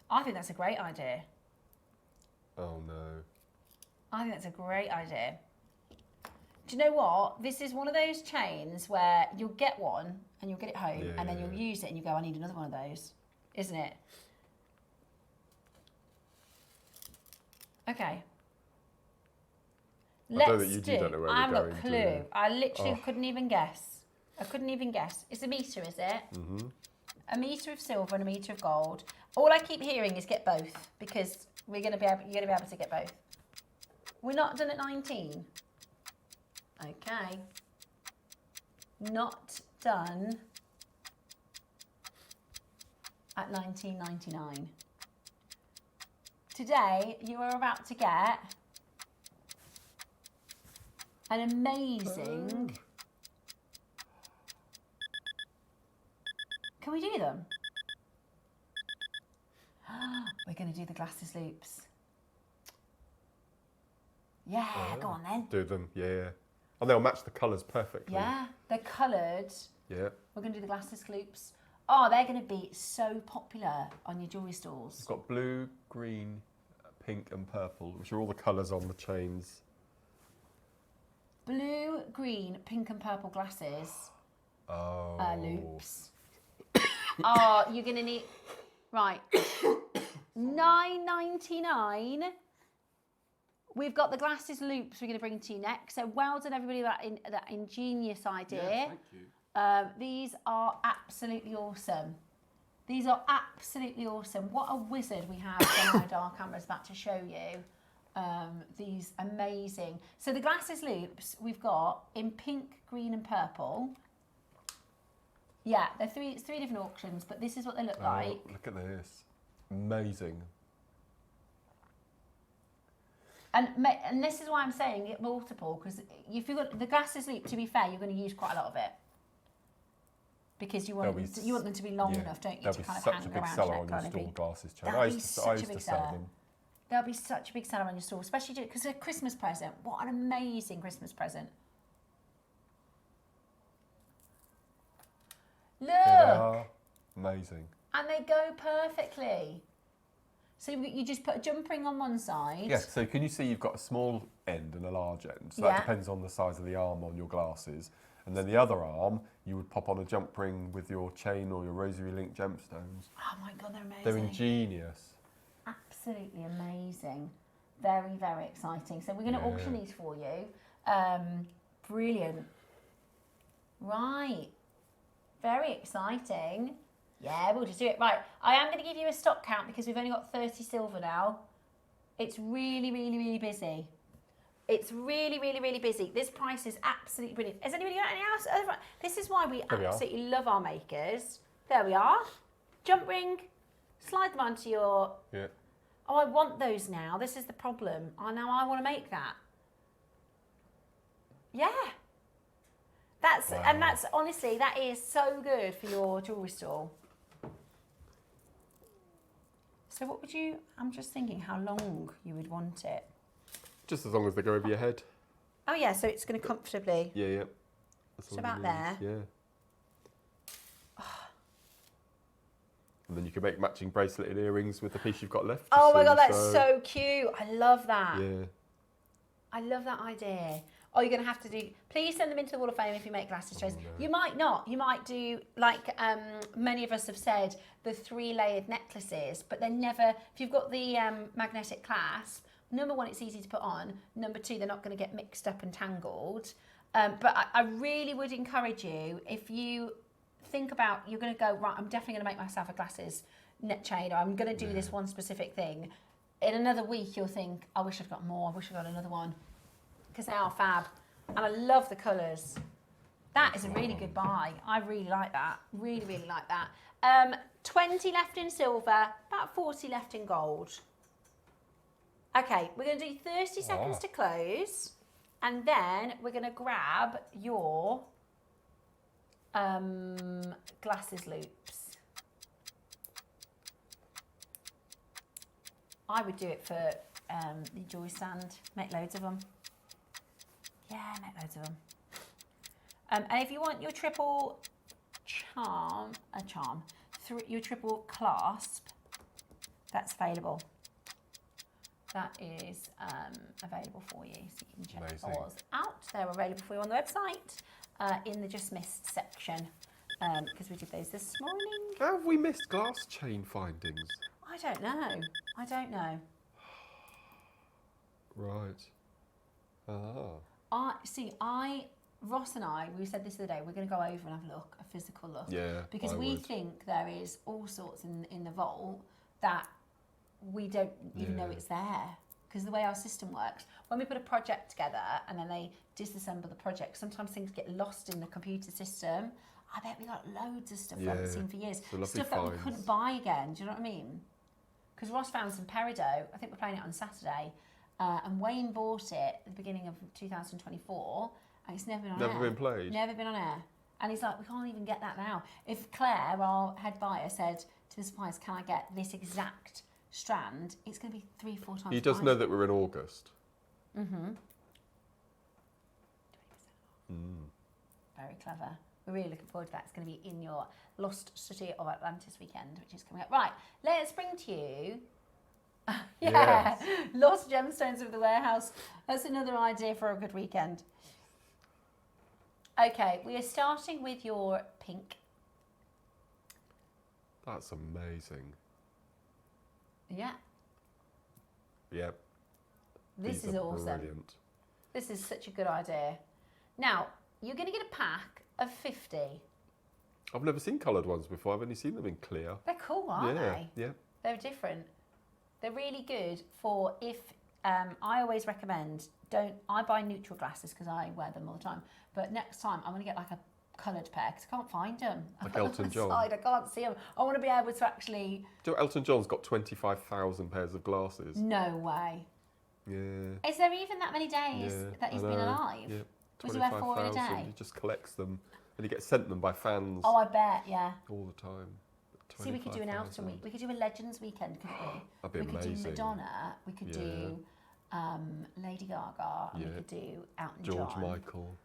I think that's a great idea. Oh, no. I think that's a great idea. Do you know what? This is one of those chains where you'll get one and you'll get it home and then you'll use it and you go, I need another one of those. Isn't it? Okay. I don't think you don't know where I we're haven't going. got a clue. I literally couldn't even guess. I couldn't even guess. It's a metre, is it? Mm-hmm. A metre of silver and a metre of gold. All I keep hearing is get both, because you're going to be able to get both. We're not done at 19. Okay. Not done at 19.99. Today you are about to get an amazing. Can we do them? We're going to do the glasses loops. Yeah, go on then. Do them, yeah. And they'll match the colours perfectly. Yeah, they're coloured. Yeah. We're going to do the glasses loops. Oh, they're going to be so popular on your jewellery stalls. We've got blue, green, pink and purple, which are all the colours on the chains. Blue, green, pink and purple glasses. Loops. Oh, you're going to need... Right. $9.99. We've got the glasses loops we're going to bring to you next. So well done, everybody, that ingenious idea. Yeah, thank you. These are absolutely awesome. These are absolutely awesome. What a wizard we have on our camera's about to show you. These amazing. So the glasses loops we've got in pink, green and purple. Yeah, it's three different auctions, but this is what they look like. Look at this. Amazing. And this is why I'm saying get multiple, because if you've got the glasses loop, to be fair, you're going to use quite a lot of it. Because you want them to be long enough, don't you, to kind of hang around. They'll be such a big seller on your store, glasses chain. I used to sell them. They'll be such a big seller on your store, especially because they're a Christmas present. What an amazing Christmas present. Look! They are amazing. And they go perfectly. So you just put a jump ring on one side. Yes, so can you see you've got a small end and a large end? So that depends on the size of the arm on your glasses. And then the other arm, you would pop on a jump ring with your chain or your rosary link gemstones. Oh my God, they're amazing. They're ingenious. Absolutely amazing. Very, very exciting. So we're going to auction these for you. Brilliant. Right. Very exciting. Yeah, we'll just do it. Right, I am going to give you a stock count because we've only got 30 silver now. It's really, really, really busy. It's really, really, really busy. This price is absolutely brilliant. Has anybody got any else? This is why we absolutely love our makers. There we are. Jump ring. Slide them onto your... Yeah. Oh, I want those now. This is the problem. Now I want to make that. Yeah. And that's honestly, that is so good for your jewellery store. So what would you, I'm just thinking how long you would want it. Just as long as they go over your head. Oh yeah, so it's going to comfortably. Yeah. It's about there. Yeah. And then you can make matching bracelet and earrings with the piece you've got left. Oh my God, that's so cute. I love that. Yeah. I love that idea. Oh, you're going to have to do... Please send them into the Wall of Fame if you make glasses trays. No. You might not. You might do, like many of us have said, the 3-layered necklaces, but they're never... If you've got the magnetic clasp, number one, it's easy to put on. Number two, they're not going to get mixed up and tangled. But I really would encourage you, if you think about, you're going to go, right, I'm definitely going to make myself a glasses net chain, or I'm going to do this one specific thing. In another week, you'll think, I wish I'd got more. I wish I'd got another one. Because they are fab. And I love the colours. That is a really good buy. I really like that. Really, really like that. 20 left in silver, about 40 left in gold. Okay, we're going to do 30 seconds to close. And then we're going to grab your glasses loops. I would do it for the jewelry stand. Make loads of them. Yeah, make loads of them. And if you want your triple your triple clasp, that's available. That is available for you, so you can check yours out. They're available for you on the website in the Just Missed section, because we did those this morning. How have we missed glass chain findings? I don't know. I don't know. Right. Ross and I, we said this the other day, we're going to go over and have a look, a physical look. Yeah, because we think there is all sorts in the vault that we don't even know it's there. Because the way our system works, when we put a project together and then they disassemble the project, sometimes things get lost in the computer system. I bet we got loads of stuff we haven't seen for years. Stuff that we couldn't buy again, do you know what I mean? Because Ross found some peridot, I think we're playing it on Saturday, and Wayne bought it at the beginning of 2024, and it's never been on air. Never been played? Never been on air. And he's like, we can't even get that now. If Claire, our head buyer, said to the suppliers, can I get this exact strand, it's going to be 3-4 times. He does know that we're in August. Mm-hmm. 20% Very clever. We're really looking forward to that. It's going to be in your Lost City of Atlantis weekend, which is coming up. Right, let's bring to you Yeah, lost gemstones of the warehouse. That's another idea for a good weekend. Okay, we are starting with your pink. That's amazing. Yeah. Yep. This is awesome. Brilliant. This is such a good idea. Now, you're going to get a pack of 50. I've never seen coloured ones before. I've only seen them in clear. They're cool, aren't they? Yeah. They're different. They're really good for if, I always recommend, I buy neutral glasses because I wear them all the time. But next time I'm going to get like a coloured pair because I can't find them. Like Elton John. I can't see them. I want to be able to actually... Do you know Elton John's got 25,000 pairs of glasses? No way. Yeah. Is there even that many days that he's been alive? Yeah. Was he wear 4 in a day? He just collects them and he gets sent them by fans. Oh, I bet, yeah. All the time. See, we could do an Elton week. We could do a Legends weekend, couldn't we? That'd be amazing. We could do Madonna. We could do Lady Gaga. And we could do Elton John.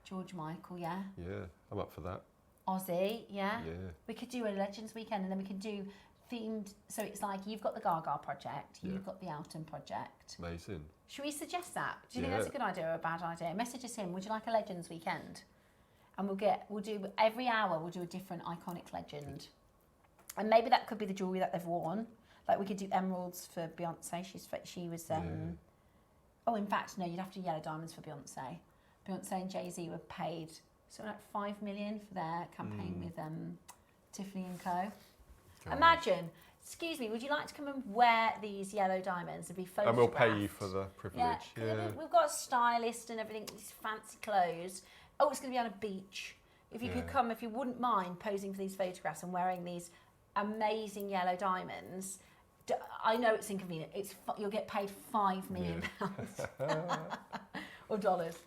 George Michael, yeah. Yeah, I'm up for that. Ozzy, yeah. Yeah. We could do a Legends weekend and then we could do themed. So it's like you've got the Gaga project, you've got the Elton project. Amazing. Should we suggest that? Do you think that's a good idea or a bad idea? Message us in. Would you like a Legends weekend? And we'll do every hour. We'll do a different iconic legend, and maybe that could be the jewelry that they've worn. Like we could do emeralds for Beyonce. She was. Oh, in fact, no. You'd have to do yellow diamonds for Beyonce. Beyonce and Jay-Z were paid something like $5 million for their campaign with Tiffany and Co. God. Imagine. Excuse me, would you like to come and wear these yellow diamonds and be photographed? And we'll pay you for the privilege. Yeah. We've got a stylist and everything, these fancy clothes. Oh, it's going to be on a beach. If you could come, if you wouldn't mind posing for these photographs and wearing these amazing yellow diamonds, I know it's inconvenient. You'll get paid £5 million or dollars.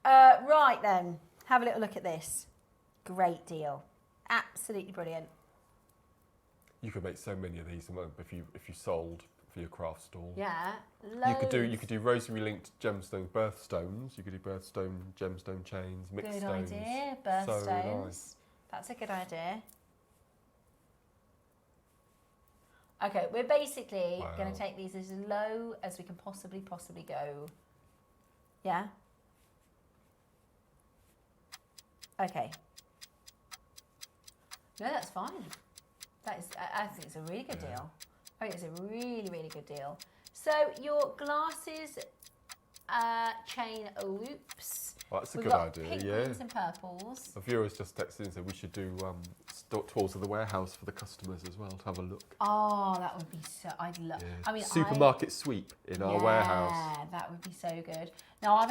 Right then, have a little look at this. Great deal. Absolutely brilliant. You could make so many of these if you sold for your craft stall. Yeah, loads. You could do rosary linked gemstone birthstones. You could do birthstone gemstone chains, mixed stones. Good idea, birthstones. So nice. That's a good idea. Okay, we're basically going to take these as low as we can possibly go. Yeah. Okay. No, that's fine. I think it's a really good deal. I think it's a really, really good deal. So your glasses chain loops. Well, that's a We've good got idea. Pink, greens and purples. A viewer's just texted and said we should do tours of the warehouse for the customers as well to have a look. Oh, that would be so. I'd love. Yeah. I mean, supermarket sweep in our warehouse. Yeah, that would be so good. Now I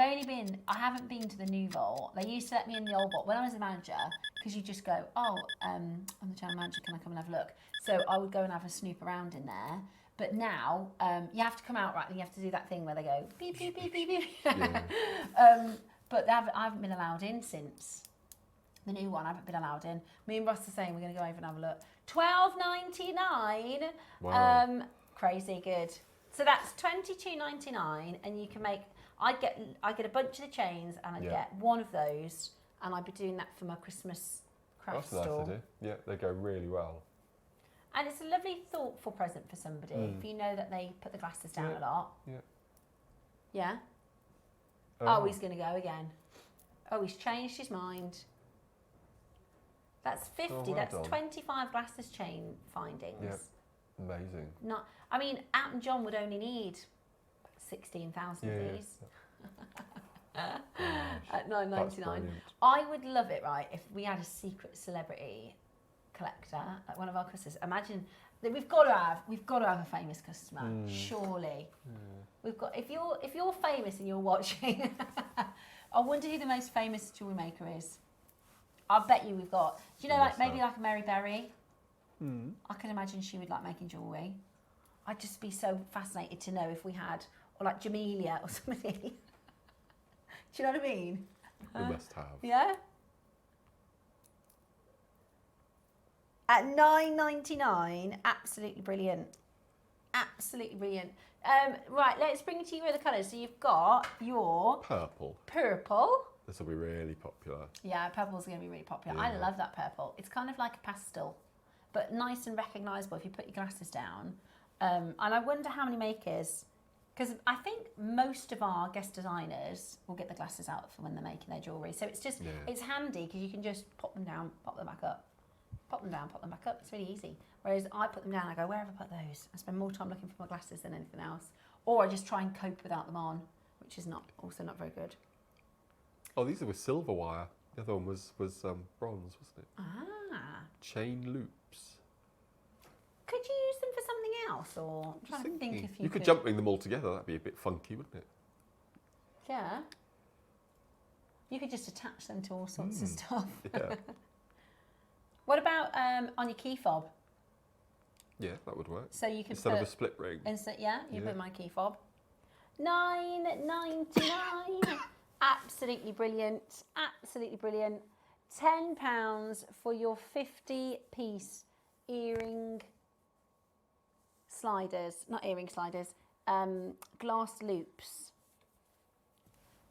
haven't been to the new vault. They used to let me in the old vault when I was a manager because you just go, I'm the general manager. Can I come and have a look? So I would go and have a snoop around in there. But now you have to come out right, and you have to do that thing where they go beep beep beep beep beep. Yeah. But I haven't been allowed in since the new one. I haven't been allowed in. Me and Ross are saying we're going to go over and have a look. $12.99. Wow. Crazy good. So that's $22.99, and you can make. I get a bunch of the chains, and I get one of those, and I'd be doing that for my Christmas craft store. That's a nice idea. Yeah, they go really well. And it's a lovely, thoughtful present for somebody if you know that they put the glasses down a lot. Yeah. Yeah? Oh, he's going to go again. Oh, he's changed his mind. That's 50. Well That's done. 25 glasses chain findings. Yeah. Amazing. I mean, Elton John would only need 16,000 of these. At $9.99. I would love it, right, if we had a secret celebrity collector, like one of our customers. Imagine that we've got to have a famous customer, surely. We've got if you're famous and you're watching, I wonder who the most famous jewelry maker is. I bet you we've got. Do you know, like maybe like a Mary Berry? I can imagine she would like making jewelry. I'd just be so fascinated to know if we had, or like Jamelia or somebody. Do you know what I mean? We must have. Yeah. At $9.99, absolutely brilliant. Absolutely brilliant. Right, let's bring it to you with the colours. So you've got your purple. This will be really popular. Yeah, purple's going to be really popular. Yeah. I love that purple. It's kind of like a pastel, but nice and recognisable if you put your glasses down. And I wonder how many makers, because I think most of our guest designers will get the glasses out for when they're making their jewellery. So it's just, it's handy because you can just pop them down, pop them back up. Pop them down, pop them back up. It's really easy. Whereas I put them down, I go, where have I put those? I spend more time looking for my glasses than anything else. Or I just try and cope without them on, which is also not very good. Oh, these are with silver wire. The other one was bronze, wasn't it? Ah. Chain loops. Could you use them for something else? Or I'm trying to think if you could jump them all together. That'd be a bit funky, wouldn't it? Yeah. You could just attach them to all sorts of stuff. Yeah. What about on your key fob? Yeah, that would work. So you could instead of a split ring. You put my key fob. $9.99. Absolutely brilliant. Absolutely brilliant. £10 for your 50-piece earring sliders. Not earring sliders. Glass loops.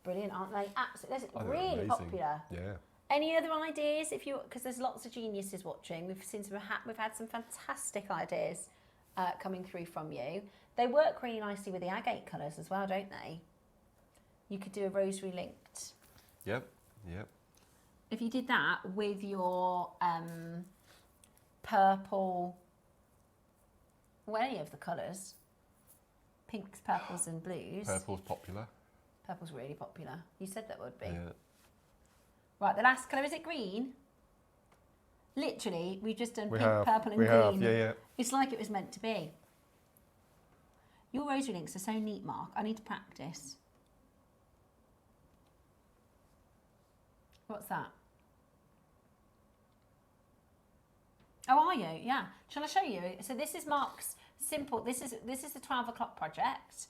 Brilliant, aren't they? Absolutely. They're really popular. Yeah. Any other ideas? Because there's lots of geniuses watching. We've had some fantastic ideas coming through from you. They work really nicely with the agate colours as well, don't they? You could do a rosary linked. Yep. If you did that with your purple, well, any of the colours, pinks, purples and blues. Purple's popular. Purple's really popular. You said that would be. Yeah. Right, the last colour, is it green? Literally, we've just done pink, purple and green. Yeah. It's like it was meant to be. Your rosary links are so neat, Mark. I need to practice. What's that? Oh, are you? Yeah. Shall I show you? So this is Mark's simple. This is the 12 o'clock project.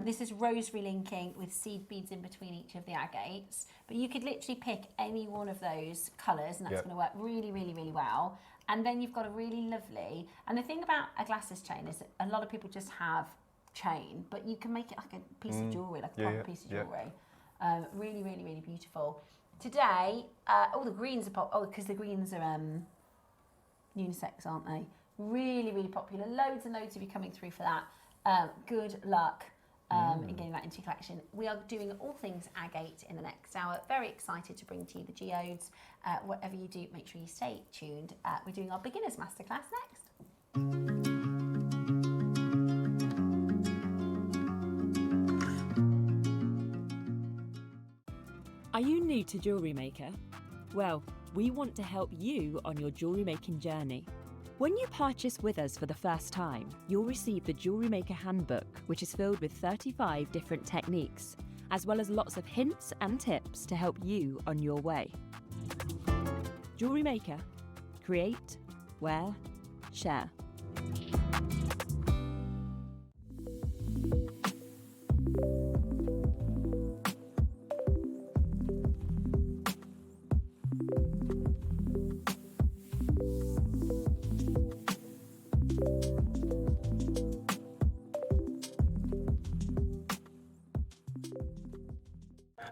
This is rosary linking with seed beads in between each of the agates. But you could literally pick any one of those colours and that's going to work really, really, really well. And then you've got a really lovely... And the thing about a glasses chain is that a lot of people just have chain, but you can make it like a piece of jewellery, like a proper piece of jewellery. Really, really, really beautiful. Today, the greens are because the greens are unisex, aren't they? Really, really popular. Loads and loads of you coming through for that. Good luck in getting that into your collection. We are doing all things agate in the next hour. Very excited to bring to you the geodes. Whatever you do, make sure you stay tuned. We're doing our beginners masterclass next. Are you new to JewelleryMaker? Well, we want to help you on your jewellery making journey. When you purchase with us for the first time, you'll receive the JewelleryMaker handbook, which is filled with 35 different techniques, as well as lots of hints and tips to help you on your way. JewelleryMaker. Create, wear, share.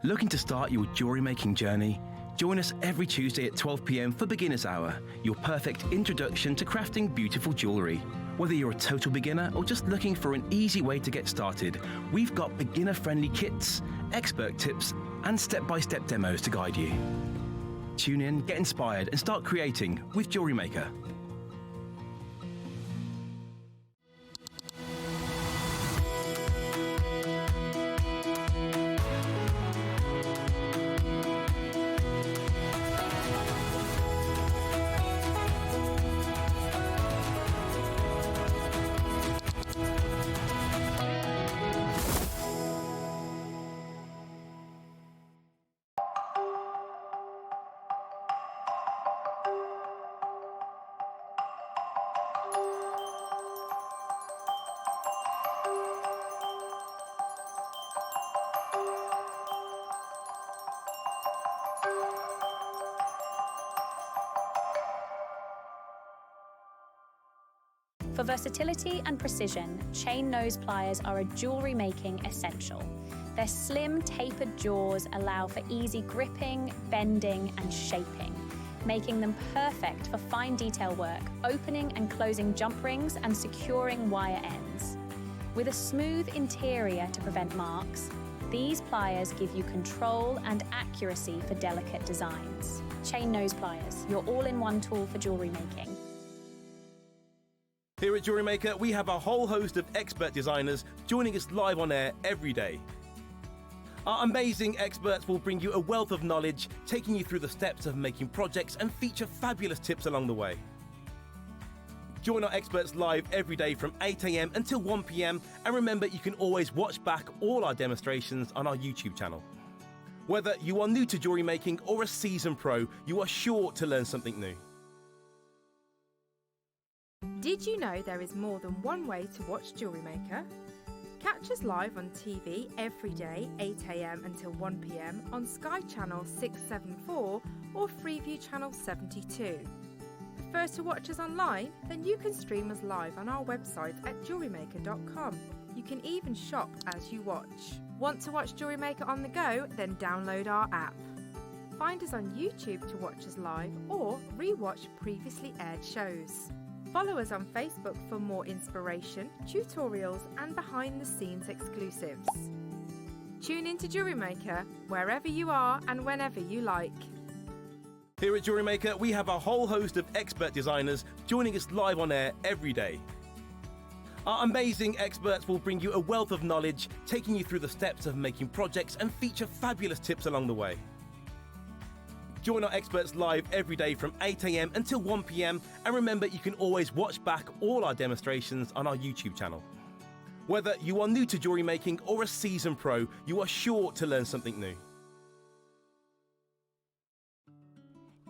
Looking to start your jewellery making journey? Join us every Tuesday at 12 p.m. for Beginner's Hour, your perfect introduction to crafting beautiful jewellery. Whether you're a total beginner or just looking for an easy way to get started, we've got beginner-friendly kits, expert tips, and step-by-step demos to guide you. Tune in, get inspired, and start creating with JewelleryMaker. For versatility and precision, chain nose pliers are a jewellery making essential. Their slim, tapered jaws allow for easy gripping, bending and shaping, making them perfect for fine detail work, opening and closing jump rings and securing wire ends. With a smooth interior to prevent marks, these pliers give you control and accuracy for delicate designs. Chain nose pliers, your all-in-one tool for jewellery making. Here at JewelleryMaker, we have a whole host of expert designers joining us live on air every day. Our amazing experts will bring you a wealth of knowledge, taking you through the steps of making projects and feature fabulous tips along the way. Join our experts live every day from 8 a.m. until 1 p.m. and remember, you can always watch back all our demonstrations on our YouTube channel. Whether you are new to jewellery making or a seasoned pro, you are sure to learn something new. Did you know there is more than one way to watch JewelleryMaker? Catch us live on TV every day, 8 a.m. until 1 p.m. on Sky Channel 674 or Freeview Channel 72. Prefer to watch us online? Then you can stream us live on our website at jewellerymaker.com. You can even shop as you watch. Want to watch JewelleryMaker on the go? Then download our app. Find us on YouTube to watch us live or re-watch previously aired shows. Follow us on Facebook for more inspiration, tutorials and behind-the-scenes exclusives. Tune into JewelleryMaker wherever you are and whenever you like. Here at JewelleryMaker, we have a whole host of expert designers joining us live on air every day. Our amazing experts will bring you a wealth of knowledge, taking you through the steps of making projects and feature fabulous tips along the way. Join our experts live every day from 8 a.m. until 1 p.m. and remember, you can always watch back all our demonstrations on our YouTube channel. Whether you are new to jewellery making or a seasoned pro, you are sure to learn something new.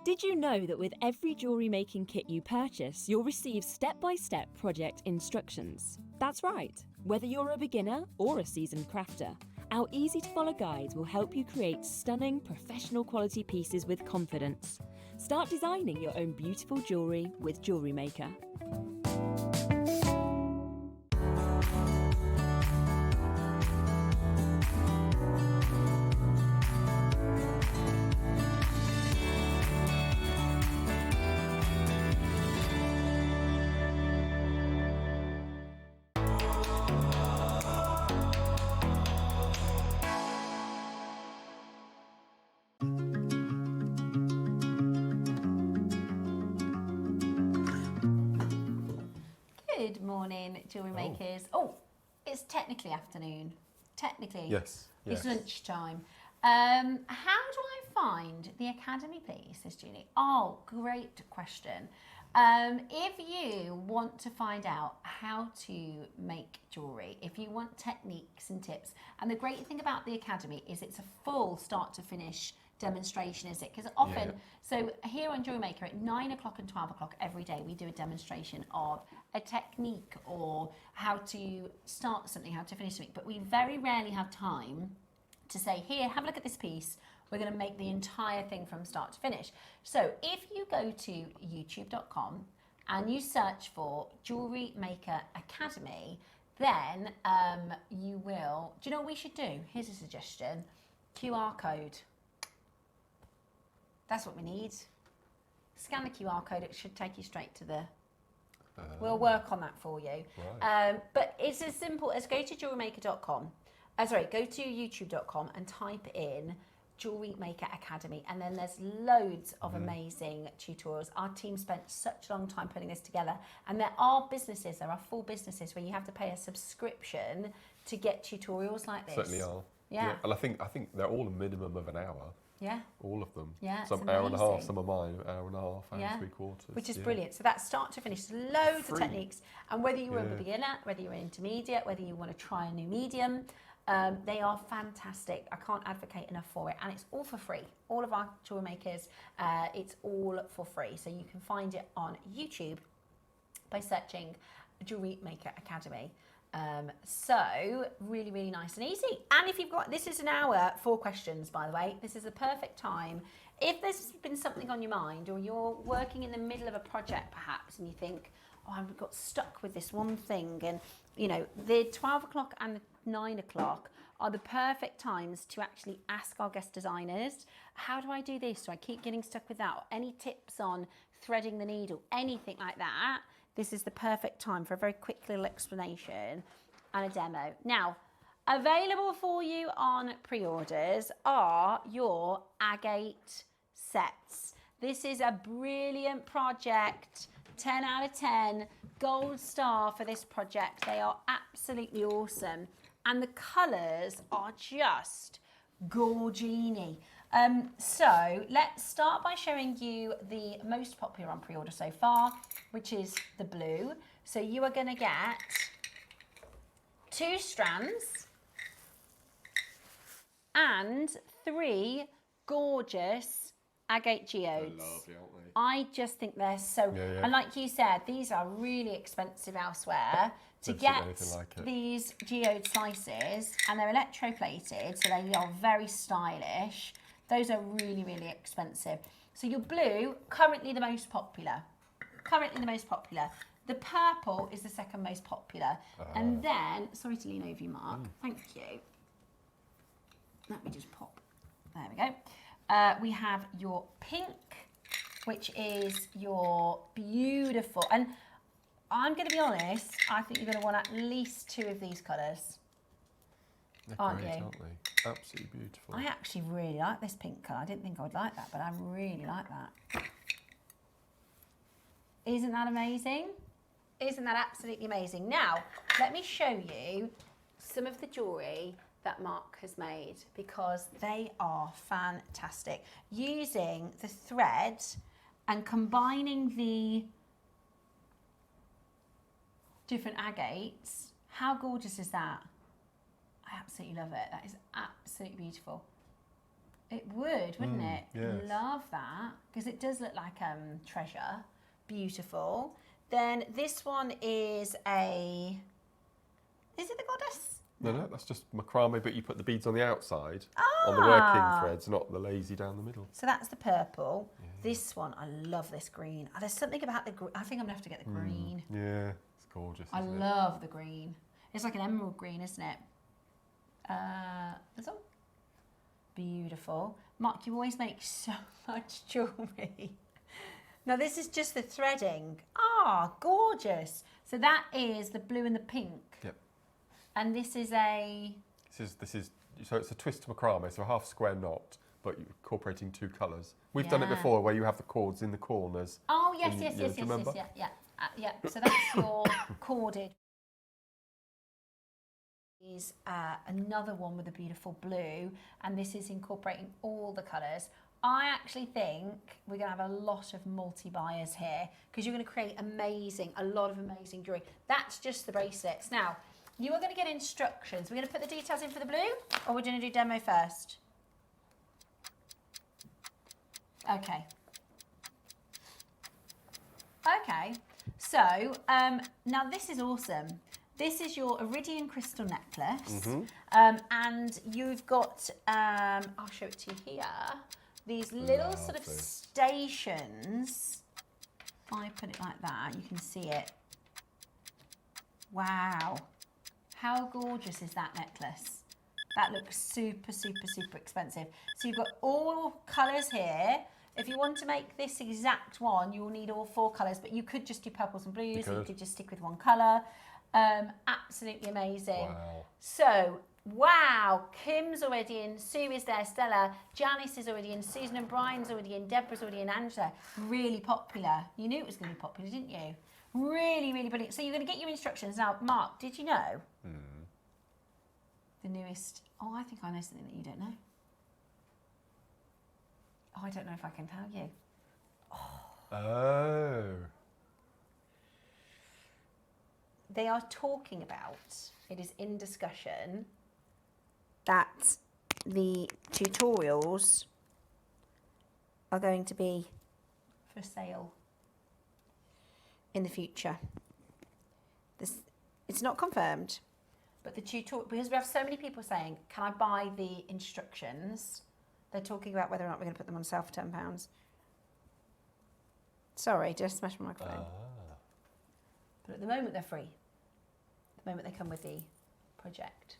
Did you know that with every jewellery making kit you purchase, you'll receive step-by-step project instructions? That's right. Whether you're a beginner or a seasoned crafter, our easy-to-follow guides will help you create stunning, professional quality pieces with confidence. Start designing your own beautiful jewellery with JewelleryMaker. Good morning, jewellery makers. Oh, it's technically afternoon. Technically. Yes. It's lunchtime. How do I find the Academy, please, says Julie? Oh, great question. If you want to find out how to make jewellery, if you want techniques and tips, and the great thing about the Academy is it's a full start to finish demonstration, is it? Because often, so here on JewelleryMaker at 9 o'clock and 12 o'clock every day, we do a demonstration of a technique or how to start something, how to finish something, but we very rarely have time to say, here, have a look at this piece. We're going to make the entire thing from start to finish. So if you go to youtube.com and you search for JewelleryMaker Academy, then you will, do you know what we should do? Here's a suggestion, QR code. That's what we need. Scan the QR code, it should take you straight to the... We'll work on that for you. Right. But it's as simple as go to jewellerymaker.com. Go to youtube.com and type in JewelleryMaker Academy, and then there's loads of amazing tutorials. Our team spent such a long time putting this together, and there are full businesses where you have to pay a subscription to get tutorials like this. Certainly are. Yeah. And I think they're all a minimum of an hour. Yeah. All of them. Yeah. Some hour and a half, some are mine, hour and a half, hour and 3/4. Which is brilliant. So that's start to finish, loads of techniques. And whether you're a beginner, whether you're an intermediate, whether you want to try a new medium, they are fantastic. I can't advocate enough for it. And it's all for free. All of our jewelry makers, it's all for free. So you can find it on YouTube by searching JewelleryMaker Academy. So really, really nice and easy. And if you've got, this is an hour for questions, by the way. This is the perfect time. If there's been something on your mind, or you're working in the middle of a project perhaps, and you think, oh, I've got stuck with this one thing, and you know, the 12 o'clock and the 9 o'clock are the perfect times to actually ask our guest designers, how do I do this? Do I keep getting stuck with that? Or any tips on threading the needle, anything like that? This is the perfect time for a very quick little explanation and a demo. Now, available for you on pre-orders are your Agate sets. This is a brilliant project, 10 out of 10, gold star for this project. They are absolutely awesome. And the colours are just gorgini. So let's start by showing you the most popular on pre-order so far, which is the blue. So you are going to get 2 strands and 3 gorgeous agate geodes. They're lovely, aren't they? I just think they're so, and like you said, these are really expensive elsewhere. To get these geode slices, and they're electroplated, so they are very stylish. Those are really, really expensive. So your blue, currently the most popular. Currently the most popular. The purple is the second most popular. And then, sorry to lean over you, Mark. Thank you. Let me just pop. There we go. We have your pink, which is your beautiful. And I'm going to be honest, I think you're going to want at least 2 of these colours. They're aren't great, you? aren't they? Absolutely beautiful. I actually really like this pink colour. I didn't think I would like that, but I really like that. Isn't that amazing? Isn't that absolutely amazing? Now, let me show you some of the jewellery that Mark has made, because they are fantastic. Using the thread and combining the different agates. How gorgeous is that? I absolutely love it. That is absolutely beautiful. It would, wouldn't it? Yes. Love that, because it does look like treasure. Beautiful. Then this one is a, is it the goddess? No, that's just macrame, but you put the beads on the outside, on the working threads, not the lazy down the middle. So that's the purple. Yeah. This one, I love this green. There's something about the green. I think I'm gonna have to get the green. Yeah, it's gorgeous. I love the green. It's like an emerald green, isn't it? This one. Beautiful. Mark, you always make so much jewellery. Now this is just the threading. Gorgeous. So that is the blue and the pink. Yep. And this is a... This is so it's a twist macrame, so a half square knot, but you're incorporating 2 colours. We've done it before where you have the cords in the corners. Oh, yes. Yeah. So that's your corded. Is another one with a beautiful blue, and this is incorporating all the colours. I actually think we're going to have a lot of multi-buyers here, because you're going to create a lot of amazing jewellery. That's just the bracelets. Now, you are going to get instructions. We're going to put the details in for the blue, or we're going to do demo first? Okay. Okay, so now this is awesome. This is your iridium crystal necklace, and you've got, I'll show it to you here, these little sort of stations. If I put it like that, you can see it. Wow. How gorgeous is that necklace? That looks super, super, super expensive. So you've got all colours here. If you want to make this exact one, you'll need all 4 colours, but you could just do purples and blues, or you could just stick with 1 colour. Absolutely amazing. Wow. So, wow, Kim's already in, Sue is there, Stella, Janice is already in, Susan and Brian's already in, Deborah's already in, Angela. Really popular. You knew it was going to be popular, didn't you? Really, really brilliant. So you're going to get your instructions. Now, Mark, did you know the newest... Oh, I think I know something that you don't know. Oh, I don't know if I can tell you. Oh. They are talking about, it is in discussion, that the tutorials are going to be for sale in the future. It's not confirmed, but the tutorial, because we have so many people saying, can I buy the instructions? They're talking about whether or not we're going to put them on sale for £10. Sorry, just smashed my microphone. But at the moment they're free. At the moment they come with the project.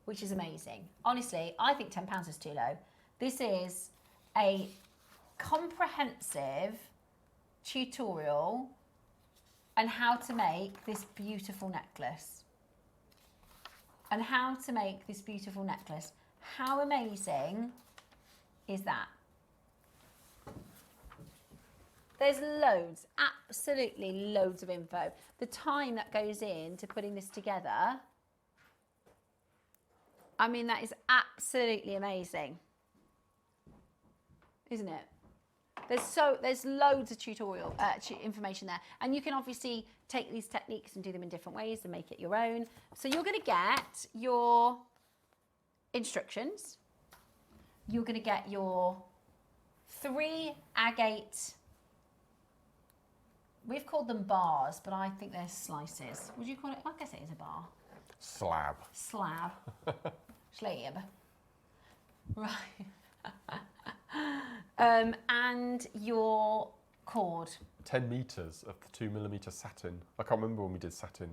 which is amazing. Honestly, I think £10 is too low. This is a comprehensive tutorial on how to make this beautiful necklace. And how to make this beautiful necklace. How amazing is that? There's loads, absolutely loads of info. The time that goes into putting this together, I mean, that is absolutely amazing, isn't it? There's loads of tutorial information there, and you can obviously take these techniques and do them in different ways and make it your own. So you're going to get your instructions. You're going to get your 3 agate. We've called them bars, but I think they're slices. Would you call it? I guess it is a bar. Slab. Slab. Slab. Right. And your cord. 10 metres of the 2mm satin. I can't remember when we did satin.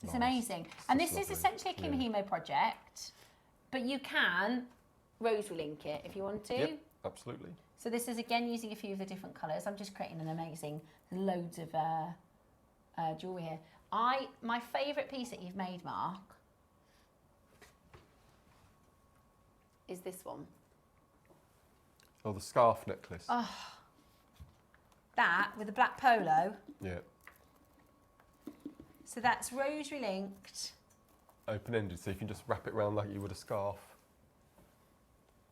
It's amazing. And this is essentially a Kimihimo project, but you can rosary link it if you want to. Yep, absolutely. So this is again using a few of the different colours. I'm just creating an amazing loads of jewellery here. My favourite piece that you've made, Mark, is this one. Oh, the scarf necklace. Oh, that with the black polo. Yeah. So that's rosary linked. Open-ended, so you can just wrap it around like you would a scarf.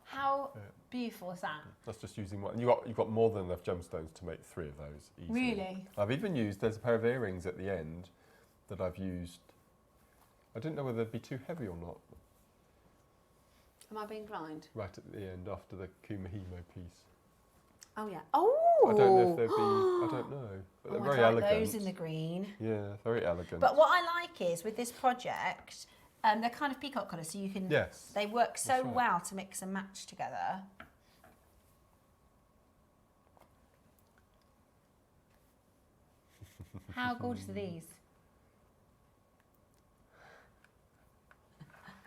How beautiful is that? That's just using one. You've got more than enough gemstones to make 3 of those easily. Really? I've even used, there's a pair of earrings at the end that I've used. I didn't know whether they'd be too heavy or not. Am I being blind? Right at the end, after the Kumihimo piece. Oh yeah. Oh! I don't know if they'd be, I don't know. But they're very elegant. Those in the green. Yeah, very elegant. But what I like is, with this project, they're kind of peacock colours, so you can, they work so well to mix and match together. How gorgeous are these?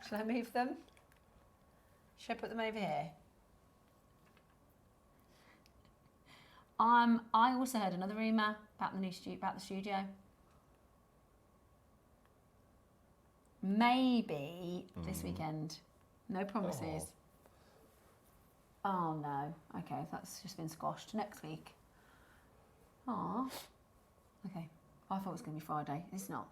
Shall I move them? Should I put them over here? I also heard another rumour about the studio. Maybe this weekend. No promises. Oh no. Okay, that's just been squashed. Next week. Oh. Okay. I thought it was going to be Friday. It's not.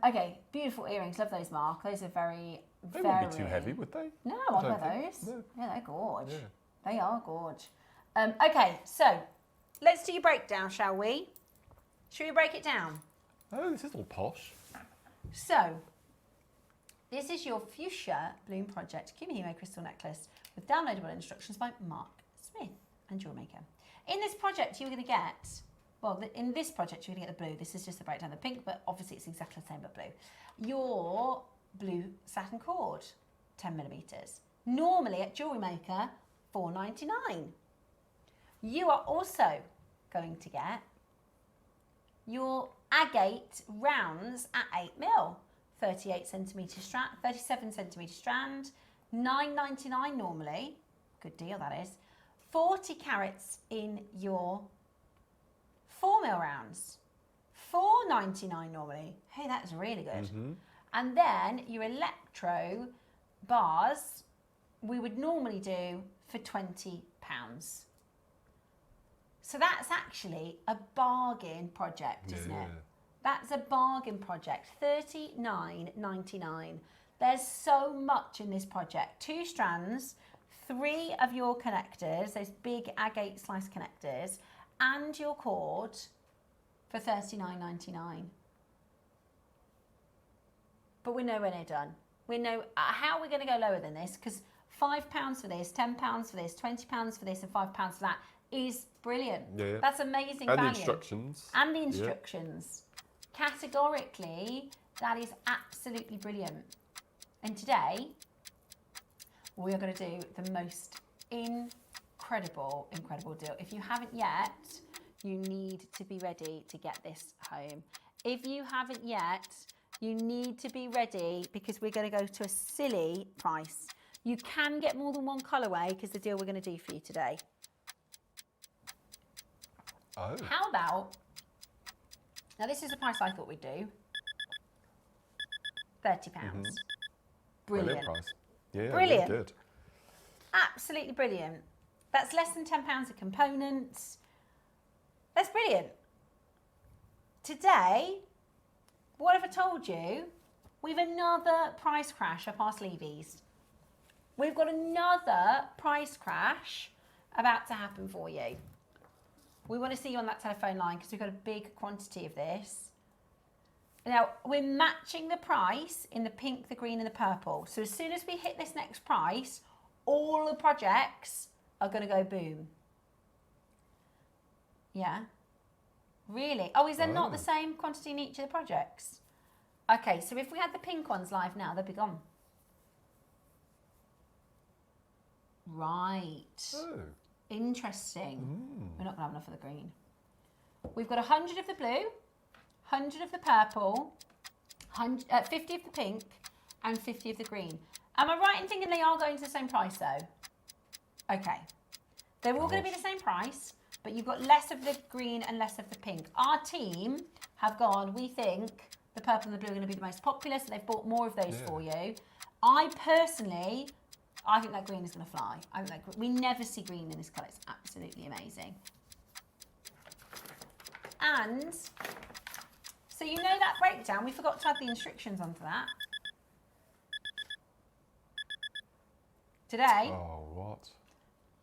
Okay, beautiful earrings. Love those, Mark. Those are very, They wouldn't be too heavy, would they? No, I'll wear those. No. Yeah, they're gorge. Yeah. They are gorge. Okay, so let's do your breakdown, shall we? Should we break it down? Oh, this is all posh. So, this is your Fuchsia Bloom Project Kimihimo Crystal Necklace with downloadable instructions by Mark Smith and JewelleryMaker. In this project, you're going to get, in this project, you're going to get the blue. This is just the breakdown of the pink, but obviously it's exactly the same but blue. Your blue satin cord, 10mm. Normally at JewelleryMaker, $4.99. You are also going to get your agate rounds at 8mm, 37cm strand, $9.99 normally, good deal that is, 40 carats in your 4mm rounds, $4.99 normally. Hey, that's really good. And then your electro bars, we would normally do for £20. So that's actually a bargain project, isn't it? That's a bargain project, $39.99. There's so much in this project. 2 strands, 3 of your connectors, those big agate slice connectors, and your cord for $39.99. But we're nowhere near done. We know how we're going to go lower than this, because £5 for this, £10 for this, £20 for this, and £5 for that is brilliant. Yeah. That's amazing and value. The instructions. And the instructions. Categorically, that is absolutely brilliant. And today, we are going to do the most incredible deal. If you haven't yet, you need to be ready to get this home. If you haven't yet, You need to be ready because we're going to go to a silly price. You can get more than one colourway because the deal we're going to do for you today. Oh. How about, now this is the price I thought we'd do. £30. Brilliant. Price. Yeah, brilliant. Really good. Absolutely brilliant. That's less than £10 of components. That's brilliant. Today, what have I told you? We've another price crash up our sleeveys. We've got another price crash about to happen for you. We want to see you on that telephone line because we've got a big quantity of this. Now, we're matching the price in the pink, the green and the purple. So as soon as we hit this next price, all the projects are going to go boom. Yeah. Really? Oh, is there not the same quantity in each of the projects? Okay, so if we had the pink ones live now, they'd be gone. Right. Oh. Interesting. We're not going to have enough of the green. We've got 100 of the blue, 100 of the purple, 50 of the pink, and 50 of the green. Am I right in thinking they are going to the same price though? Okay. They're all going to be the same price, but you've got less of the green and less of the pink. Our team have gone, we think the purple and the blue are going to be the most popular, so they've bought more of those for you. I personally, I think that green is going to fly. I think that we never see green in this colour. It's absolutely amazing. And so you know that breakdown. We forgot to add the instructions onto that. Today. Oh, what?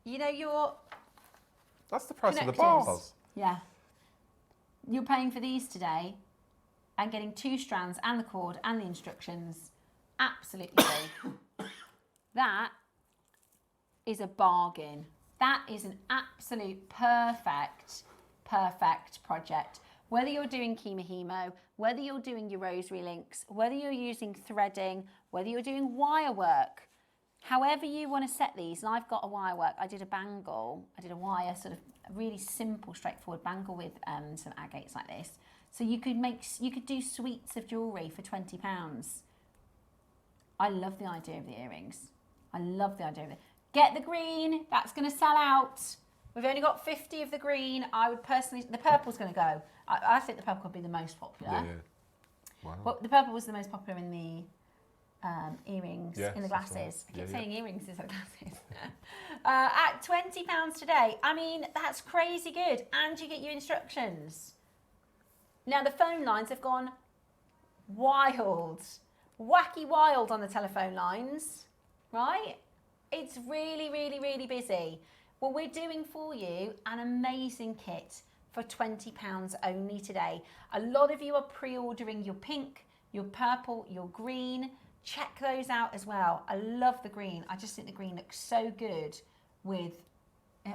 You know your. That's the price connectors. of the bars. Yeah. You're paying for these today and getting 2 strands and the cord and the instructions absolutely free. That is a bargain. That is an absolute perfect project. Whether you're doing Kimahimo, whether you're doing your rosary links, whether you're using threading, whether you're doing wire work, however you want to set these, and I've got a wire work, I did a bangle, I did a wire, sort of a really simple, straightforward bangle with some agates like this. So you could do suites of jewellery for £20. I love the idea of the earrings. I love the idea of it. Get the green, that's going to sell out. We've only got 50 of the green. I would personally, the purple's going to go. I think the purple could be the most popular. Yeah. Wow. Well, the purple was the most popular in the earrings, yes, in the glasses. Right. I keep saying earrings instead of glasses. At £20 today. I mean, that's crazy good. And you get your instructions. Now, the phone lines have gone wild. Wacky wild on the telephone lines, right? It's really, really, really busy. Well, we're doing for you an amazing kit for £20 only today. A lot of you are pre-ordering your pink, your purple, your green. Check those out as well. I love the green. I just think the green looks so good with,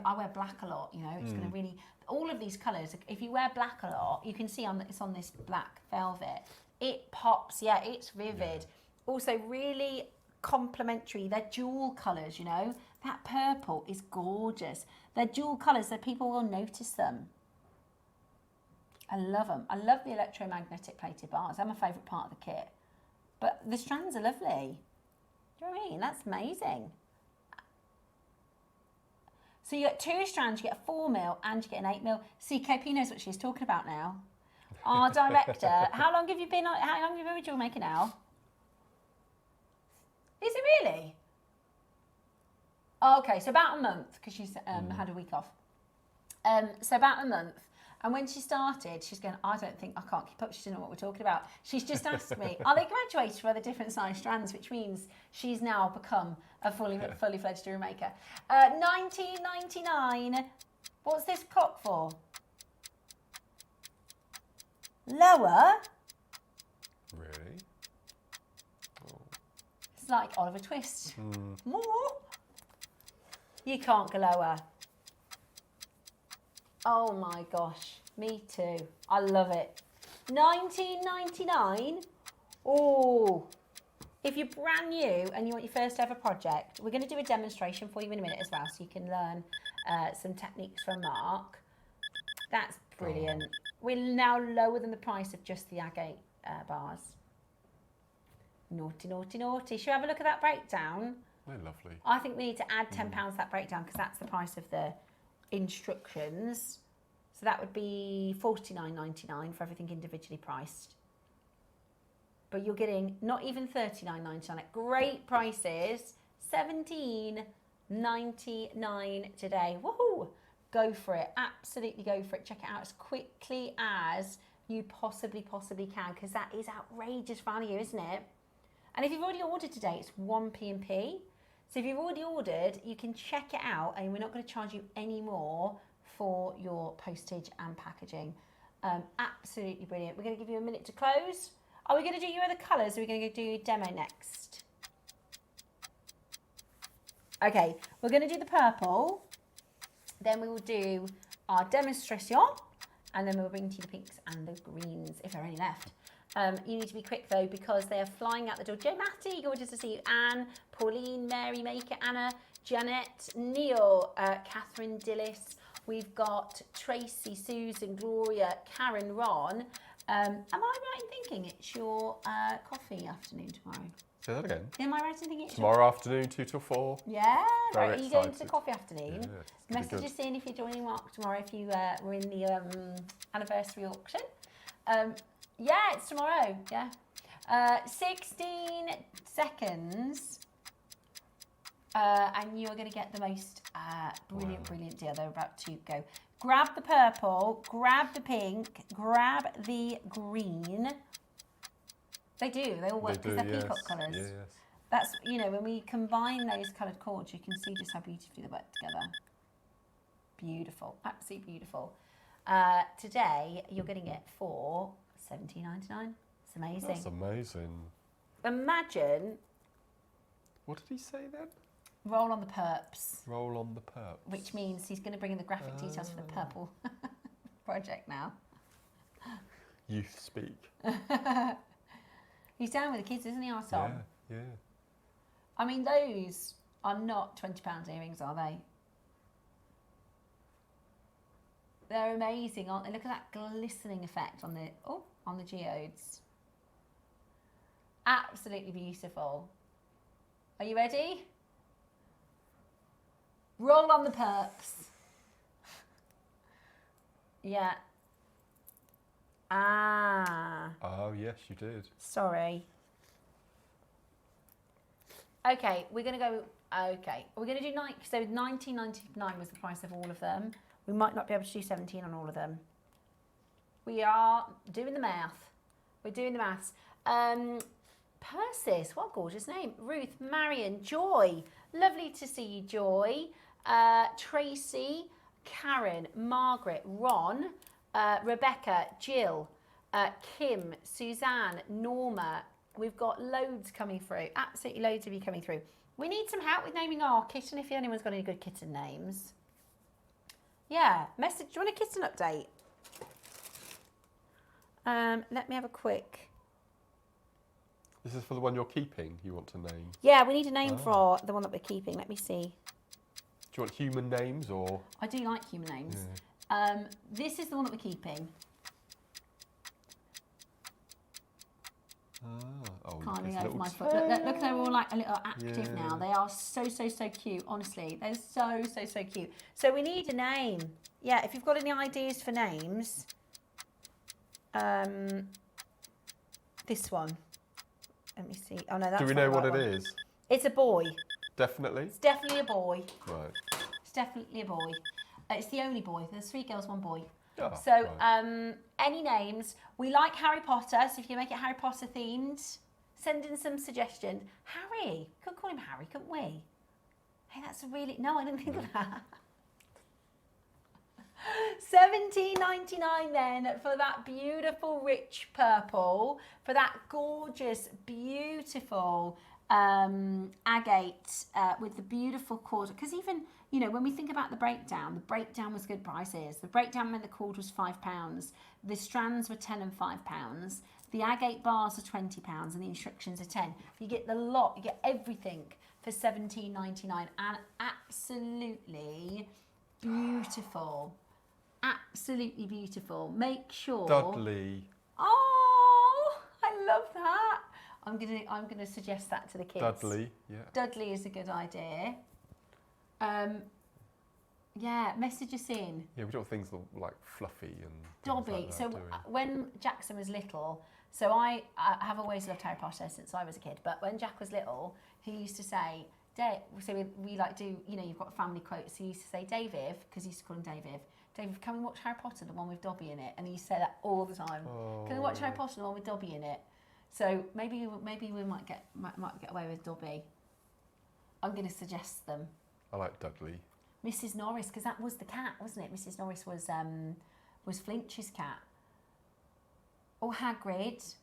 I wear black a lot, you know, it's going to really, all of these colours, if you wear black a lot, you can see it's on this black velvet. It pops, yeah, it's vivid. Also really complementary. They're jewel colours, you know. That purple is gorgeous. They're jewel colours, so people will notice them. I love them. I love the electromagnetic plated bars. They're my favourite part of the kit. But the strands are lovely. Do you know what I mean? That's amazing. So you get 2 strands, you get a 4mm and you get an 8mm. CKP knows what she's talking about now. Our director, how long have you been with JewelleryMaker now? Is it really? Oh, okay, so about a month, because she's had a week off. So about a month. And when she started, she's going, I can't keep up. She doesn't know what we're talking about. She's just asked me, are they graduated for the different size strands, which means she's now become a fully fledged jewellery maker. $19.99. What's this clock for? Lower? Really? Oh. It's like Oliver Twist. More? You can't go lower. Oh my gosh, me too. I love it. $19.99. Oh, if you're brand new and you want your first ever project, we're going to do a demonstration for you in a minute as well, so you can learn some techniques from Mark. That's brilliant. We're now lower than the price of just the agate bars. Naughty, naughty, naughty. Should we have a look at that breakdown? They're lovely. I think we need to add £10 to that breakdown because that's the price of the instructions. So that would be $49.99 for everything individually priced. But you're getting not even $39.99 at great prices. $17.99 today. Woohoo! Go for it. Absolutely go for it. Check it out as quickly as you possibly can because that is outrageous value, isn't it? And if you've already ordered today, it's 1p&p. So if you've already ordered, you can check it out and we're not going to charge you any more for your postage and packaging. Absolutely brilliant. We're going to give you a minute to close. Are we going to do your other colours or are we going to do demo next? Okay, we're going to do the purple. Then we will do our demonstration. And then we'll bring to you the pinks and the greens, if there are any left. You need to be quick though, because they are flying out the door. Joe Matty, gorgeous to see you. Anne, Pauline, Mary Maker, Anna, Janet, Neil, Catherine Dillis. We've got Tracy, Susan, Gloria, Karen, Ron. Am I right in thinking it's your coffee afternoon tomorrow? Say that again. Am I right in thinking it's tomorrow afternoon, 2 till 4? Yeah, Very right. Are you excited. going to the coffee afternoon? Yeah, Message us in if you're joining Mark tomorrow, if you were in the anniversary auction. Yeah, it's tomorrow, yeah. 16 seconds. And you're going to get the most brilliant deal. They're about to go. Grab the purple, grab the pink, grab the green. They do, they all work because they're peacock colours. Yes. That's, you know, when we combine those coloured cords, you can see just how beautifully they work together. Beautiful, absolutely beautiful. Today, you're getting it for $17.99. It's amazing. That's amazing. Imagine. What did he say then? Roll on the perps. Roll on the perps. Which means he's going to bring in the graphic details for the purple project now. Youth speak. He's down with the kids, isn't he, our Tom? Yeah. I mean, those are not £20 earrings, are they? They're amazing, aren't they? Look at that glistening effect on the geodes. Absolutely beautiful. Are you ready? Roll on the perps. Yeah. Ah. Oh, yes, you did. Sorry. Okay, we're going to go... Okay, we're going to do... So $19.99 was the price of all of them. We might not be able to do 17 on all of them. We are doing the math. We're doing the maths. Persis, what a gorgeous name. Ruth, Marion, Joy. Lovely to see you, Joy. Tracy, Karen, Margaret, Ron, Rebecca, Jill, Kim, Suzanne, Norma. We've got loads coming through. Absolutely loads of you coming through. We need some help with naming our kitten, if anyone's got any good kitten names. Yeah, message. Do you want a kitten update? Let me have a quick... This is for the one you're keeping, you want to name? Yeah, we need a name for the one that we're keeping. Let me see. Do you want human names or...? I do like human names. Yeah. This is the one that we're keeping. Can't leave over my foot. Look, they're all like a little active now. They are so cute, honestly. They're so cute. So we need a name. Yeah, if you've got any ideas for names, this one. Let me see. Oh no, that's Do we know what it is? It's a boy. Definitely? It's definitely a boy. Right. It's definitely a boy. It's the only boy. There's 3 girls, 1 boy. Oh, so, right. any names. We like Harry Potter, so if you make it Harry Potter themed, send in some suggestions. Harry. Could call him Harry, couldn't we? Hey, that's a really... No, I didn't think of that. $17.99 then for that beautiful rich purple, for that gorgeous, beautiful agate with the beautiful cord. Because even, you know, when we think about the breakdown was good prices. The breakdown meant the cord was £5. The strands were 10 and £5. The agate bars are £20 and the instructions are 10. You get the lot, you get everything for $17.99 and absolutely beautiful. Absolutely beautiful. Make sure... Dudley. Oh, I love that. I'm gonna suggest that to the kids. Dudley, yeah. Dudley is a good idea. Yeah, message us in. Yeah, we don't things like fluffy and Dobby. Like that, So when Jackson was little, so I have always loved Harry Potter since I was a kid. But when Jack was little, he used to say, so we like do, you know, you've got family quotes. He used to say, David, because he used to call him David. David, can we watch Harry Potter, the one with Dobby in it? And he used to say that all the time. Oh. Can we watch Harry Potter, the one with Dobby in it? So maybe we might get away with Dobby. I'm going to suggest them. I like Dudley. Mrs. Norris, because that was the cat, wasn't it? Mrs. Norris was Flinch's cat. Or Hagrid.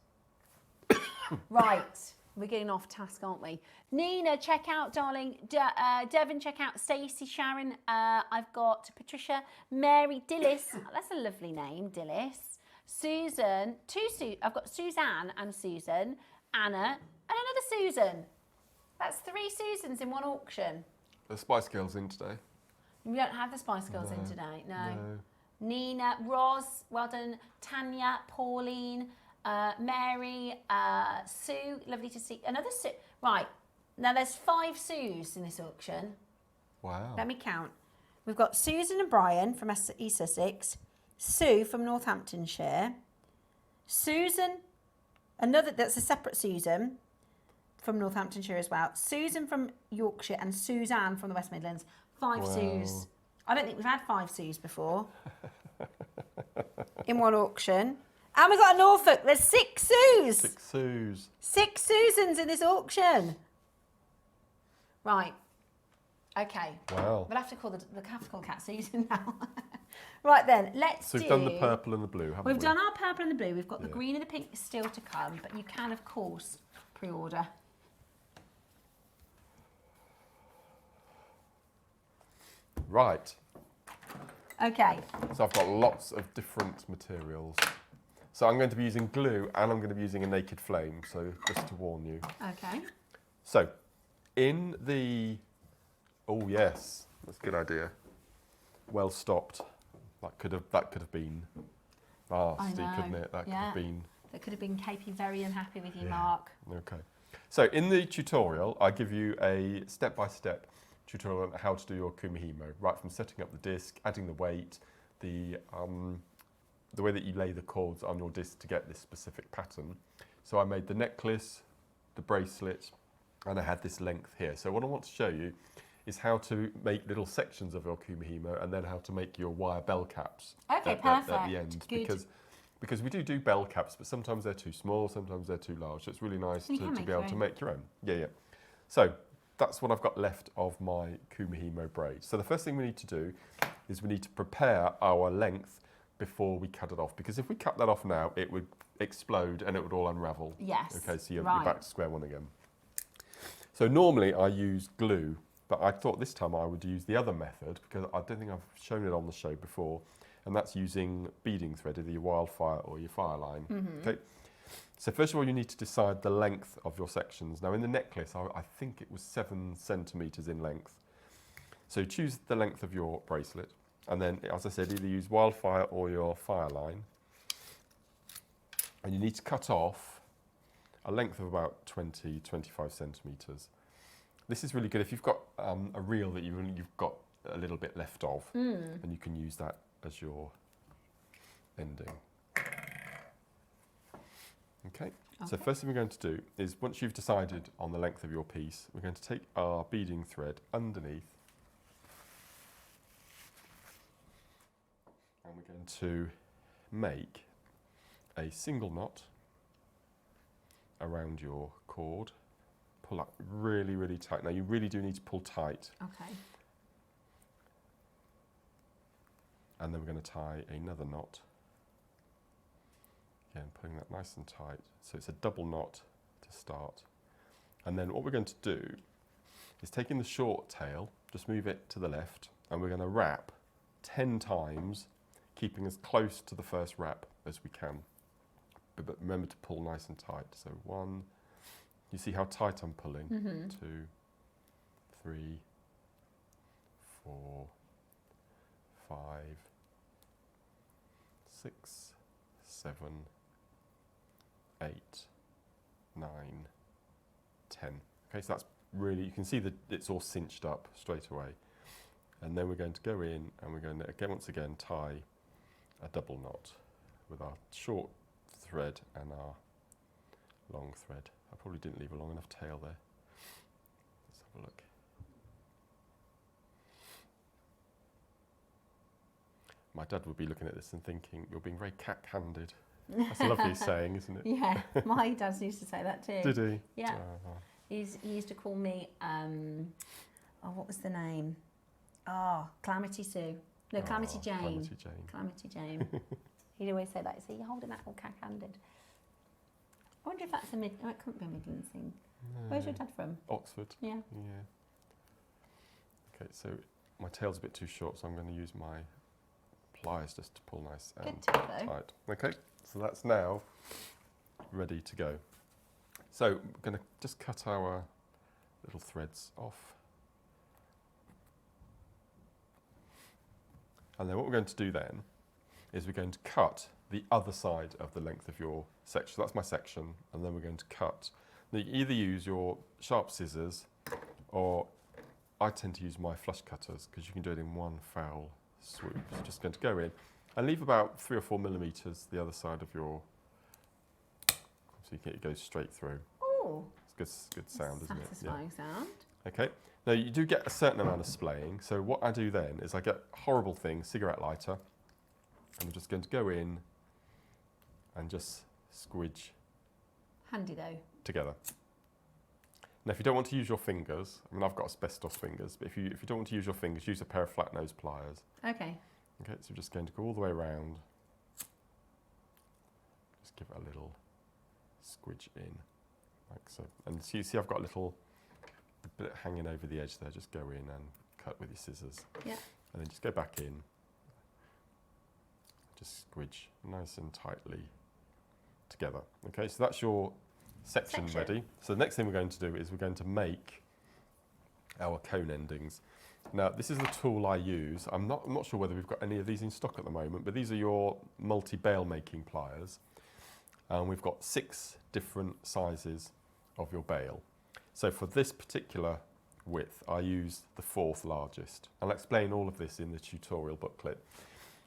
Right, we're getting off task, aren't we? Nina, check out, darling. Devon, check out. Stacey, Sharon. I've got Patricia, Mary, Dillis. That's a lovely name, Dillis. Susan, I've got Suzanne and Susan, Anna, and another Susan. That's 3 Susans in one auction. The Spice Girls in today. We don't have the Spice Girls in today, no. Nina, Roz, well done. Tanya, Pauline, Mary, Sue, lovely to see. Another Sue. Right, now there's 5 Sues in this auction. Wow. Let me count. We've got Susan and Brian from East Sussex, Sue from Northamptonshire, Susan, that's a separate Susan from Northamptonshire as well, Susan from Yorkshire, and Suzanne from the West Midlands. 5 Sues. I don't think we've had 5 Sues before in one auction. And we've got a Norfolk. There's 6 Sues. 6 Sues. 6 Susans in this auction. Right. Okay. Wow. We'll have to call the capital cat Susan now. Right then, let's do... So we've done the purple and the blue, haven't we? We've done our purple and the blue. We've got the green and the pink still to come, but you can, of course, pre-order. Right. Okay. So I've got lots of different materials. So I'm going to be using glue and I'm going to be using a naked flame, so just to warn you. Okay. So, in the... Oh yes, that's a good idea. Well stopped. That could have been nasty, couldn't it? That could have been... That could have been KP very unhappy with you, Mark. Okay. So in the tutorial, I give you a step-by-step tutorial on how to do your kumihimo, right from setting up the disc, adding the weight, the way that you lay the cords on your disc to get this specific pattern. So I made the necklace, the bracelet, and I had this length here. So what I want to show you is how to make little sections of your kumihimo and then how to make your wire bell caps at the end. Good. Because we do bell caps, but sometimes they're too small, sometimes they're too large. So it's really nice to be able to make your own. Yeah. So that's what I've got left of my kumihimo braid. So the first thing we need to do is we need to prepare our length before we cut it off. Because if we cut that off now, it would explode and it would all unravel. Yes. Okay, so you're back to square one again. So normally I use glue, but I thought this time I would use the other method because I don't think I've shown it on the show before. And that's using beading thread, either your wildfire or your fireline. Okay. So first of all, you need to decide the length of your sections. Now in the necklace, I think it was 7 centimetres in length. So choose the length of your bracelet. And then, as I said, either use wildfire or your fireline. And you need to cut off a length of about 20, 25 centimetres. This is really good if you've got a reel that you've got a little bit left of, and you can use that as your ending. Okay, so first thing we're going to do is once you've decided on the length of your piece, we're going to take our beading thread underneath and we're going to make a single knot around your cord. Pull that really, really tight. Now you really do need to pull tight. Okay. And then we're going to tie another knot. Again, pulling that nice and tight. So it's a double knot to start. And then what we're going to do is taking the short tail, just move it to the left, and we're going to wrap 10 times, keeping as close to the first wrap as we can. But remember to pull nice and tight. So 1, you see how tight I'm pulling? 2, 3, 4, 5, 6, 7, 8, 9, 10. Okay, so that's really, you can see that it's all cinched up straight away. And then we're going to go in and we're going to, again, once again, tie a double knot with our short thread and our long thread. I probably didn't leave a long enough tail there. Let's have a look. My dad would be looking at this and thinking, you're being very cat-handed. That's a lovely saying, isn't it? Yeah, my dad used to say that too. Did he? Yeah. He used to call me, what was the name? Calamity Sue. No, Calamity Jane. Calamity Jane. Calamity Jane. He'd always say that. So you're holding that all cat-handed. I wonder if that's it couldn't be a Midlands thing. No. Where's your dad from? Oxford. Yeah. Yeah. Okay, so my tail's a bit too short, so I'm going to use my pliers just to pull nice and tight. Okay, so that's now ready to go. So we're going to just cut our little threads off. And then what we're going to do then is we're going to cut the other side of the length of your section. So that's my section, and then we're going to cut. Now you can either use your sharp scissors, or I tend to use my flush cutters because you can do it in one foul swoop. So just going to go in and leave about 3 or 4 millimeters the other side of your, so you can it goes straight through. Oh, it's good sound, isn't it? Satisfying sound. Okay. Now you do get a certain amount of splaying. So what I do then is I get a horrible thing, cigarette lighter, and I'm just going to go in and just squidge. Handy though. Together. Now, if you don't want to use your fingers, I mean, I've got asbestos fingers, but if you don't want to use your fingers, use a pair of flat nose pliers. Okay. Okay, so we're just going to go all the way around. Just give it a little squidge in, like so. And so you see I've got a little bit hanging over the edge there. Just go in and cut with your scissors. Yeah. And then just go back in. Just squidge nice and tightly together. Okay, so that's your section ready. So the next thing we're going to do is we're going to make our cone endings. Now this is the tool I use. I'm not sure whether we've got any of these in stock at the moment, but these are your multi-bail making pliers. And we've got 6 different sizes of your bail. So for this particular width, I use the 4th largest. I'll explain all of this in the tutorial booklet.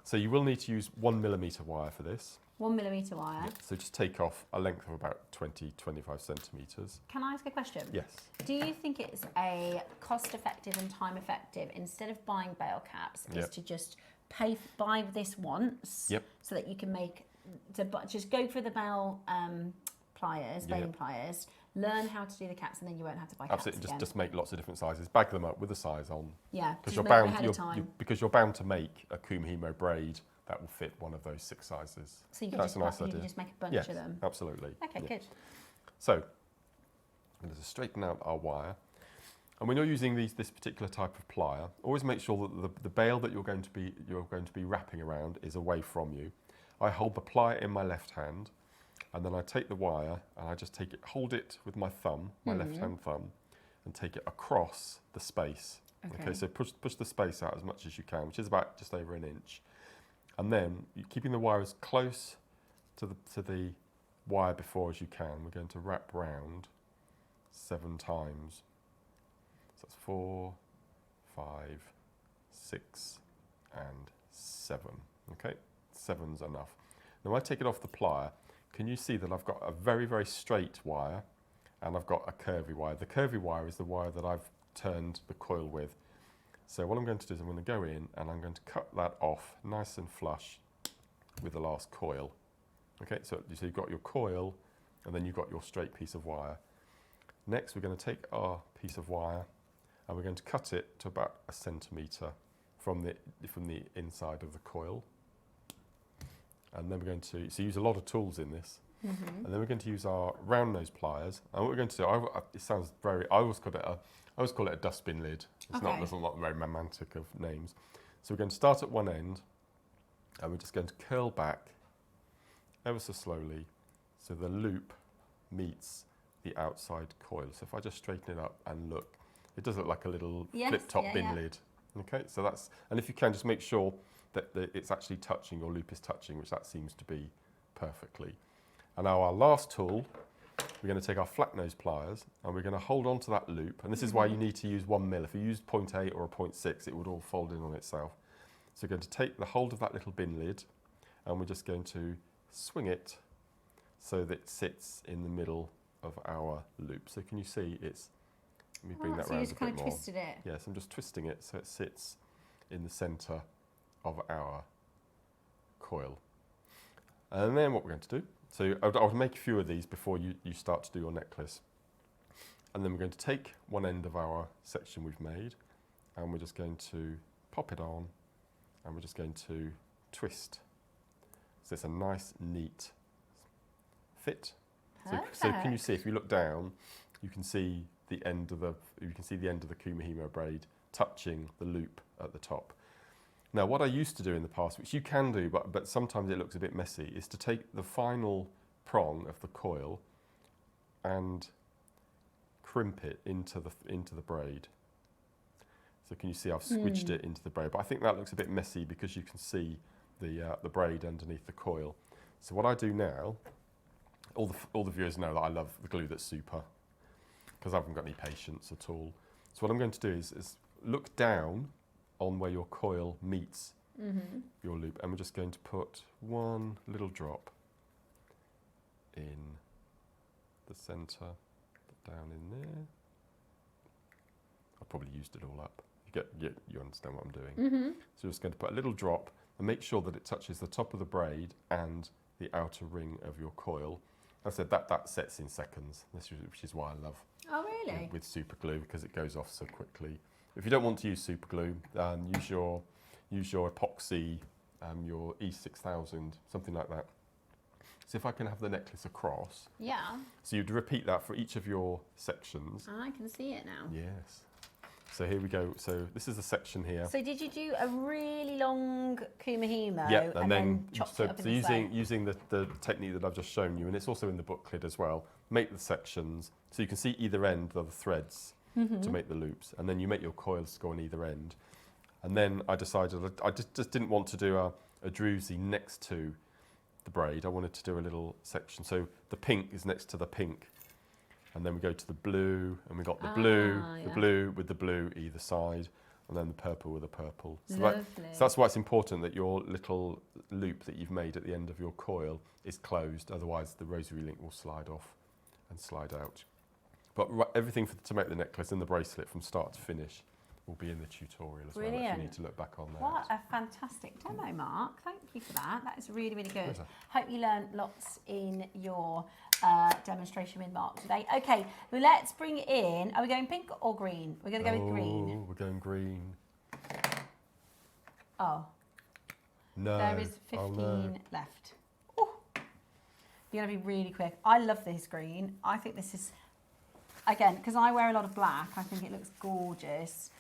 So you will need to use 1mm wire for this. 1mm wire. Yeah, so just take off a length of about 20-25 centimetres. Can I ask a question? Yes. Do you think it's a cost-effective and time-effective, instead of buying bail caps, is to just buy this once, so that you can make, just go for the bail pliers, bailing pliers, learn how to do the caps, and then you won't have to buy caps Absolutely, again. just make lots of different sizes, bag them up with the size on. Yeah, because you're bound to make a Kumihimo braid that will fit one of those 6 sizes. So you can, That's a nice idea. You can just make a bunch of them. Absolutely. Okay, good. So I'm going to straighten out our wire. And when you're using this particular type of plier, always make sure that the bail that you're going to be wrapping around is away from you. I hold the plier in my left hand, and then I take the wire and I just hold it with my thumb, my left hand thumb, and take it across the space. Okay, so push the space out as much as you can, which is about just over an inch. And then, keeping the wire as close to the wire before as you can, we're going to wrap round 7 times. So that's 4, 5, 6, and 7. Okay, 7's enough. Now I take it off the plier. Can you see that I've got a very, very straight wire, and I've got a curvy wire. The curvy wire is the wire that I've turned the coil with. So what I'm going to do is I'm going to go in and I'm going to cut that off nice and flush with the last coil. Okay, so you've got your coil and then you've got your straight piece of wire. Next we're going to take our piece of wire and we're going to cut it to about 1 centimetre from the inside of the coil. And then we're going to use a lot of tools in this. And then we're going to use our round nose pliers. And what we're going to do, it sounds very, I always call it a dustbin lid. It's not very romantic of names. So we're going to start at one end, and we're just going to curl back ever so slowly, so the loop meets the outside coil. So if I just straighten it up and look, it does look like a little flip-top bin lid. Okay, so that's, and if you can, just make sure that it's actually touching, your loop is touching, which that seems to be perfectly. And now our last tool we're going to take our flat nose pliers and we're going to hold on to that loop. And this is why you need to use 1 mil. If you used 0.8 or a 0.6, it would all fold in on itself. So we're going to take the hold of that little bin lid and we're just going to swing it so that it sits in the middle of our loop. So can you see it's, let me bring that round a bit more. So you just kind of twisted it? Yes, I'm just twisting it so it sits in the centre of our coil. And then what we're going to do, so I'll make a few of these before you start to do your necklace. And then we're going to take one end of our section we've made and we're just going to pop it on and we're just going to twist. So it's a nice, neat fit. So can you see, if you look down, you can see the end of the Kumihimo braid touching the loop at the top. Now, what I used to do in the past, which you can do, but sometimes it looks a bit messy, is to take the final prong of the coil and crimp it into the braid. So can you see I've squidged it into the braid? But I think that looks a bit messy because you can see the braid underneath the coil. So what I do now, all the viewers know that I love the glue that's super, because I haven't got any patience at all. So what I'm going to do is look down on where your coil meets your loop, and we're just going to put one little drop in the centre, down in there. I've probably used it all up. You understand what I'm doing. So we're just going to put a little drop and make sure that it touches the top of the braid and the outer ring of your coil. As I said, that sets in seconds, which is why I love with super glue, because it goes off so quickly. If you don't want to use super glue, use your epoxy, your E6000, something like that. So if I can have the necklace across. Yeah. So you'd repeat that for each of your sections. I can see it now. Yes. So here we go. So this is the section here. So did you do a really long Kumihimo? Yeah, and then chopped it up in using the technique that I've just shown you, and it's also in the booklet as well, make the sections so you can see either end of the threads to make the loops, and then you make your coils go on either end. And then I decided I just didn't want to do a druzy next to the braid. I wanted to do a little section. So the pink is next to the pink. And then we go to the blue, and we got the blue with the blue either side, and then the purple with the purple. So that's why it's important that your little loop that you've made at the end of your coil is closed, otherwise the rosary link will slide off and slide out. But everything to make the necklace and the bracelet from start to finish will be in the tutorial as well, if you need to look back on that. What a fantastic demo, Mark. Thank you for that. That is really, really good. Hope you learned lots in your demonstration with Mark today. Okay, well, let's bring it in. Are we going pink or green? We're going to go with green. We're going green. Oh. No. There is 15 left. Ooh. You're going to be really quick. I love this green. I think this is, again, because I wear a lot of black, I think it looks gorgeous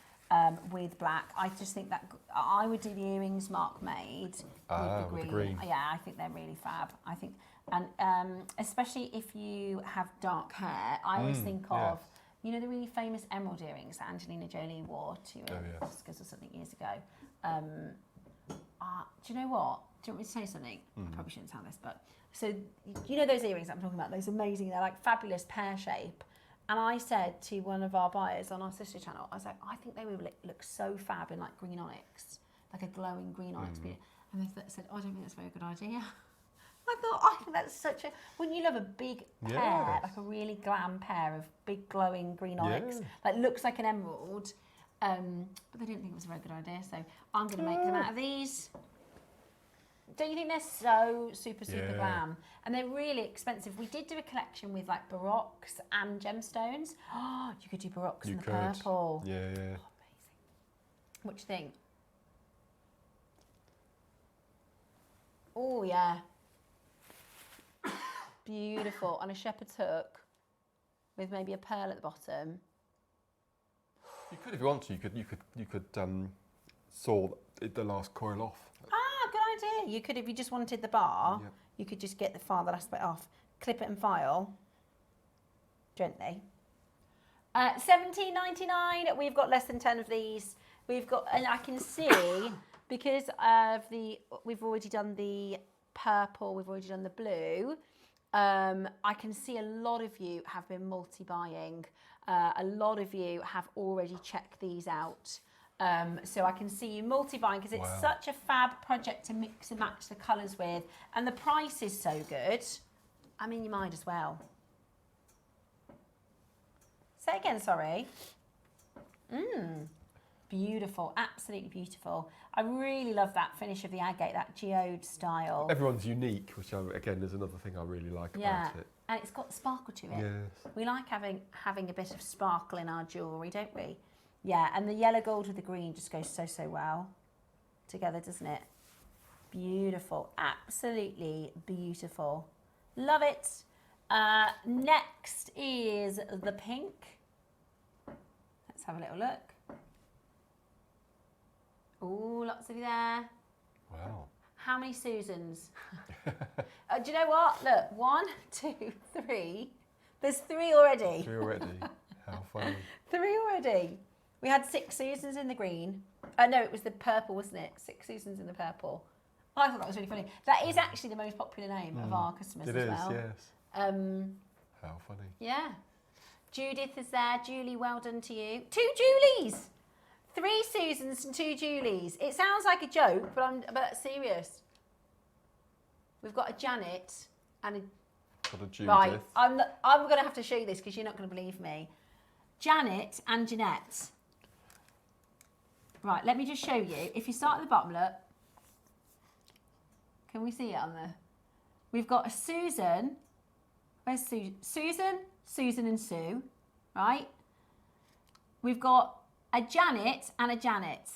with black. I just think that I would do the earrings Mark made with the green. Yeah, I think they're really fab. I think, and especially if you have dark hair, I always think of, you know, the really famous emerald earrings that Angelina Jolie wore to Oscars or something years ago. Do you know what? Do you want me to say something? I probably shouldn't tell this, but so you know those earrings I'm talking about, those amazing, they're like fabulous pear shape. And I said to one of our buyers on our sister channel, I was like, I think they would look so fab in like green onyx, like a glowing green onyx. And they said, oh, I don't think that's a very good idea. I think that's such a, wouldn't you love a big pear, like a really glam pear of big glowing green onyx, like looks like an emerald. But they didn't think it was a very good idea, so I'm going to make them out of these. Don't you think they're so super glam? And they're really expensive. We did do a collection with like Baroques and gemstones. Oh, you could do Baroques in the purple. Yeah, yeah. Oh, amazing. What do you think? Oh, yeah. Beautiful. On a shepherd's hook with maybe a pearl at the bottom. You could, if you want to, you could saw the last coil off. Ah, good idea. You could, if you just wanted the bar, you could just get the last bit off, clip it and file gently. $17.99. We've got less than 10 of these. We've got, and I can see because of we've already done the purple, we've already done the blue. I can see a lot of you have been multi-buying. A lot of you have already checked these out. So I can see you multi-buying because it's such a fab project to mix and match the colours with. And the price is so good. I mean, you might as well. Say again, sorry. Beautiful, absolutely beautiful. I really love that finish of the agate, that geode style. Everyone's unique, which again is another thing I really like about it. And it's got sparkle to it. Yes. We like having a bit of sparkle in our jewellery, don't we? Yeah, and the yellow gold with the green just goes so, so well together, doesn't it? Beautiful, absolutely beautiful. Love it. Next is the pink. Let's have a little look. Oh, lots of you there. Wow. How many Susans? Do you know what? Look, 1, 2, 3. There's 3 already. 3 already. How funny. 3 already. We had 6 Susans in the green. No, it was the purple, wasn't it? 6 Susans in the purple. I thought that was really funny. That is actually the most popular name of our customers as well. It is, yes. How funny. Yeah. Judith is there. Julie, well done to you. 2 Julies! 3 Susans and 2 Julies. It sounds like a joke, but I'm serious. We've got a Janet and a... Got a Judith. Right, I'm going to have to show you this because you're not going to believe me. Janet and Jeanette. Right, let me just show you. If you start at the bottom, look. Can we see it on there? We've got a Susan. Where's Susan? Susan and Sue, right? We've got a Janet and a Janet.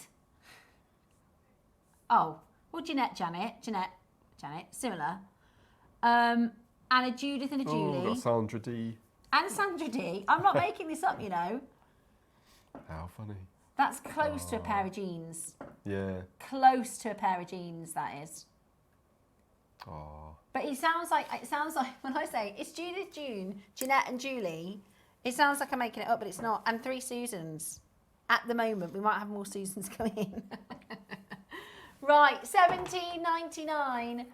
Oh, well, Jeanette, similar. And a Judith and a Julie. Oh, got Sandra D. And Sandra D. I'm not making this up, you know. How funny. That's close to a pair of jeans. Yeah. Close to a pair of jeans, that is. Oh. But it sounds like when I say it's Judith, June, Jeanette and Julie, it sounds like I'm making it up, but it's not. And 3 Susans. At the moment, we might have more Susans coming in. Right, $17.99.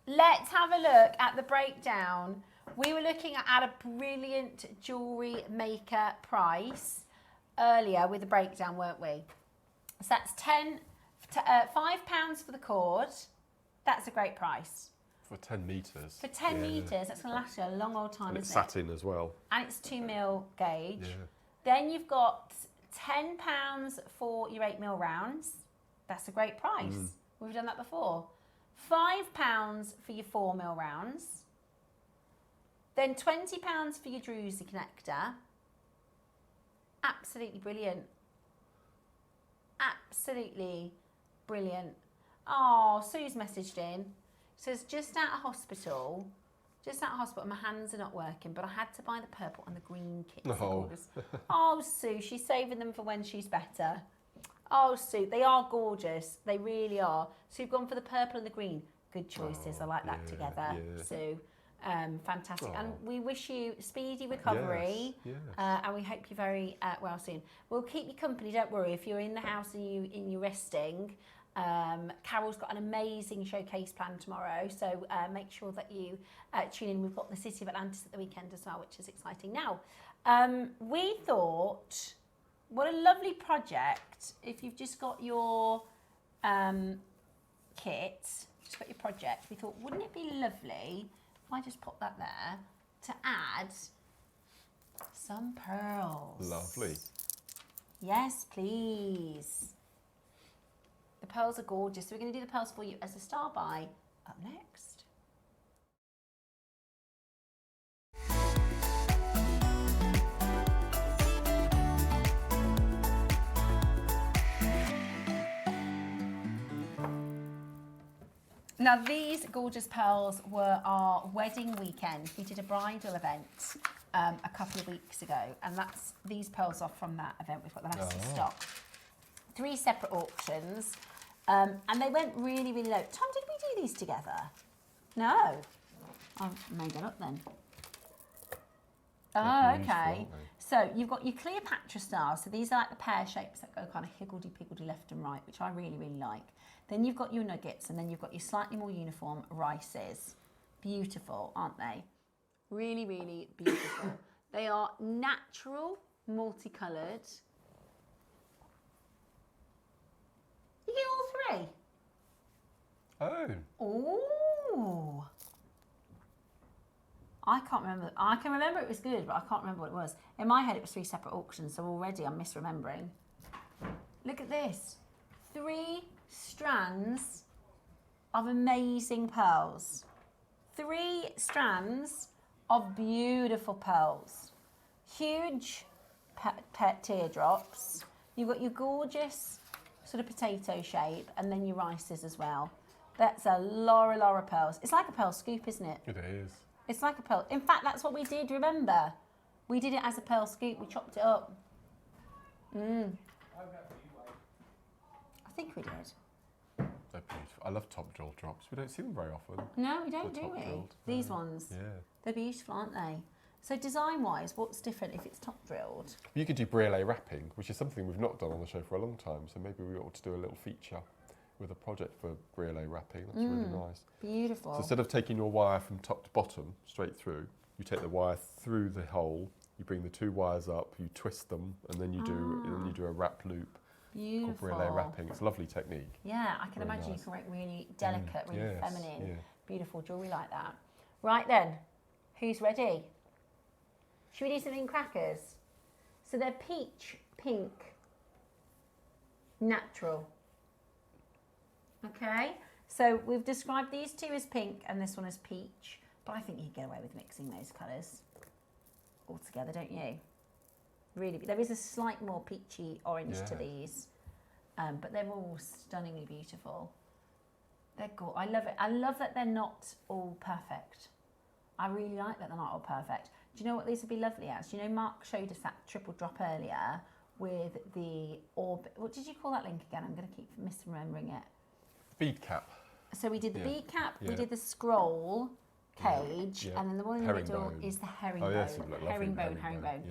Let's have a look at the breakdown. We were looking at a brilliant jewellery maker price earlier with the breakdown, weren't we? So that's £5 for the cord. That's a great price. For 10 metres. For 10 metres, that's going to last you a long old time, and it's isn't it? satin as well. And it's 2mm gauge. Yeah. Then you've got £10 for your 8mm rounds. That's a great price. We've done that before. £5 for your 4mm rounds. Then £20 for your Druzy connector. Absolutely brilliant. Absolutely brilliant. Oh, Sue's messaged in. Says, just out of hospital, my hands are not working, but I had to buy the purple and the green kits. Oh. Oh, Sue, she's saving them for when she's better. Oh, Sue, they are gorgeous. They really are. So you've gone for the purple and the green. Good choices. I like that together, Sue. Fantastic. And we wish you speedy recovery. Yes. And we hope you're very well soon. We'll keep you company, don't worry. If you're in the house and you're resting, Carol's got an amazing showcase planned tomorrow, so make sure that you tune in. We've got the City of Atlantis at the weekend as well, which is exciting. Now, we thought, what a lovely project if you've just got your kit, just got your project. We thought, wouldn't it be lovely if I just pop that there to add some pearls? Lovely. Yes, please. The pearls are gorgeous. So we're going to do the pearls for you as a star buy up next. Now these gorgeous pearls were our wedding weekend. We did a bridal event a couple of weeks ago, and these pearls are from that event. We've got the rest of stock. 3 separate auctions, and they went really, really low. Tom, did we do these together? No. I've made that up then. Oh, okay. So you've got your Cleopatra stars. So these are like the pear shapes that go kind of higgledy-piggledy left and right, which I really, really like. Then you've got your nuggets, and then you've got your slightly more uniform rices. Beautiful, aren't they? Really, really beautiful. They are natural, multicoloured. You get all 3? Oh. I can't remember. I can remember it was good, but I can't remember what it was. In my head, it was 3 separate auctions, so already I'm misremembering. Look at this. 3 strands of amazing pearls. 3 strands of beautiful pearls. Huge teardrops. You've got your gorgeous sort of potato shape and then your rices as well. That's a lot of pearls. It's like a pearl scoop, isn't it? It is. It's like a pearl. In fact, that's what we did, remember? We did it as a pearl scoop. We chopped it up. I think we did. They're beautiful. I love top drill drops. We don't see them very often. No, we don't, do we? Drilled. These ones. Yeah. They're beautiful, aren't they? So design-wise, what's different if it's top drilled? You could do briolet wrapping, which is something we've not done on the show for a long time. So maybe we ought to do a little feature with a project for briolet wrapping. That's really nice. Beautiful. So instead of taking your wire from top to bottom, straight through, you take the wire through the hole, you bring the 2 wires up, you twist them, and then you do a wrap loop. Beautiful. Called briolet wrapping. It's a lovely technique. Yeah, I can Really imagine nice. you can make really delicate, really feminine, yeah. beautiful jewellery like that. Right then, who's ready? Should we do something crackers? So they're peach, pink, natural. Okay, so we've described these 2 as pink and this one as peach, but I think you can get away with mixing those colours all together, don't you? Really, there is a slight more peachy orange to these, but they're all stunningly beautiful. They're gorgeous. I love it. I love that they're not all perfect. I really like that they're not all perfect. Do you know what these would be lovely as? Do you know Mark showed us that triple drop earlier with the orb. What did you call that link again? I'm going to keep misremembering it. Bead cap. So we did the bead cap, we did the scroll cage, and then the one in the middle is the herringbone. Oh yes, herringbone.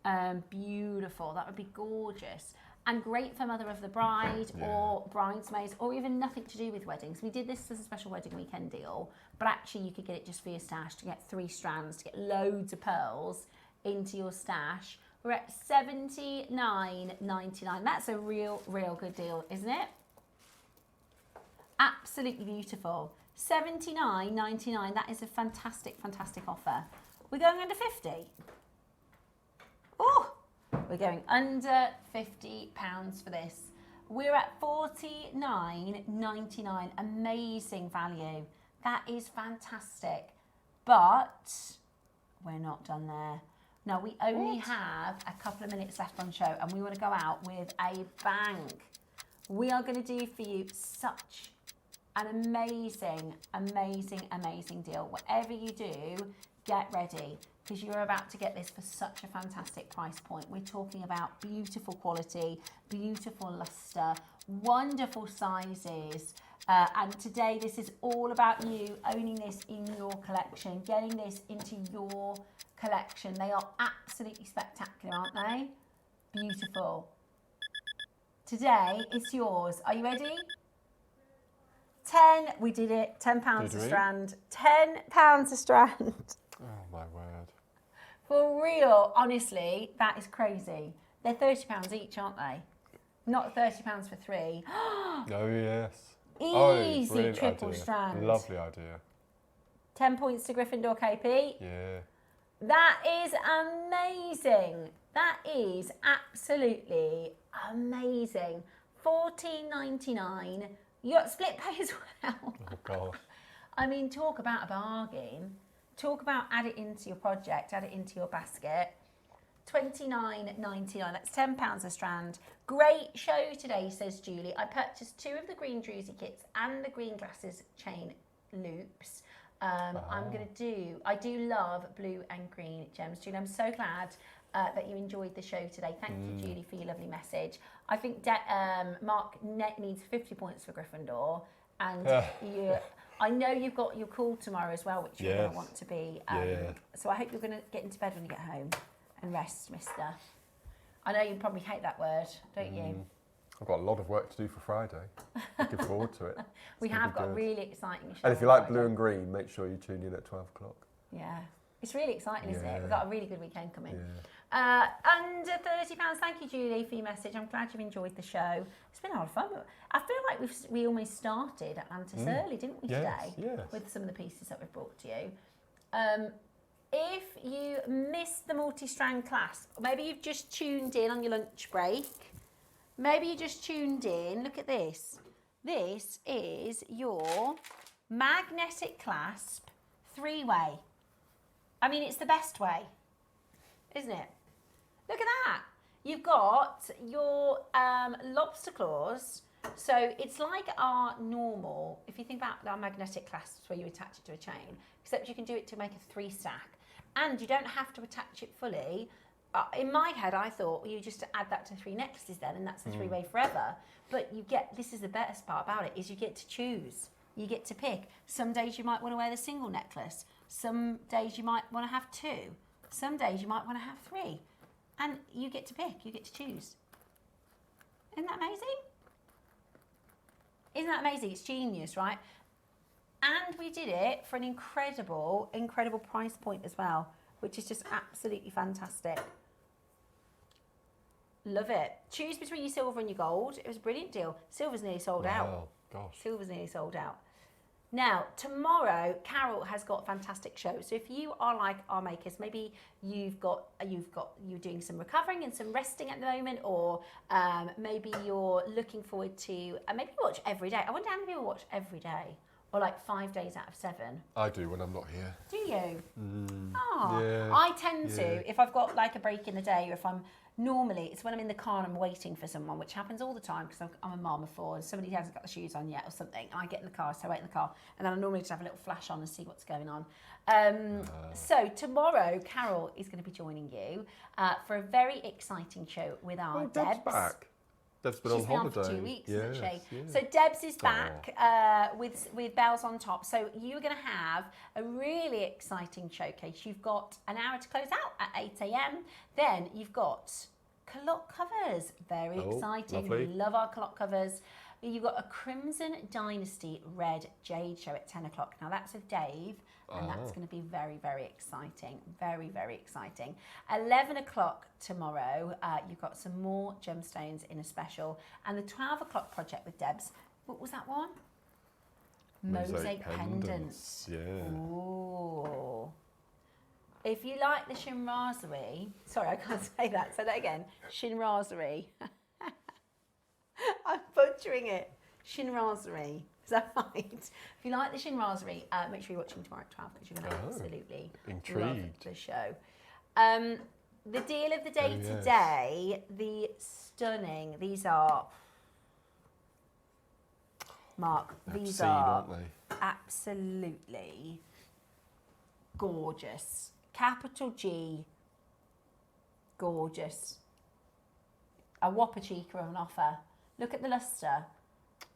Yeah. Beautiful. That would be gorgeous. And great for mother of the bride or bridesmaids or even nothing to do with weddings. We did this as a special wedding weekend deal, but actually you could get it just for your stash to get 3 strands, to get loads of pearls into your stash. We're at $79.99. That's a real good deal, isn't it? Absolutely beautiful. $79.99. That is a fantastic offer. We're going under 50. Oh, we're going under £50 for this. We're at $49.99. Amazing value. That is fantastic. But we're not done there. No, we only have a couple of minutes left on show and we want to go out with a bang. We are going to do for you such an amazing deal. Whatever you do, get ready because you're about to get this for such a fantastic price point. We're talking about beautiful quality, beautiful luster, wonderful sizes. And today this is all about you owning this in your collection, getting this into your collection. They are absolutely spectacular, aren't they? Beautiful. Today it's yours. Are you ready? 10, we did it, £10 a strand. £10 a strand. Oh my word. For real, honestly, that is crazy. They're £30 each, aren't they? Not £30 for 3. Oh yes. Easy triple idea. strand. Lovely idea. 10 points to Gryffindor, KP. Yeah. That is amazing. That is absolutely amazing. $14.99. You got split pay as well. Oh gosh. I mean, talk about a bargain. Talk about add it into your project, add it into your basket. $29.99. That's £10 a strand. Great show today, says Julie. I purchased 2 of the green Druzy kits and the green glasses chain loops. I do love blue and green gems, Julie. I'm so glad that you enjoyed the show today. Thank you, Julie, for your lovely message. I think Mark needs 50 points for Gryffindor, and I know you've got your call tomorrow as well, which you're going to want to be. So I hope you're going to get into bed when you get home and rest, mister. I know you probably hate that word, don't you? I've got a lot of work to do for Friday. Looking forward to it. We have got a really exciting show. And if you like blue and green, make sure you tune in at 12 o'clock. Yeah. It's really exciting, isn't it? We've got a really good weekend coming. Yeah. Under £30. Thank you, Julie, for your message. I'm glad you've enjoyed the show. It's been a lot of fun. I feel like we almost started Atlantis early, didn't we, today? Yes. With some of the pieces that we've brought to you. If you missed the multi-strand clasp, maybe you've just tuned in on your lunch break. Maybe you just tuned in. Look at this. This is your magnetic clasp 3-way. I mean, it's the best way, isn't it? Look at that. You've got your lobster claws. So it's like our normal, if you think about our magnetic clasps where you attach it to a chain, except you can do it to make a 3-stack. And you don't have to attach it fully. In my head, I thought, well, you just add that to 3 necklaces then, and that's a 3-way forever. But you get, this is the best part about it, is you get to choose. You get to pick. Some days you might want to wear the single necklace. Some days you might want to have 2. Some days you might want to have 3. And you get to pick, you get to choose. Isn't that amazing? Isn't that amazing? It's genius, right? And we did it for an incredible, incredible price point as well, which is just absolutely fantastic. Love it. Choose between your silver and your gold. It was a brilliant deal. Silver's nearly sold out. Oh, gosh. Silver's nearly sold out. Now, tomorrow, Carol has got a fantastic show. So if you are like our makers, maybe you're doing some recovering and some resting at the moment, or maybe you're looking forward to, maybe you watch every day. I wonder how many people watch every day, or like 5 days out of 7. I do when I'm not here. Do you? Yeah. I tend to, if I've got like a break in the day, or if I'm normally, it's when I'm in the car and I'm waiting for someone, which happens all the time because I'm a mom of 4 and somebody hasn't got the shoes on yet or something. And I get in the car, so I wait in the car, and then I normally just have a little flash on and see what's going on. So tomorrow, Carol is going to be joining you for a very exciting show with our Deb's back. Deb's been on holiday. She's been on for 2 weeks, yes, isn't she? Yes. So Deb's is back with bells on top. So you're going to have a really exciting showcase. You've got an hour to close out at 8 a.m. Then you've got calotte covers. Very exciting. Lovely. We love our calotte covers. You've got a Crimson Dynasty Red Jade show at 10 o'clock. Now that's with Dave, and that's going to be very, very exciting. Very, very exciting. 11 o'clock tomorrow, you've got some more gemstones in a special. And the 12 o'clock project with Debs, what was that one? Mosaic pendants. Yeah. Ooh. If you like the Shinrazari, sorry, I can't say that. Say that again. Shinrazari. I'm butchering it. Shinrazari. Is that right? If you like the Shinrazari, make sure you're watching tomorrow at 12 because you're going to absolutely love the show. The deal of the day today, the stunning, these are, Mark, these are absolutely gorgeous. Capital G, gorgeous. A whopper cheek or an offer. Look at the luster.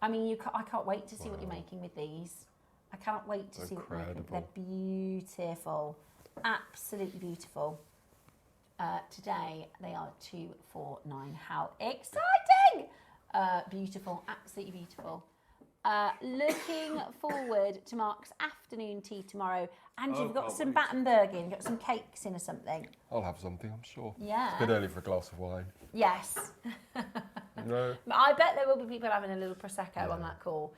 I mean, I can't wait to see what you're making with these. I can't wait to see what you're making. They're beautiful. Absolutely beautiful. Today, they are 249. How exciting! Beautiful, absolutely beautiful. Looking forward to Mark's afternoon tea tomorrow. And you've got some Battenberg in, got some cakes in or something. I'll have something, I'm sure. Yeah. It's a bit early for a glass of wine. Yes. No. I bet there will be people having a little Prosecco on that call.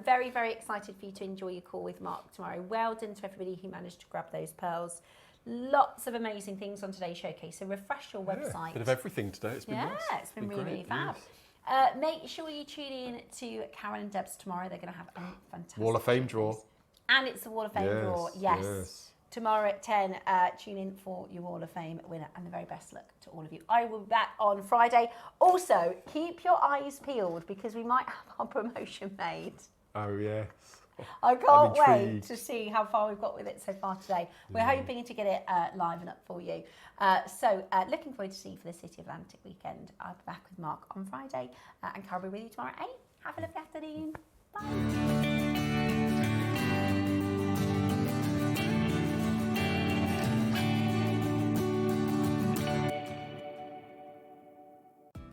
Very, very excited for you to enjoy your call with Mark tomorrow. Well done to everybody who managed to grab those pearls. Lots of amazing things on today's showcase. So refresh your website. Bit of everything today. It's been nice. Yeah, it's been really, really fab. Make sure you tune in to Karen and Debs tomorrow. They're going to have a fantastic Wall of Fame draw. And it's the Wall of Fame draw. Yes. Tomorrow at 10, tune in for your Wall of Fame winner, and the very best luck to all of you. I will be back on Friday. Also, keep your eyes peeled because we might have our promotion made. Oh, yes. I can't wait to see how far we've got with it so far today. We're hoping to get it live and up for you. So looking forward to see you for the City of Atlantic weekend. I'll be back with Mark on Friday, and Carol will be with you tomorrow at 8. Have a lovely afternoon. Bye.